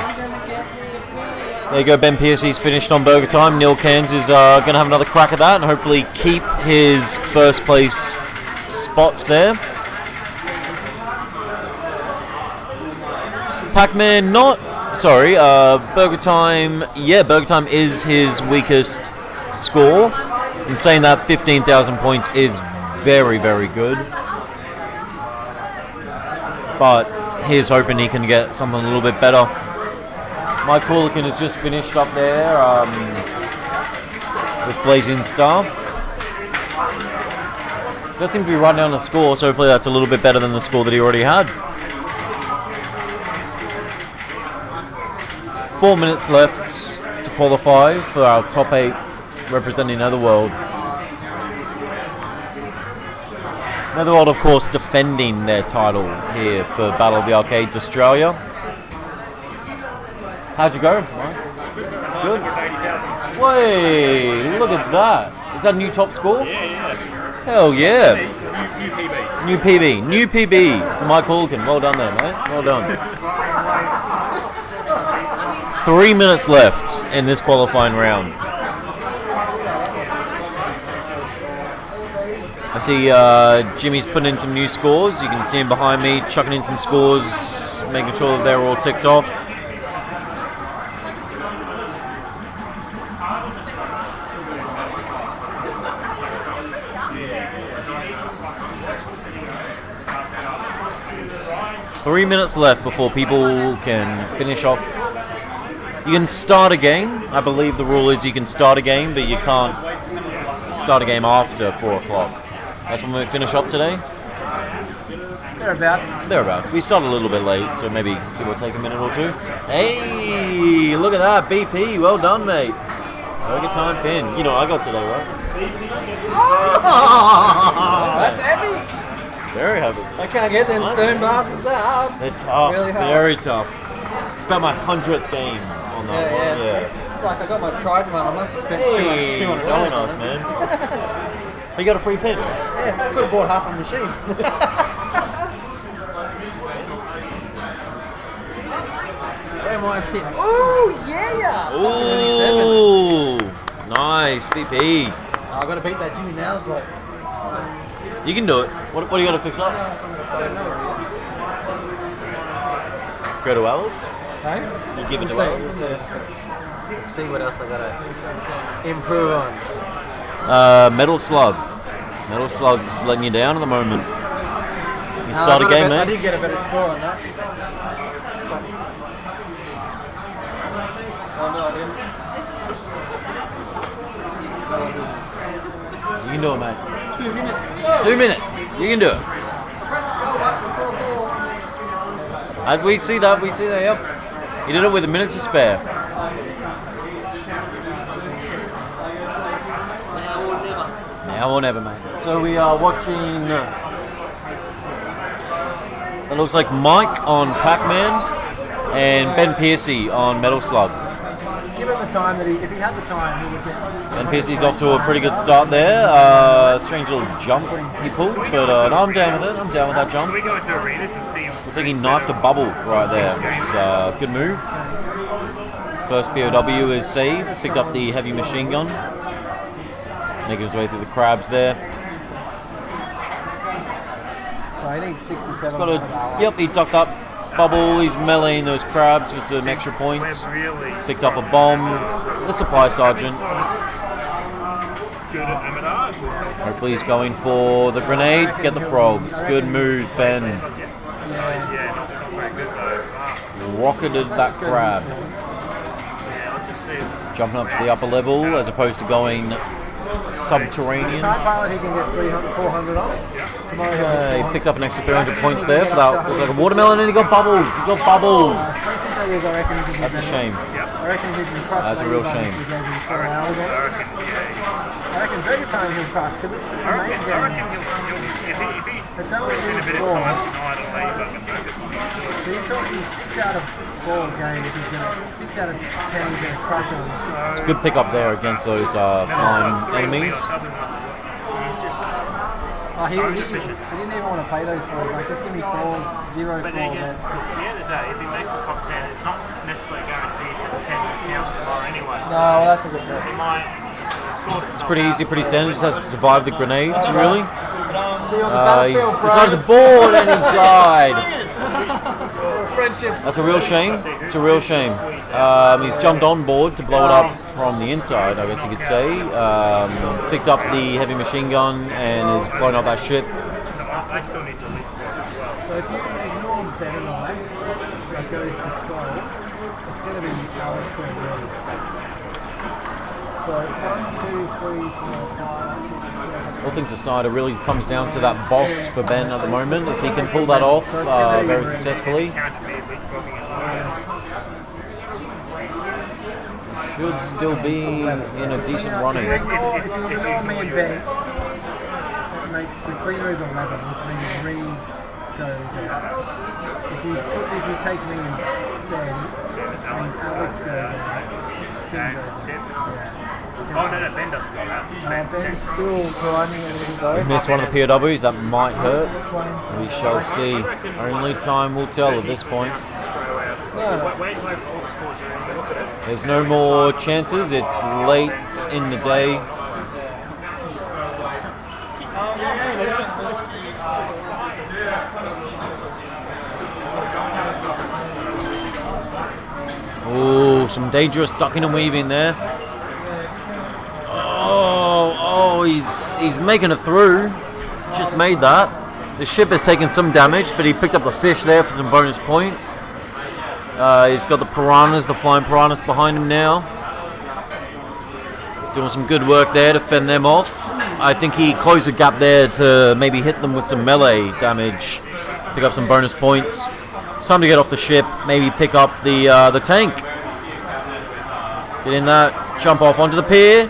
there you go. Ben Piercy's finished on Burger Time. Neil Cairns is going to have another crack at that and hopefully keep his first place spot there. Pac-Man Burger Time. Yeah, Burger Time is his weakest score. In saying that, 15,000 points is very, very good. But here's hoping he can get something a little bit better. Mike Coolican has just finished up there with Blazing Star. Does seem to be right down the score, so hopefully that's a little bit better than the score that he already had. 4 minutes left to qualify for our top 8 representing Netherworld. Netherworld, of course, defending their title here for Battle of the Arcades Australia. How'd you go, Mike? Good. Wait, look at that. Is that a new top score? Yeah. Hell yeah. New PB. New PB for Mike Coolican. Well done there, mate. Well done. 3 minutes left in this qualifying round. I see Jimmy's putting in some new scores. You can see him behind me chucking in some scores, making sure that they're all ticked off. Three minutes left before people can finish off. You can start a game. I believe the rule is you can start a game, but you can't start a game after 4 o'clock. That's when we finish up today. Thereabouts. We started a little bit late, so maybe it will take a minute or two. Hey, look at that, BP. Well done, mate. Burger Time pin. You know what I got today, right? Oh, that's heavy. Very heavy. I can't get them stone bastards out. They're tough. Really hard. Very tough. It's about my 100th game on that one. Yeah. It's like I got my Trident one. I must have spent Hey, $200 very on nice, it. man. You got a free pin? Yeah, I could have bought half a machine. Where am I sitting? Oh, yeah! Ooh, nice, BP. I've got to beat that Jimmy Nails bloke. You can do it. What do you got to fix up? Go to Alex? Hey? You give it to We'll Alex? see what else I got to improve on. Metal Slug. Metal Slug's letting you down at the moment. You start a game, I man. did get a better score on that. Oh no, I didn't. can do it, mate. 2 minutes. 2 minutes. You can do it. Press go up before 4. We see that. We see that. Yep. He did it with a minute to spare. Now or never, mate. So we are watching. It looks like Mike on Pac-Man and Ben Piercy on Metal Slug. Give him the time that if he had the time, he would get. Ben Piercy's off to a pretty good start there. Strange little jump he pulled, but no, I'm down with it. I'm down with that jump. Can we go into arenas and see? Looks like he knifed a bubble right there, which is a good move. First POW is saved. Picked up the heavy machine gun. Making his way through the crabs there. So he needs 67. Got a, yep, he tucked up bubble. He's meleeing those crabs with some extra points. Picked up a bomb. The supply sergeant. Hopefully he's going for the grenade to get the frogs. Good move, Ben. Rocketed that crab. Jumping up to the upper level as opposed to going subterranean. Time pilot, he can get 300, 400 on. He picked up an extra 300 points there for that. Looked like a watermelon, and he got bubbles. He got bubbles. That's a shame. I reckon he can crush. That's a real shame. I reckon every time he'll crush because it's amazing. It's only his ball. So you're talking 6 out of 4 games. He's gonna 6 out of 10. He's gonna crush him. It's a good pickup there against those flying enemies. Oh, he didn't even want to play those 4s. Like, just give me 4s, 0, 4. But then again, at the end of the day, if he makes the top 10, it's not necessarily guaranteed that the 10 will count tomorrow anyway. No, well, that's a good point. He might. It's pretty easy, pretty standard. Just has to survive the grenades, really. See you on the battlefield, He's decided to board and he died. Friendships. That's a real shame. It's a real shame. He's jumped on board to blow it up from the inside, I guess you could say. Picked up the heavy machine gun and is blowing up that ship. I still need to leave. So if you ignore Ben and I, that goes to 12, it's going to be Alex and Ray. So 1, 2, 3, 4, 5, 6, 7. All things aside, it really comes down to that boss for Ben at the moment. If he can pull that off very successfully, should still be in a decent running. If you ignore me and Ben, it makes the cleaner is 11, which means Reed goes out. If you take me instead, it means Alex goes out. Tim goes out. Yeah. Oh, no, Ben doesn't go out. Ben's still grinding a little though. We missed one of the POWs, that might hurt. We shall see. Only time will tell at this point. There's no more chances, it's late in the day. Oh, some dangerous ducking and weaving there. Oh, he's making it through. Just made that. The ship has taken some damage, but he picked up the fish there for some bonus points. He's got the piranhas, the flying piranhas behind him now. Doing some good work there to fend them off. I think he closed the gap there to maybe hit them with some melee damage. Pick up some bonus points. It's time to get off the ship, maybe pick up the tank. Get in that, jump off onto the pier.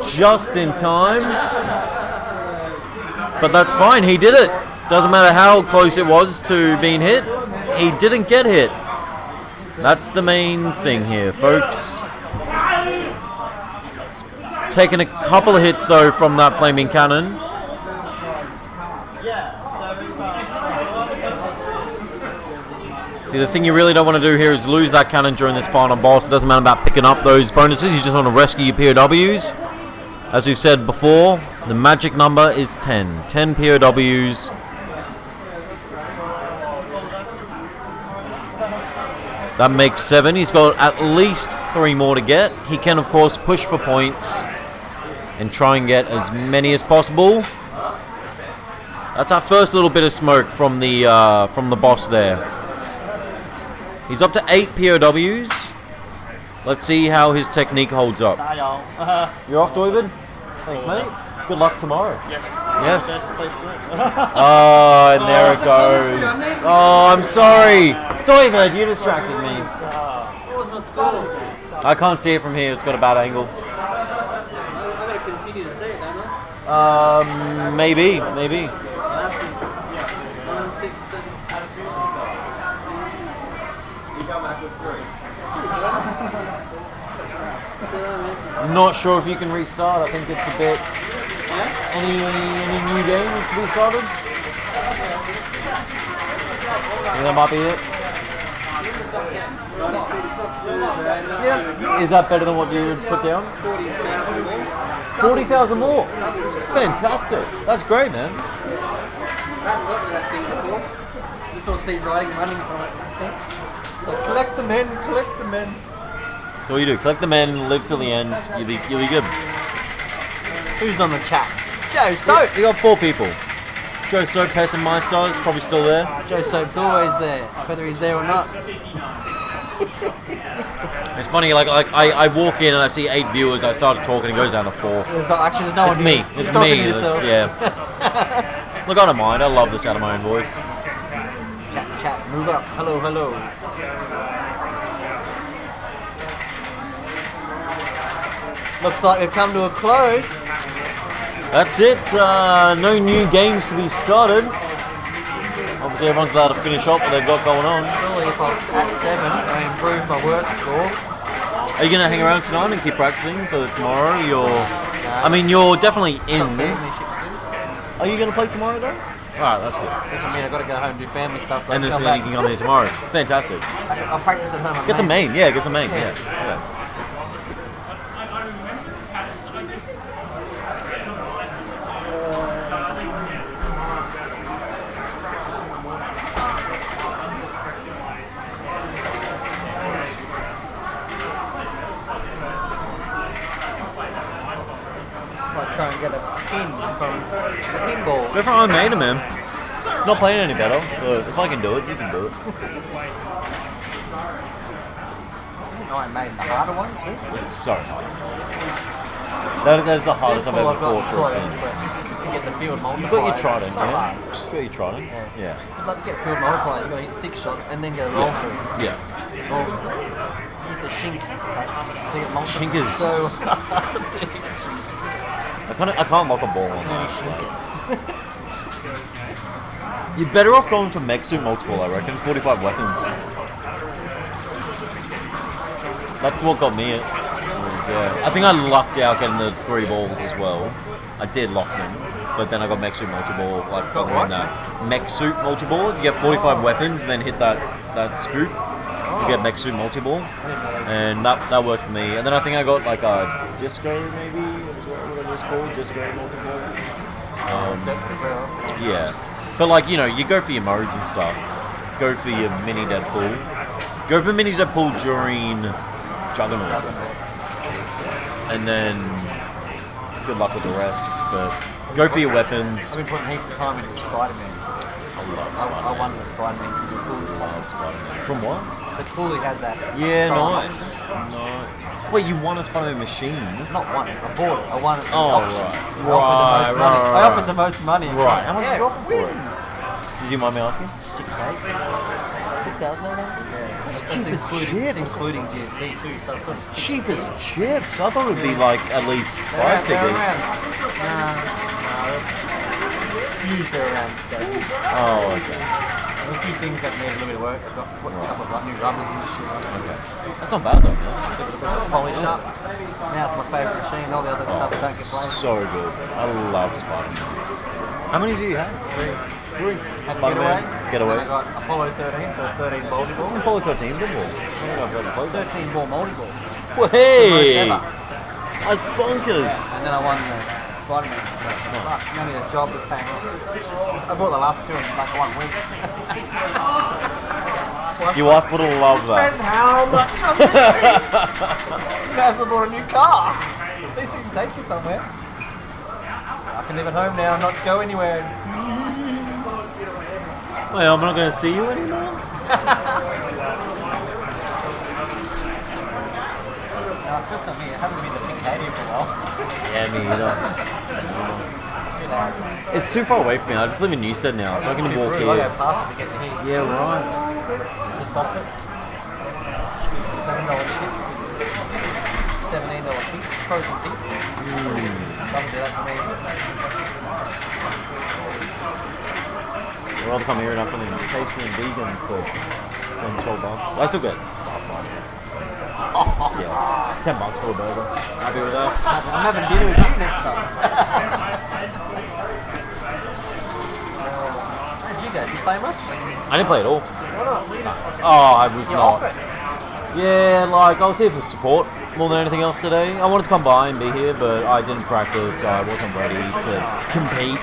Just in time. But that's fine, he did it. Doesn't matter how close it was to being hit, he didn't get hit. That's the main thing here, folks. Taking a couple of hits though from that flaming cannon. See, the thing you really don't want to do here is lose that cannon during this final boss. It doesn't matter about picking up those bonuses, you just want to rescue your POWs. As we've said before, the magic number is 10. 10 POWs. That makes 7. He's got at least 3 more to get. He can, of course, push for points and try and get as many as possible. That's our first little bit of smoke from the boss there. He's up to 8 POWs. Let's see how his technique holds up. You're off, David? Thanks, mate. Good luck tomorrow. Yes. Yes. Best placement. Oh, and there it goes. Oh, I'm sorry. David, you distracted me. I can't see it from here. It's got a bad angle. I'm going to continue to see it, don't I? Maybe. I have to. 1, 6, 7, 6. You come back with 3. I'm not sure if you can restart. I think it's a bit. Any new games to be started? Yeah, that might be it. Yeah. Is that better than what you put down? 40,000 more. 40,000 more. Fantastic. That's great, man. I haven't got to that thing before. Just saw Steve Riding running from it. So collect the men, collect the men. So what you do? Collect the men, live till the end. You'll be good. Who's on the chat? Joe Soap. You got 4 people. Joe Soap, Pess and My Stars probably still there. Joe Soap's always there, whether he's there or not. It's funny, like I walk in and I see 8 viewers. I start talking, it goes down to 4. There's no It's one me. here. It's You're talking me. to yourself. Yeah. Look, I don't mind. I love the sound of my own voice. Chat, move up. Hello. Looks like we've come to a close. That's it. No new games to be started. Obviously, everyone's allowed to finish off what they've got going on. Surely if I was at 7, I improve my worst score. Are you going to hang around tonight and keep practicing so that tomorrow you're... I mean, you're definitely in. Are you going to play tomorrow, though? Alright, that's good. Yes, I mean, I've got to go home and do family stuff. So And then so then you can come here tomorrow. Fantastic. I'll practice at home. Get some main. Yeah, get some main. Yeah. I'll try and get a pin from the pinball. Go for Iron Maiden, man. It's not playing any better, but if I can do it, you can do it. I made the harder one too. It's so hard. That's the hardest I've ever fought for a pin. To get the field multiplier. You've got your trident, so yeah? hard. You've got your trident? Yeah. Just like to get field multiplier, you've got to hit 6 shots and then get a roll through. Yeah. Roll through. Hit the shink to get multiplier. Shink is... So I can't lock a ball on that. You're better off going for Mech Suit multiple, I reckon. 45 weapons. That's what got me it. Yeah. I think I lucked out getting the 3 balls as well. I did lock them, but then I got Mech Suit multi-ball, like following that. Mech Suit multi-ball, if you get 45 weapons, then hit that scoop, you get Mech Suit multi-ball, and that worked for me. And then I think I got like a Disco, maybe, is what it was called, Disco multi-ball. Yeah. But like, you know, you go for your modes and stuff. Go for your mini Deadpool. Go for mini Deadpool during Juggernaut. And then good luck with the rest. But go for your weapons. I've been putting heaps of time into Spider-Man. I love Spider-Man. I won the Spider-Man from the pool. Love Spider-Man. From what? The pool had that. Yeah, Spider-Man. nice. Wait, you won a Spider-Man machine? Not one. I bought it. I won it. Oh, right. I offered the most money. Right. How much did you offer for it? Did you mind me asking? 6,000. Yeah. That's cheap as chips. Including GST too. So it's cheap as chips. I thought it would be like at least 5 figures. They're around 7. Oh, okay. A few things that need a little bit of work. I've got a couple of new rubbers and shit. Okay. That's not bad though, man. Polish up. Now it's my favourite machine. All the other stuff don't get played. So good. I love Spider-Man. How many do you have? 3. Had Spider-Man. Getaway. And I got Apollo 13 for 13 multi-ball. What's Apollo 13 ball? 13 ball multi-ball. Well, hey! That's bonkers. And then I won the Spider-Man. Only a job that came off. I bought the last 2 in like 1 week. Your wife would have loved that. Spend how much on this? You guys have bought a new car. At least it can take you somewhere. I can live at home now and not go anywhere. Wait, I'm not going to see you anymore? No, I still come here. I haven't been to pick Arcadia for a while. Yeah, me either. It's too far away from me. I just live in Newstead now, so I can walk I here. go past it to get to here. Yeah, right. Just off it. $7 chips. $17 pizzas. Frozen pizzas. Doesn't do that for me. I'd rather come here enough and tasty and vegan for $10-12. I still get staff prices. So. Yeah, $10 for a burger. Happy with that? I'm having dinner with you next time. How did you go? Did you play much? I didn't play at all. Why not? Oh, I was You're not. off it. Yeah, like I was here for support more than anything else today. I wanted to come by and be here, but I didn't practice. I wasn't ready to compete.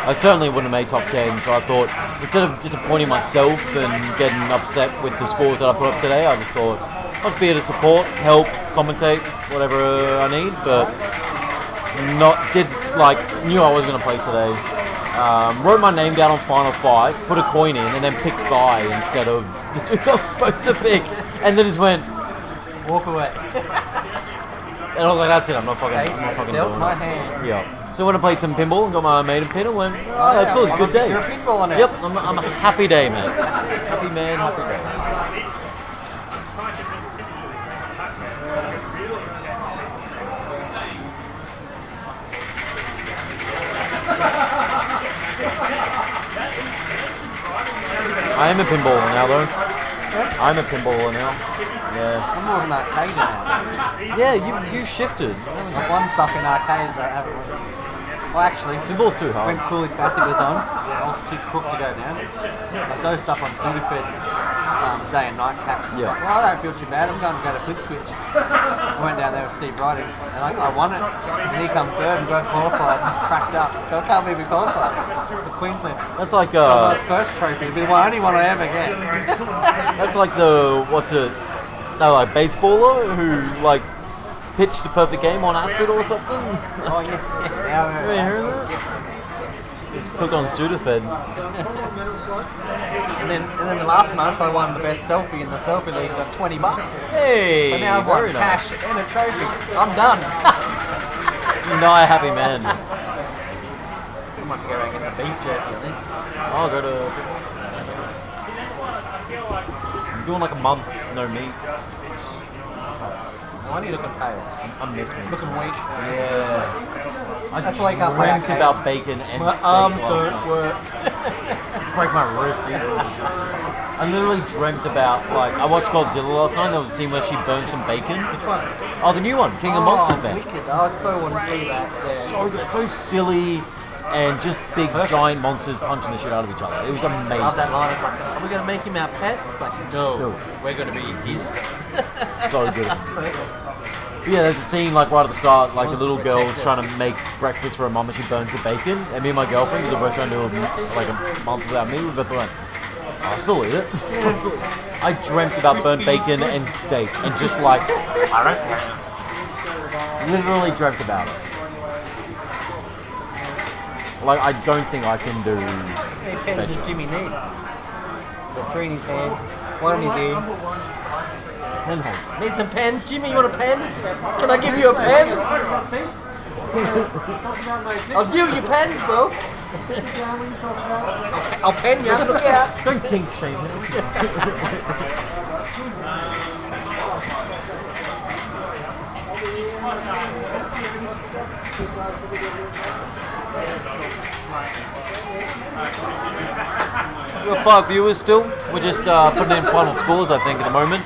I certainly wouldn't have made top 10, so I thought instead of disappointing myself and getting upset with the scores that I put up today, I just thought I'll just be here to support, help, commentate, whatever I need, but knew I was going to play today. Wrote my name down on Final Fight, put a coin in, and then picked Guy instead of the dude I was supposed to pick, and then just went walk away. And I was like, that's it, I'm not fucking dealt doing my it. hand. Yeah. So when I played some pinball and got my maiden pin, and went, oh, that's cool, it's a good day. You're a pinballer now. Yep, I'm a happy day, man. Happy man, happy day. I am a pinballer now, though. I'm a pinballer now. Yeah. I'm more of an arcade now. Yeah, you shifted. I've won stuff in arcades that I haven't won. Well, actually, pinball's too hard. When Cooley Classic was on, I was too crook to go down. Like those stuff on Sudafed day and night caps. Yeah. Like, well, I don't feel too bad. I'm going to go to Flip Switch. I went down there with Steve Riding, and I won it. And he come third and both qualified. And he's cracked up. I can't believe we qualified for Queensland. That's like my first trophy. It'll be the only one I ever get. That's like like baseballer who like pitched a perfect game on acid or something. Oh yeah. You heard that? Just cooked on Sudafed. And then the last month I won the best selfie in the selfie league. Got $20. Hey, so now I've won very cash nice. and a trophy. I'm done. You're not a happy man. I might go around and get some beef jerky, I think. I'll go to. I'm doing like a month, no meat. Why are you looking pale? I'm missing. Looking weak. Yeah. I That's why I can't play dreamt arcade. about bacon and My steak arms last don't night. work. Break my wrist either. I literally dreamt about, like, I watched Godzilla last night and there was a scene where she burned some bacon. Which one? Oh, the new one, King of Monsters, man. Wicked. Oh, I so want to see that. So good, so silly, and just big giant monsters punching the shit out of each other. It was I amazing. love that line. It's like, are we going to make him our pet? It's like, no. We're going to be his So good. Yeah, there's a scene like right at the start, like the little girl's trying to make breakfast for her mum and she burns the bacon, and me and my girlfriend, because we're both trying to do like a month without me, we're both like, I'll still eat it. I dreamt about burnt bacon and steak, and just like, I don't care. Literally dreamt about it. Like, I don't think I can do. How many pens does Jimmy need? Got 3 in his hand, 1 in his ear. Pen hold. Need some pens? Jimmy, you want a pen? Can I give you a pen? I'll give you pens, bro. I'll pen you. Look out. Don't think shame him. We've got 5 viewers still. We're just putting in final scores, I think, at the moment.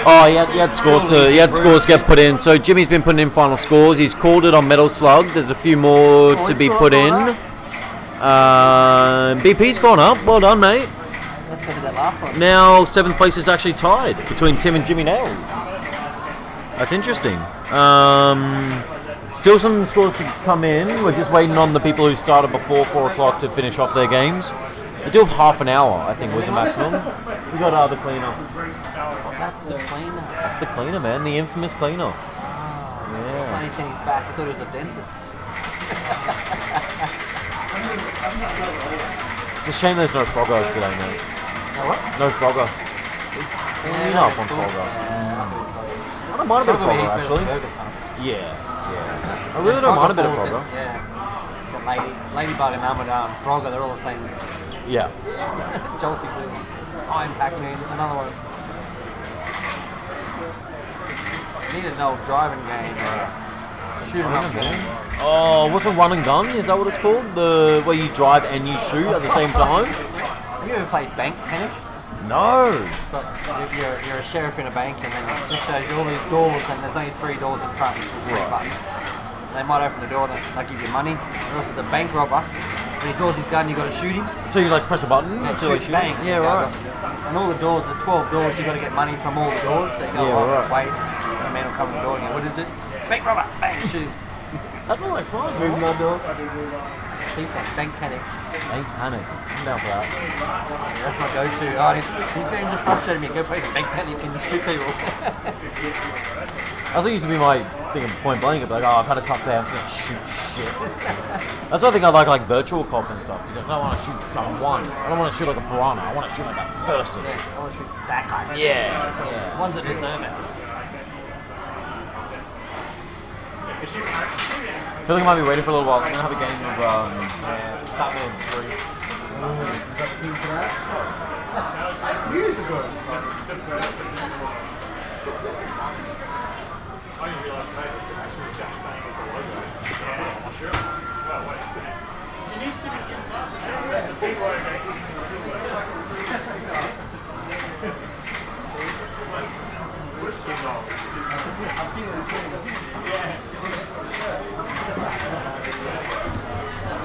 Oh, he had scores to get put in. So Jimmy's been putting in final scores. He's called it on Metal Slug. There's a few more to be put in. BP's gone up. Well done, mate. Let's look at that last one. Now 7th place is actually tied between Tim and Jimmy Nail. That's interesting. Still some scores to come in. We're just waiting on the people who started before 4 o'clock to finish off their games. We do have half an hour, I think, was the maximum. We got the cleaner. That's the cleaner. That's the cleaner, man. The infamous cleaner. Yeah. Funny seeing his back. I thought he was a dentist. It's a shame there's no Frogger today, mate. No what? No Frogger. Clean up on Frogger. I don't mind a bit of Probably Frogger, he's better actually. than Burger Time. Yeah. I really don't mind a bit of falls in, Frogger. Yeah. Got Ladybug and Frogger, they're all the same. Yeah. Jolty Blue. Iron Pac-Man, another one. Need an old driving game or a shoot 'em up game. Oh, what's a run and gun? Is that what it's called? The where you drive and you shoot at the same time? Have you ever played Bank Panic? No. So you're a sheriff in a bank, and then it just shows you all these doors, and there's only 3 doors in front, with 3 buttons. They might open the door, and they give you money. Or if it's a bank robber, when he draws his gun, you got to shoot him. So you like press a button Yeah, until shoot it bang. shoots? Yeah, right. And all the doors, there's 12 doors, you got to get money from all the doors. So you go, Yeah, right. wait, and the man will come to the door and go, what is it? Bank robber, bang, shoot. That's not like fun. Moving that door. He's like Bank Panic. Bank Panic. I'm down for that. That's my go-to. Oh, these games are frustrating me. Go play Bank Panic and just shoot people. That's what used to be my thing of Point Blank. I'd be like, oh, I've had a tough day, I'm just gonna shoot shit. That's why I think I like Virtual Cop and stuff. Because I don't want to shoot someone. I don't want to shoot like a piranha. I want to shoot like a person. Yeah, I want to shoot that guy. Yeah. Ones that deserve it. I feel like I might be waiting for a little while. I'm gonna have a game of Batman 3.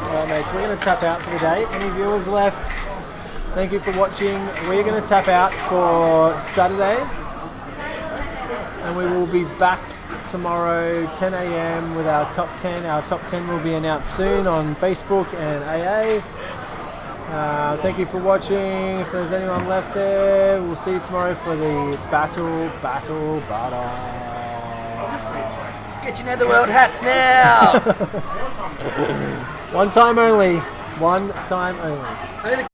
Alright mates, we're going to tap out for the day. Any viewers left? Thank you for watching. We're going to tap out for Saturday. And we will be back tomorrow 10 a.m. with our top 10. Our top 10 will be announced soon on Facebook and AA. Thank you for watching. If there's anyone left there, we'll see you tomorrow for the battle. Get your Netherworld hats now! One time only. One time only. Only the